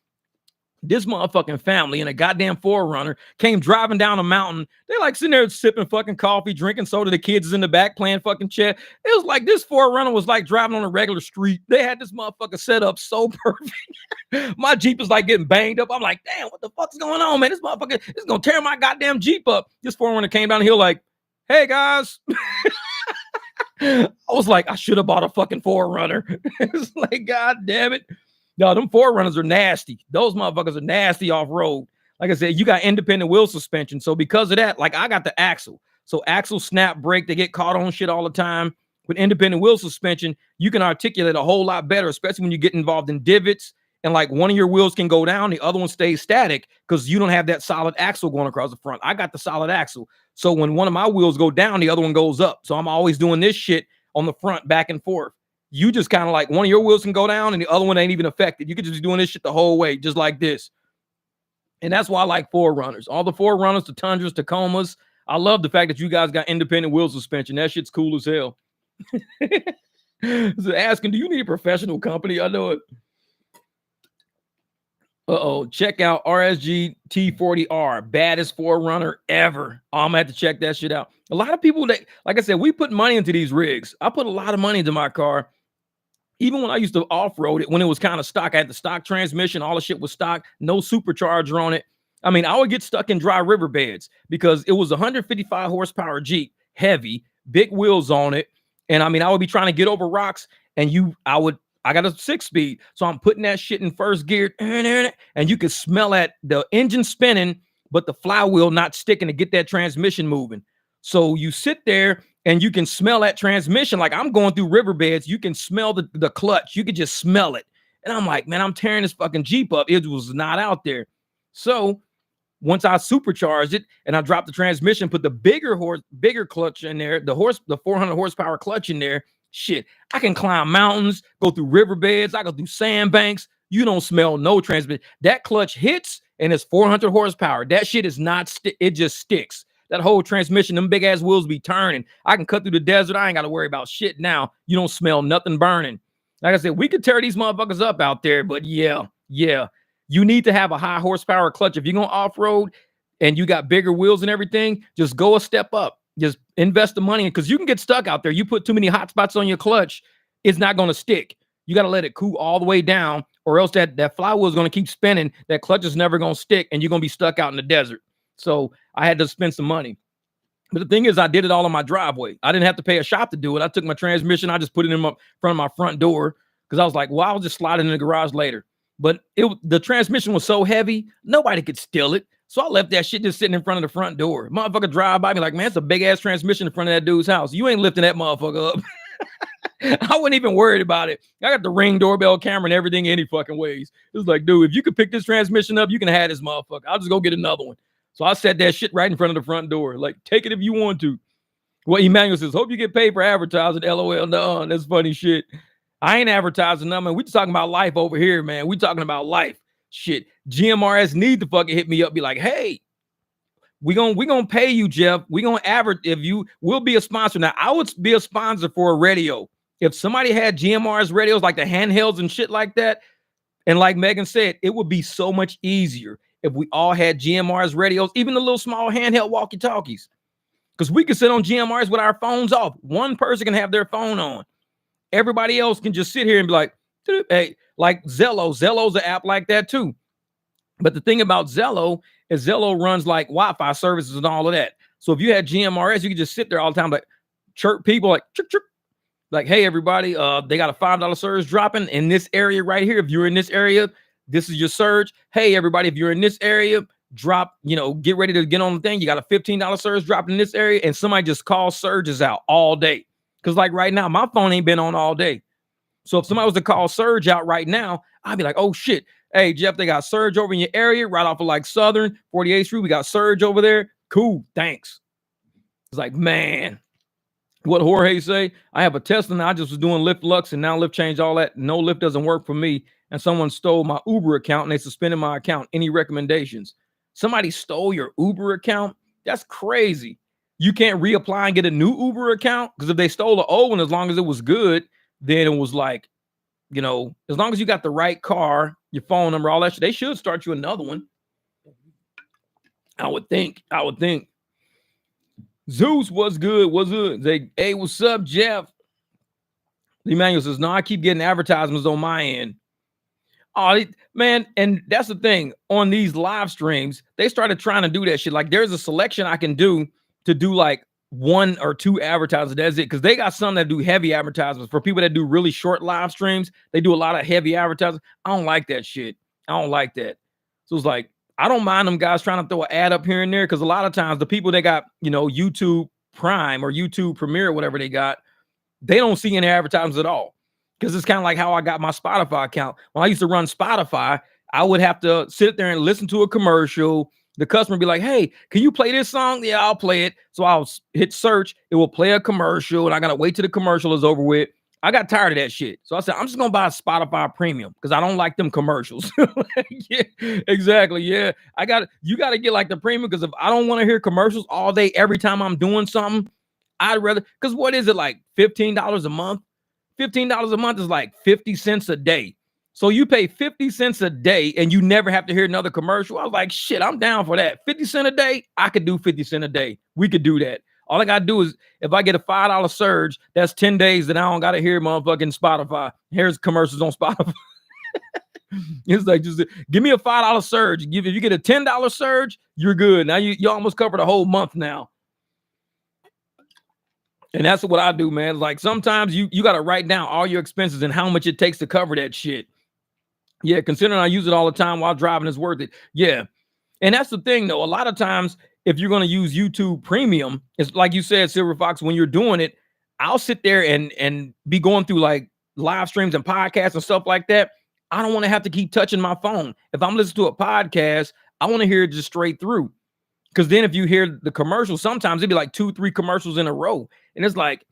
This motherfucking family in a goddamn 4Runner came driving down a mountain. They like sitting there sipping fucking coffee, drinking soda. The kids is in the back playing fucking chess. It was like this 4Runner was like driving on a regular street. They had this motherfucker set up so perfect. My Jeep is like getting banged up. I'm like, damn, what the fuck's going on, man? This motherfucker is gonna tear my goddamn Jeep up. This 4Runner came down the hill like, hey guys. I was like, I should have bought a fucking 4Runner. It's like, god damn it. No, them 4Runners are nasty. Those motherfuckers are nasty off-road. Like I said, you got independent wheel suspension. So because of that, like I got the axle. So axle snap brake, they get caught on shit all the time. With independent wheel suspension, you can articulate a whole lot better, especially when you get involved in divots. And like one of your wheels can go down, the other one stays static because you don't have that solid axle going across the front. I got the solid axle. So when one of my wheels go down, the other one goes up. So I'm always doing this shit on the front back and forth. You just kind of like one of your wheels can go down and the other one ain't even affected. You could just be doing this shit the whole way, just like this. And that's why I like 4Runners. All the 4Runners, the Tundras, Tacomas. I love the fact that you guys got independent wheel suspension. That shit's cool as hell. So asking, do you need a professional company? I know it. Check out RSG T40R. Baddest 4Runner ever. I'm going to have to check that shit out. A lot of people, that, like I said, we put money into these rigs. I put a lot of money into my car. Even when I used to off-road it, when it was kind of stock, I had the stock transmission, all the shit was stock, no supercharger on it. I mean, I would get stuck in dry riverbeds because it was a 155 horsepower Jeep, heavy, big wheels on it. And I mean, I would be trying to get over rocks, and I got a 6-speed. So I'm putting that shit in first gear, and you could smell that the engine spinning, but the flywheel not sticking to get that transmission moving. So you sit there and you can smell that transmission. Like I'm going through riverbeds, you can smell the clutch. You could just smell it. And I'm like, man, I'm tearing this fucking Jeep up. It was not out there. So once I supercharged it and I dropped the transmission, put the bigger clutch in there, the 400 horsepower clutch in there, shit, I can climb mountains, go through riverbeds, I go through sandbanks. You don't smell no transmission. That clutch hits and it's 400 horsepower. That shit is not, it just sticks. That whole transmission, them big ass wheels be turning. I can cut through the desert. I ain't got to worry about shit now. You don't smell nothing burning. Like I said, we could tear these motherfuckers up out there, but yeah. You need to have a high horsepower clutch. If you're going to off-road and you got bigger wheels and everything, just go a step up. Just invest the money because you can get stuck out there. You put too many hot spots on your clutch, it's not going to stick. You got to let it cool all the way down, or else that flywheel is going to keep spinning. That clutch is never going to stick, and you're going to be stuck out in the desert. So I had to spend some money. But the thing is, I did it all on my driveway. I didn't have to pay a shop to do it. I took my transmission. I just put it in front of my front door because I was like, well, I'll just slide it in the garage later. But the transmission was so heavy, nobody could steal it. So I left that shit just sitting in front of the front door. Motherfucker drive by me like, man, it's a big-ass transmission in front of that dude's house. You ain't lifting that motherfucker up. I wasn't even worried about it. I got the Ring doorbell camera and everything any fucking ways. It was like, dude, if you could pick this transmission up, you can have this motherfucker. I'll just go get another one. So I set that shit right in front of the front door. Like, take it if you want to. Well, Emmanuel says, hope you get paid for advertising. LOL. No, that's funny shit. I ain't advertising nothing. We just talking about life over here, man. We talking about life. Shit. GMRS need to fucking hit me up. Be like, hey, we gonna pay you, Jeff. We gonna advertise. If you will be a sponsor. Now, I would be a sponsor for a radio. If somebody had GMRS radios, like the handhelds and shit like that, and like Megan said, it would be so much easier if we all had GMRS radios, even the little small handheld walkie-talkies. Because we can sit on GMRS with our phones off. One person can have their phone on. Everybody else can just sit here and be like, hey, like Zello. Zello's an app like that too. But the thing about Zello is Zello runs like Wi-Fi services and all of that. So if you had GMRS, you could just sit there all the time, like chirp people, like chirp, chirp. Like, hey, everybody, they got a $5 surge dropping in this area right here. If you're in this area, this is your surge. Hey, everybody, if you're in this area, drop, get ready to get on the thing. You got a $15 surge dropping in this area, and somebody just calls surges out all day. Because like right now, my phone ain't been on all day. So if somebody was to call surge out right now, I'd be like, oh shit. Hey, Jeff, they got surge over in your area right off of like Southern 48th Street. We got surge over there. Cool. Thanks. It's like, man, what Jorge say? I have a Tesla and I just was doing Lyft Lux and now Lyft changed all that. No, Lyft doesn't work for me. And someone stole my Uber account and they suspended my account. Any recommendations? Somebody stole your Uber account? That's crazy. You can't reapply and get a new Uber account? Because if they stole the old one, as long as it was good, then it was like, as long as you got the right car, your phone number, all that shit, they should start you another one. I would think. Zeus, what's good? What's good? Hey, what's up, Jeff? Emmanuel says, no, I keep getting advertisements on my end. Oh, man, and that's the thing. On these live streams, they started trying to do that shit. Like, there's a selection I can do to do like 1 or 2 advertisements. That's it. Because they got some that do heavy advertisements. For people that do really short live streams, they do a lot of heavy advertisements. I don't like that shit. I don't like that. So it's like, I don't mind them guys trying to throw an ad up here and there. Because a lot of times the people that got, YouTube Prime or YouTube Premiere, whatever they got, they don't see any advertisements at all. Because it's kind of like how I got my Spotify account. When I used to run Spotify, I would have to sit there and listen to a commercial. The customer would be like, hey, can you play this song? Yeah, I'll play it. So I'll hit search. It will play a commercial, and I got to wait till the commercial is over with. I got tired of that shit. So I said, I'm just going to buy a Spotify Premium because I don't like them commercials. Yeah, exactly. Yeah, you got to get like the premium because if I don't want to hear commercials all day, every time I'm doing something, I'd rather, because what is it, like $15 a month? $15 a month is like 50 cents a day. So you pay 50 cents a day and you never have to hear another commercial. I was like, shit, I'm down for that. 50 cents a day. I could do 50 cents a day. We could do that. All I gotta do is if I get a $5 surge, that's 10 days that I don't gotta hear motherfucking Spotify. Here's commercials on Spotify. It's like, just give me a $5 surge. If you get a $10 surge, you're good. Now you almost covered a whole month now. And that's what I do, man. Like sometimes you got to write down all your expenses and how much it takes to cover that shit. Yeah, considering I use it all the time while driving, it's worth it. Yeah. And that's the thing, though. A lot of times, if you're going to use YouTube Premium, it's like you said, Silver Fox, when you're doing it, I'll sit there and be going through like live streams and podcasts and stuff like that. I don't want to have to keep touching my phone. If I'm listening to a podcast, I want to hear it just straight through. Because then if you hear the commercials, sometimes it'd be like 2-3 commercials in a row. And it's like,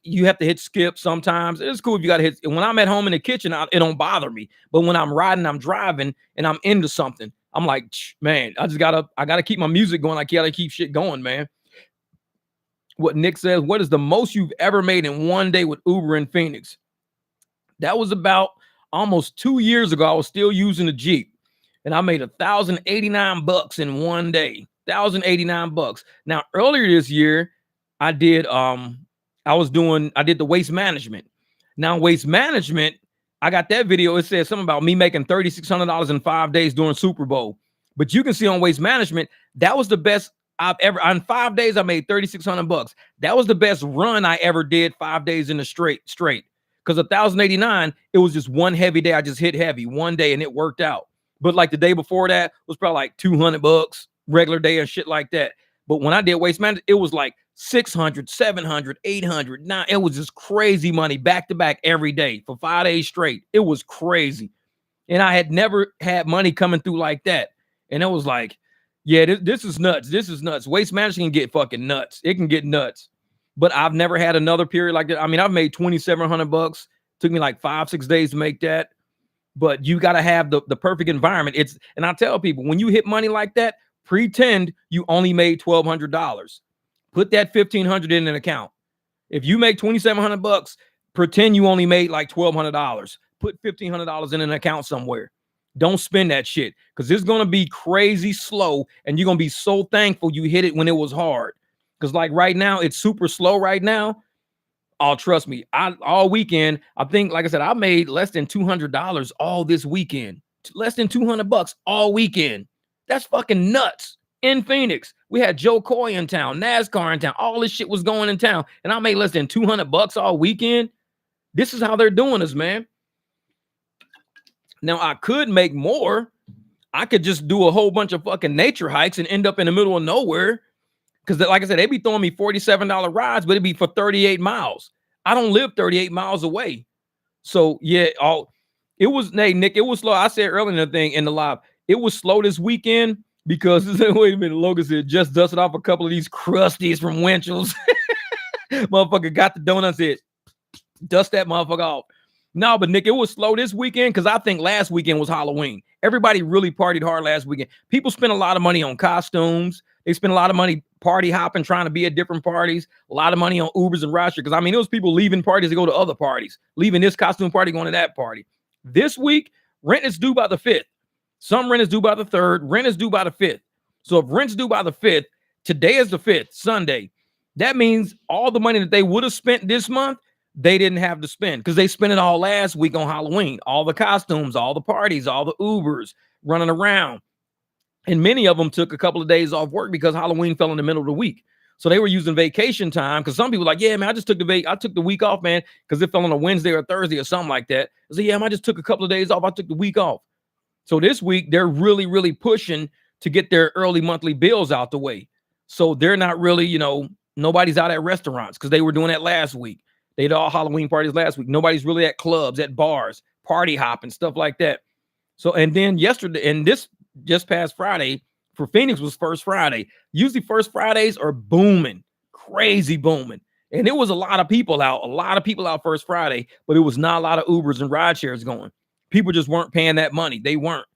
you have to hit skip sometimes. It's cool if you got to hit. When I'm at home in the kitchen, it don't bother me. But when I'm riding, I'm driving, and I'm into something, I'm like, man, I gotta keep my music going. I gotta keep shit going, man. What Nick says, what is the most you've ever made in one day with Uber in Phoenix? That was about almost 2 years ago. I was still using the Jeep, and I made $1,089 in one day. $1,089. Now, earlier this year, I did the waste management. Now, waste management, I got that video. It says something about me making $3,600 in 5 days during Super Bowl. But you can see on waste management, that was the best I've ever. On 5 days, I made $3,600. That was the best run I ever did 5 days in a straight. Because 1,089, it was just one heavy day. I just hit heavy one day and it worked out. But like the day before that was probably like $200, regular day and shit like that. But when I did waste management, it was like 600, 700, 800. Now it was just crazy money back to back every day for 5 days straight. It was crazy. And I had never had money coming through like that. And it was like, yeah, this is nuts. This is nuts. Waste management can get fucking nuts. It can get nuts. But I've never had another period like that. I mean, I've made $2,700. Took me like 5-6 days to make that. But you got to have the perfect environment. And I tell people, when you hit money like that, pretend you only made $1,200. Put that $1,500 in an account. If you make $2,700, pretend you only made like $1,200. Put $1,500 in an account somewhere. Don't spend that shit because it's going to be crazy slow and you're going to be so thankful you hit it when it was hard. Because like right now, it's super slow right now. Oh, trust me, all weekend, I think, like I said, I made less than $200 all this weekend. Less than $200 all weekend. That's fucking nuts. In Phoenix, we had Joe Coy in town, NASCAR in town. All this shit was going in town. And I made less than $200 all weekend. This is how they're doing us, man. Now, I could make more. I could just do a whole bunch of fucking nature hikes and end up in the middle of nowhere. Because, like I said, they be throwing me $47 rides, but it'd be for 38 miles. I don't live 38 miles away. So, yeah, Nick, it was slow. I said earlier in the live, it was slow this weekend because, wait a minute, Logan said, just dusted off a couple of these crusties from Winchell's. Motherfucker got the donut, said, dust that motherfucker off. No, but Nick, it was slow this weekend because I think last weekend was Halloween. Everybody really partied hard last weekend. People spent a lot of money on costumes. They spent a lot of money party hopping, trying to be at different parties. A lot of money on Ubers and rideshare. Because, I mean, it was people leaving parties to go to other parties. Leaving this costume party, going to that party. This week, rent is due by the 5th. Some rent is due by the 3rd. Rent is due by the 5th. So if rent's due by the 5th, today is the 5th, Sunday. That means all the money that they would have spent this month, they didn't have to spend because they spent it all last week on Halloween. All the costumes, all the parties, all the Ubers running around. And many of them took a couple of days off work because Halloween fell in the middle of the week. So they were using vacation time because some people were like, yeah, man, I took the week off, man, because it fell on a Wednesday or Thursday or something like that. I said, yeah, man, I just took a couple of days off. I took the week off. So this week, they're really, really pushing to get their early monthly bills out the way. So they're not really, nobody's out at restaurants because they were doing that last week. They had all Halloween parties last week. Nobody's really at clubs, at bars, party hopping, stuff like that. So, and then yesterday, and this just past Friday for Phoenix was First Friday. Usually First Fridays are booming, crazy booming. And it was a lot of people out First Friday, but it was not a lot of Ubers and ride shares going. People just weren't paying that money. They weren't.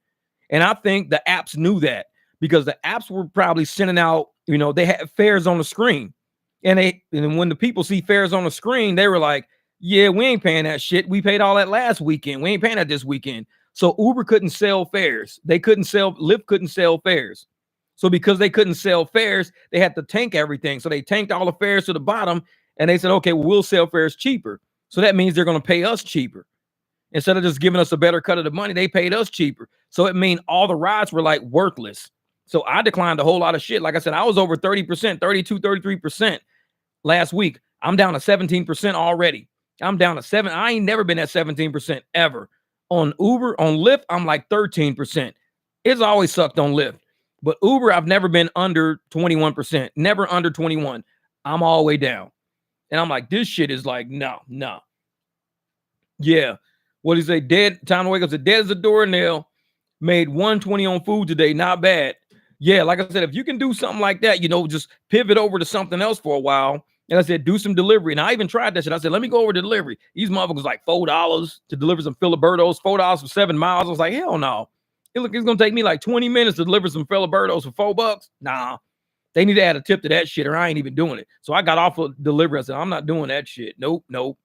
And I think the apps knew that because the apps were probably sending out, they had fares on the screen. And when the people see fares on the screen, they were like, yeah, we ain't paying that shit. We paid all that last weekend. We ain't paying that this weekend. So Uber couldn't sell fares. Lyft couldn't sell fares. So because they couldn't sell fares, they had to tank everything. So they tanked all the fares to the bottom, and they said, okay, well, we'll sell fares cheaper. So that means they're going to pay us cheaper. Instead of just giving us a better cut of the money, they paid us cheaper. So it means all the rides were like worthless. So I declined a whole lot of shit. Like I said, I was over 30%, 32, 33% last week. I'm down to 17% already. I'm down to 7. I ain't never been at 17% ever. On Uber, on Lyft, I'm like 13%. It's always sucked on Lyft. But Uber, I've never been under 21%. Never under 21. I'm all the way down. And I'm like, this shit is like, no. Yeah. What do you say? Dead. Time to wake up. Said dead as a doornail. Made 120 on food today. Not bad. Yeah, like I said, if you can do something like that, just pivot over to something else for a while. And I said, do some delivery. And I even tried that shit. I said, let me go over to delivery. These motherfuckers like $4 to deliver some Filibertos, $4 for 7 miles. I was like, hell no. It's going to take me like 20 minutes to deliver some Filibertos for $4. Nah, they need to add a tip to that shit or I ain't even doing it. So I got off of delivery. I said, I'm not doing that shit. Nope. It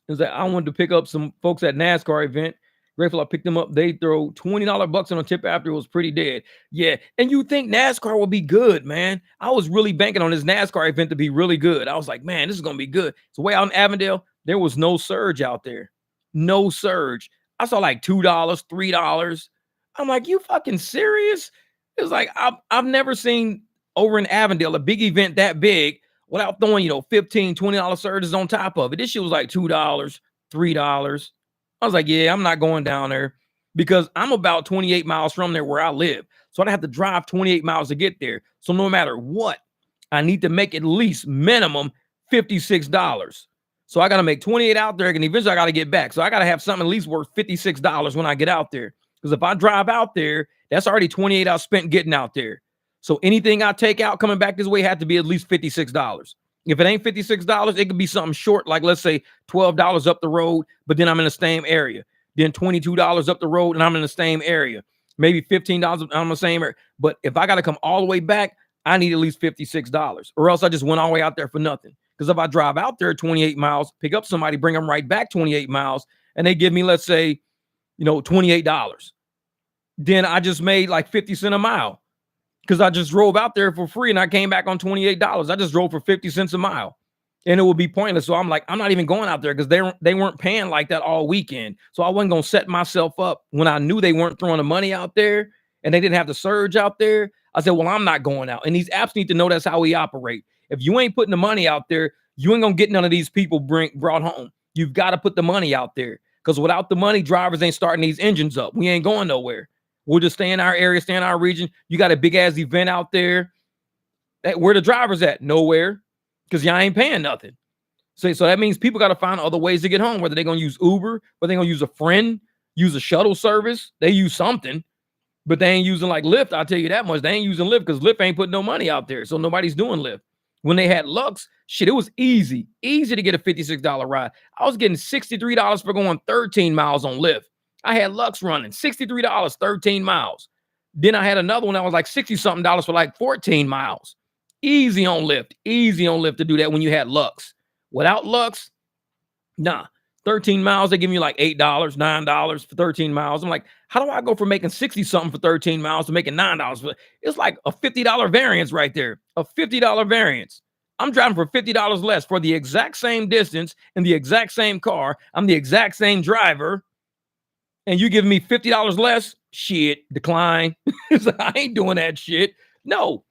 was like, I wanted to pick up some folks at NASCAR event. Grateful I picked them up. They throw $20 bucks on a tip after it was pretty dead. Yeah. And you think NASCAR will be good, man. I was really banking on this NASCAR event to be really good. I was like, man, this is going to be good. So way out in Avondale, there was no surge out there. No surge. I saw like $2, $3. I'm like, you fucking serious? It was like, I've never seen over in Avondale a big event that big without throwing, $15, $20 surges on top of it. This shit was like $2, $3. I was like, yeah, I'm not going down there because I'm about 28 miles from there where I live. So I'd have to drive 28 miles to get there. So no matter what, I need to make at least minimum $56. So I got to make 28 out there and eventually I got to get back. So I got to have something at least worth $56 when I get out there. Because if I drive out there, that's already 28 I spent getting out there. So anything I take out coming back this way had to be at least $56. If it ain't $56, it could be something short, like let's say $12 up the road, but then I'm in the same area. Then $22 up the road and I'm in the same area. Maybe $15 I'm in the same area. But if I got to come all the way back, I need at least $56 or else I just went all the way out there for nothing. Because if I drive out there 28 miles, pick up somebody, bring them right back 28 miles, and they give me, let's say, $28, then I just made like 50 cents a mile. Because I just drove out there for free and I came back on $28. I just drove for 50 cents a mile and it would be pointless. So I'm like, I'm not even going out there because they weren't paying like that all weekend. So I wasn't going to set myself up when I knew they weren't throwing the money out there and they didn't have the surge out there. I said, well, I'm not going out. And these apps need to know that's how we operate. If you ain't putting the money out there, you ain't going to get none of these people brought home. You've got to put the money out there because without the money, drivers ain't starting these engines up. We ain't going nowhere. We'll just stay in our area, stay in our region. You got a big ass event out there. Where the drivers at? Nowhere. Because y'all ain't paying nothing. So that means people got to find other ways to get home. Whether they're going to use Uber, whether they're going to use a friend, use a shuttle service. They use something. But they ain't using like Lyft. I'll tell you that much. They ain't using Lyft because Lyft ain't putting no money out there. So nobody's doing Lyft. When they had Lux, shit, it was easy to get a $56 ride. I was getting $63 for going 13 miles on Lyft. I had Lux running $63, 13 miles. Then I had another one that was like 60 something dollars for like 14 miles. Easy on Lyft to do that when you had Lux. Without Lux, nah. 13 miles, they give you like $8, $9 for 13 miles. I'm like, how do I go from making 60 something for 13 miles to making $9? It's like a $50 variance right there. A $50 variance. I'm driving for $50 less for the exact same distance in the exact same car. I'm the exact same driver. And you giving me $50 less? Shit, decline. I ain't doing that shit. No.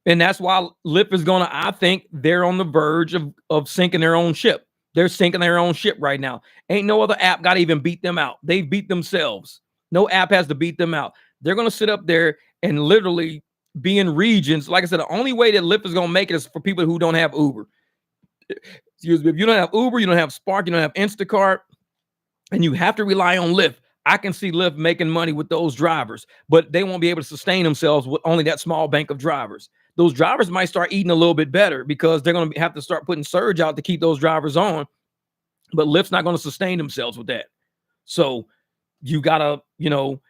And that's why Lyft is I think they're on the verge of sinking their own ship. They're sinking their own ship right now. Ain't no other app got to even beat them out. They beat themselves. No app has to beat them out. They're going to sit up there and literally be in regions. Like I said, the only way that Lyft is going to make it is for people who don't have Uber. Excuse me. If you don't have Uber, you don't have Spark, you don't have Instacart, and you have to rely on Lyft. I can see Lyft making money with those drivers, but they won't be able to sustain themselves with only that small bank of drivers. Those drivers might start eating a little bit better because they're going to have to start putting surge out to keep those drivers on, but Lyft's not going to sustain themselves with that. So you got to,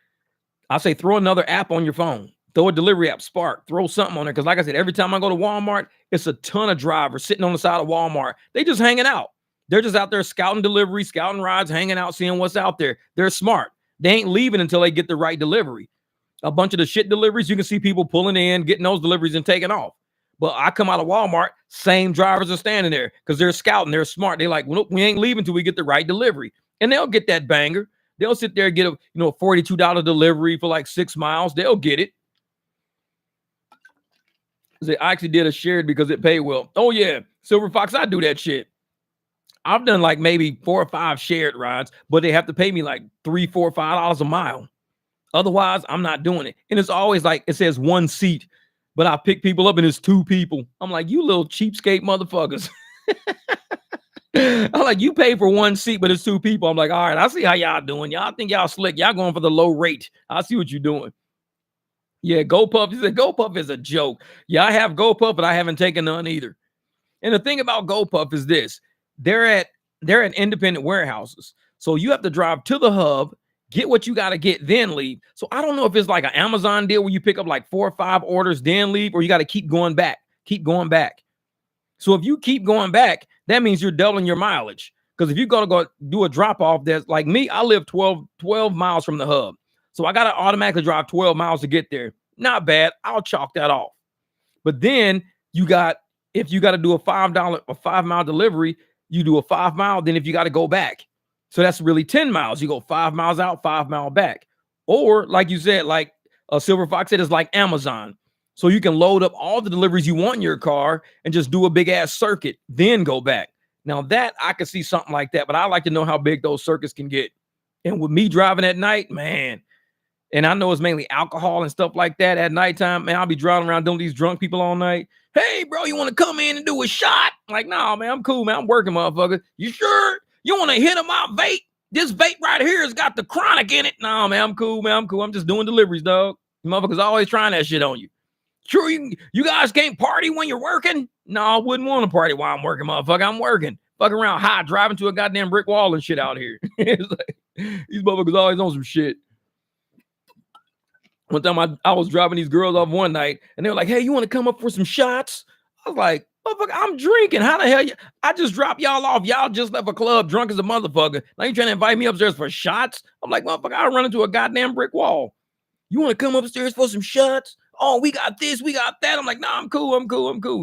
I say throw another app on your phone. Throw a delivery app, Spark, throw something on there. Because like I said, every time I go to Walmart, it's a ton of drivers sitting on the side of Walmart. They just hanging out. They're just out there scouting delivery, scouting rides, hanging out, seeing what's out there. They're smart. They ain't leaving until they get the right delivery. a bunch of the shit deliveries, you can see people pulling in, getting those deliveries and taking off. But I come out of Walmart, same drivers are standing there because they're scouting. They're smart. They're like, well, we ain't leaving until we get the right delivery. And they'll get that banger. They'll sit there and get a $42 delivery for like 6 miles. They'll get it. I actually did a shared because it paid well. Oh yeah, Silver Fox, I do that shit. I've done like maybe 4 or 5 shared rides, but they have to pay me like $3, $4, $5 a mile. Otherwise, I'm not doing it. And it's always like it says 1 seat, but I pick people up and it's 2 people. I'm like, you little cheapskate motherfuckers. I'm like, you pay for 1 seat, but it's 2 people. I'm like, all right, I see how y'all doing. Y'all think y'all slick. Y'all going for the low rate. I see what you're doing. Yeah, GoPuff. He said GoPuff is a joke. Yeah, I have GoPuff, but I haven't taken none either. And the thing about GoPuff is this: they're at independent warehouses, so you have to drive to the hub, get what you got to get, then leave. So I don't know if it's like an Amazon deal where you pick up like 4 or 5 orders, then leave, or you got to keep going back. So if you keep going back, that means you're doubling your mileage. Because if you're going to go do a drop off, that's like me, I live 12 miles from the hub. So I got to automatically drive 12 miles to get there. Not bad. I'll chalk that off. But then if you got to do a $5 mile delivery, you do a 5 mile. Then if you got to go back, so that's really 10 miles. You go 5 miles out, 5 mile back. Or like you said, like Silver Fox said, it's like Amazon. So you can load up all the deliveries you want in your car and just do a big ass circuit, then go back. Now that I could see something like that, but I like to know how big those circuits can get. And with me driving at night, man, and I know it's mainly alcohol and stuff like that at nighttime, man, I'll be driving around doing these drunk people all night. Hey, bro, you want to come in and do a shot? I'm like, nah, man, I'm cool, man. I'm working, motherfucker. You sure? You want to hit on my vape? This vape right here has got the chronic in it. Nah, man, I'm cool, man. I'm cool. I'm just doing deliveries, dog. You motherfuckers always trying that shit on you. Sure, you guys can't party when you're working? No, I wouldn't want to party while I'm working, motherfucker. I'm working. Fucking around high, driving to a goddamn brick wall and shit out here. It's like, these motherfuckers always on some shit. One time I was driving these girls off one night, and they were like, hey, you want to come up for some shots? I was like, motherfucker, I'm drinking. How the hell I just dropped y'all off. Y'all just left a club drunk as a motherfucker. Now you trying to invite me upstairs for shots? I'm like, motherfucker, I'll run into a goddamn brick wall. You want to come upstairs for some shots? Oh, we got this, we got that. I'm like, nah, I'm cool.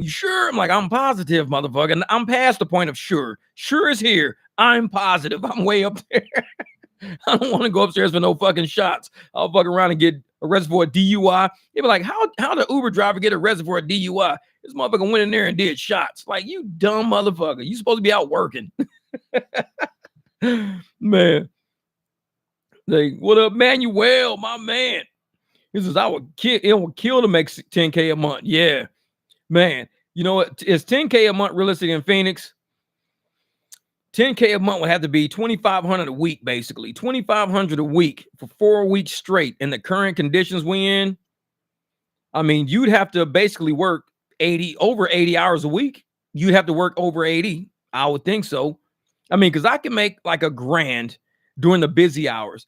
You sure? I'm like, I'm positive, motherfucker. And I'm past the point of sure. Sure is here. I'm positive. I'm way up there. I don't want to go upstairs for no fucking shots. I'll fuck around and get arrested for a DUI. They be like, how the Uber driver get arrested for a DUI? This motherfucker went in there and did shots. Like, you dumb motherfucker. You supposed to be out working. Man. Like, what up, Manuel, my man? He says, it would kill to make $10K a month. Yeah, man. You know what? Is $10K a month realistic in Phoenix? $10K a month would have to be $2,500 a week, basically. $2,500 a week for 4 weeks straight in the current conditions we in. I mean, you'd have to basically work over 80 hours a week. You'd have to work over 80. I would think so. I mean, because I can make like $1,000 during the busy hours.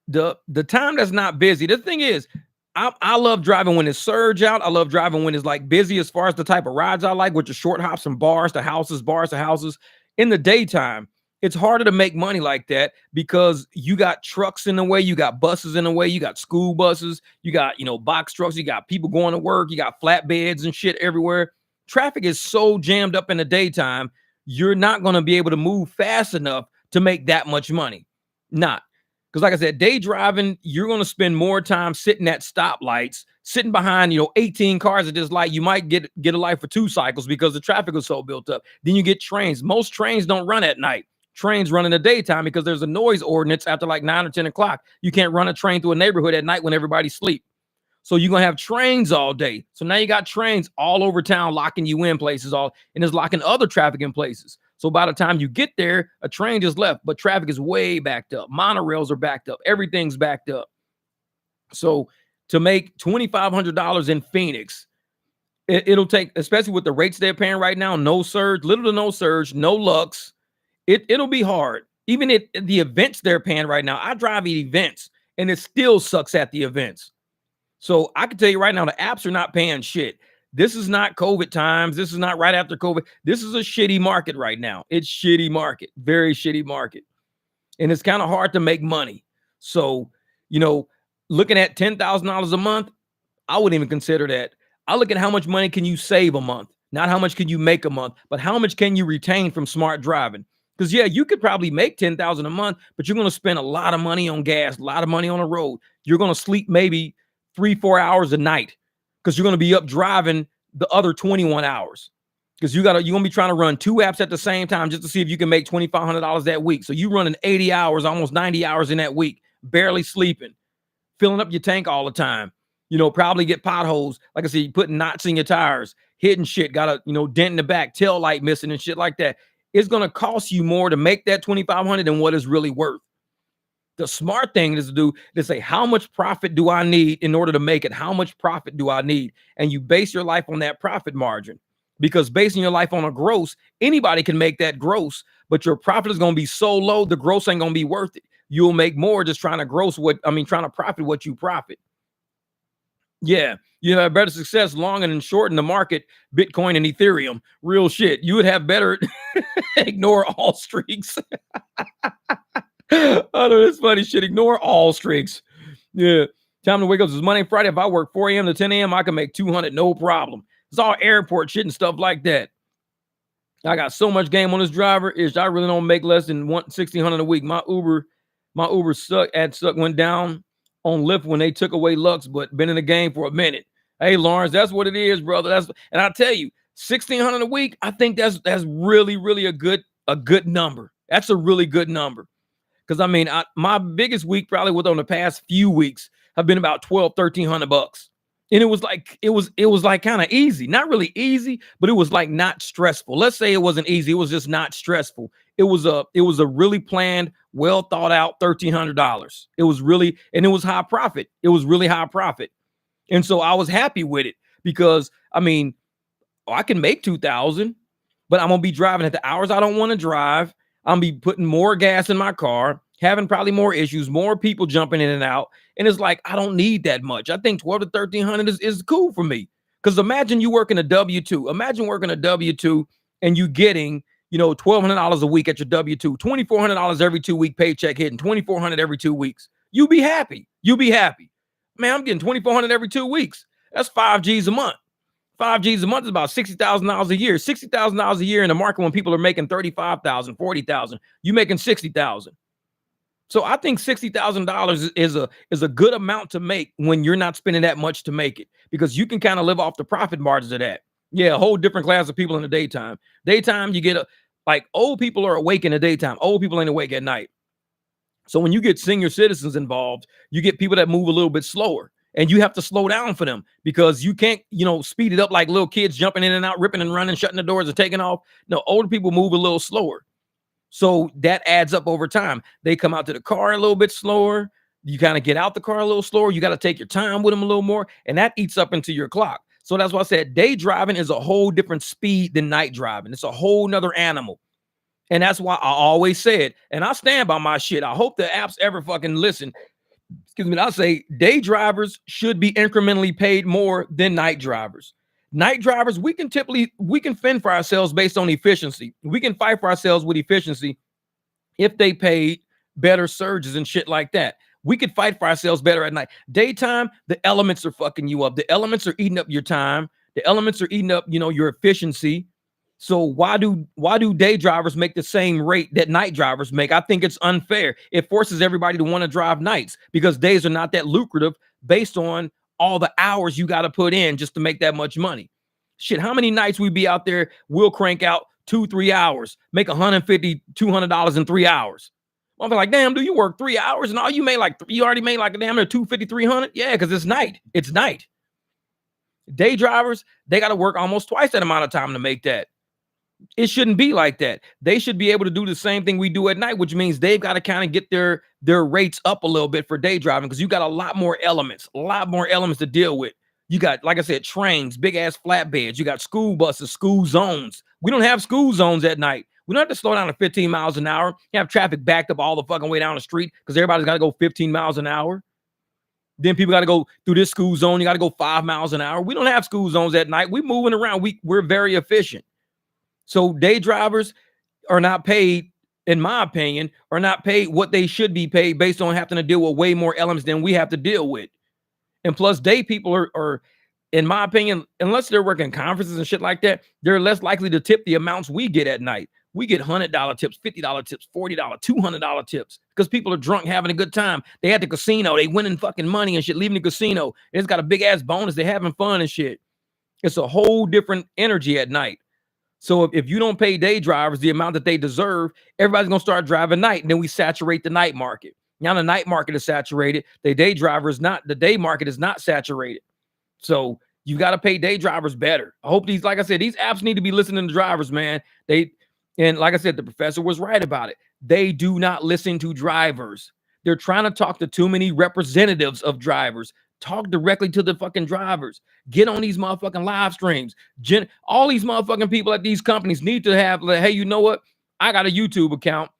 The time that's not busy. The thing is, I love driving when it's surge out. I love driving when it's like busy as far as the type of rides I like, which are short hops from bars to houses. In the daytime, it's harder to make money like that because you got trucks in the way, you got buses in the way, you got school buses, you got, box trucks, you got people going to work, you got flatbeds and shit everywhere. Traffic is so jammed up in the daytime, you're not going to be able to move fast enough to make that much money. Not. Because like I said, day driving, you're going to spend more time sitting at stoplights, sitting behind, 18 cars at this light. You might get a light for 2 cycles because the traffic is so built up. Then you get trains. Most trains don't run at night. Trains run in the daytime because there's a noise ordinance after like 9 or 10 o'clock. You can't run a train through a neighborhood at night when everybody's asleep. So you're going to have trains all day. So now you got trains all over town locking you in places, and it's locking other traffic in places. So by the time you get there, a train just left, but traffic is way backed up. Monorails are backed up. Everything's backed up. So to make $2,500 in Phoenix, it'll take, especially with the rates they're paying right now, no surge, little to no surge, no lux. It'll be hard. Even at the events they're paying right now, I drive at events and it still sucks at the events. So I can tell you right now, the apps are not paying shit. This is not COVID times. This is not right after COVID. This is a shitty market right now. It's shitty market, very shitty market. And it's kind of hard to make money. So, looking at $10,000 a month, I wouldn't even consider that. I look at how much money can you save a month, not how much can you make a month, but how much can you retain from smart driving? Because yeah, you could probably make 10,000 a month, but you're going to spend a lot of money on gas, a lot of money on the road. You're going to sleep maybe 3-4 hours a night because you're going to be up driving the other 21 hours. Because you're going to be trying to run 2 apps at the same time just to see if you can make $2,500 that week. So you running 80 hours, almost 90 hours in that week, barely sleeping, filling up your tank all the time. Probably get potholes. Like I said, you putting knots in your tires, hitting shit, got a, dent in the back, tail light missing and shit like that. It's going to cost you more to make that 2,500 than what it's really worth. The smart thing is to do is say, how much profit do I need in order to make it? How much profit do I need? And you base your life on that profit margin, because basing your life on a gross, anybody can make that gross, but your profit is going to be so low, the gross ain't going to be worth it. You'll make more just trying to trying to profit what you profit. Yeah, you have better success long and short in the market, Bitcoin and Ethereum. Real shit. You would have better ignore all streaks. Oh, no, that's funny shit. Ignore all streaks. Yeah. Time to wake up. It's Monday, Friday. If I work 4 a.m. to 10 a.m., I can make 200, no problem. It's all airport shit and stuff like that. I got so much game on this driver. I really don't make less than $1,600 a week. My Uber went down on Lyft when they took away Lux, but been in the game for a minute. Hey, Lawrence, that's what it is, brother. And I tell you, $1,600 a week, I think that's really, really a good number. That's a really good number. Because my biggest week probably within the past few weeks have been about $1,200-$1,300. And it was like kind of easy, not really easy, but it was like not stressful. Let's say it wasn't easy. It was just not stressful. It was a really planned, well thought out $1,300. It was really, and it was high profit. It was really high profit. And so I was happy with it because I can make 2,000, but I'm going to be driving at the hours I don't want to drive. I'm going to be putting more gas in my car, having probably more issues, more people jumping in and out. And it's like, I don't need that much. I think 12 to 1,300 is cool for me. Because imagine you working a W-2. Imagine working a W-2 and you getting, $1,200 a week at your W-2, $2,400 every 2 week paycheck hitting, $2,400 every 2 weeks. You be happy. Man, I'm getting $2,400 every 2 weeks. That's 5 G's a month. 5 G's a month is about $60,000 a year. $60,000 a year in the market when people are making $35,000, $40,000. You making $60,000. So I think $60,000 is a good amount to make when you're not spending that much to make it, because you can kind of live off the profit margins of that. Yeah, a whole different class of people in the daytime. Daytime, you get old people are awake in the daytime. Old people ain't awake at night. So when you get senior citizens involved, you get people that move a little bit slower. And you have to slow down for them because you can't, speed it up like little kids jumping in and out, ripping and running, shutting the doors and taking off. No, older people move a little slower. So that adds up over time. They come out to the car a little bit slower. You kind of get out the car a little slower. You got to take your time with them a little more. And that eats up into your clock. So that's why I said day driving is a whole different speed than night driving. It's a whole nother animal. And that's why I always said, and I stand by my shit. I hope the apps ever fucking listen. Excuse me. I'll say day drivers should be incrementally paid more than night drivers. Night drivers, we can fend for ourselves based on efficiency. We can fight for ourselves with efficiency if they paid better surges and shit like that. We could fight for ourselves better at night. Daytime, the elements are fucking you up. The elements are eating up your time. The elements are eating up, your efficiency. So why do day drivers make the same rate that night drivers make? I think it's unfair. It forces everybody to want to drive nights because days are not that lucrative based on all the hours you got to put in just to make that much money. Shit, how many nights we be out there, we'll crank out 2-3 hours, make $150, $200 in 3 hours. I'm like, damn, do you work 3 hours and all you already made like a damn near $250, $300? Yeah, because it's night. It's night. Day drivers, they got to work almost twice that amount of time to make that. It shouldn't be like that. They should be able to do the same thing we do at night, which means they've got to kind of get their rates up a little bit for day driving because you got a lot more elements to deal with. You got, like I said, trains, big ass flatbeds. You got school buses, school zones. We don't have school zones at night. We don't have to slow down to 15 miles an hour. You have traffic backed up all the fucking way down the street because everybody's got to go 15 miles an hour. Then people got to go through this school zone. You got to go 5 miles an hour. We don't have school zones at night. We're moving around. We're very efficient. So day drivers are not paid in my opinion, are not paid what they should be paid based on having to deal with way more elements than we have to deal with. And plus, day people are, in my opinion, unless they're working conferences and shit like that, they're less likely to tip the amounts we get at night. We get $100 tips, $50 tips, $40, $200 tips because people are drunk having a good time. They at the casino, they winning fucking money and shit, leaving the casino. It's got a big ass bonus. They're having fun and shit. It's a whole different energy at night. So if you don't pay day drivers the amount that they deserve, everybody's going to start driving night. And then we saturate the night market. Now the night market is saturated. The day market is not saturated. So you got to pay day drivers better. I hope like I said, these apps need to be listening to drivers, man. And like I said, the professor was right about it. They do not listen to drivers. They're trying to talk to too many representatives of drivers. Talk directly to the fucking drivers. Get on these motherfucking live streams. All these motherfucking people at these companies need to have, like, hey, you know what? I got a YouTube account,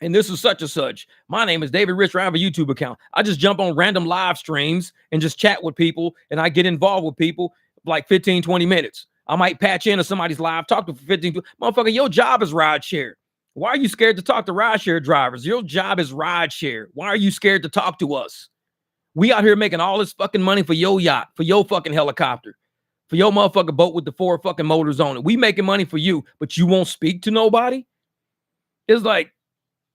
and this is such and such. My name is David Rich. I have a YouTube account. I just jump on random live streams and just chat with people, and I get involved with people like 15, 20 minutes. I might patch into somebody's live, talk to 15. Motherfucker, your job is rideshare. Why are you scared to talk to rideshare drivers? Your job is rideshare. Why are you scared to talk to us? We out here making all this fucking money for your yacht, for your fucking helicopter, for your motherfucking boat with the 4 fucking motors on it. We making money for you, but you won't speak to nobody? It's like,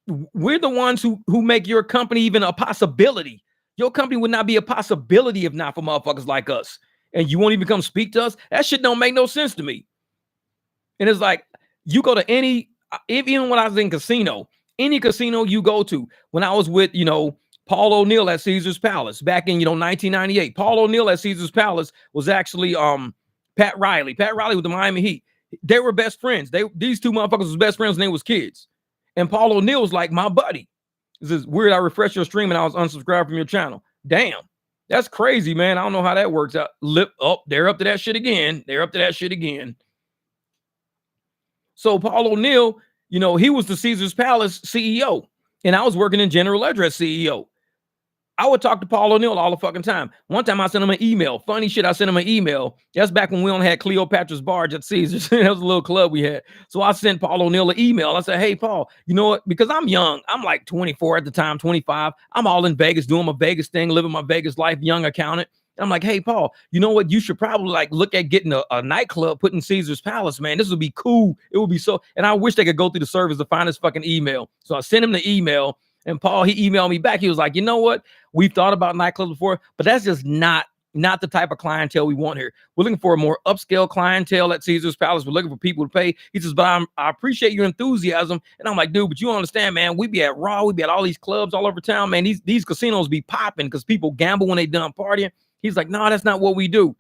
we're the ones who make your company even a possibility. Your company would not be a possibility if not for motherfuckers like us. And you won't even come speak to us? That shit don't make no sense to me. And it's like, you go to even when I was in any casino you go to, when I was with, Paul O'Neill at Caesar's Palace back in, 1998. Paul O'Neill at Caesar's Palace was actually Pat Riley. Pat Riley with the Miami Heat. They were best friends. These two motherfuckers was best friends when they was kids. And Paul O'Neill was like my buddy. This is weird. I refreshed your stream and I was unsubscribed from your channel. Damn. That's crazy, man. I don't know how that works out. They're up to that shit again. So Paul O'Neill, he was the Caesar's Palace CEO. And I was working in General Ledger as CEO. I would talk to Paul O'Neill all the fucking time. One time I sent him an email. Funny shit, I sent him an email. That's back when we only had Cleopatra's Barge at Caesars. That was a little club we had. So I sent Paul O'Neill an email. I said, hey, Paul, you know what? Because I'm young. I'm like 24 at the time, 25. I'm all in Vegas doing my Vegas thing, living my Vegas life, young accountant. And I'm like, hey, Paul, you know what? You should probably look at getting a nightclub put in Caesar's Palace, man. This would be cool. It would be so. And I wish they could go through the service to find this fucking email. So I sent him the email. And Paul, he emailed me back. He was like, you know what? We've thought about nightclubs before, but that's just not the type of clientele we want here. We're looking for a more upscale clientele at Caesar's Palace. We're looking for people to pay. He says, but I appreciate your enthusiasm. And I'm like, dude, but you don't understand, man. We be at Raw. We be at all these clubs all over town, man. These casinos be popping because people gamble when they done partying. He's like, no, that's not what we do.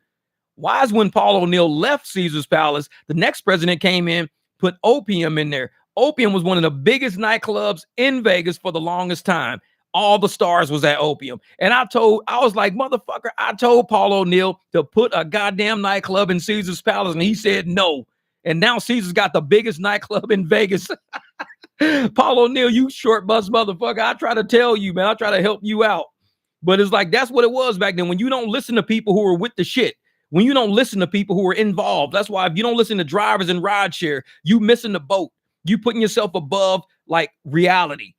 Why is when Paul O'Neill left Caesar's Palace, the next president came in, put Opium in there. Opium was one of the biggest nightclubs in Vegas for the longest time. All the stars was at Opium. And I was like, motherfucker, I told Paul O'Neill to put a goddamn nightclub in Caesar's Palace. And he said no. And now Caesar's got the biggest nightclub in Vegas. Paul O'Neill, you short bus motherfucker. I try to tell you, man. I try to help you out. But it's like, that's what it was back then. When you don't listen to people who are with the shit, when you don't listen to people who are involved, that's why if you don't listen to drivers in rideshare, you missing the boat. You putting yourself above reality.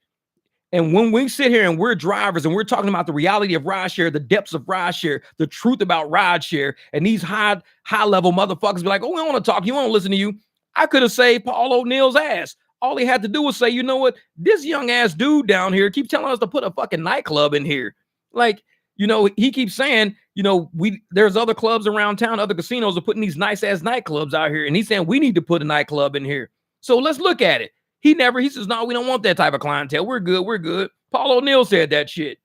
And when we sit here and we're drivers and we're talking about the reality of rideshare, the depths of rideshare, the truth about rideshare, and these high level motherfuckers be like, oh, we don't want to talk. You won't listen to you. I could have saved Paul O'Neill's ass. All he had to do was say, you know what? This young ass dude down here keeps telling us to put a fucking nightclub in here. He keeps saying, there's other clubs around town, other casinos are putting these nice ass nightclubs out here. And he's saying we need to put a nightclub in here. So let's look at it. He says, no, we don't want that type of clientele. We're good. Paul O'Neill said that shit.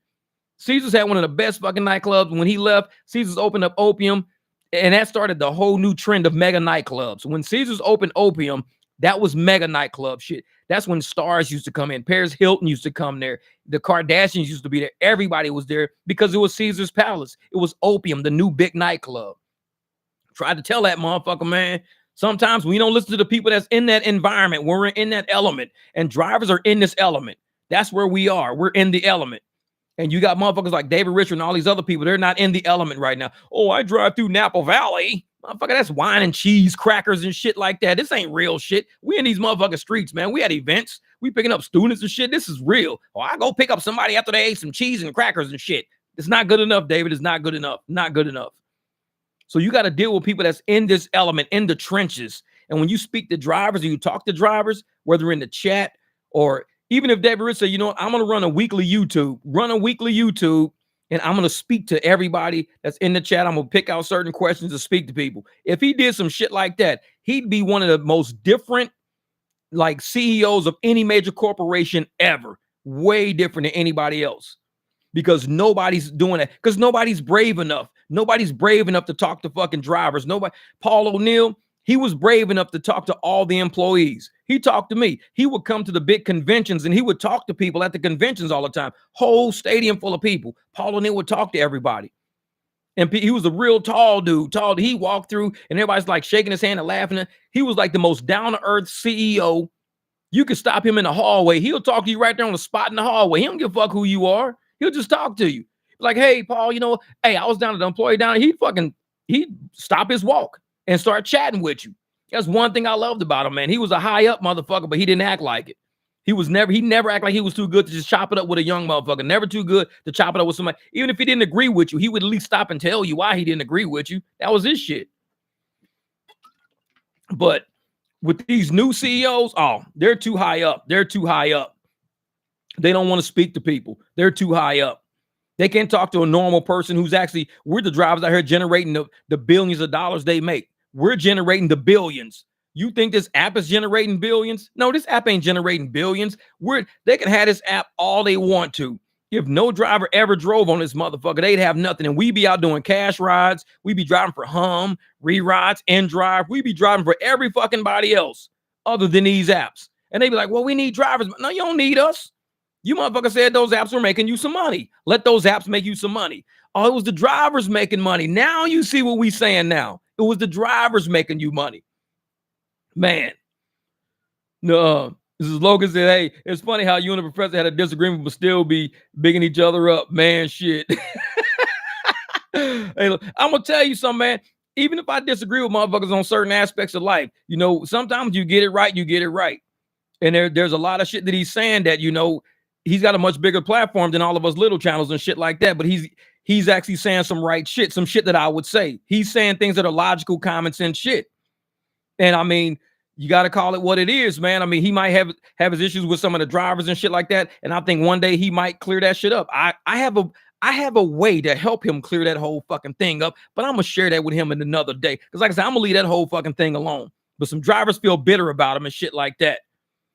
Caesars had one of the best fucking nightclubs. When he left, Caesars opened up Opium, and that started the whole new trend of mega nightclubs. When Caesars opened Opium, that was mega nightclub shit. That's when stars used to come in. Paris Hilton used to come there. The Kardashians used to be there. Everybody was there because it was Caesar's Palace. It was Opium, the new big nightclub. Tried to tell that motherfucker, man. Sometimes we don't listen to the people that's in that environment. We're in that element, and drivers are in this element. That's where we are. We're in the element. And you got motherfuckers like David Richard and all these other people. They're not in the element right now. Oh, I drive through Napa Valley. Motherfucker, that's wine and cheese, crackers and shit like that. This ain't real shit. We in these motherfucking streets, man. We had events. We picking up students and shit. This is real. Or I go pick up somebody after they ate some cheese and crackers and shit. It's not good enough, David. It's not good enough. Not good enough. So you got to deal with people that's in this element, in the trenches. And when you speak to drivers or you talk to drivers, whether in the chat or even if David Rich said, you know what, I'm going to run a weekly YouTube, and I'm going to speak to everybody that's in the chat. I'm going to pick out certain questions to speak to people. If he did some shit like that, he'd be one of the most different like CEOs of any major corporation ever. Way different than anybody else. Because nobody's doing it. Because nobody's brave enough. Nobody's brave enough to talk to fucking drivers. Nobody. Paul O'Neill, he was brave enough to talk to all the employees. He talked to me. He would come to the big conventions and he would talk to people at the conventions all the time. Whole stadium full of people. Paul O'Neill would talk to everybody. And he was a real tall dude. He walked through and everybody's like shaking his hand and laughing. He was like the most down-to-earth CEO. You could stop him in the hallway. He'll talk to you right there on the spot in the hallway. He don't give a fuck who you are. He'll just talk to you. Like, hey, Paul, you know, hey, I was down at the employee down there. He'd stop his walk and start chatting with you. That's one thing I loved about him, man. He was a high up motherfucker, but he didn't act like it. He never acted like he was too good to just chop it up with a young motherfucker. Never too good to chop it up with somebody. Even if he didn't agree with you, he would at least stop and tell you why he didn't agree with you. That was his shit. But with these new CEOs, they're too high up. They're too high up. They don't want to speak to people. They're too high up. They can't talk to a normal person who's actually, we're the drivers out here generating the billions of dollars they make. We're generating the billions. You think this app is generating billions? No, this app ain't generating billions. They can have this app all they want to. If no driver ever drove on this motherfucker, they'd have nothing. And we be out doing cash rides. We be driving for Hum, Re-Rides, InDrive. We be driving for every fucking body else other than these apps. And they be like, well, we need drivers. No, you don't need us. You motherfucker said those apps were making you some money. Let those apps make you some money. Oh, it was the drivers making money. Now you see what we saying now. It was the drivers making you money. Man. No. This is Logan said, hey, it's funny how you and the professor had a disagreement but still be bigging each other up. Man, shit. Hey, look, I'm going to tell you something, man. Even if I disagree with motherfuckers on certain aspects of life, you know, sometimes you get it right, you get it right. And there's a lot of shit that he's saying that, you know, he's got a much bigger platform than all of us little channels and shit like that. But he's actually saying some right shit, some shit that I would say. He's saying things that are logical, common sense shit. And I mean, you got to call it what it is, man. I mean, he might have his issues with some of the drivers and shit like that. And I think one day he might clear that shit up. I have a way to help him clear that whole fucking thing up, but I'm going to share that with him in another day. Because like I said, I'm going to leave that whole fucking thing alone. But some drivers feel bitter about him and shit like that.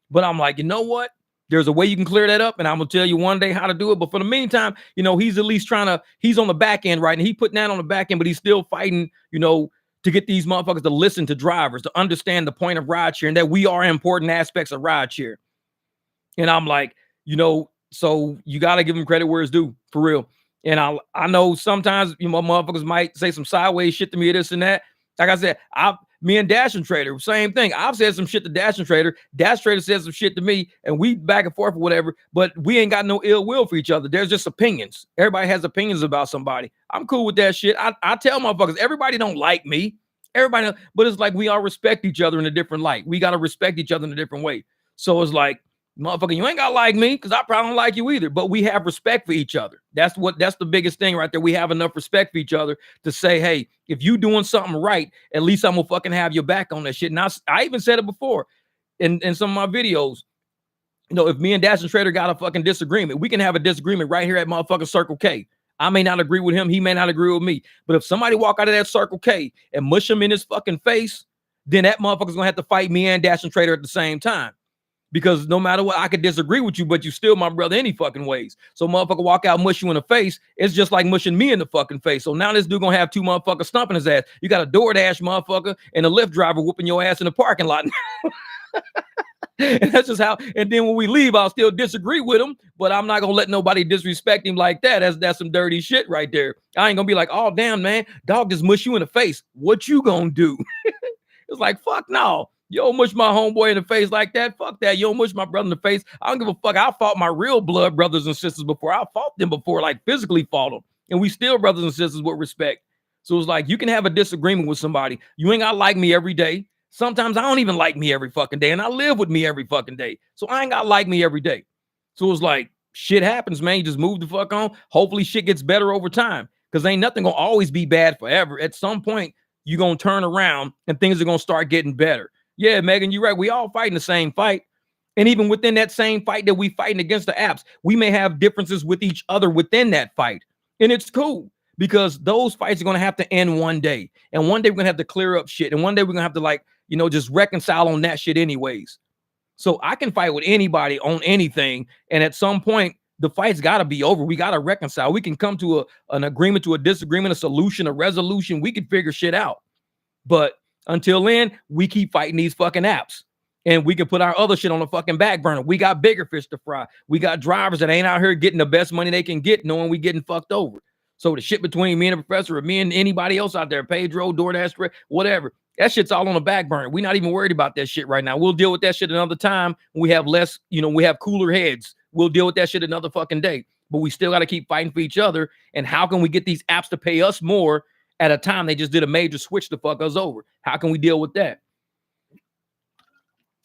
But I'm like, you know what? There's a way you can clear that up, and I'm gonna tell you one day how to do it. But for the meantime, you know, he's at least he's on the back end, right? And he putting that on the back end, but he's still fighting, you know, to get these motherfuckers to listen to drivers, to understand the point of rideshare and that we are important aspects of rideshare. And I'm like, you know, so you gotta give him credit where it's due, for real. And I know sometimes, you know, motherfuckers might say some sideways shit to me, this and that. Like I said, me and Dash and Trader, same thing. I've said some shit to Dash and Trader. Dash Trader said some shit to me, and we back and forth or whatever, but we ain't got no ill will for each other. There's just opinions. Everybody has opinions about somebody. I'm cool with that shit. I tell motherfuckers, everybody don't like me. Everybody, but it's like we all respect each other in a different light. We got to respect each other in a different way. So it's like, motherfucker, you ain't got to like me because I probably don't like you either, but we have respect for each other. That's the biggest thing right there. We have enough respect for each other to say, hey, if you doing something right, at least I'm gonna fucking have your back on that shit. And I even said it before in some of my videos. You know, if me and Dash and Trader got a fucking disagreement, we can have a disagreement right here at motherfucking Circle K. I may not agree with him. He may not agree with me. But if somebody walk out of that Circle K and mush him in his fucking face, then that motherfucker's gonna have to fight me and Dash and Trader at the same time. Because no matter what, I could disagree with you, but you still my brother any fucking ways. So motherfucker walk out, mush you in the face. It's just like mushing me in the fucking face. So now this dude gonna have two motherfuckers stomping his ass. You got a DoorDash motherfucker and a Lyft driver whooping your ass in the parking lot. And that's just how. And then when we leave, I'll still disagree with him, but I'm not gonna let nobody disrespect him like that. That's some dirty shit right there. I ain't gonna be like, oh damn, man, dog just mush you in the face. What you gonna do? It's like, fuck no. You don't mush my homeboy in the face like that. Fuck that. You don't mush my brother in the face. I don't give a fuck. I fought my real blood brothers and sisters before. I fought them before, like physically fought them. And we still brothers and sisters with respect. So it's like, you can have a disagreement with somebody. You ain't got to like me every day. Sometimes I don't even like me every fucking day, and I live with me every fucking day. So I ain't got to like me every day. So it's like, shit happens, man. You just move the fuck on. Hopefully shit gets better over time, because ain't nothing gonna always be bad forever. At some point, you're gonna turn around and things are gonna start getting better. Yeah, Megan, you're right. We all fighting the same fight. And even within that same fight that we fighting against the apps, we may have differences with each other within that fight. And it's cool, because those fights are going to have to end one day. And one day we're going to have to clear up shit. And one day we're going to have to, like, just reconcile on that shit anyways. So I can fight with anybody on anything. And at some point, the fight's got to be over. We got to reconcile. We can come to an agreement, to a disagreement, a solution, a resolution. We can figure shit out. But until then, we keep fighting these fucking apps. And we can put our other shit on the fucking back burner. We got bigger fish to fry. We got drivers that ain't out here getting the best money they can get, knowing we getting fucked over. So the shit between me and the professor, or me and anybody else out there, Pedro, DoorDash, whatever, that shit's all on the back burner. We're not even worried about that shit right now. We'll deal with that shit another time when we have less, we have cooler heads. We'll deal with that shit another fucking day. But we still got to keep fighting for each other. And how can we get these apps to pay us more at a time they just did a major switch to fuck us over? How can we deal with that?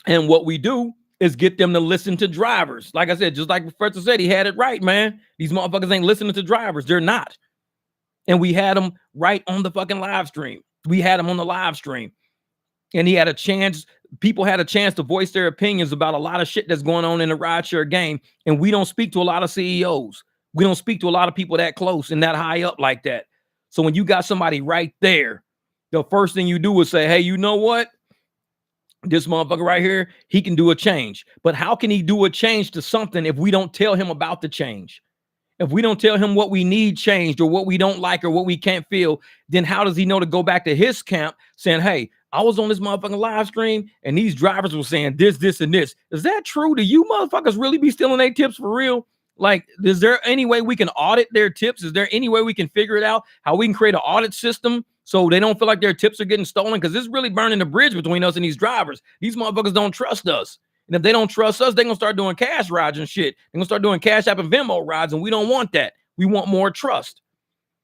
And what we do is get them to listen to drivers. Like I said, just like the professor said, he had it right, man. These motherfuckers ain't listening to drivers. They're not. And we had them right on the fucking live stream. We had them on the live stream. And he had a chance. People had a chance to voice their opinions about a lot of shit that's going on in the rideshare game. And we don't speak to a lot of CEOs. We don't speak to a lot of people that close and that high up like that. So when you got somebody right there, the first thing you do is say, hey, you know what? This motherfucker right here, he can do a change. But how can he do a change to something if we don't tell him about the change? If we don't tell him what we need changed, or what we don't like, or what we can't feel, then how does he know to go back to his camp saying, hey, I was on this motherfucking live stream and these drivers were saying this, this, and this. Is that true? Do you motherfuckers really be stealing their tips for real? Like, is there any way we can audit their tips? Is there any way we can figure it out? How we can create an audit system so they don't feel like their tips are getting stolen? Because it's really burning the bridge between us and these drivers. These motherfuckers don't trust us. And if they don't trust us, they're going to start doing cash rides and shit. They're going to start doing Cash App and Venmo rides, and we don't want that. We want more trust.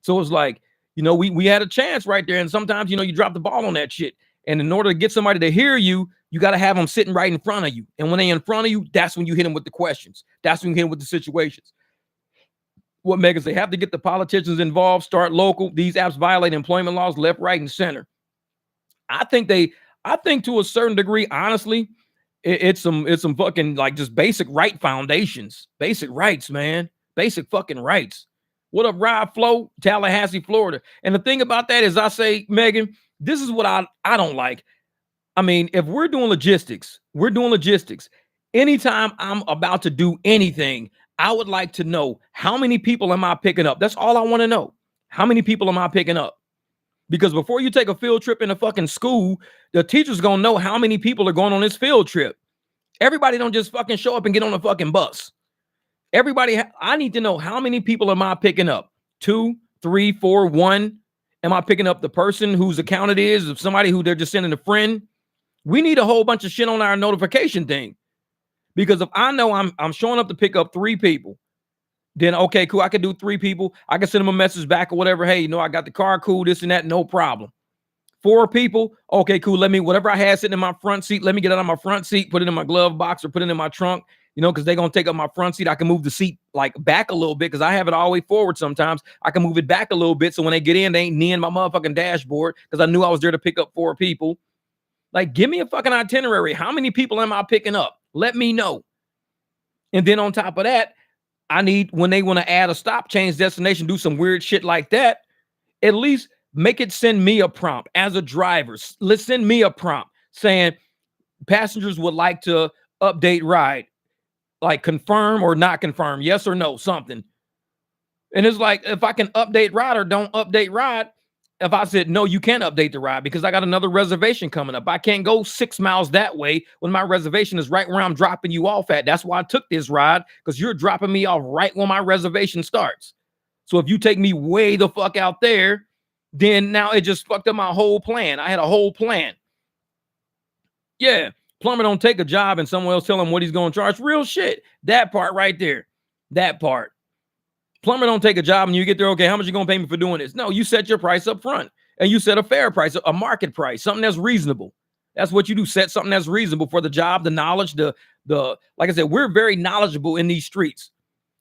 So it's like, we had a chance right there. And sometimes, you drop the ball on that shit. And in order to get somebody to hear you, you got to have them sitting right in front of you. And when they're in front of you, that's when you hit them with the questions. That's when you hit them with the situations. What Megan say, have to get the politicians involved, start local. These apps violate employment laws left, right, and center. I think to a certain degree, honestly, it's some fucking, like, just basic right foundations. Basic rights, man. Basic fucking rights. What up, Ride Flow, Tallahassee, Florida? And the thing about that is, I say, Megan, this is what I don't like. I mean, if we're doing logistics. Anytime I'm about to do anything, I would like to know, how many people am I picking up? That's all I want to know. How many people am I picking up? Because before you take a field trip in a fucking school, the teacher's going to know how many people are going on this field trip. Everybody don't just fucking show up and get on a fucking bus. I need to know, how many people am I picking up? 2, 3, 4, 1. Am I picking up the person whose account it is? Of somebody who they're just sending a friend? We need a whole bunch of shit on our notification thing. Because if I know I'm showing up to pick up 3 people, then okay, cool. I can do 3 people. I can send them a message back or whatever. Hey, I got the car, cool, this and that, no problem. 4 people, okay, cool. Whatever I had sitting in my front seat, let me get it out of my front seat, put it in my glove box, or put it in my trunk, because they're going to take up my front seat. I can move the seat like back a little bit, because I have it all the way forward sometimes. I can move it back a little bit, so when they get in, they ain't kneeing my motherfucking dashboard, because I knew I was there to pick up 4 people. Like, give me a fucking itinerary. How many people am I picking up? Let me know. And then on top of that, I need, when they want to add a stop, change destination, do some weird shit like that, at least make it send me a prompt as a driver. Let's send me a prompt saying passengers would like to update ride, like confirm or not confirm, yes or no, something. And it's like, if I can update ride or don't update ride, if I said, no, you can't update the ride because I got another reservation coming up. I can't go 6 miles that way when my reservation is right where I'm dropping you off at. That's why I took this ride, because you're dropping me off right when my reservation starts. So if you take me way the fuck out there, then now it just fucked up my whole plan. I had a whole plan. Yeah, plumber don't take a job and someone else tell him what he's going to charge. Real shit. That part right there. That part. Plumber don't take a job and you get there, okay, how much you going to pay me for doing this? No, you set your price up front, and you set a fair price, a market price, something that's reasonable. That's what you do. Set something that's reasonable for the job, the knowledge, the like I said, we're very knowledgeable in these streets.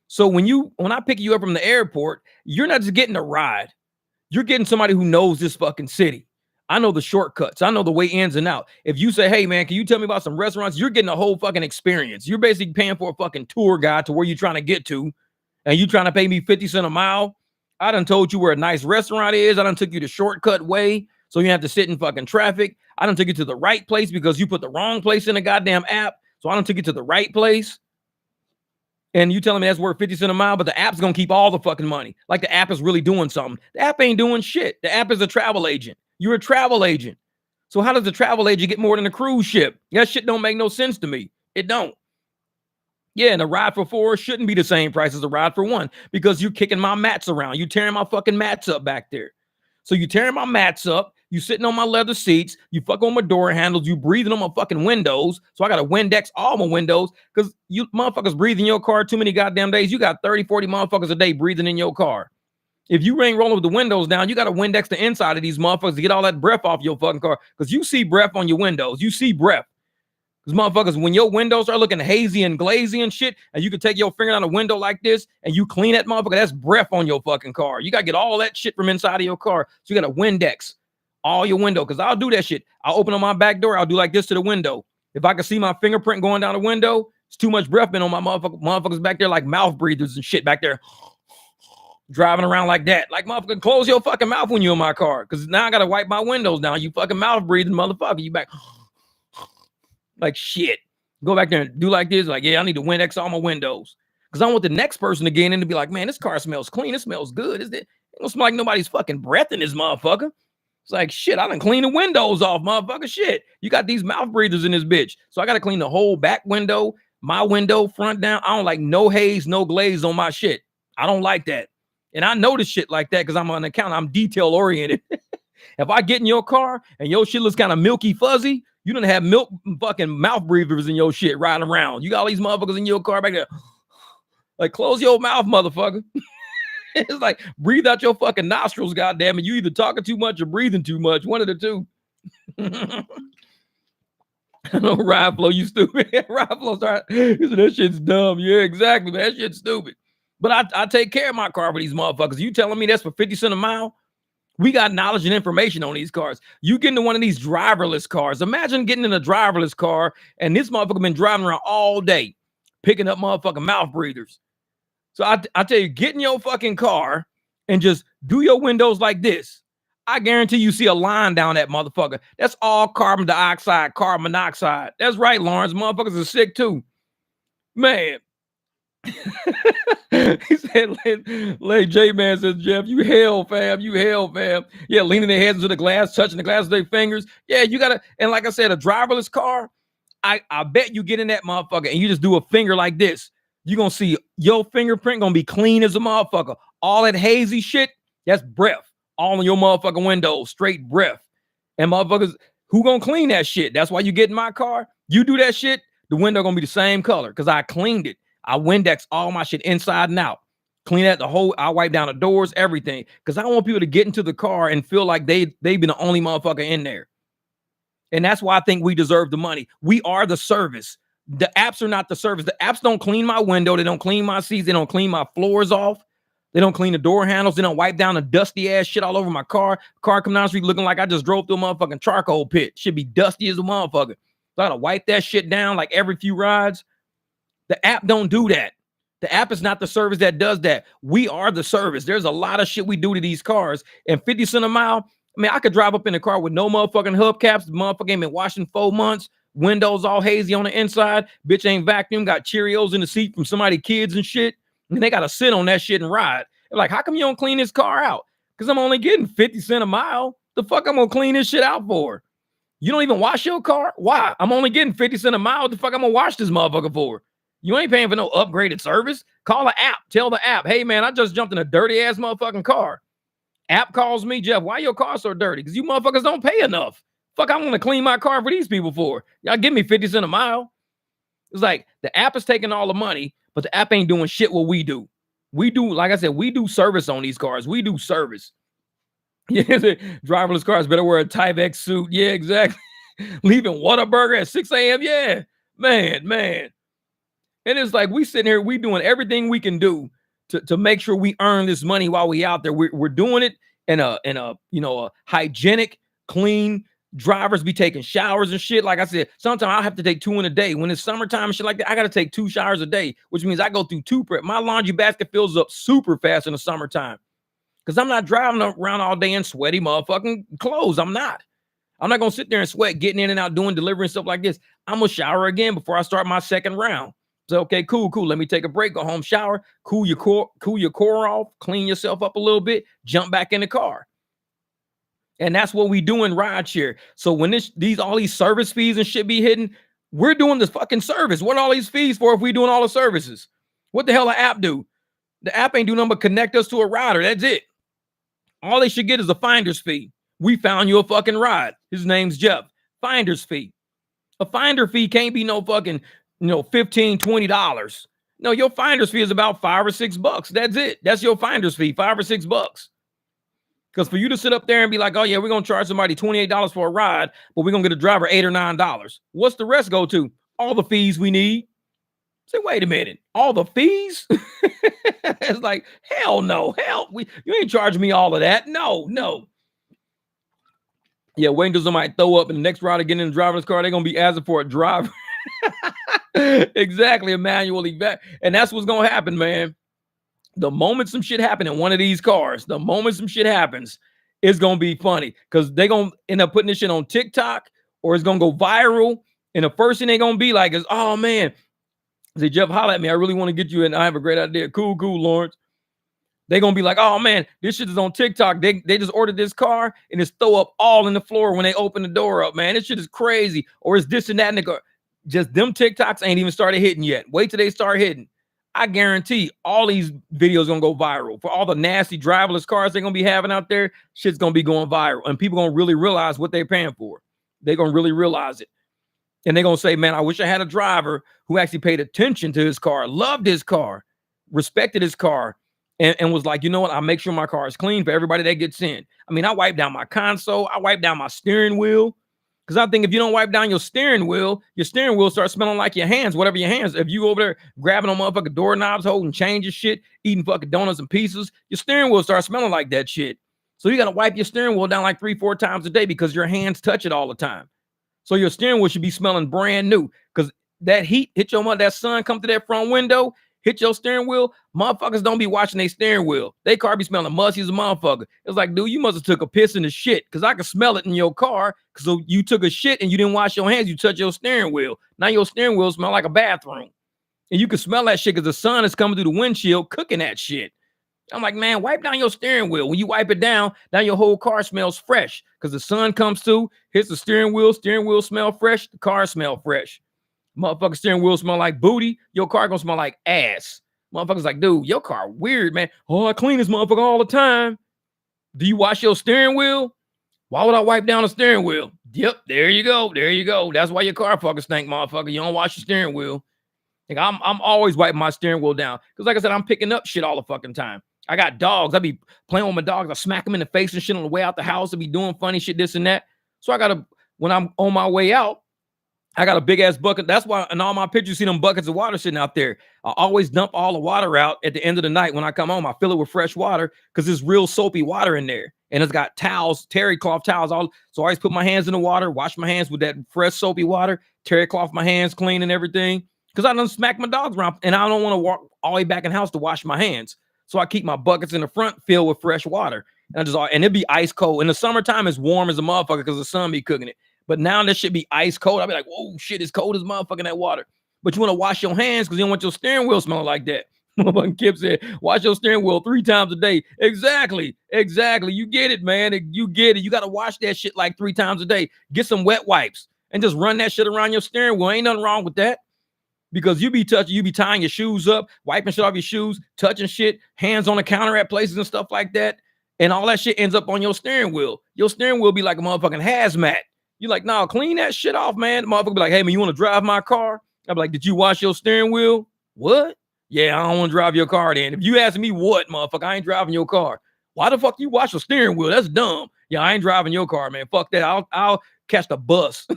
So when I pick you up from the airport, you're not just getting a ride. You're getting somebody who knows this fucking city. I know the shortcuts. I know the way ins and out. If you say, hey, man, can you tell me about some restaurants? You're getting a whole fucking experience. You're basically paying for a fucking tour guide to where you're trying to get to. And you trying to pay me 50 cents a mile. I done told you where a nice restaurant is. I done took you the shortcut way so you have to sit in fucking traffic. I done took you to the right place because you put the wrong place in the goddamn app. So I done took you to the right place. And you telling me that's worth 50 cents a mile, but the app's going to keep all the fucking money. Like the app is really doing something. The app ain't doing shit. The app is a travel agent. You're a travel agent. So how does the travel agent get more than a cruise ship? That shit don't make no sense to me. It don't. Yeah, and a ride for 4 shouldn't be the same price as a ride for 1 because you're kicking my mats around. You tearing my fucking mats up back there. So you tearing my mats up. You sitting on my leather seats. You fuck on my door handles. You breathing on my fucking windows. So I got to Windex all my windows because you motherfuckers breathe in your car too many goddamn days. You got 30, 40 motherfuckers a day breathing in your car. If you ain't rolling with the windows down, you got to Windex the inside of these motherfuckers to get all that breath off your fucking car because you see breath on your windows. You see breath. Because motherfuckers, when your windows are looking hazy and glazy and shit, and you can take your finger down a window like this and you clean that motherfucker, that's breath on your fucking car. You got to get all that shit from inside of your car. So you got to Windex all your window because I'll do that shit. I'll open up my back door. I'll do like this to the window. If I can see my fingerprint going down the window, it's too much breath been on my motherfuckers back there like mouth breathers and shit back there. Driving around like that. Like, motherfucker, close your fucking mouth when you're in my car because now I got to wipe my windows down. You fucking mouth breathing motherfucker. You back like shit. Go back there and do like this. Like, yeah, I need to Windex all my windows. Because I want the next person to get in and be like, man, this car smells clean. It smells good. It don't smell like nobody's fucking breath in this motherfucker. It's like, shit, I done clean the windows off, motherfucker. Shit. You got these mouth breathers in this bitch. So I got to clean the whole back window, my window, front down. I don't like no haze, no glaze on my shit. I don't like that. And I notice shit like that because I'm on account. I'm detail oriented. If I get in your car and your shit looks kind of milky fuzzy, you don't have milk fucking mouth breathers in your shit riding around. You got all these motherfuckers in your car back there. Like, close your mouth, motherfucker. It's like, breathe out your fucking nostrils, goddamn it. You either talking too much or breathing too much. One of the two. I know, Ride Flow, you stupid. Ride Flow started. He said, that shit's dumb. Yeah, exactly. Man. That shit's stupid. But I take care of my car for these motherfuckers. You telling me that's for 50 cents a mile? We got knowledge and information on these cars. You get into one of these driverless cars. Imagine getting in a driverless car and this motherfucker been driving around all day, picking up motherfucking mouth breathers. So I tell you, get in your fucking car and just do your windows like this. I guarantee you see a line down that motherfucker. That's all carbon dioxide, carbon monoxide. That's right, Lawrence. Motherfuckers are sick too. Man. He said, Lay J Man says, Jeff, you hell, fam. You hell, fam. Yeah, leaning their heads into the glass, touching the glass with their fingers. Yeah, you gotta, and like I said, a driverless car, I bet you get in that motherfucker and you just do a finger like this. You're gonna see your fingerprint gonna be clean as a motherfucker. All that hazy shit, that's breath. All in your motherfucking windows, straight breath. And motherfuckers, who gonna clean that shit? That's why you get in my car. You do that shit, the window gonna be the same color because I cleaned it. I Windex all my shit inside and out. Clean out the whole, I wipe down the doors, everything. Because I don't want people to get into the car and feel like they've been the only motherfucker in there. And that's why I think we deserve the money. We are the service. The apps are not the service. The apps don't clean my window. They don't clean my seats. They don't clean my floors off. They don't clean the door handles. They don't wipe down the dusty ass shit all over my car. Car come down the street looking like I just drove through a motherfucking charcoal pit. Should be dusty as a motherfucker. So I gotta wipe that shit down like every few rides. The app don't do that. The app is not the service that does that. We are the service. There's a lot of shit we do to these cars. And 50 cents a mile, I mean, I could drive up in a car with no motherfucking hubcaps. The motherfucker ain't been washing 4 months. Windows all hazy on the inside. Bitch ain't vacuumed. Got Cheerios in the seat from somebody's kids and shit. And they got to sit on that shit and ride. They're like, how come you don't clean this car out? Because I'm only getting 50 cents a mile. The fuck I'm going to clean this shit out for? You don't even wash your car? Why? I'm only getting 50 cents a mile. What the fuck I'm going to wash this motherfucker for? You ain't paying for no upgraded service. Call the app. Tell the app, hey, man, I just jumped in a dirty-ass motherfucking car. App calls me, Jeff, why your car so dirty? Because you motherfuckers don't pay enough. Fuck, I want to clean my car for these people for. Y'all give me 50 cents a mile. It's like the app is taking all the money, but the app ain't doing shit what we do. We do, like I said, we do service on these cars. We do service. Yeah, driverless cars better wear a Tyvek suit. Yeah, exactly. Leaving Whataburger at 6 a.m. Yeah, man. And it's like we sitting here, we doing everything we can do to make sure we earn this money while we out there. We're doing it in a a hygienic, clean. Drivers be taking showers and shit. Like I said, sometimes I'll have to take 2 in a day. When it's summertime and shit like that, I got to take 2 showers a day, which means I go through 2 prep. My laundry basket fills up super fast in the summertime because I'm not driving around all day in sweaty motherfucking clothes. I'm not going to sit there and sweat, getting in and out, doing delivery and stuff like this. I'm going to shower again before I start my second round. So, okay, cool. Let me take a break, go home, shower, cool your core off, clean yourself up a little bit, jump back in the car. And that's what we do in rideshare. So when all these service fees and shit be hitting, we're doing this fucking service. What are all these fees for if we doing all the services? What the hell the app do? The app ain't do nothing but connect us to a rider. That's it. All they should get is a finder's fee. We found you a fucking ride. His name's Jeff. Finder's fee. A finder fee can't be no fucking, $15, $20. No, your finder's fee is about $5 or $6. That's it. That's your finder's fee, $5 or $6. Because for you to sit up there and be like, oh yeah, we're gonna charge somebody $28 for a ride, but we're gonna get a driver $8 or $9. What's the rest go to? All the fees we need. Say, wait a minute, all the fees? It's like, hell no, you ain't charging me all of that. No. Yeah, wait until somebody throw up and the next rider get in the driver's car, they're gonna be asking for a driver. Exactly, a manual event. And that's what's gonna happen, man. The moment some shit happen in one of these cars, it's going to be funny because they're going to end up putting this shit on TikTok or it's going to go viral. And the first thing they're going to be like is, oh, man. I say, Jeff, holla at me. I really want to get you in. I have a great idea. Cool, Lawrence. They're going to be like, oh, man, this shit is on TikTok. They just ordered this car and it's throw up all in the floor when they open the door up, man. This shit is crazy. Or it's this and that in the car. Just them TikToks ain't even started hitting yet. Wait till they start hitting. I guarantee all these videos gonna go viral. For all the nasty driverless cars they're gonna be having out there, shit's gonna be going viral. And people gonna really realize what they're paying for. They're gonna really realize it. And they're gonna say, man, I wish I had a driver who actually paid attention to his car, loved his car, respected his car, and was like, you know what? I'll make sure my car is clean for everybody that gets in. I mean, I wipe down my console, I wipe down my steering wheel. Because I think if you don't wipe down your steering wheel starts smelling like your hands, whatever your hands. If you over there grabbing on motherfucking doorknobs, holding change and shit, eating fucking donuts and pieces, your steering wheel starts smelling like that shit. So you got to wipe your steering wheel down like 3-4 times a day because your hands touch it all the time. So your steering wheel should be smelling brand new because that heat hit your mother, that sun come through that front window, hit your steering wheel. Motherfuckers don't be watching their steering wheel. They car be smelling musty as a motherfucker. It's like, dude, you must have took a piss in the shit because I can smell it in your car because you took a shit and you didn't wash your hands. You touched your steering wheel. Now your steering wheel smell like a bathroom. And you can smell that shit because the sun is coming through the windshield cooking that shit. I'm like, man, wipe down your steering wheel. When you wipe it down, now your whole car smells fresh because the sun comes through, hits the steering wheel smell fresh, the car smell fresh. Motherfucker steering wheel smell like booty, your car gonna smell like ass. Motherfuckers like, dude, your car weird, man. Oh, I clean this motherfucker all the time. Do you wash your steering wheel? Why would I wipe down the steering wheel? Yep, there you go. That's why your car fucking stink, motherfucker. You don't wash your steering wheel. Like I'm always wiping my steering wheel down. Because like I said, I'm picking up shit all the fucking time. I got dogs. I be playing with my dogs. I smack them in the face and shit on the way out the house. I be doing funny shit, this and that. So I gotta, when I'm on my way out, I got a big ass bucket. That's why in all my pictures, you see them buckets of water sitting out there. I always dump all the water out at the end of the night when I come home. I fill it with fresh water because there's real soapy water in there. And it's got towels, terry cloth towels. So I always put my hands in the water, wash my hands with that fresh soapy water, terry cloth my hands clean and everything. Because I done smack my dogs around and I don't want to walk all the way back in the house to wash my hands. So I keep my buckets in the front filled with fresh water. And it'd be ice cold. In the summertime, it's warm as a motherfucker because the sun be cooking it. But now this should be ice cold. I'll be like, whoa, shit, it's cold as motherfucking that water. But you want to wash your hands because you don't want your steering wheel smelling like that. Motherfucking Kip said, wash your steering wheel 3 times a day. Exactly. You get it, man. You get it. You got to wash that shit like 3 times a day. Get some wet wipes and just run that shit around your steering wheel. Ain't nothing wrong with that. Because you be tying your shoes up, wiping shit off your shoes, touching shit, hands on the counter at places and stuff like that. And all that shit ends up on your steering wheel. Your steering wheel be like a motherfucking hazmat. You like, nah, clean that shit off, man. The motherfucker be like, hey, man, you want to drive my car? I'll be like, did you wash your steering wheel? What? Yeah, I don't want to drive your car then. If you ask me what, motherfucker, I ain't driving your car. Why the fuck you wash your steering wheel? That's dumb. Yeah, I ain't driving your car, man. Fuck that. I'll catch the bus.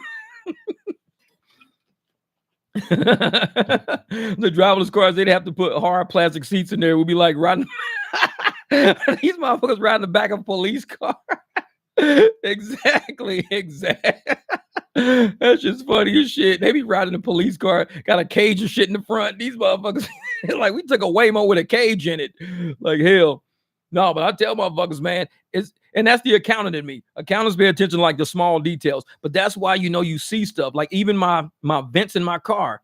The driverless cars, they'd have to put hard plastic seats in there. We'd be like riding. These motherfuckers riding the back of a police car. Exactly. That's just funny as shit. They be riding a police car, got a cage and shit in the front. These motherfuckers, like we took a Waymo with a cage in it. Like hell. No, but I tell motherfuckers, man, and that's the accountant in me. Accountants pay attention to like the small details, but that's why you see stuff. Like even my vents in my car,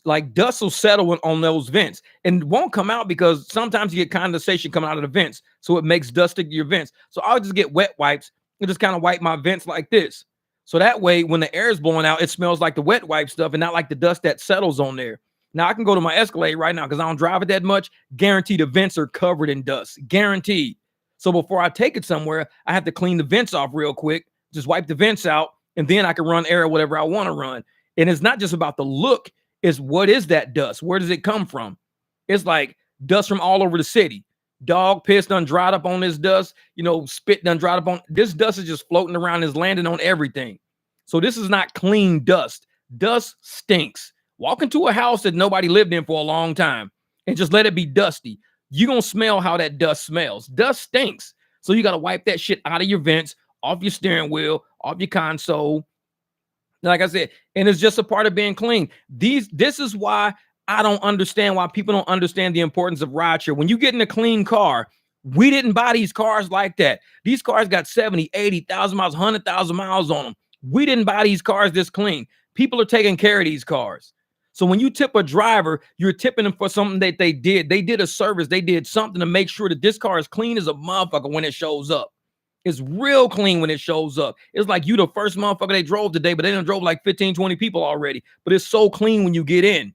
like dust will settle on those vents and won't come out because sometimes you get condensation coming out of the vents, so it makes dust stick to your vents. So I'll just get wet wipes and just kind of wipe my vents like this. So that way, when the air is blowing out, it smells like the wet wipe stuff and not like the dust that settles on there. Now I can go to my Escalade right now because I don't drive it that much. Guaranteed the vents are covered in dust. Guaranteed. So before I take it somewhere, I have to clean the vents off real quick, just wipe the vents out, and then I can run air or whatever I want to run. And it's not just about the look. It's what is that dust? Where does it come from? It's like dust from all over the city. Dog piss done dried up on this dust. Spit done dried up on this dust is just floating around, is landing on everything. So this is not clean dust. Dust stinks. Walk into a house that nobody lived in for a long time and just let it be dusty. You're going to smell how that dust smells. Dust stinks. So you got to wipe that shit out of your vents, off your steering wheel, off your console. Like I said, and it's just a part of being clean. This is why I don't understand why people don't understand the importance of rideshare. When you get in a clean car, we didn't buy these cars like that. These cars got 70, 80,000 miles, 100,000 miles on them. We didn't buy these cars this clean. People are taking care of these cars. So when you tip a driver, you're tipping them for something that they did. They did a service. They did something to make sure that this car is clean as a motherfucker when it shows up. It's real clean when it shows up. It's like you the first motherfucker they drove today, but they done drove like 15, 20 people already. But it's so clean when you get in.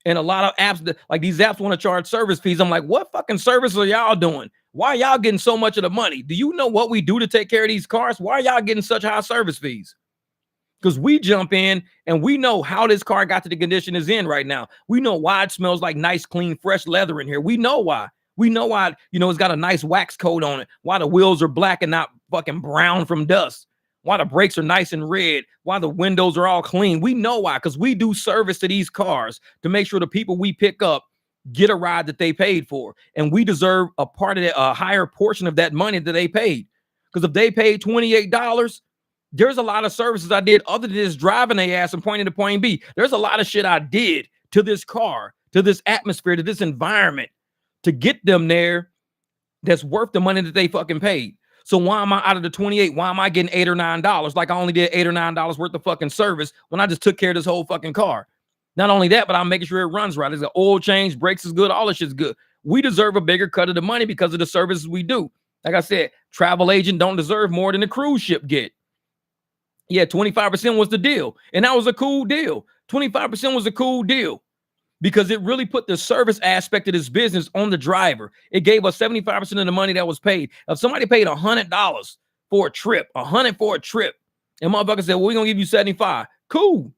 And a lot of apps, like these apps want to charge service fees. I'm like, what fucking service are y'all doing? Why are y'all getting so much of the money? Do you know what we do to take care of these cars? Why are y'all getting such high service fees? Because we jump in and we know how this car got to the condition it's in right now. We know why it smells like nice, clean, fresh leather in here. We know why. We know why, it's got a nice wax coat on it. Why the wheels are black and not fucking brown from dust. Why the brakes are nice and red. Why the windows are all clean. We know why, because we do service to these cars to make sure the people we pick up get a ride that they paid for. And we deserve a part of that, a higher portion of that money that they paid. Because if they paid $28, there's a lot of services I did other than just driving their ass and pointing to point B. There's a lot of shit I did to this car, to this atmosphere, to this environment to get them there that's worth the money that they fucking paid. So why am I out of the 28? Why am I getting $8 or $9? Like I only did $8 or $9 worth of fucking service when I just took care of this whole fucking car. Not only that, but I'm making sure it runs right. There's an oil change, brakes is good, all this shit's good. We deserve a bigger cut of the money because of the services we do. Like I said, travel agent don't deserve more than the cruise ship get. Yeah, 25% was the deal. And that was a cool deal. 25% was a cool deal because it really put the service aspect of this business on the driver. It gave us 75% of the money that was paid. If somebody paid $100 for a trip, $100 for a trip, and motherfucker said, well, we're going to give you 75. Cool.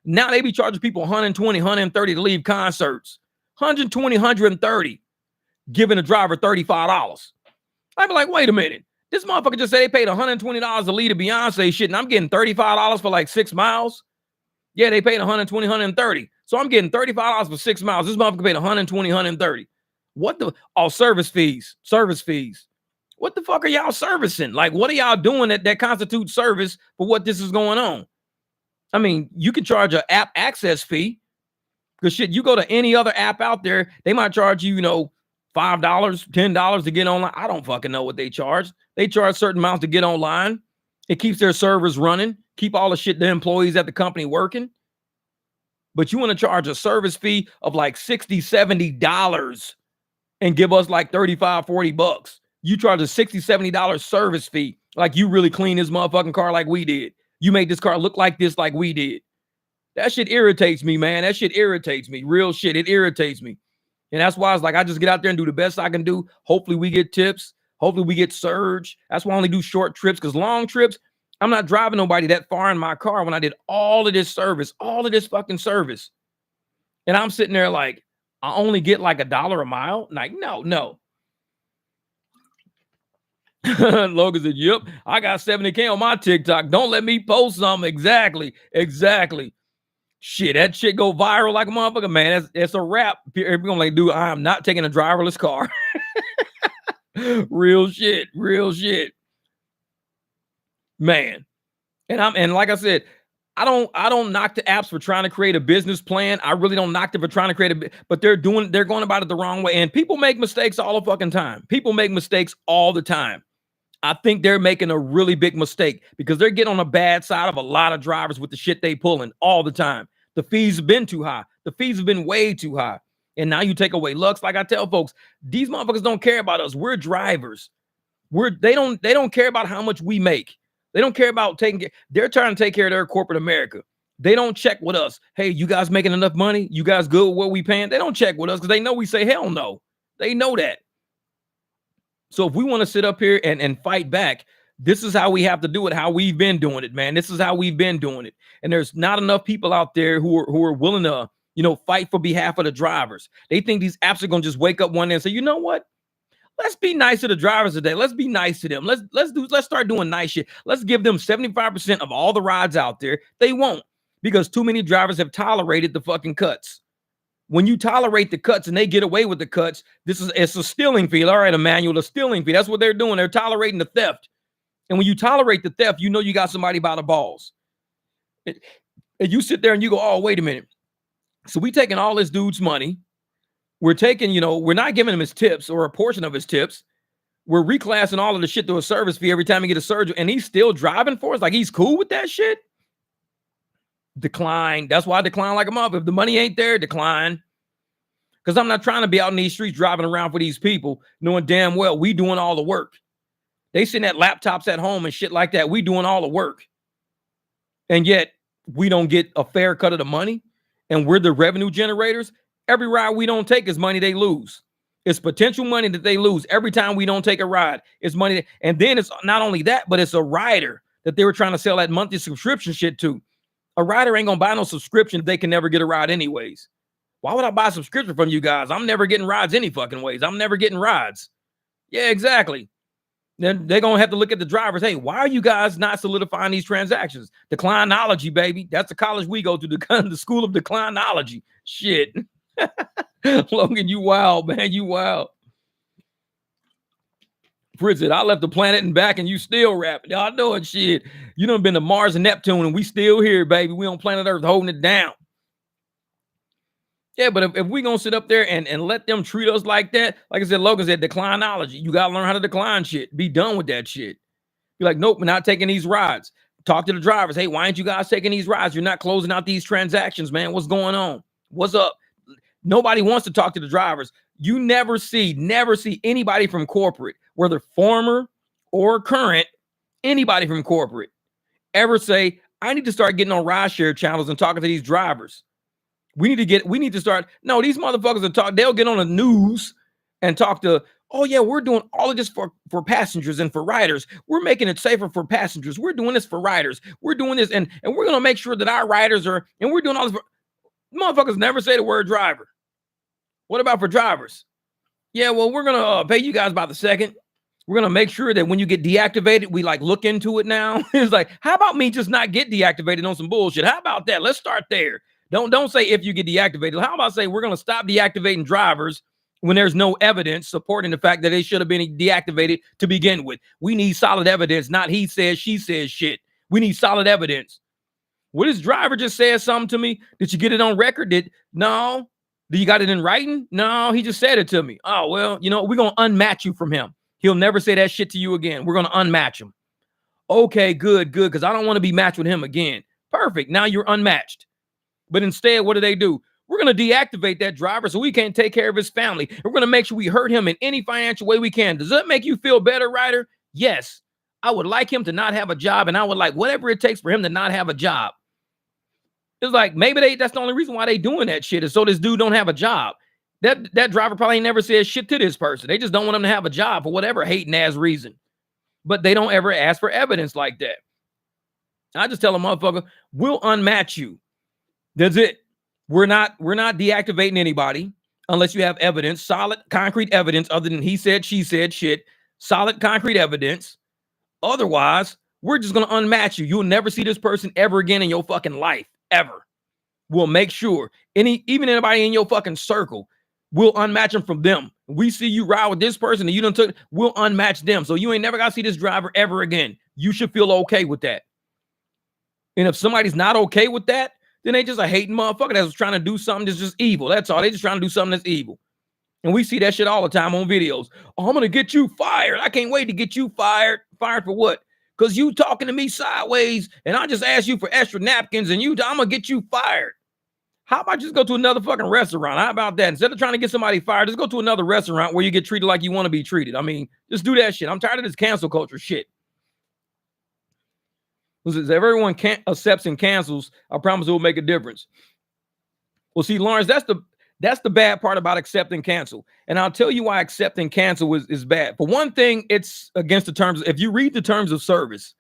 Now they be charging people 120, 130 to leave concerts. 120, 130, giving a driver $35. I'd be like, wait a minute. This motherfucker just said they paid $120 to leave a Beyonce shit, and I'm getting $35 for like 6 miles. Yeah, they paid 120, 130. So I'm getting $35 for 6 miles. This motherfucker paid 120, 130. What the? Oh, service fees. Service fees. What the fuck are y'all servicing? Like, what are y'all doing that constitutes service for what this is going on? I mean, you can charge an app access fee. Because shit, you go to any other app out there, they might charge you, $5, $10 to get online. I don't fucking know what they charge. They charge certain amounts to get online. It keeps their servers running, keep all the shit the employees at the company working. But you want to charge a service fee of like $60, $70 and give us like $35, $40. You charge a $60, $70 service fee like you really clean this motherfucking car like we did. You made this car look like this like we did. That shit irritates me, man. That shit irritates me. Real shit. It irritates me. And that's why it's like I just get out there and do the best I can do. Hopefully we get tips. Hopefully we get surge. That's why I only do short trips, because long trips, I'm not driving nobody that far in my car when I did all of this service, all of this fucking service. And I'm sitting there like, I only get like $1 a mile. Like, no. Logan said, yep, I got 70K on my TikTok. Don't let me post something. Exactly. Shit, that shit go viral like a motherfucker, man. That's a wrap. People gonna like, dude, I'm not taking a driverless car. Real shit. Man. And like I said, I don't knock the apps for trying to create a business plan. I really don't knock them for trying to create but they're going about it the wrong way. And people make mistakes all the fucking time. People make mistakes all the time. I think they're making a really big mistake because they're getting on the bad side of a lot of drivers with the shit they pulling all the time. The fees have been too high. The fees have been way too high. And now you take away Lux. Like I tell folks, these motherfuckers don't care about us. We're drivers. They don't care about how much we make. They don't care about taking care. They're trying to take care of their corporate America. They don't check with us. Hey, you guys making enough money? You guys good with what we paying? They don't check with us because they know we say hell no. They know that. So if we want to sit up here and fight back, this is how we have to do it, how we've been doing it, man. This is how we've been doing it. And there's not enough people out there who are willing to, fight for behalf of the drivers. They think these apps are going to just wake up one day and say, you know what? Let's be nice to the drivers today. Let's be nice to them. Let's start doing nice shit. Let's give them 75% of all the rides out there. They won't, because too many drivers have tolerated the fucking cuts. When you tolerate the cuts and they get away with the cuts, it's a stealing fee. All right, Emmanuel, a stealing fee. That's what they're doing. They're tolerating the theft. And when you tolerate the theft, you know you got somebody by the balls. And you sit there and you go, oh, wait a minute. So we taking all this dude's money. We're taking, we're not giving him his tips or a portion of his tips. We're reclassing all of the shit to a service fee every time he get a surgery, and he's still driving for us. Like, he's cool with that shit. Decline. That's why I decline like a mother. If the money ain't there, decline. Because I'm not trying to be out in these streets driving around for these people, knowing damn well we doing all the work. They sitting at laptops at home and shit like that. We doing all the work. And yet we don't get a fair cut of the money. And we're the revenue generators. Every ride we don't take is money they lose. It's potential money that they lose every time we don't take a ride. It's money. And then it's not only that, but it's a rider that they were trying to sell that monthly subscription shit to. A rider ain't going to buy no subscription if they can never get a ride anyways. Why would I buy a subscription from you guys? I'm never getting rides any fucking ways. I'm never getting rides. Yeah, exactly. Then they're going to have to look at the drivers. Hey, why are you guys not solidifying these transactions? Declinology, baby. That's the college we go to, the school of declinology. Shit. Logan, you wild, man. You wild. Fritz said, I left the planet and back and you still rapping. Y'all know it, shit. You done been to Mars and Neptune and we still here, baby. We on planet Earth holding it down. Yeah, but if we gonna sit up there and let them treat us like that, like I said, Logan said, declinology. You gotta learn how to decline shit. Be done with that shit. Be like, nope, we're not taking these rides. Talk to the drivers. Hey, why aren't you guys taking these rides? You're not closing out these transactions, man. What's going on? What's up? Nobody wants to talk to the drivers. You never see anybody from corporate, whether former or current, anybody from corporate ever say, I need to start getting on rideshare channels and talking to these drivers. We need to start. No, these motherfuckers will talk. They'll get on the news and talk to, oh yeah, we're doing all of this for passengers and for riders. We're making it safer for passengers. We're doing this for riders. We're doing this and we're going to make sure that our riders are, and we're doing all this. Motherfuckers never say the word driver. What about for drivers? Yeah, well, we're going to pay you guys by the second. We're going to make sure that when you get deactivated, we like look into it now. It's like, how about me just not get deactivated on some bullshit? How about that? Let's start there. Don't say if you get deactivated. How about say we're going to stop deactivating drivers when there's no evidence supporting the fact that they should have been deactivated to begin with. We need solid evidence, not he says, she says shit. We need solid evidence. What this driver just said something to me? Did you get it on record? No. Do you got it in writing? No, he just said it to me. Oh, well, we're going to unmatch you from him. He'll never say that shit to you again. We're going to unmatch him. Okay, good, because I don't want to be matched with him again. Perfect. Now you're unmatched. But instead, what do? We're going to deactivate that driver so we can't take care of his family. We're going to make sure we hurt him in any financial way we can. Does that make you feel better, Ryder? Yes. I would like him to not have a job, and I would like whatever it takes for him to not have a job. It's like maybe that's the only reason why they doing that shit is so this dude don't have a job. That driver probably never said shit to this person. They just don't want him to have a job for whatever hating ass reason. But they don't ever ask for evidence like that. I just tell a motherfucker, we'll unmatch you. That's it. We're not deactivating anybody unless you have evidence, solid, concrete evidence other than he said, she said shit. solid concrete evidence. Otherwise, we're just going to unmatch you. You'll never see this person ever again in your fucking life, ever. We'll make sure even anybody in your fucking circle, we'll unmatch them from them. We see you ride with this person and you don't took, we'll unmatch them. So you ain't never got to see this driver ever again. You should feel okay with that. And if somebody's not okay with that, then they just a hating motherfucker that's trying to do something that's just evil. That's all. They just trying to do something that's evil. And we see that shit all the time on videos. Oh, I'm going to get you fired. I can't wait to get you fired. Fired for what? Because you talking to me sideways and I just asked you for extra napkins and I'm going to get you fired. How about just go to another fucking restaurant? How about that? Instead of trying to get somebody fired, just go to another restaurant where you get treated like you want to be treated. I mean, just do that shit. I'm tired of this cancel culture shit. If everyone accepts and cancels, I promise it will make a difference. Well, see, Lawrence, that's the bad part about accept and cancel. And I'll tell you why accept and cancel is bad. For one thing, it's against the terms. If you read the terms of service,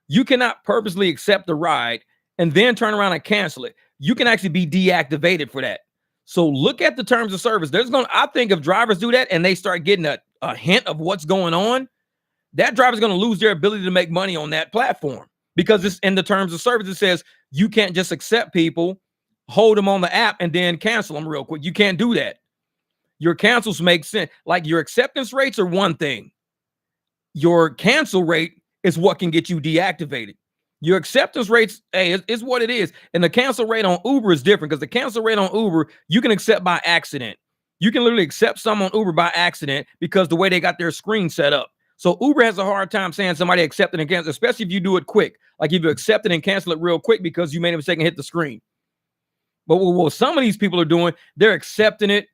you cannot purposely accept a ride and then turn around and cancel it. You can actually be deactivated for that. So look at the terms of service. I think if drivers do that and they start getting a hint of what's going on, that driver's going to lose their ability to make money on that platform. Because it's in the terms of service, it says you can't just accept people, hold them on the app, and then cancel them real quick. You can't do that. Your cancels make sense. Like your acceptance rates are one thing. Your cancel rate is what can get you deactivated. Your acceptance rates, hey, is what it is. And the cancel rate on Uber is different because the cancel rate on Uber, you can accept by accident. You can literally accept someone on Uber by accident because the way they got their screen set up. So Uber has a hard time saying somebody accepted and canceled, especially if you do it quick. Like if you accept it and cancel it real quick because you made a mistake and hit the screen. But what some of these people are doing, they're accepting it,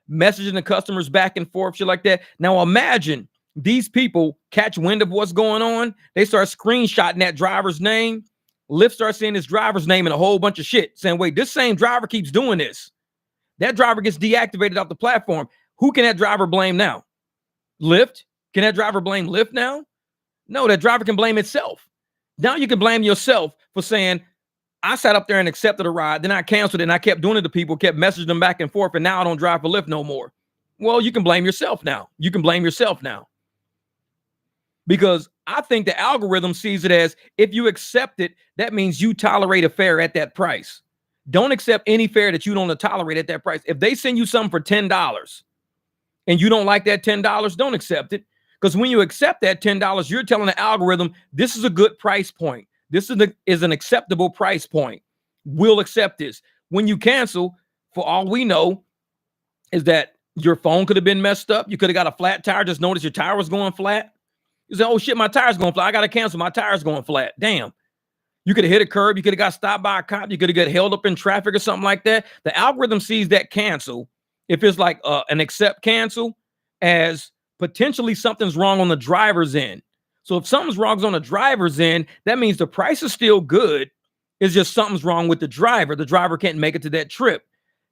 messaging the customers back and forth, shit like that. Now imagine these people catch wind of what's going on. They start screenshotting that driver's name. Lyft starts seeing this driver's name and a whole bunch of shit saying, wait, this same driver keeps doing this. That driver gets deactivated off the platform. Who can that driver blame now? Lyft? Can that driver blame Lyft now? No, that driver can blame itself. Now you can blame yourself for saying, I sat up there and accepted a ride, then I canceled it and I kept doing it to people, kept messaging them back and forth, and now I don't drive for Lyft no more. Well, you can blame yourself now. You can blame yourself now. Because I think the algorithm sees it as if you accept it, that means you tolerate a fare at that price. Don't accept any fare that you don't tolerate at that price. If they send you something for $10 and you don't like that $10, don't accept it. Because when you accept that $10, you're telling the algorithm, this is a good price point. This is an acceptable price point. We'll accept this. When you cancel, for all we know, is that your phone could have been messed up. You could have got a flat tire. Just noticed your tire was going flat. You say, oh shit, my tire's going flat. I got to cancel. My tire's going flat. Damn. You could have hit a curb. You could have got stopped by a cop. You could have got held up in traffic or something like that. The algorithm sees that cancel, if it's like an accept cancel, as potentially something's wrong on the driver's end. So if something's wrong on the driver's end, that means the price is still good. It's just something's wrong with the driver. The driver can't make it to that trip.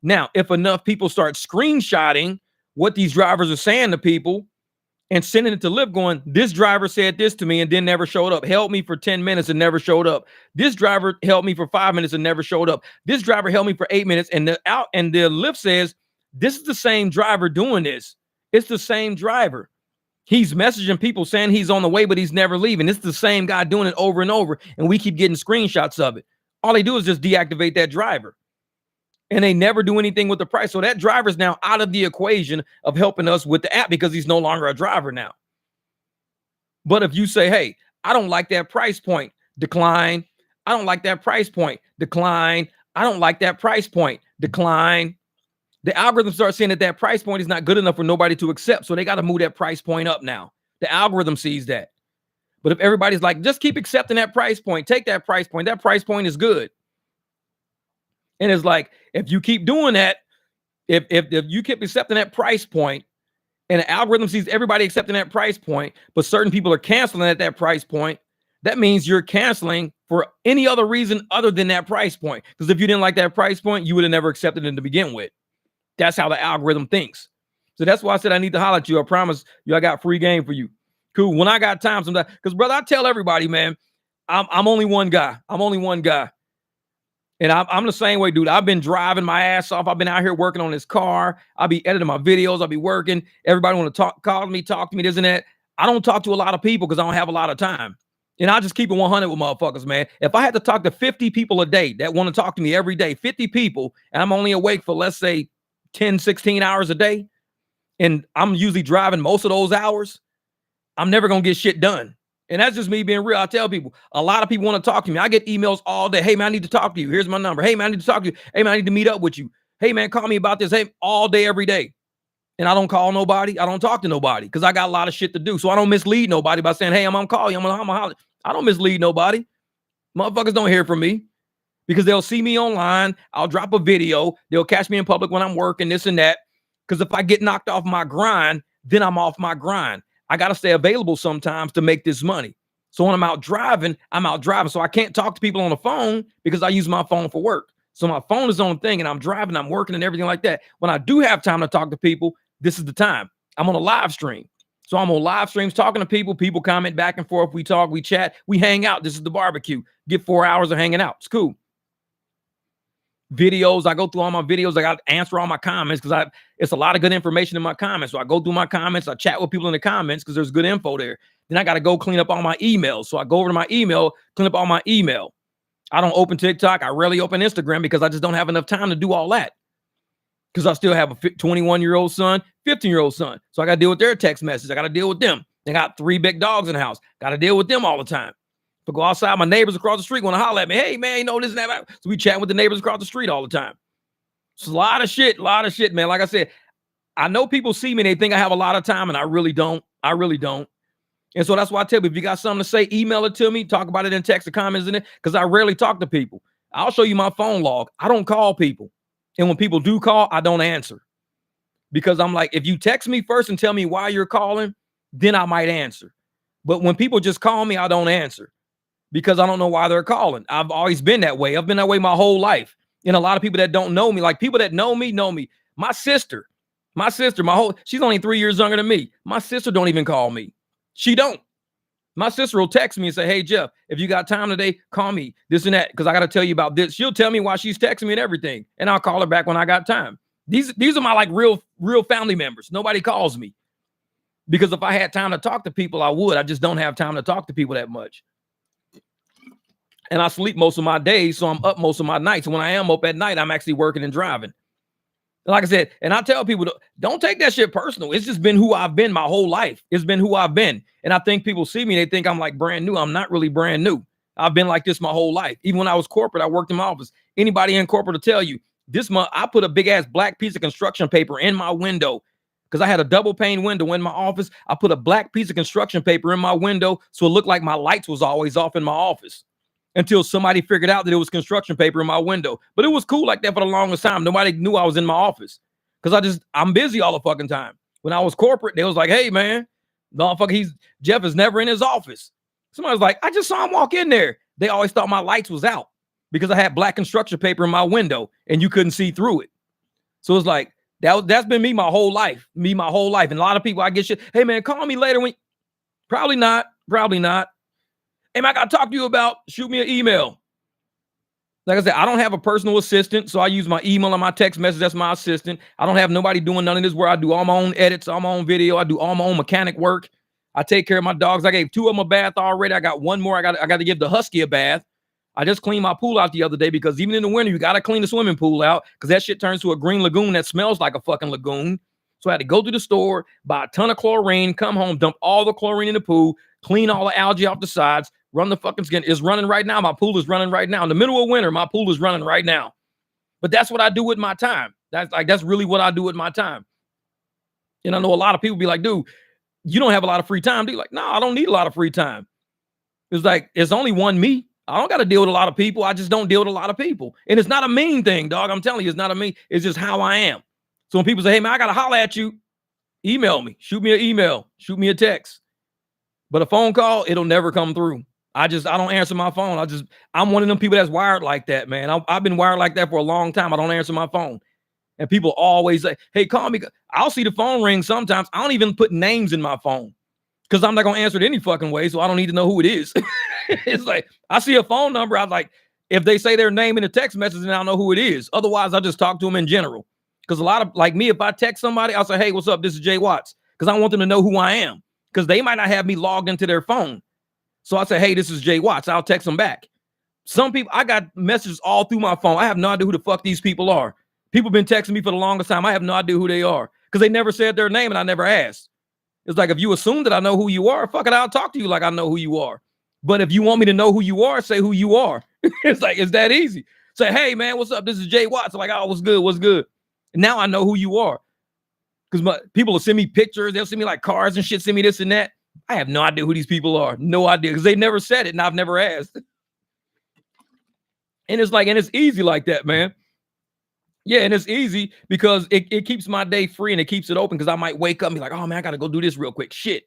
Now, if enough people start screenshotting what these drivers are saying to people and sending it to Lyft going, this driver said this to me and then never showed up, held me for 10 minutes and never showed up. This driver held me for 5 minutes and never showed up. This driver held me for 8 minutes and the Lyft says, this is the same driver doing this. It's the same driver. He's messaging people saying he's on the way, but he's never leaving. It's the same guy doing it over and over. And we keep getting screenshots of it. All they do is just deactivate that driver. And they never do anything with the price. So that driver's now out of the equation of helping us with the app because he's no longer a driver now. But if you say, hey, I don't like that price point, decline. I don't like that price point, decline. I don't like that price point, decline. The algorithm starts saying that price point is not good enough for nobody to accept. So they got to move that price point up now. The algorithm sees that. But if everybody's like, just keep accepting that price point, take that price point is good. And it's like, if you keep doing that, if you keep accepting that price point and the algorithm sees everybody accepting that price point, but certain people are canceling at that price point, that means you're canceling for any other reason other than that price point. Because if you didn't like that price point, you would have never accepted it to begin with. That's how the algorithm thinks. So that's why I said I need to holler at you. I promise you I got free game for you. Cool. When I got time sometimes, because brother, I tell everybody, man, I'm only one guy. I'm only one guy. And I'm the same way, dude. I've been driving my ass off. I've been out here working on this car. I'll be editing my videos. I'll be working. Everybody want to talk to me, this and that. I don't talk to a lot of people because I don't have a lot of time. And I'll just keep it 100 with motherfuckers, man. If I had to talk to 50 people a day that want to talk to me every day, 50 people, and I'm only awake for, let's say, 10, 16 hours a day, and I'm usually driving most of those hours, I'm never going to get shit done. And that's just me being real. I tell people, a lot of people want to talk to me. I get emails all day. Hey, man, I need to talk to you. Here's my number. Hey, man, I need to talk to you. Hey, man, I need to meet up with you. Hey, man, call me about this. Hey, all day, every day. And I don't call nobody. I don't talk to nobody because I got a lot of shit to do. So I don't mislead nobody by saying, hey, I'm on call you. I'm gonna holler. I don't mislead nobody. Motherfuckers don't hear from me because they'll see me online. I'll drop a video. They'll catch me in public when I'm working, this and that. Because if I get knocked off my grind, then I'm off my grind. I got to stay available sometimes to make this money. So when I'm out driving, I'm out driving. So I can't talk to people on the phone because I use my phone for work. So my phone is on thing and I'm driving, I'm working and everything like that. When I do have time to talk to people, this is the time. I'm on a live stream. So I'm on live streams talking to people. People comment back and forth. We talk, we chat, we hang out. This is the barbecue. Get 4 hours of hanging out. It's cool. Videos. I go through all my videos. I got to answer all my comments because it's a lot of good information in my comments. So I go through my comments. I chat with people in the comments because there's good info there. Then I got to go clean up all my emails. So I go over to my email, clean up all my email. I don't open TikTok. I rarely open Instagram because I just don't have enough time to do all that. Because I still have a 21-year-old son, 15-year-old son. So I got to deal with their text messages. I got to deal with them. They got 3 big dogs in the house. Got to deal with them all the time. To go outside, my neighbors across the street want to holler at me. Hey, man, you know this and that. So we chatting with the neighbors across the street all the time. It's a lot of shit, man. Like I said, I know people see me and they think I have a lot of time, and I really don't. I really don't. And so that's why I tell you, if you got something to say, email it to me. Talk about it in text or comments in it, because I rarely talk to people. I'll show you my phone log. I don't call people. And when people do call, I don't answer. Because I'm like, if you text me first and tell me why you're calling, then I might answer. But when people just call me, I don't answer. Because I don't know why they're calling. I've always been that way. I've been that way my whole life. And a lot of people that don't know me, like people that know me, know me. My sister, she's only 3 years younger than me. My sister don't even call me. She don't. My sister will text me and say, hey, Jeff, if you got time today, call me, this and that, because I got to tell you about this. She'll tell me why she's texting me and everything, and I'll call her back when I got time. These are my like real family members. Nobody calls me because if I had time to talk to people, I would. I just don't have time to talk to people that much. And I sleep most of my days, so I'm up most of my nights. And when I am up at night, I'm actually working and driving. Like I said, and I tell people, don't take that shit personal. It's just been who I've been my whole life. It's been who I've been. And I think people see me, they think I'm like brand new. I'm not really brand new. I've been like this my whole life. Even when I was corporate, I worked in my office. Anybody in corporate will tell you, this month I put a big ass black piece of construction paper in my window because I had a double pane window in my office. I put a black piece of construction paper in my window so it looked like my lights was always off in my office. Until somebody figured out that it was construction paper in my window. But it was cool like that for the longest time. Nobody knew I was in my office because I'm busy all the fucking time. When I was corporate, they was like, hey, man, motherfucker, Jeff is never in his office. Somebody was like, I just saw him walk in there. They always thought my lights was out because I had black construction paper in my window and you couldn't see through it. So it's like, that's been me my whole life. And a lot of people, I get shit. Hey, man, call me later. Probably not. Hey, man, I got to talk to you about, shoot me an email. Like I said, I don't have a personal assistant, so I use my email and my text message. That's my assistant. I don't have nobody doing none of this where I do all my own edits, all my own video. I do all my own mechanic work. I take care of my dogs. I gave 2 of them a bath already. I got 1 more. I got to give the husky a bath. I just cleaned my pool out the other day because even in the winter, you got to clean the swimming pool out because that shit turns to a green lagoon that smells like a fucking lagoon. So I had to go to the store, buy a ton of chlorine, come home, dump all the chlorine in the pool, clean all the algae off the sides, run the fucking skin. It's running right now. My pool is running right now. In the middle of winter, my pool is running right now. But that's what I do with my time. That's really what I do with my time. And I know a lot of people be like, dude, you don't have a lot of free time. Dude, like, no, I don't need a lot of free time. It's like, it's only one me. I don't got to deal with a lot of people. I just don't deal with a lot of people. And it's not a mean thing, dog. I'm telling you, it's not a mean. It's just how I am. So when people say, hey, man, I got to holler at you, email me, shoot me an email, shoot me a text. But a phone call, it'll never come through. I don't answer my phone. I'm one of them people that's wired like that, man. I've been wired like that for a long time. I don't answer my phone. And people always say, hey, call me. I'll see the phone ring sometimes. I don't even put names in my phone because I'm not going to answer it any fucking way. So I don't need to know who it is. It's like, I see a phone number. I'm like, if they say their name in a text message, then I'll know who it is. Otherwise, I just talk to them in general. Because a lot of, like me, if I text somebody, I'll say, hey, what's up? This is Jay Watts. Because I want them to know who I am. because they might not have me logged into their phone. So I say, hey, this is Jay Watts. I'll text them back. Some people, I got messages all through my phone. I have no idea who the fuck these people are. People been texting me for the longest time. I have no idea who they are because they never said their name and I never asked. It's like, if you assume that I know who you are, fuck it, I'll talk to you like I know who you are. But if you want me to know who you are, say who you are. It's like, it's that easy. Say, hey, man, what's up? This is Jay Watts. I'm like, oh, what's good? What's good? And now I know who you are. Because people will send me pictures. They'll send me like cars and shit, send me this and that. I have no idea who these people are. No idea. Because they never said it and I've never asked. And it's like, and it's easy like that, man. Yeah, and it's easy because it keeps my day free and it keeps it open because I might wake up and be like, oh, man, I got to go do this real quick. Shit.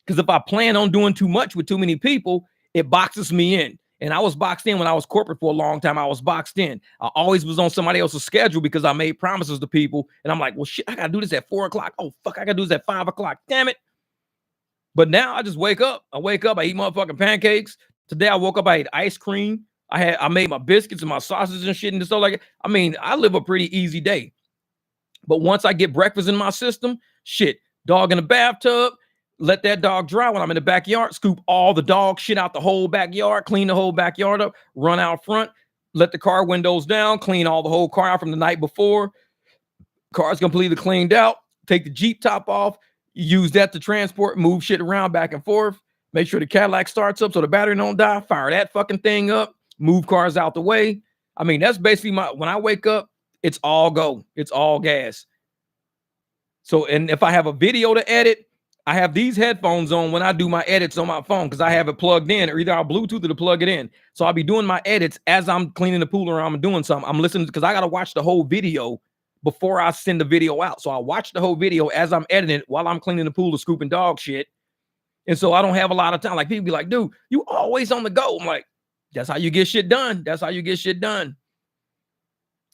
Because if I plan on doing too much with too many people, it boxes me in. And I was boxed in when I was corporate for a long time. I was boxed in. I always was on somebody else's schedule because I made promises to people. And I'm like, well, shit, I got to do this at 4 o'clock. Oh, fuck, I got to do this at 5 o'clock. Damn it. But now I just wake up. I eat motherfucking pancakes. Today I woke up, I ate ice cream. I made my biscuits and my sausages and shit and stuff like that. I mean, I live a pretty easy day. But once I get breakfast in my system, shit, dog in the bathtub, let that dog dry when I'm in the backyard, scoop all the dog shit out the whole backyard, clean the whole backyard up, run out front, let the car windows down, clean all the whole car out from the night before. Car's completely cleaned out, take the Jeep top off, use that to transport, move shit around back and forth, make sure the Cadillac starts up so the battery don't die, fire that fucking thing up, move cars out the way. I mean, that's basically when I wake up, it's all go. It's all gas. So, and if I have a video to edit, I have these headphones on when I do my edits on my phone because I have it plugged in, or either I'll Bluetooth it to plug it in. So I'll be doing my edits as I'm cleaning the pool or I'm doing something. I'm listening because I got to watch the whole video before I send the video out. So I watch the whole video as I'm editing it while I'm cleaning the pool or scooping dog shit. And so I don't have a lot of time. Like people be like, dude, you always on the go. I'm like, that's how you get shit done. That's how you get shit done.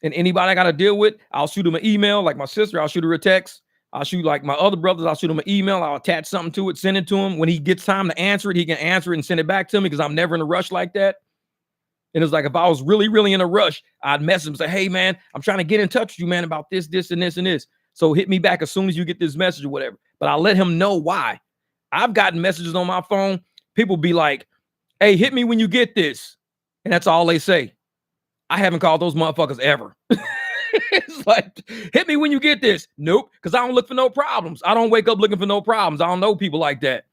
And anybody I got to deal with, I'll shoot them an email. Like my sister, I'll shoot her a text. I'll shoot like my other brothers. I'll shoot him an email. I'll attach something to it, send it to him. When he gets time to answer it, he can answer it and send it back to me because I'm never in a rush like that. And it's like, if I was really, really in a rush, I'd message him and say, hey, man, I'm trying to get in touch with you, man, about this, this, and this, and this. So hit me back as soon as you get this message or whatever. But I'll let him know why. I've gotten messages on my phone. People be like, hey, hit me when you get this. And that's all they say. I haven't called those motherfuckers ever. It's like, hit me when you get this. Nope, because I don't look for no problems. I don't wake up looking for no problems. I don't know people like that.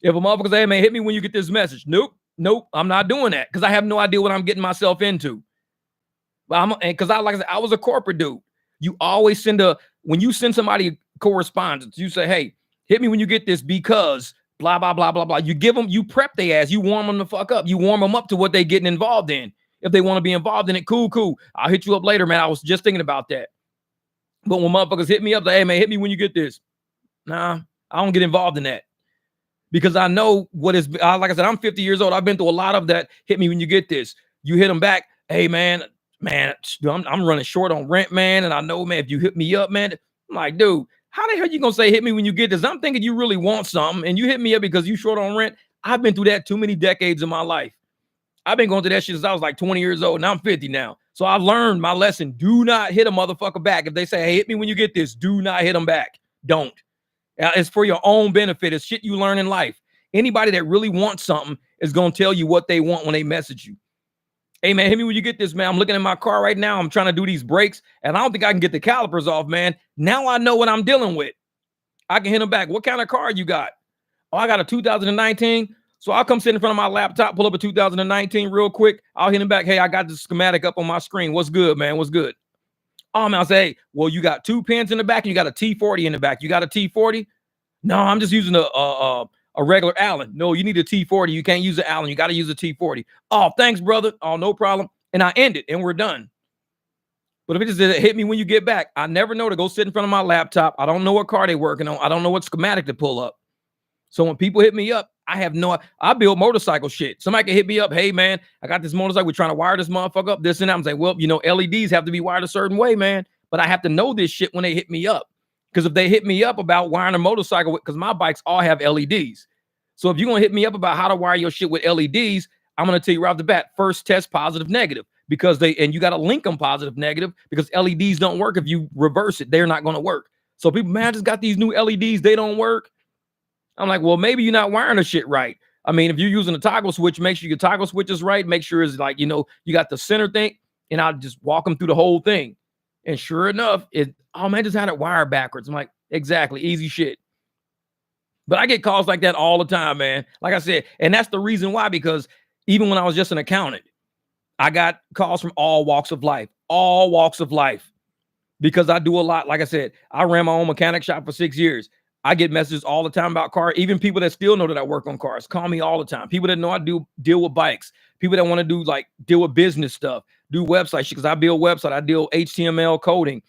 If a motherfucker say, hey, man, hit me when you get this message. Nope, I'm not doing that because I have no idea what I'm getting myself into. But because like I said, I was a corporate dude. You always when you send somebody correspondence, you say, hey, hit me when you get this because blah, blah, blah, blah, blah. You prep their ass. You warm them the fuck up. You warm them up to what they getting involved in. If they want to be involved in it, cool. I'll hit you up later, man. I was just thinking about that. But when motherfuckers hit me up, like, hey, man, hit me when you get this. Nah, I don't get involved in that. Because I know what is, like I said, I'm 50 years old. I've been through a lot of that. Hit me when you get this. You hit them back. Hey, man, I'm running short on rent, man. And I know, man, if you hit me up, man, I'm like, dude, how the hell you going to say hit me when you get this? I'm thinking you really want something and you hit me up because you short on rent. I've been through that too many decades of my life. I've been going through that shit since I was like 20 years old. Now I'm 50 now. So I've learned my lesson. Do not hit a motherfucker back. If they say, hey, hit me when you get this, do not hit them back. Don't. It's for your own benefit. It's shit you learn in life. Anybody that really wants something is going to tell you what they want when they message you. Hey, man, hit me when you get this, man. I'm looking at my car right now. I'm trying to do these brakes, and I don't think I can get the calipers off, man. Now I know what I'm dealing with. I can hit them back. What kind of car you got? Oh, I got a 2019. So I'll come sit in front of my laptop, pull up a 2019 real quick. I'll hit him back. Hey, I got the schematic up on my screen. What's good, man? What's good? Oh, man, I'll say, hey, well, you got 2 pins in the back and you got a T40 in the back. You got a T40? No, I'm just using a regular Allen. No, you need a T40. You can't use an Allen. You got to use a T40. Oh, thanks, brother. Oh, no problem. And I end it and we're done. But if it just hit me when you get back, I never know to go sit in front of my laptop. I don't know what car they're working on. I don't know what schematic to pull up. So when people hit me up, I build motorcycle shit. Somebody can hit me up. Hey, man, I got this motorcycle. We're trying to wire this motherfucker up, this and that. I'm saying, well, LEDs have to be wired a certain way, man. But I have to know this shit when they hit me up. Because if they hit me up about wiring a motorcycle, because my bikes all have LEDs. So if you're going to hit me up about how to wire your shit with LEDs, I'm going to tell you right off the bat, first test positive, negative. And you got to link them positive, negative, because LEDs don't work if you reverse it. They're not going to work. So people, man, I just got these new LEDs. They don't work. I'm like, well, maybe you're not wiring the shit right. I mean, if you're using a toggle switch, make sure your toggle switch is right. Make sure it's like, you got the center thing. And I'll just walk them through the whole thing. And sure enough, oh man, just had it wired backwards. I'm like, exactly, easy shit. But I get calls like that all the time, man. Like I said, and that's the reason why, because even when I was just an accountant, I got calls from all walks of life, because I do a lot. Like I said, I ran my own mechanic shop for 6 years. I get messages all the time about cars. Even people that still know that I work on cars call me all the time. People that know I deal with bikes. People that want to deal with business stuff, do websites, because I build website. I deal HTML coding.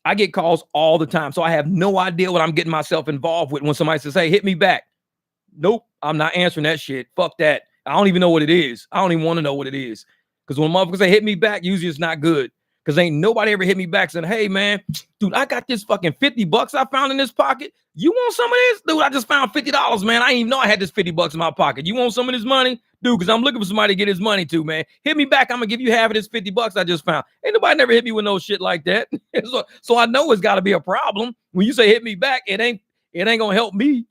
I get calls all the time. So I have no idea what I'm getting myself involved with when somebody says, hey, hit me back. Nope, I'm not answering that shit. Fuck that. I don't even know what it is. I don't even want to know what it is. Because when motherfuckers say hit me back, usually it's not good. Because ain't nobody ever hit me back saying, hey, man, dude, I got this fucking $50 I found in this pocket. You want some of this? Dude, I just found $50, man. I didn't even know I had this $50 in my pocket. You want some of this money? Dude, because I'm looking for somebody to get his money to, man. Hit me back. I'm going to give you half of this $50 I just found. Ain't nobody never hit me with no shit like that. so I know it's got to be a problem. When you say hit me back, it ain't going to help me.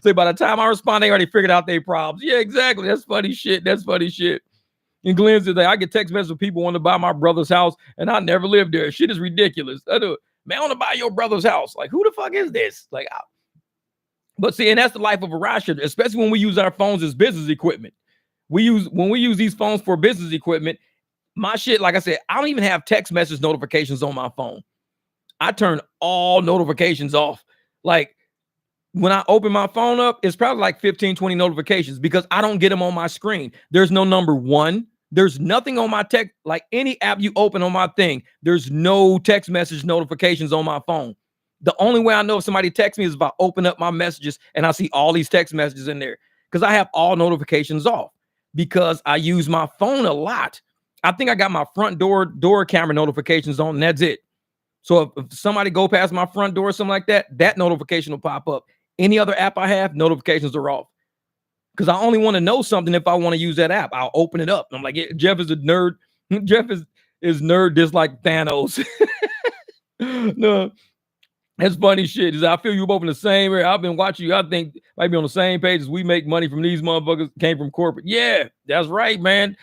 So by the time I respond, they already figured out their problems. Yeah, exactly. That's funny shit. And Glenn said, I get text messages with people wanting to buy my brother's house, and I never lived there. Shit is ridiculous. I do it. Man, I want to buy your brother's house. Like, who the fuck is this? Like, but see, and that's the life of a rideshare, especially when we use our phones as business equipment. When we use these phones for business equipment, my shit, like I said, I don't even have text message notifications on my phone. I turn all notifications off. Like, when I open my phone up, it's probably like 15, 20 notifications because I don't get them on my screen. There's no number one. There's nothing on my text, like any app you open on my thing, there's no text message notifications on my phone. The only way I know if somebody texts me is if I open up my messages and I see all these text messages in there, because I have all notifications off because I use my phone a lot. I think I got my front door camera notifications on, and that's it. So if somebody go past my front door or something like that, that notification will pop up. Any other app I have, notifications are off. Because I only want to know something if I want to use that app. I'll open it up. And I'm like, yeah, Jeff is a nerd. Jeff is nerd just like Thanos. No, that's funny shit. I feel you both in the same area. I've been watching you. I think might be on the same page as we make money from these motherfuckers came from corporate. Yeah, that's right, man.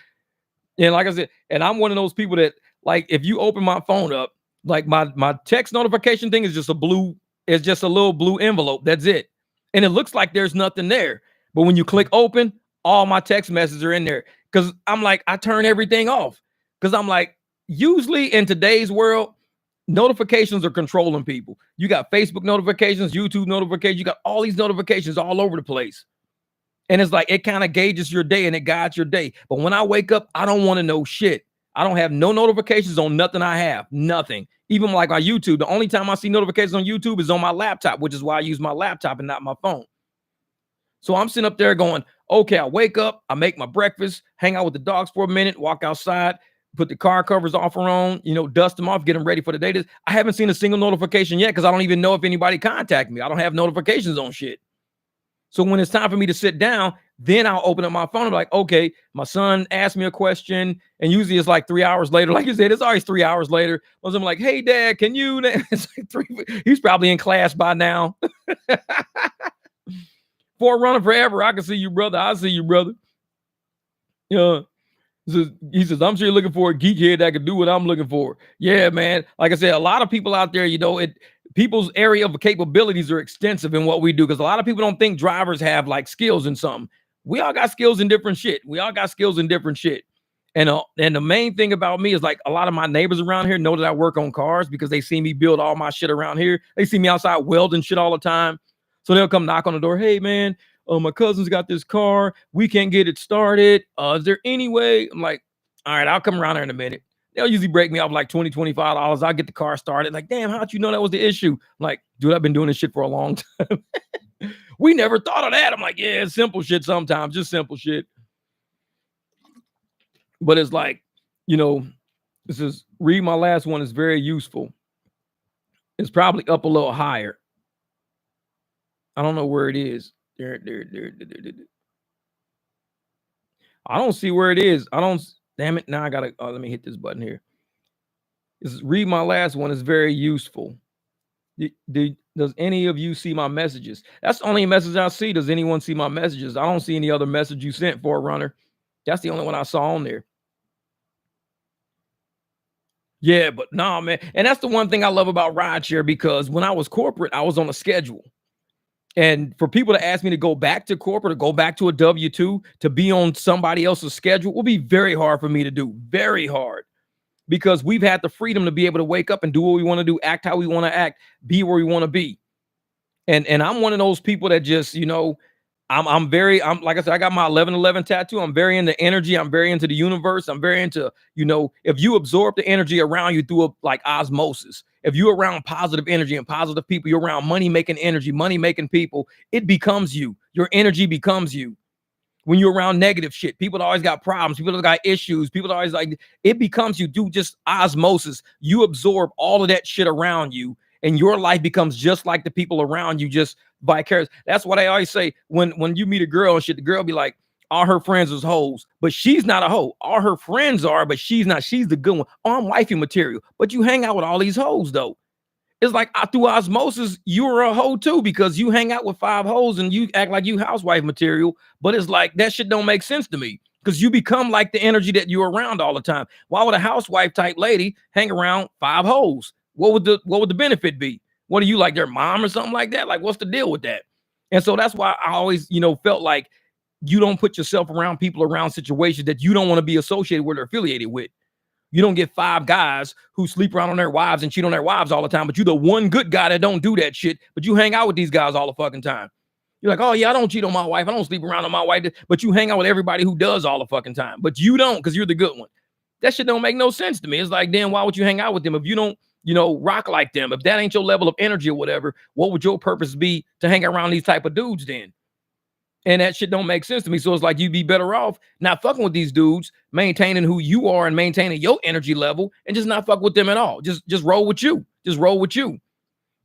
And like I said, and I'm one of those people that, like, if you open my phone up, like my text notification thing is just a little blue envelope. That's it. And it looks like there's nothing there. But when you click open, all my text messages are in there. Because I'm like, I turn everything off. Because I'm like, usually in today's world, notifications are controlling people. You got Facebook notifications, YouTube notifications. You got all these notifications all over the place. And it's like, it kind of gauges your day and it guides your day. But when I wake up, I don't want to know shit. I don't have no notifications on nothing I have. Nothing. Even like my YouTube. The only time I see notifications on YouTube is on my laptop, which is why I use my laptop and not my phone. So I'm sitting up there going, okay, I wake up, I make my breakfast, hang out with the dogs for a minute, walk outside, put the car covers off or on, dust them off, get them ready for the day. I haven't seen a single notification yet because I don't even know if anybody contacted me. I don't have notifications on shit. So when it's time for me to sit down, then I'll open up my phone and be like, okay, my son asked me a question. And usually it's like 3 hours later. Like you said, it's always 3 hours later. I'm like, hey, Dad, can you? It's like he's probably in class by now. Forerunner forever. I can see you, brother. I see you, brother. He says, I'm sure you're looking for a geekhead that can do what I'm looking for. Yeah, man. Like I said, a lot of people out there, people's area of capabilities are extensive in what we do, because a lot of people don't think drivers have like skills in something. We all got skills in different shit. And the main thing about me is, like, a lot of my neighbors around here know that I work on cars because they see me build all my shit around here. They see me outside welding shit all the time. So they'll come knock on the door. Hey, man, my cousin's got this car. We can't get it started. Is there any way? I'm like, all right, I'll come around there in a minute. They'll usually break me off like $20, $25. I'll get the car started. Like, damn, how'd you know that was the issue? I'm like, dude, I've been doing this shit for a long time. We never thought of that. I'm like, yeah, it's simple shit sometimes, just simple shit. But it's like, this is, read my last one is very useful. It's probably up a little higher. I don't know where it is. There. I don't see where it is. Damn it. Now I gotta, let me hit this button here. This is, read my last one is very useful. Does any of you see my messages? That's the only message I see. Does anyone see my messages? I don't see any other message you sent for a runner. That's the only one I saw on there. Yeah, but nah, man. And that's the one thing I love about rideshare, because when I was corporate, I was on a schedule. And for people to ask me to go back to corporate or go back to a W-2 to be on somebody else's schedule will be very hard for me to do. Very hard. Because we've had the freedom to be able to wake up and do what we want to do, act how we want to act, be where we want to be. And I'm one of those people that just, I'm like I said, I got my 1111 tattoo. I'm very into energy. I'm very into the universe. I'm very into, if you absorb the energy around you through like osmosis, if you're around positive energy and positive people, you're around money making energy, money making people, it becomes you. Your energy becomes you. When you're around negative shit, people always got problems, people got issues, people always like, it becomes you. Do just osmosis. You absorb all of that shit around you, and your life becomes just like the people around you, just vicarious. That's what I always say when you meet a girl and shit, the girl be like, all her friends is hoes, but she's not a hoe. All her friends are, but she's not. She's the good one. Oh, I'm wifey material, but you hang out with all these hoes though. It's like through osmosis, you're a hoe too, because you hang out with 5 hoes and you act like you housewife material. But it's like that shit don't make sense to me, because you become like the energy that you're around all the time. Why would a housewife type lady hang around 5 hoes? What would the benefit be? What are you, like their mom or something like that? Like, what's the deal with that? And so that's why I always, felt like you don't put yourself around people, around situations that you don't want to be associated with or affiliated with. You don't get 5 guys who sleep around on their wives and cheat on their wives all the time, but you're the one good guy that don't do that shit, but you hang out with these guys all the fucking time. You're like, oh yeah, I don't cheat on my wife, I don't sleep around on my wife, but you hang out with everybody who does all the fucking time, but you don't, because you're the good one. That shit don't make no sense to me. It's like, then why would you hang out with them if you don't, rock like them? If that ain't your level of energy or whatever, what would your purpose be to hang around these type of dudes then? And that shit don't make sense to me. So it's like, you'd be better off not fucking with these dudes, maintaining who you are and maintaining your energy level, and just not fuck with them at all. Just roll with you. Just roll with you.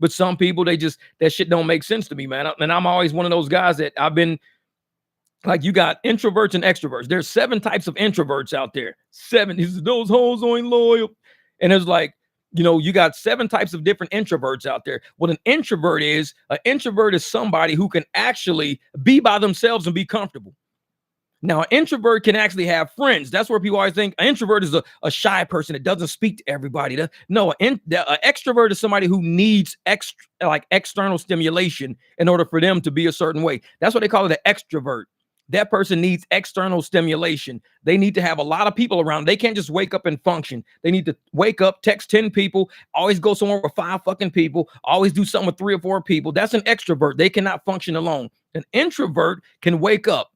But some people, that shit don't make sense to me, man. And I'm always one of those guys that I've been like, you got introverts and extroverts. There's 7 types of introverts out there. 7. Those hoes ain't loyal. And it's like, you got 7 types of different introverts out there. What an introvert is somebody who can actually be by themselves and be comfortable. Now, an introvert can actually have friends. That's where people always think an introvert is a shy person that doesn't speak to everybody. No, an extrovert is somebody who needs external stimulation in order for them to be a certain way. That's what they call it, an extrovert. That person needs external stimulation. They need to have a lot of people around. They can't just wake up and function. They need to wake up, text 10 people, always go somewhere with 5 fucking people, always do something with 3 or 4 people. That's an extrovert. They cannot function alone. An introvert can wake up,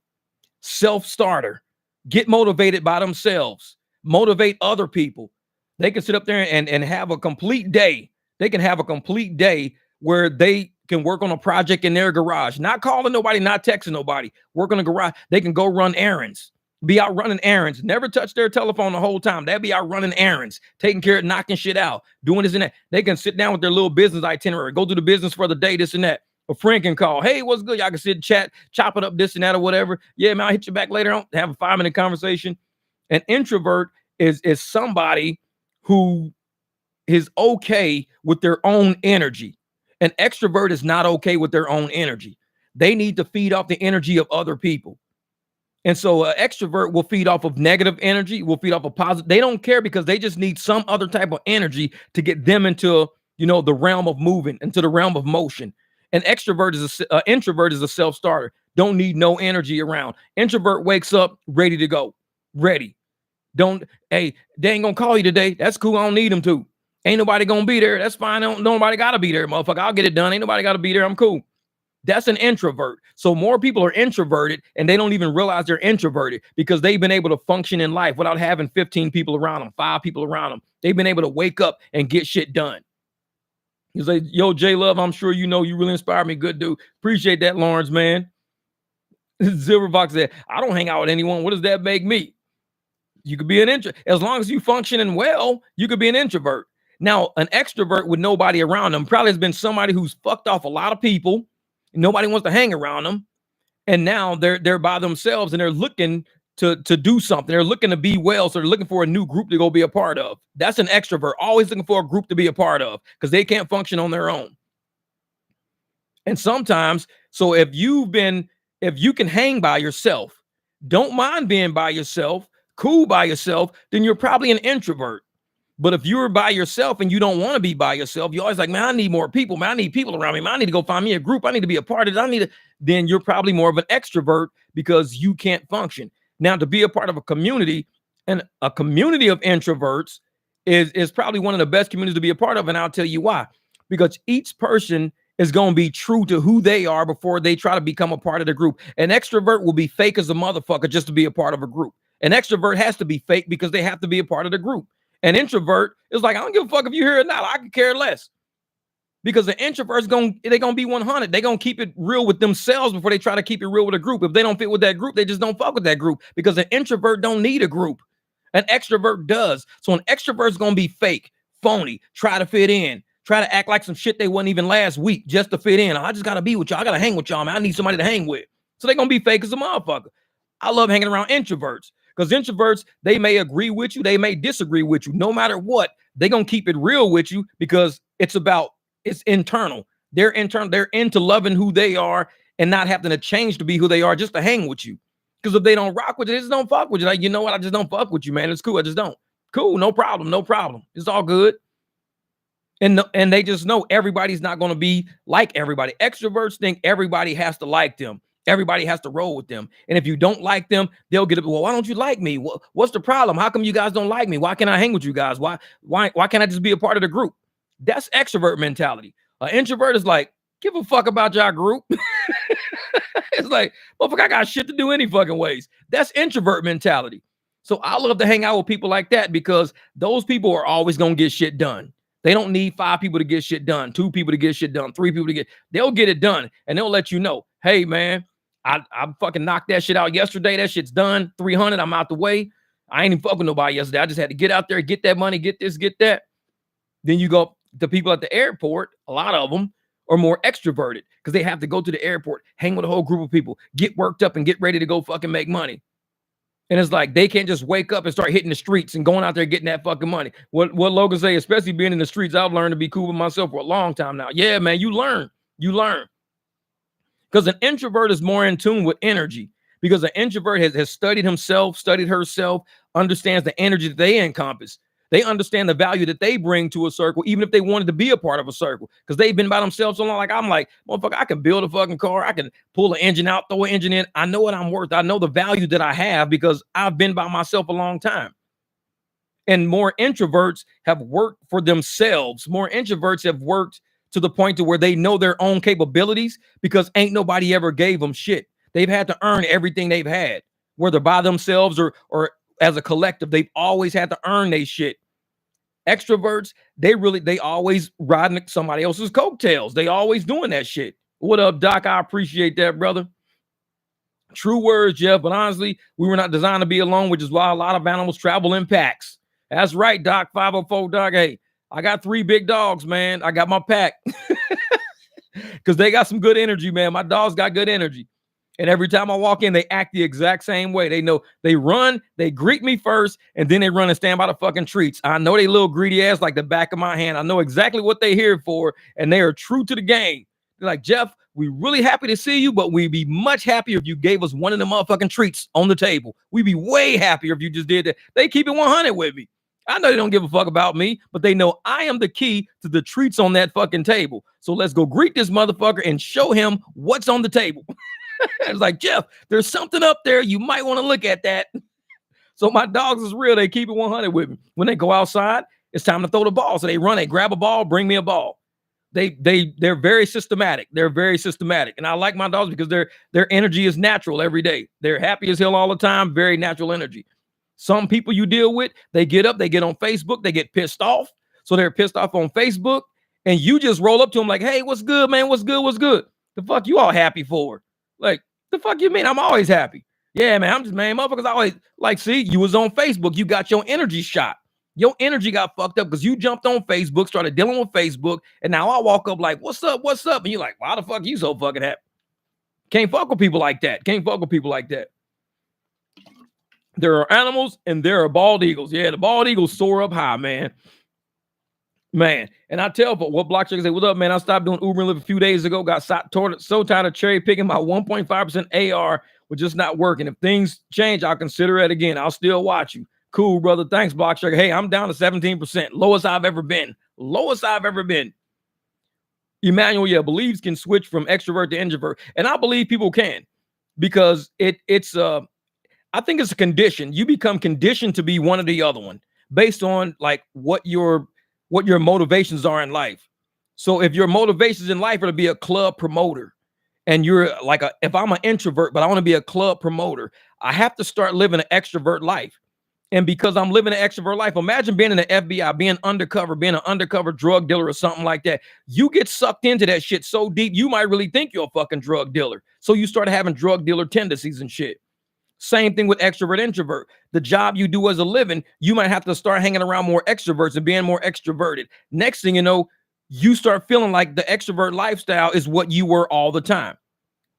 self-starter, get motivated by themselves, motivate other people. They can sit up there and have a complete day. They can have a complete day where they can work on a project in their garage, not calling nobody, not texting nobody, work on a garage. They can go run errands, be out running errands, never touch their telephone the whole time. They'll be out running errands, taking care of knocking shit out, doing this and that. They can sit down with their little business itinerary, go do the business for the day, this and that. A friend can call, hey, what's good? Y'all can sit, chat, chop it up, this and that or whatever. Yeah, man, I'll hit you back later on, have a 5-minute conversation. An introvert is somebody who is okay with their own energy. An extrovert is not okay with their own energy. They need to feed off the energy of other people. And so an extrovert will feed off of negative energy, will feed off of positive. They don't care, because they just need some other type of energy to get them into, the realm of moving, into the realm of motion. An extrovert is introvert is a self-starter. Don't need no energy around. Introvert wakes up ready to go. Ready. Hey, they ain't gonna call you today. That's cool. I don't need them to. Ain't nobody gonna be there. That's fine. Nobody gotta be there, motherfucker. I'll get it done. Ain't nobody gotta be there. I'm cool. That's an introvert. So more people are introverted, and they don't even realize they're introverted, because they've been able to function in life without having 15 people around them, 5 people around them. They've been able to wake up and get shit done. He's like, yo, J Love, I'm sure you really inspired me. Good dude. Appreciate that, Lawrence, man. Silverfox said, I don't hang out with anyone. What does that make me? You could be an introvert. As long as you functioning well, you could be an introvert. Now, an extrovert with nobody around them probably has been somebody who's fucked off a lot of people. Nobody wants to hang around them. And now they're by themselves, and they're looking to do something. They're looking to be well. So they're looking for a new group to go be a part of. That's an extrovert, always looking for a group to be a part of, because they can't function on their own. And sometimes, so if you can hang by yourself, don't mind being by yourself, cool by yourself, then you're probably an introvert. But if you're by yourself and you don't want to be by yourself, you're always like, man, I need more people, man. I need people around me, man. I need to go find me a group. I need to be a part of it. Then you're probably more of an extrovert because you can't function. Now, to be a part of a community, and a community of introverts is probably one of the best communities to be a part of. And I'll tell you why. Because each person is going to be true to who they are before they try to become a part of the group. An extrovert will be fake as a motherfucker just to be a part of a group. An extrovert has to be fake because they have to be a part of the group. An introvert is like, I don't give a fuck if you're here or not. I could care less. Because the introvert's they're gonna be 100. They're gonna keep it real with themselves before they try to keep it real with a group. If they don't fit with that group, they just don't fuck with that group. Because an introvert don't need a group. An extrovert does. So an extrovert's gonna be fake, phony, try to fit in, try to act like some shit they wasn't even last week just to fit in. I just gotta be with y'all. I gotta hang with y'all, man. I need somebody to hang with. So they're gonna be fake as a motherfucker. I love hanging around introverts. Because introverts, they may agree with you, they may disagree with you. No matter what, they're going to keep it real with you because it's internal. They're internal. They're into loving who they are and not having to change to be who they are just to hang with you. Because if they don't rock with you, they just don't fuck with you. Like, you know what? I just don't fuck with you, man. It's cool. I just don't. Cool. No problem. No problem. It's all good. And they just know everybody's not going to be like everybody. Extroverts think everybody has to like them. Everybody has to roll with them. And if you don't like them, they'll get up. Well, why don't you like me? What's the problem? How come you guys don't like me? Why can't I hang with you guys? Why can't I just be a part of the group? That's extrovert mentality. An introvert is like, give a fuck about y'all group. It's like, motherfucker, I got shit to do any fucking ways. That's introvert mentality. So I love to hang out with people like that because those people are always going to get shit done. They don't need 5 people to get shit done, 2 people to get shit done, 3 people to get. They'll get it done. And they'll let you know, hey, man, I fucking knocked that shit out yesterday. That shit's done. 300. I'm out the way. I ain't even fucking nobody yesterday. I just had to get out there, get that money, get this, get that. Then you go, the people at the airport, a lot of them are more extroverted because they have to go to the airport, hang with a whole group of people, get worked up and get ready to go fucking make money. And it's like, they can't just wake up and start hitting the streets and going out there getting that fucking money. What Logan say, especially being in the streets, I've learned to be cool with myself for a long time now. Yeah, man, you learn. Because an introvert is more in tune with energy because an introvert has studied himself, studied herself, understands the energy that they encompass. They understand the value that they bring to a circle, even if they wanted to be a part of a circle, because they've been by themselves so long. Like, I'm like, motherfucker, I can build a fucking car. I can pull an engine out, throw an engine in. I know what I'm worth. I know the value that I have because I've been by myself a long time. And more introverts have worked for themselves. More introverts have worked to the point to where they know their own capabilities because ain't nobody ever gave them shit. They've had to earn everything they've had, whether by themselves or as a collective. They've always had to earn their shit. Extroverts, they always riding somebody else's coattails. They always doing that shit. What up, Doc? I appreciate that, brother. True words, Jeff, but honestly, we were not designed to be alone, which is why a lot of animals travel in packs. That's right, Doc. 504 Doc. Hey, I got 3 big dogs, man. I got my pack. Because they got some good energy, man. My dogs got good energy. And every time I walk in, they act the exact same way. They know they run, they greet me first, and then they run and stand by the fucking treats. I know they little greedy ass like the back of my hand. I know exactly what they're here for, and they are true to the game. They're like, Jeff, we're really happy to see you, but we'd be much happier if you gave us one of the motherfucking treats on the table. We'd be way happier if you just did that. They keep it 100 with me. I know they don't give a fuck about me, but they know I am the key to the treats on that fucking table. So let's go greet this motherfucker and show him what's on the table. It's like, Jeff, there's something up there. You might want to look at that. So my dogs is real. They keep it 100 with me. When they go outside, it's time to throw the ball. So they run, they grab a ball, bring me a ball. They're very systematic. They're very systematic. And I like my dogs because their energy is natural every day. They're happy as hell all the time. Very natural energy. Some people you deal with, they get up, they get on Facebook, they get pissed off. So they're pissed off on Facebook. And you just roll up to them like, hey, what's good, man? What's good? What's good? The fuck you all happy for? Like, the fuck you mean? I'm always happy. Yeah, man, I'm just, man, motherfuckers always, like, see, you was on Facebook. You got your energy shot. Your energy got fucked up because you jumped on Facebook, started dealing with Facebook, and now I walk up like, what's up, what's up? And you're like, why the fuck you so fucking happy? Can't fuck with people like that. Can't fuck with people like that. There are animals and there are bald eagles. Yeah, the bald eagles soar up high, man. Man, and I tell what block checkers say, what up, man? I stopped doing Uber and Lyft a few days ago. Got so tired of cherry picking my 1.5% AR was just not working. If things change, I'll consider it again. I'll still watch you. Cool, brother. Thanks, block checker. Hey, I'm down to 17%. Lowest I've ever been. Lowest I've ever been. Emmanuel, yeah, believes can switch from extrovert to introvert. And I believe people can because it's I think it's a condition. You become conditioned to be one or the other one based on like what your motivations are in life. So if your motivations in life are to be a club promoter and you're like if I'm an introvert, but I want to be a club promoter, I have to start living an extrovert life. And because I'm living an extrovert life, imagine being in the FBI, being undercover, being an undercover drug dealer or something like that. You get sucked into that shit so deep, you might really think you're a fucking drug dealer. So you start having drug dealer tendencies and shit. Same thing with extrovert, introvert. The job you do as a living, you might have to start hanging around more extroverts and being more extroverted. Next thing you know, you start feeling like the extrovert lifestyle is what you were all the time.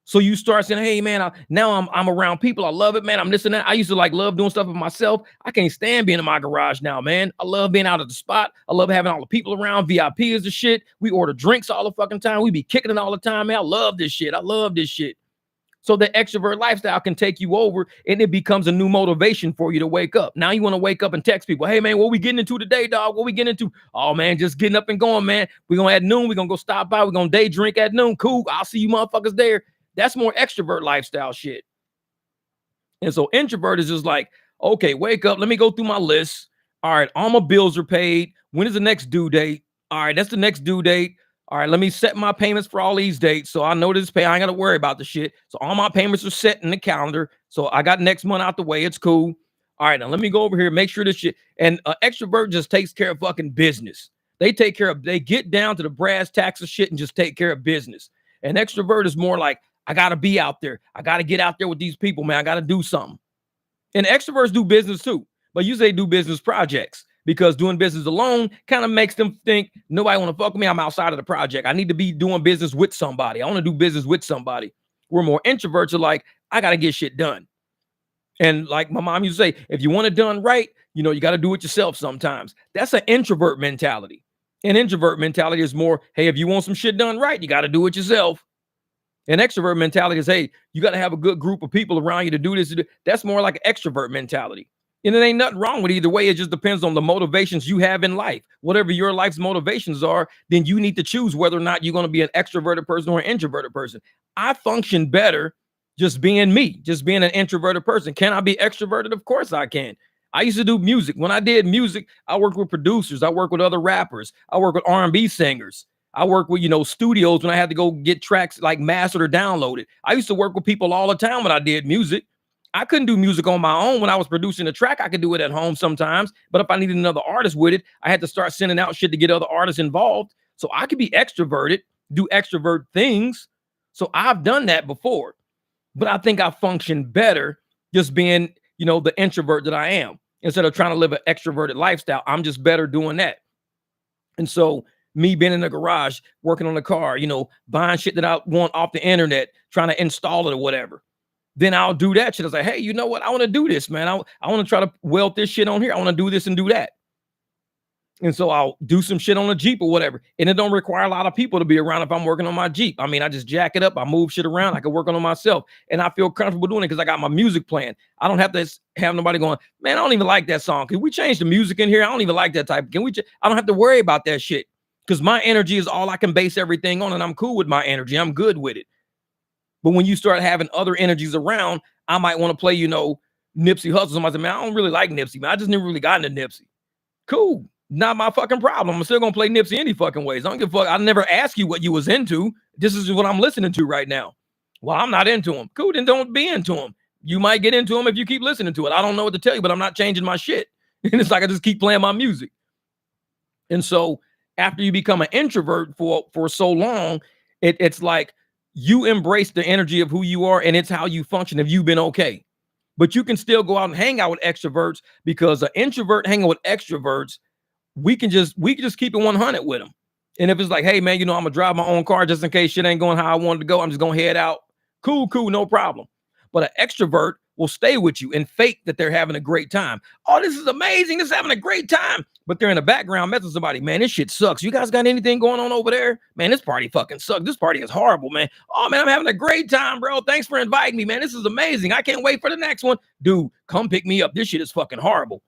So you start saying, hey, man, now I'm around people. I love it, man. I'm this and that. I used to like love doing stuff with myself. I can't stand being in my garage now, man. I love being out at the spot. I love having all the people around. VIP is the shit. We order drinks all the fucking time. We be kicking it all the time, man. I love this shit. I love this shit. So the extrovert lifestyle can take you over and it becomes a new motivation for you to wake up. Now you want to wake up and text people, hey, man, what we getting into today, dog? What we getting into? Oh, man, just getting up and going, man. We're going to at noon. We're going to go stop by. We're going to day drink at noon. Cool. I'll see you motherfuckers there. That's more extrovert lifestyle shit. And so introvert is just like, okay, wake up. Let me go through my list. All right, all my bills are paid. When is the next due date? All right, that's the next due date. All right, let me set my payments for all these dates. So I know this pay. I ain't got to worry about the shit. So all my payments are set in the calendar. So I got next month out the way. It's cool. All right, now let me go over here, make sure this shit. And extrovert just takes care of fucking business. They get down to the brass tacks of shit and just take care of business. And extrovert is more like, I got to be out there. I got to get out there with these people, man. I got to do something. And extroverts do business too, but usually they do business projects because doing business alone kind of makes them think nobody want to fuck with me. I'm outside of the project. I need to be doing business with somebody. I want to do business with somebody. We're more introverts are like, I got to get shit done. And like my mom used to say, if you want it done right, you know, you got to do it yourself sometimes. That's an introvert mentality. An introvert mentality is more, hey, if you want some shit done right, you got to do it yourself. An extrovert mentality is, hey, you got to have a good group of people around you to do this. That's more like an extrovert mentality. And there ain't nothing wrong with either way. It just depends on the motivations you have in life. Whatever your life's motivations are, then you need to choose whether or not you're going to be an extroverted person or an introverted person. I function better just being me, just being an introverted person. Can I be extroverted? Of course I can. I used to do music. When I did music, I worked with producers. I worked with other rappers. I worked with R&B singers. I work with, studios when I had to go get tracks like mastered or downloaded. I used to work with people all the time when I did music. I couldn't do music on my own. When I was producing a track, I could do it at home sometimes. But if I needed another artist with it, I had to start sending out shit to get other artists involved. So I could be extroverted, do extrovert things. So I've done that before. But I think I function better just being, the introvert that I am. Instead of trying to live an extroverted lifestyle, I'm just better doing that. And so me being in the garage, working on the car, buying shit that I want off the internet, trying to install it or whatever. Then I'll do that shit. I was like, hey, you know what? I want to do this, man. I want to try to weld this shit on here. I want to do this and do that. And so I'll do some shit on a Jeep or whatever. And it don't require a lot of people to be around if I'm working on my Jeep. I mean, I just jack it up. I move shit around. I can work on it myself. And I feel comfortable doing it because I got my music playing. I don't have to have nobody going, man, I don't even like that song. Can we change the music in here? I don't even like that type. I don't have to worry about that shit because my energy is all I can base everything on. And I'm cool with my energy. I'm good with it. But when you start having other energies around, I might want to play, Nipsey Hussle. Somebody said, man, I don't really like Nipsey, man. I just never really got into Nipsey. Cool. Not my fucking problem. I'm still going to play Nipsey any fucking ways. I don't give a fuck. I never asked you what you was into. This is what I'm listening to right now. Well, I'm not into him. Cool, then don't be into him. You might get into him if you keep listening to it. I don't know what to tell you, but I'm not changing my shit. And it's like I just keep playing my music. And so after you become an introvert for so long, it's like you embrace the energy of who you are, and it's how you function if you've been okay. But you can still go out and hang out with extroverts because an introvert hanging with extroverts, we can just keep it 100 with them. And if it's like, hey, man, I'm going to drive my own car just in case shit ain't going how I wanted to go. I'm just going to head out. Cool, no problem. But an extrovert will stay with you and fake that they're having a great time. Oh, this is amazing. This is having a great time. But they're in the background messaging somebody, man, this shit sucks. You guys got anything going on over there? Man, this party fucking sucks. This party is horrible, man. Oh, man, I'm having a great time, bro. Thanks for inviting me, man. This is amazing. I can't wait for the next one. Dude, come pick me up. This shit is fucking horrible.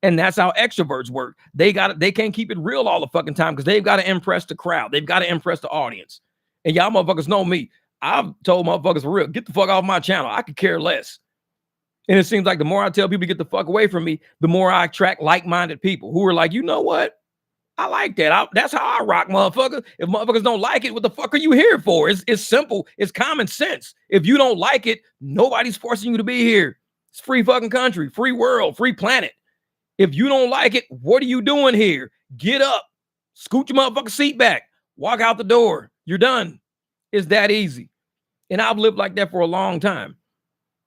And that's how extroverts work. They can't keep it real all the fucking time because they've got to impress the crowd. They've got to impress the audience. And y'all motherfuckers know me. I've told motherfuckers for real, get the fuck off my channel. I could care less. And it seems like the more I tell people to get the fuck away from me, the more I attract like-minded people who are like, you know what? I like that. That's how I rock, motherfucker. If motherfuckers don't like it, what the fuck are you here for? It's simple. It's common sense. If you don't like it, nobody's forcing you to be here. It's free fucking country, free world, free planet. If you don't like it, what are you doing here? Get up, scoot your motherfucking seat back, walk out the door. You're done. It's that easy. And I've lived like that for a long time.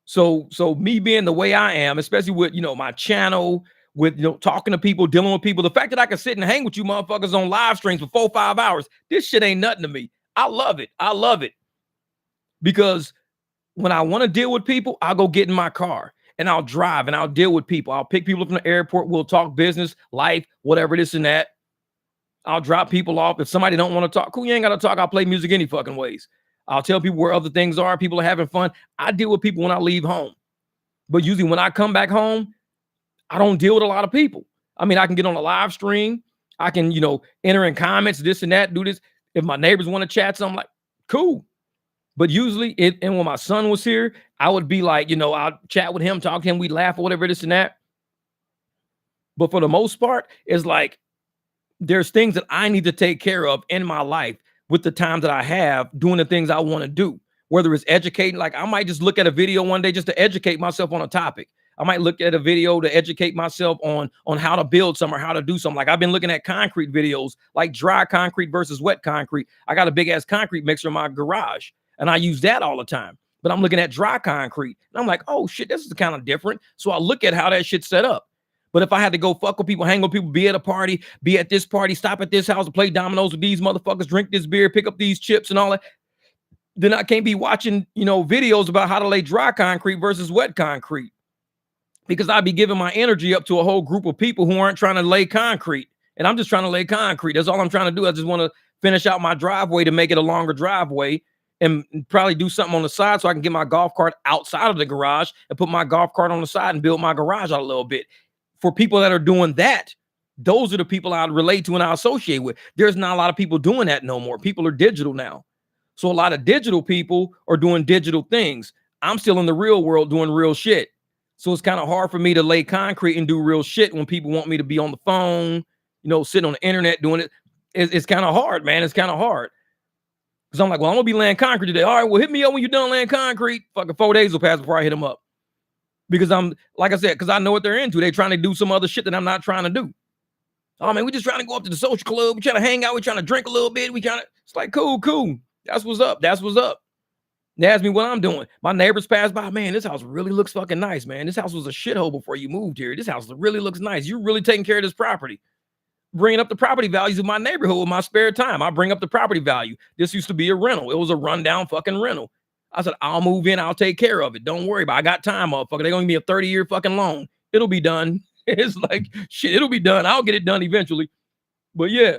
So me being the way I am, especially with, my channel, with, talking to people, dealing with people, the fact that I can sit and hang with you motherfuckers on live streams for 4-5 hours, this shit ain't nothing to me. I love it. I love it. Because when I want to deal with people, I'll go get in my car and I'll drive and I'll deal with people. I'll pick people up from the airport. We'll talk business, life, whatever, this and that. I'll drop people off. If somebody don't want to talk, cool, you ain't got to talk. I'll play music any fucking ways. I'll tell people where other things are. People are having fun. I deal with people when I leave home. But usually when I come back home, I don't deal with a lot of people. I mean, I can get on a live stream. I can, enter in comments, this and that, do this. If my neighbors want to chat, so I'm like, cool. But usually, and when my son was here, I would be like, I'll chat with him, talk to him, we'd laugh or whatever, this and that. But for the most part, it's like, there's things that I need to take care of in my life with the time that I have doing the things I want to do, whether it's educating. Like I might just look at a video one day just to educate myself on a topic. I might look at a video to educate myself on how to build something or how to do something. Like I've been looking at concrete videos, like dry concrete versus wet concrete. I got a big ass concrete mixer in my garage and I use that all the time, but I'm looking at dry concrete and I'm like, oh shit, this is kind of different. So I look at how that shit's set up. But if I had to go fuck with people, hang with people, be at a party, be at this party, stop at this house, play dominoes with these motherfuckers, drink this beer, pick up these chips and all that, then I can't be watching, videos about how to lay dry concrete versus wet concrete. Because I'd be giving my energy up to a whole group of people who aren't trying to lay concrete. And I'm just trying to lay concrete. That's all I'm trying to do. I just want to finish out my driveway to make it a longer driveway and probably do something on the side so I can get my golf cart outside of the garage and put my golf cart on the side and build my garage out a little bit. For people that are doing that, those are the people I relate to and I associate with. There's not a lot of people doing that no more. People are digital now. So a lot of digital people are doing digital things. I'm still in the real world doing real shit. So it's kind of hard for me to lay concrete and do real shit when people want me to be on the phone, sitting on the internet doing it. It's kind of hard, man. It's kind of hard. Because I'm like, well, I'm going to be laying concrete today. All right, well, hit me up when you're done laying concrete. Fucking 4 days will pass before I hit them up. Because I'm, like I said, because I know what they're into. They're trying to do some other shit that I'm not trying to do. Oh, man, we're just trying to go up to the social club. We're trying to hang out. We're trying to drink a little bit. It's like, cool. That's what's up. They ask me what I'm doing. My neighbors pass by. Man, this house really looks fucking nice, man. This house was a shithole before you moved here. This house really looks nice. You're really taking care of this property. Bringing up the property values of my neighborhood with my spare time. I bring up the property value. This used to be a rental. It was a rundown fucking rental. I said, I'll move in. I'll take care of it. Don't worry about it. I got time, motherfucker. They're going to give me a 30-year fucking loan. It'll be done. It's like, shit, it'll be done. I'll get it done eventually. But yeah.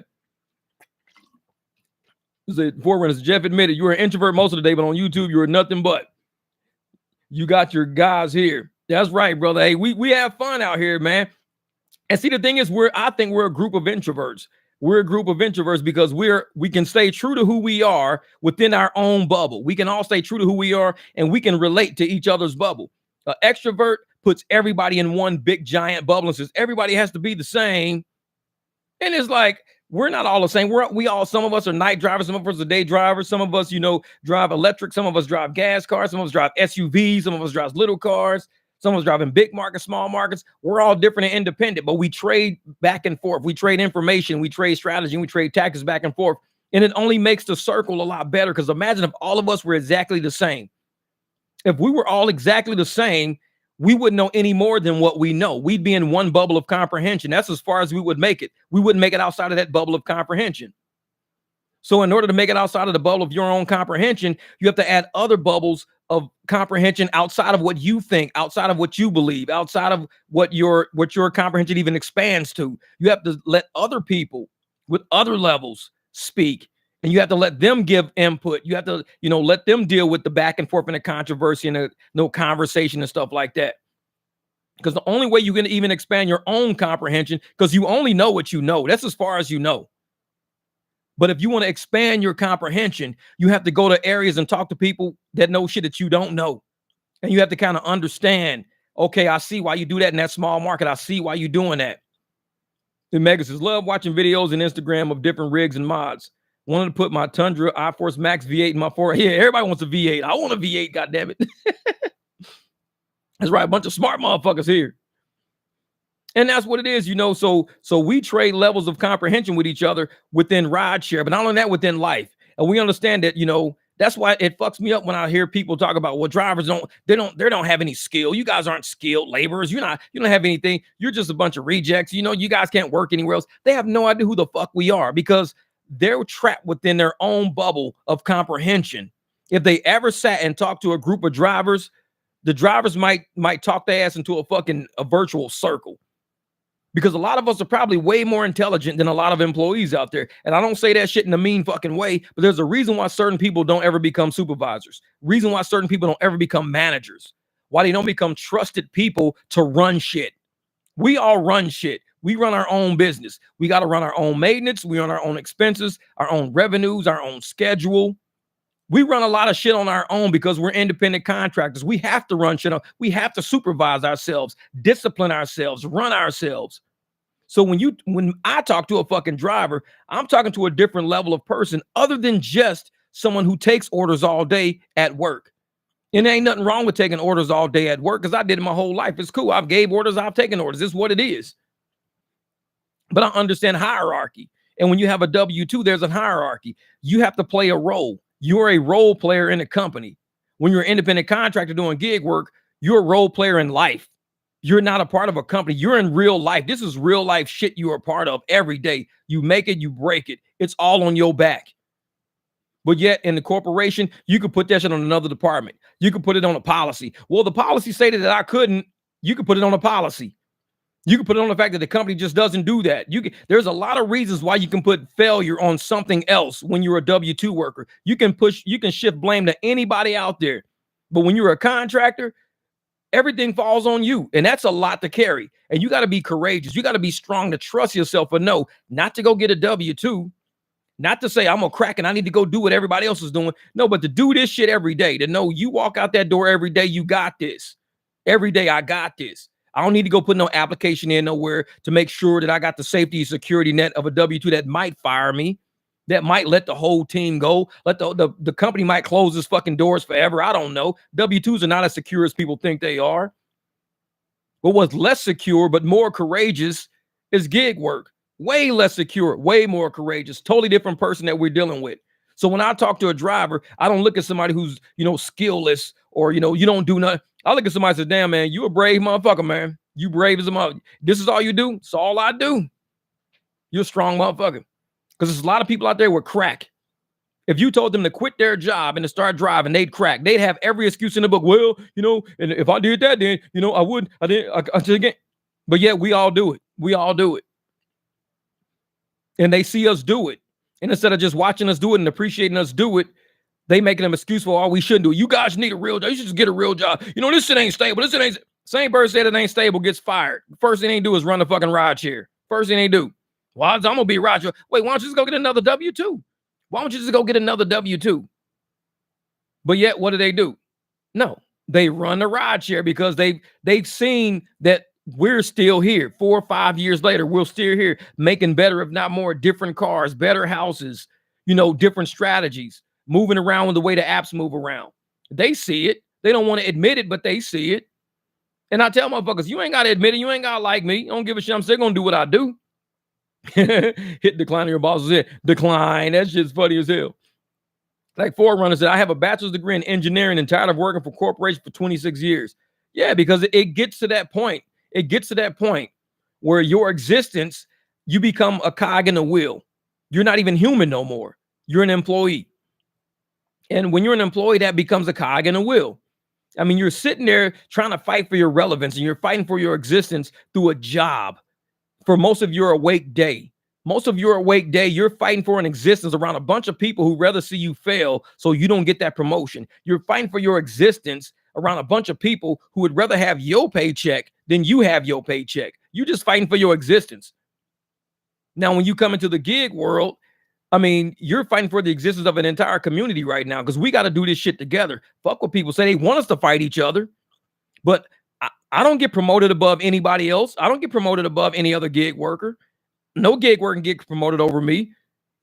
Forerunners, Jeff admitted you were an introvert most of the day, but on YouTube, you were nothing but. You got your guys here. That's right, brother. Hey, we have fun out here, man. And see, the thing is, I think we're a group of introverts. We're a group of introverts because we can stay true to who we are within our own bubble. We can all stay true to who we are, and we can relate to each other's bubble. An extrovert puts everybody in one big giant bubble and says everybody has to be the same. And it's like, we're not all the same. Some of us are night drivers, some of us are day drivers, some of us, drive electric, some of us drive gas cars, some of us drive SUVs, some of us drive little cars. Someone's driving big markets, small markets. We're all different and independent, but we trade back and forth. We trade information, we trade strategy, and we trade tactics back and forth. And it only makes the circle a lot better because imagine if all of us were exactly the same. If we were all exactly the same, we wouldn't know any more than what we know. We'd be in one bubble of comprehension. That's as far as we would make it. We wouldn't make it outside of that bubble of comprehension. So in order to make it outside of the bubble of your own comprehension, you have to add other bubbles of comprehension outside of what you think, outside of what you believe, outside of what your comprehension even expands to. You have to let other people with other levels speak, and you have to let them give input. You have to, let them deal with the back and forth and the controversy and the no conversation and stuff like that. Because the only way you can even expand your own comprehension, because you only know what you know. That's as far as you know. But if you want to expand your comprehension, you have to go to areas and talk to people that know shit that you don't know. And you have to kind of understand, okay, I see why you do that in that small market. I see why you're doing that. And Mega says, love watching videos and Instagram of different rigs and mods. Wanted to put my Tundra iForce Max V8 in my 4. Yeah, everybody wants a V8. I want a V8, goddammit. That's right, a bunch of smart motherfuckers here. And that's what it is, So we trade levels of comprehension with each other within rideshare, but not only that, within life. And we understand that, that's why it fucks me up when I hear people talk about, well, drivers don't have any skill. You guys aren't skilled laborers. You don't have anything. You're just a bunch of rejects. You guys can't work anywhere else. They have no idea who the fuck we are because they're trapped within their own bubble of comprehension. If they ever sat and talked to a group of drivers, the drivers might talk their ass into a virtual circle. Because a lot of us are probably way more intelligent than a lot of employees out there. And I don't say that shit in a mean fucking way, but there's a reason why certain people don't ever become supervisors. Reason why certain people don't ever become managers. Why they don't become trusted people to run shit. We all run shit. We run our own business. We got to run our own maintenance. We run our own expenses, our own revenues, our own schedule. We run a lot of shit on our own because we're independent contractors. We have to run shit on. We have to supervise ourselves, discipline ourselves, run ourselves. So when I talk to a fucking driver, I'm talking to a different level of person other than just someone who takes orders all day at work. And there ain't nothing wrong with taking orders all day at work because I did it my whole life. It's cool. I've gave orders. I've taken orders. It's what it is. But I understand hierarchy. And when you have a W-2, there's a hierarchy. You have to play a role. You're a role player in a company. When you're an independent contractor doing gig work, you're a role player in life. You're not a part of a company. You're in real life. This is real life shit you are a part of every day. You make it, you break it. It's all on your back. But yet in the corporation, you could put that shit on another department. You could put it on a policy. Well, the policy stated that I couldn't. You could put it on a policy. You can put it on the fact that the company just doesn't do that. There's a lot of reasons why you can put failure on something else when you're a W-2 worker. You can shift blame to anybody out there. But when you're a contractor, everything falls on you. And that's a lot to carry. And you got to be courageous. You got to be strong to trust yourself or no, not to go get a W-2, not to say I'm a crack and I need to go do what everybody else is doing. No, but to do this shit every day, to know you walk out that door every day, you got this. Every day I got this. I don't need to go put no application in nowhere to make sure that I got the safety and security net of a W-2 that might fire me, that might let the whole team go. Let the company might close its fucking doors forever. I don't know. W-2s are not as secure as people think they are. But what's less secure but more courageous is gig work. Way less secure, way more courageous. Totally different person that we're dealing with. So when I talk to a driver, I don't look at somebody who's, skillless or, you don't do nothing. I look at somebody and say, damn, man, you a brave motherfucker, man. You brave as a mother. This is all you do? It's all I do. You're a strong motherfucker. Because there's a lot of people out there with crack. If you told them to quit their job and to start driving, they'd crack. They'd have every excuse in the book. Well, and if I did that, then, I wouldn't. I didn't. I just get. But yet we all do it. We all do it. And they see us do it. And instead of just watching us do it and appreciating us do it, they making an excuse for all we shouldn't do. You guys need a real job. You should just get a real job. This shit ain't stable. This shit ain't. Same person said it ain't stable gets fired. First thing they do is run the fucking ride share. First thing they do. Well, I'm going to be a ride share. Wait, why don't you just go get another W-2? Why don't you just go get another W-2? But yet, what do? No, they run the ride share because they've seen that we're still here 4 or 5 years later. We're still here making better, if not more, different cars, better houses, different strategies, moving around the way the apps move around. They see it. They don't want to admit it, but they see it. And I tell motherfuckers, you ain't got to admit it. You ain't got to like me. I don't give a shit. I'm still going to do what I do. Hit decline on your boss's head. Decline. That shit's funny as hell. Like Forerunner said, I have a bachelor's degree in engineering and tired of working for corporations for 26 years. Yeah, because it gets to that point. It gets to that point where your existence, you become a cog in the wheel. You're not even human no more. You're an employee. And when you're an employee, that becomes a cog in a wheel. I mean, you're sitting there trying to fight for your relevance and you're fighting for your existence through a job for most of your awake day. Most of your awake day, you're fighting for an existence around a bunch of people who rather see you fail so you don't get that promotion. You're fighting for your existence around a bunch of people who would rather have your paycheck than you have your paycheck. You're just fighting for your existence. Now, when you come into the gig world, I mean, you're fighting for the existence of an entire community right now because we got to do this shit together. Fuck what people say. They want us to fight each other, but I don't get promoted above anybody else. I don't get promoted above any other gig worker. No gig worker can get promoted over me.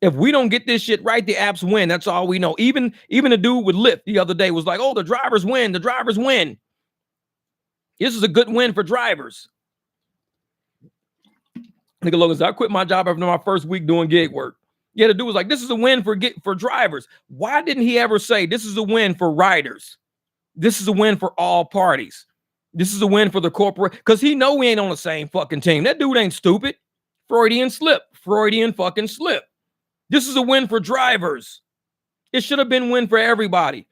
If we don't get this shit right, the apps win. That's all we know. Even a dude with Lyft the other day was like, "Oh, the drivers win. The drivers win. This is a good win for drivers." Nigga Logan said, "I quit my job after my first week doing gig work." Yeah, the dude was like, "This is a win for drivers." Why didn't he ever say this is a win for riders? This is a win for all parties. This is a win for the corporate, because he know we ain't on the same fucking team. That dude ain't stupid. Freudian slip. Freudian fucking slip. This is a win for drivers. It should have been win for everybody.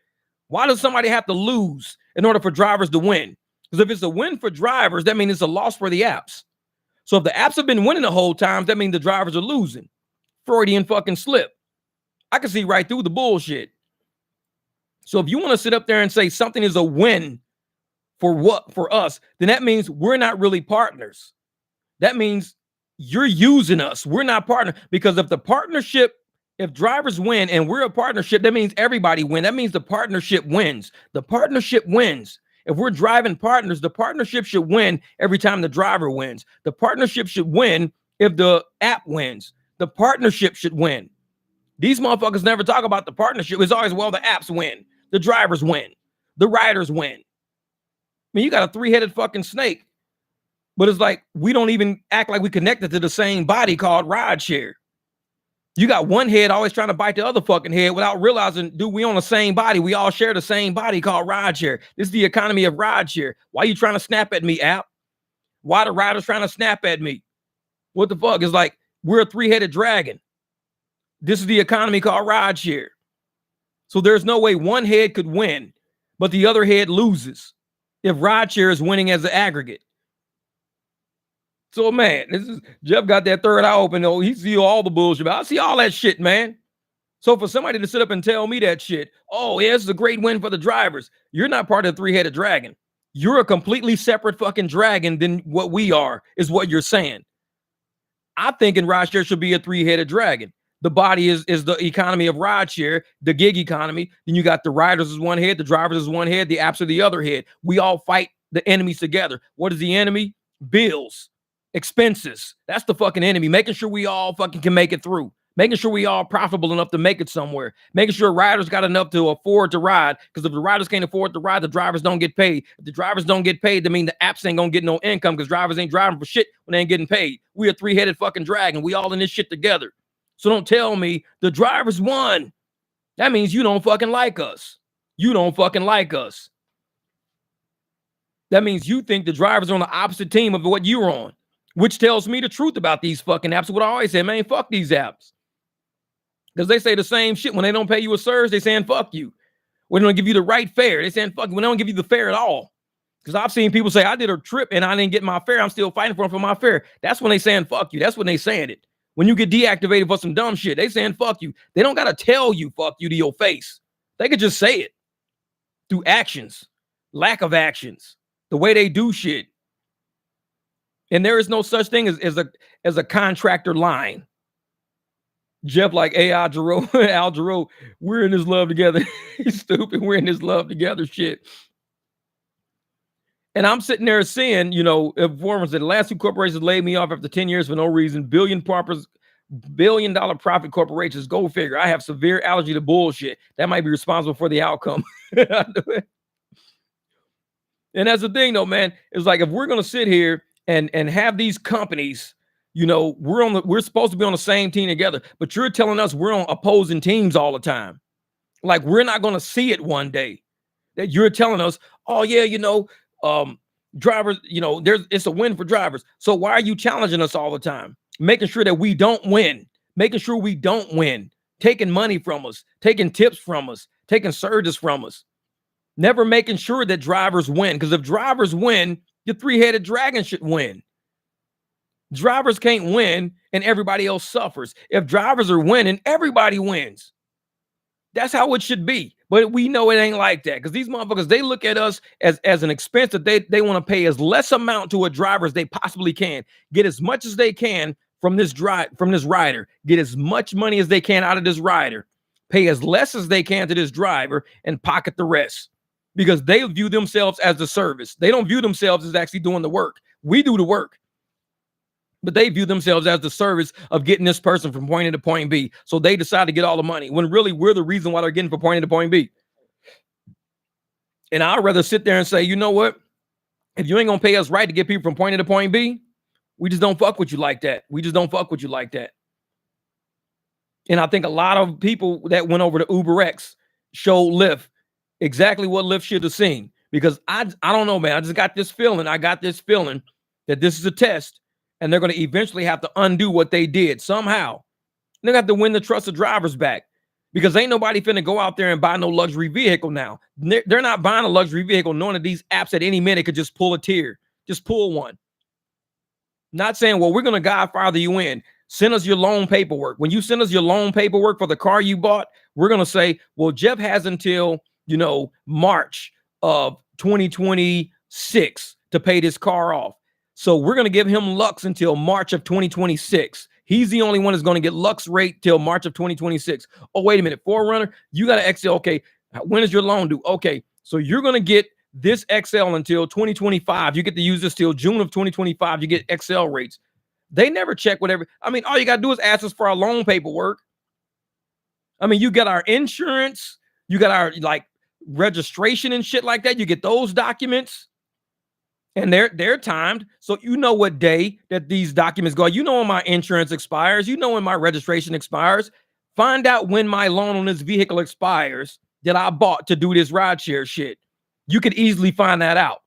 Why does somebody have to lose in order for drivers to win? Because if it's a win for drivers, that means it's a loss for the apps. So if the apps have been winning the whole time, that means the drivers are losing. Freudian fucking slip. I can see right through the bullshit. So if you want to sit up there and say something is a win for us, then that means we're not really partners. That means you're using us. We're not partners. Because if drivers win and we're a partnership, that means everybody win. That means the partnership wins. The partnership wins. If we're driving partners, the partnership should win every time the driver wins. The partnership should win if the app wins. The partnership should win. These motherfuckers never talk about the partnership. It's always, well, the apps win. The drivers win. The riders win. I mean, you got a three-headed fucking snake. But it's like, we don't even act like we connected to the same body called rideshare. You got one head always trying to bite the other fucking head without realizing, dude, we on the same body. We all share the same body called rideshare. This is the economy of rideshare. Why you trying to snap at me, app? Why the riders trying to snap at me? What the fuck? It's like, we're a three-headed dragon. This is the economy called rideshare. So there's no way one head could win, but the other head loses if rideshare is winning as an aggregate. So, man, Jeff got that third eye open, though. He see all the bullshit. I see all that shit, man. So for somebody to sit up and tell me that shit, oh, yeah, this is a great win for the drivers. You're not part of the three-headed dragon. You're a completely separate fucking dragon than what we are, is what you're saying. I think in rideshare should be a three-headed dragon. The body is the economy of rideshare, the gig economy. Then you got the riders as one head, the drivers as one head, the apps are the other head. We all fight the enemies together. What is the enemy? Bills. Expenses. That's the fucking enemy. Making sure we all fucking can make it through. Making sure we all profitable enough to make it somewhere. Making sure riders got enough to afford to ride. Because if the riders can't afford to ride, the drivers don't get paid. If the drivers don't get paid, that mean the apps ain't gonna get no income because drivers ain't driving for shit when they ain't getting paid. We a three-headed fucking dragon. We all in this shit together. So don't tell me the drivers won. That means you don't fucking like us. You don't fucking like us. That means you think the drivers are on the opposite team of what you're on. Which tells me the truth about these fucking apps. What I always say, man, fuck these apps. Because they say the same shit. When they don't pay you a surge, they saying fuck you. When they don't give you the right fare, they saying fuck you. When they don't give you the fare at all. Because I've seen people say, I did a trip and I didn't get my fare. I'm still fighting for my fare. That's when they saying fuck you. That's when they saying it. When you get deactivated for some dumb shit, they saying fuck you. They don't got to tell you fuck you to your face. They could just say it through actions, lack of actions, the way they do shit. And there is no such thing as a contractor line. Jeff, like, hey, Al Jarreau, we're in this love together. He's stupid. We're in this love together shit. And I'm sitting there saying, you know, performers that the last two corporations laid me off after 10 years for no reason. $1 billion profit corporations. Go figure. I have severe allergy to bullshit. That might be responsible for the outcome. And that's the thing, though, man. It's like, if we're going to sit here and have these companies, you know, we're supposed to be on the same team together, but you're telling us we're on opposing teams all the time. Like, we're not going to see it one day. That you're telling us, oh yeah, you know, drivers, you know, it's a win for drivers. So why are you challenging us all the time? Making sure that we don't win, taking money from us, taking tips from us, taking surges from us, never making sure that drivers win. Because if drivers win, your three-headed dragon should win. Drivers can't win and everybody else suffers. If drivers are winning, everybody wins. That's how it should be. But we know it ain't like that, because these motherfuckers, they look at us as an expense that they want to pay as less amount to a driver as they possibly can. Get as much as they can from this rider. Get as much money as they can out of this rider. Pay as less as they can to this driver and pocket the rest, because they view themselves as the service. They don't view themselves as actually doing the work. We do the work, but they view themselves as the service of getting this person from point A to point B. So they decide to get all the money, when really we're the reason why they're getting from point A to point B. And I'd rather sit there and say, you know what? If you ain't gonna pay us right to get people from point A to point B, we just don't fuck with you like that. We just don't fuck with you like that. And I think a lot of people that went over to UberX showed Lyft exactly what Lyft should have seen. Because I don't know, man. I just got this feeling. That this is a test. And they're going to eventually have to undo what they did somehow. They're going to have to win the trust of drivers back, because ain't nobody finna go out there and buy no luxury vehicle now. They're not buying a luxury vehicle knowing that these apps at any minute could just pull a tier. Just pull one. Not saying, well, we're going to Godfather you in. Send us your loan paperwork. When you send us your loan paperwork for the car you bought, we're going to say, well, Jeff has until, March of 2026 to pay this car off. So we're going to give him Lux until March of 2026. He's the only one that's going to get Lux rate till March of 2026. Oh, wait a minute. Forerunner, you got to XL. Okay. When is your loan due? Okay. So you're going to get this XL until 2025. You get to use this till June of 2025. You get XL rates. They never check whatever. I mean, all you got to do is ask us for our loan paperwork. I mean, you got our insurance. You got our registration and shit like that. You get those documents. And they're timed, so you know what day that these documents go. You know when my insurance expires. You know when my registration expires. Find out when my loan on this vehicle expires that I bought to do this rideshare shit. You could easily find that out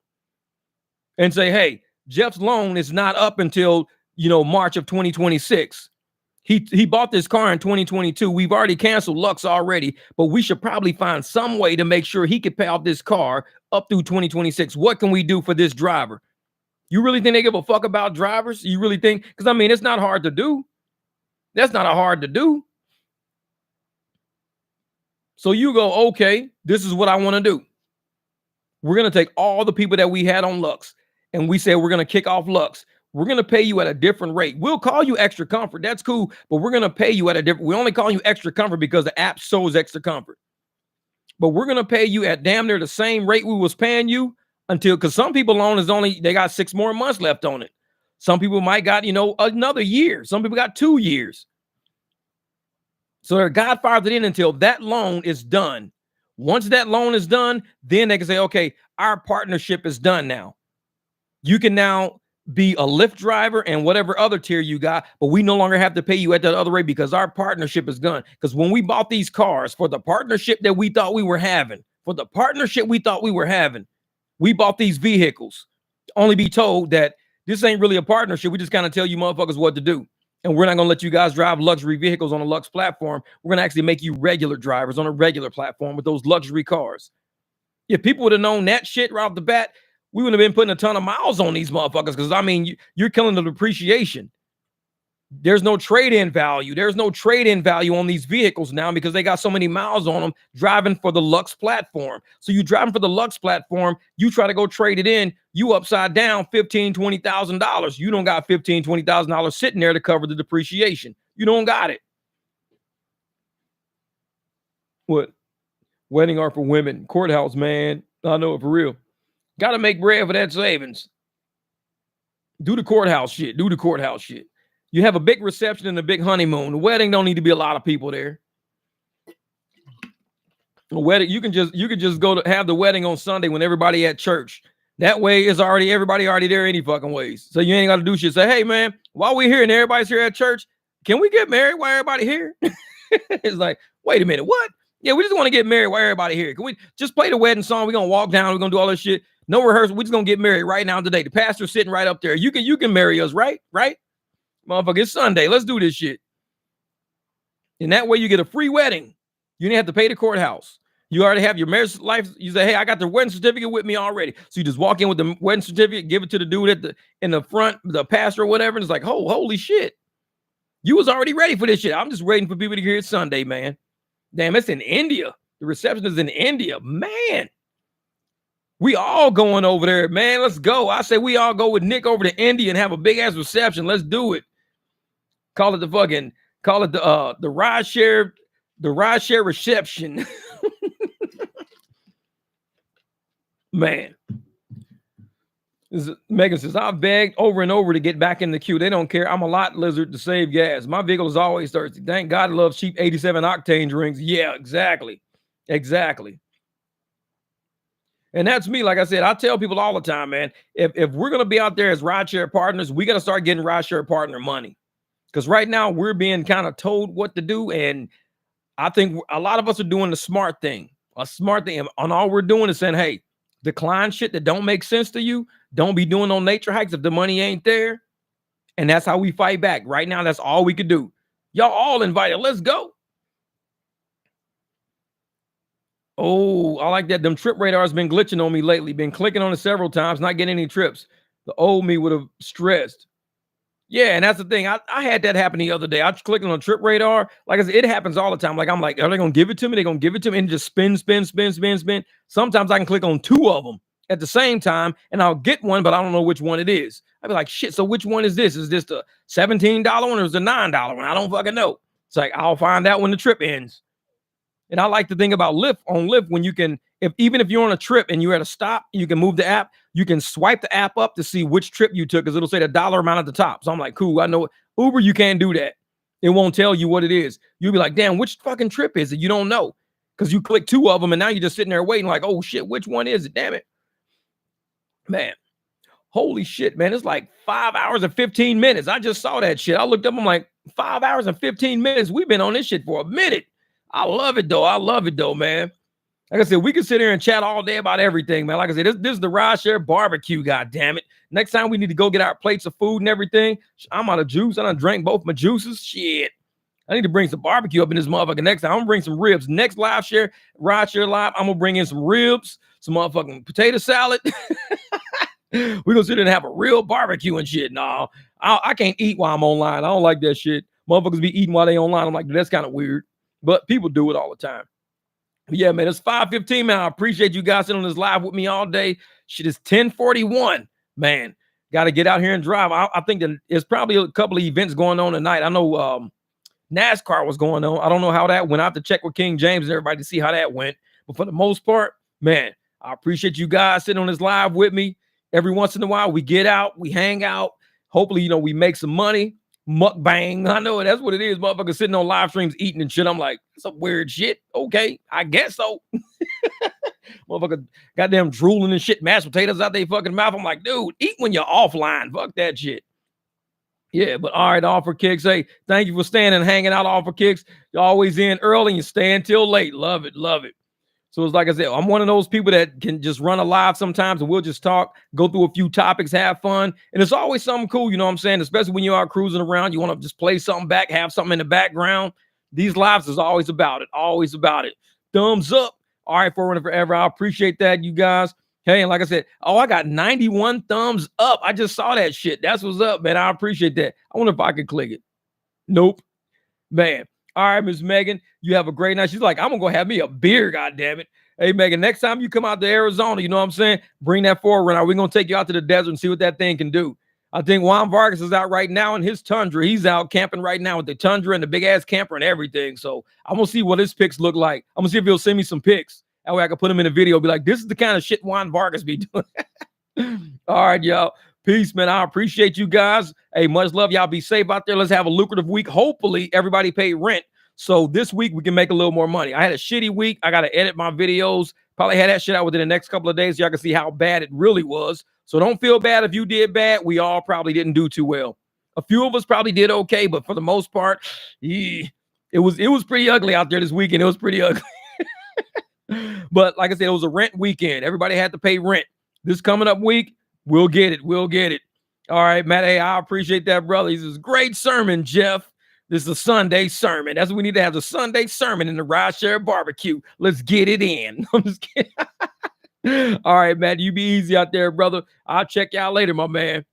and say, hey, Jeff's loan is not up until March of 2026. He bought this car in 2022. We've already canceled Lux already, but we should probably find some way to make sure he could pay off this car up through 2026. What can we do for this driver? You really think they give a fuck about drivers? You really think? Because I mean, it's not hard to do. That's not hard to do. So you go, okay, this is what I want to do. We're going to take all the people that we had on Lux, and we say we're going to kick off Lux. We're going to pay you at a different rate. We'll call you Extra Comfort. That's cool. But we're going to pay you at a different. We only call you Extra Comfort because the app shows Extra Comfort. But we're going to pay you at damn near the same rate we was paying you until, because some people loan is they got 6 more months left on it. Some people might got, another year. Some people got 2 years. So they're godfathered in until that loan is done. Once that loan is done, then they can say, okay, our partnership is done now. You can now be a Lyft driver and whatever other tier you got, but we no longer have to pay you at that other rate because our partnership is done. Because when we bought these cars for the partnership that we thought we were having, we bought these vehicles, only be told that this ain't really a partnership. We just kind of tell you motherfuckers what to do. And we're not going to let you guys drive luxury vehicles on a Lux platform. We're going to actually make you regular drivers on a regular platform with those luxury cars. If people would have known that shit right off the bat, we would have been putting a ton of miles on these motherfuckers, because, I mean, you're killing the depreciation. There's no trade-in value. There's no trade-in value on these vehicles now because they got so many miles on them driving for the Lux platform. So you driving for the Lux platform, you try to go trade it in, you upside down $15,000, $20,000. You don't got $15,000, $20,000 sitting there to cover the depreciation. You don't got it. What? Wedding are for women. Courthouse, man. I know it for real. Got to make bread for that savings. Do the courthouse shit. You have a big reception and a big honeymoon. The wedding don't need to be a lot of people there. The wedding, you can just go to have the wedding on Sunday when everybody at church. That way it's everybody already there any fucking ways. So you ain't got to do shit. Say, hey man, while we're here and everybody's here at church, can we get married while everybody here? It's like, wait a minute, what? Yeah, we just want to get married while everybody here. Can we just play the wedding song? We're gonna walk down, we're gonna do all this shit. No rehearsal. We're just gonna get married right now today. The pastor's sitting right up there. You can marry us, right? Right? Motherfucker, it's Sunday. Let's do this shit. And that way you get a free wedding. You didn't have to pay the courthouse. You already have your marriage life. You say, hey, I got the wedding certificate with me already. So you just walk in with the wedding certificate, give it to the dude at in the front, the pastor or whatever. And it's like, oh, holy shit. You was already ready for this shit. I'm just waiting for people to hear it Sunday, man. Damn, it's in India. The reception is in India. Man. We all going over there, man. Let's go. I say we all go with Nick over to India and have a big ass reception. Let's do it. Call it the rideshare reception. Man. Megan says, I've begged over and over to get back in the queue. They don't care. I'm a lot lizard to save gas. My vehicle is always thirsty. Thank God I love cheap 87 octane drinks. Yeah, exactly. Exactly. And that's me. Like I said, I tell people all the time, man, if we're going to be out there as rideshare partners, we got to start getting rideshare partner money. Because right now we're being kind of told what to do. And I think a lot of us are doing the smart thing. A smart thing. And all we're doing is saying, hey, decline shit that don't make sense to you. Don't be doing no nature hikes if the money ain't there. And that's how we fight back. Right now, that's all we could do. Y'all all invited. Let's go. Oh, I like that. Them trip radars been glitching on me lately. Been clicking on it several times, not getting any trips. The old me would have stressed. Yeah, and that's the thing. I had that happen the other day. I was clicking on trip radar. Like I said, it happens all the time. Like I'm like, are they gonna give it to me? They're gonna give it to me and just spin. Sometimes I can click on two of them at the same time, and I'll get one, but I don't know which one it is. I'd be like, shit. So which one is this? Is this the $17 one or is the $9 one? I don't fucking know. It's like I'll find out when the trip ends. And I like to think about Lyft on Lyft when you can, even if you're on a trip and you're at a stop, you can move the app. You can swipe the app up to see which trip you took because it'll say the dollar amount at the top. So I'm like, cool, I know it. Uber, you can't do that. It won't tell you what it is. You'll be like, damn, which fucking trip is it? You don't know because you click two of them and now you're just sitting there waiting like, oh shit, which one is it? Damn it. Man, holy shit, man. It's like 5 hours and 15 minutes. I just saw that shit. I looked up, I'm like, 5 hours and 15 minutes. We've been on this shit for a minute. I love it though, man. Like I said, we can sit here and chat all day about everything, man. Like I said, this is the rideshare barbecue, god damn it. Next time we need to go get our plates of food and everything. I'm out of juice. I done drank both my juices. Shit. I need to bring some barbecue up in this motherfucker next time. I'm gonna bring some ribs. Next rideshare live, I'm gonna bring in some ribs, some motherfucking potato salad. We're gonna sit there and have a real barbecue and shit. No, I can't eat while I'm online. I don't like that shit. Motherfuckers be eating while they online. I'm like, that's kind of weird. But people do it all the time. But yeah, man, it's 5:15, man. I appreciate you guys sitting on this live with me all day. Shit is 10:41, man. Got to get out here and drive. I think that there's probably a couple of events going on tonight. I know NASCAR was going on. I don't know how that went. I have to check with King James and everybody to see how that went. But for the most part, man, I appreciate you guys sitting on this live with me. Every once in a while, we get out, we hang out. Hopefully, we make some money. Mukbang. I know that's what it is. Motherfuckers sitting on live streams eating and shit. I'm like, some weird shit. Okay, I guess so. Motherfucker goddamn drooling and shit, mashed potatoes out their fucking mouth. I'm like, dude, eat when you're offline. Fuck that shit. Yeah, but all right, all for kicks. Hey, thank you for staying and hanging out, all for kicks. You're always in early and you stay until late. Love it, love it. So it's like I said, I'm one of those people that can just run a live sometimes and we'll just talk, go through a few topics, have fun. And it's always something cool, you know what I'm saying? Especially when you are cruising around, you want to just play something back, have something in the background. These lives is always about it, always about it. Thumbs up. All right, forward and forever. I appreciate that, you guys. Hey, and like I said, I got 91 thumbs up. I just saw that shit. That's what's up, man. I appreciate that. I wonder if I could click it. Nope. Man. All right, Miss Megan, you have a great night. She's like, I'm going to go have me a beer, goddammit. Hey, Megan, next time you come out to Arizona, you know what I'm saying? Bring that forward. We're going to take you out to the desert and see what that thing can do. I think Juan Vargas is out right now in his Tundra. He's out camping right now with the Tundra and the big-ass camper and everything. So I'm going to see what his pics look like. I'm going to see if he'll send me some pics. That way I can put them in a video. Be like, this is the kind of shit Juan Vargas be doing. All right, y'all. Peace, man. I appreciate you guys. Hey, much love. Y'all be safe out there. Let's have a lucrative week. Hopefully, everybody paid rent. So this week, we can make a little more money. I had a shitty week. I got to edit my videos. Probably had that shit out within the next couple of days. So y'all can see how bad it really was. So don't feel bad if you did bad. We all probably didn't do too well. A few of us probably did okay. But for the most part, it was pretty ugly out there this weekend. It was pretty ugly. But like I said, it was a rent weekend. Everybody had to pay rent. This coming up week, we'll get it. We'll get it. All right, Matt. Hey, I appreciate that, brother. He says, great sermon, Jeff. This is a Sunday sermon. That's what we need to have, the Sunday sermon in the rideshare barbecue. Let's get it in. I'm just kidding. All right, man. You be easy out there, brother. I'll check y'all later, my man.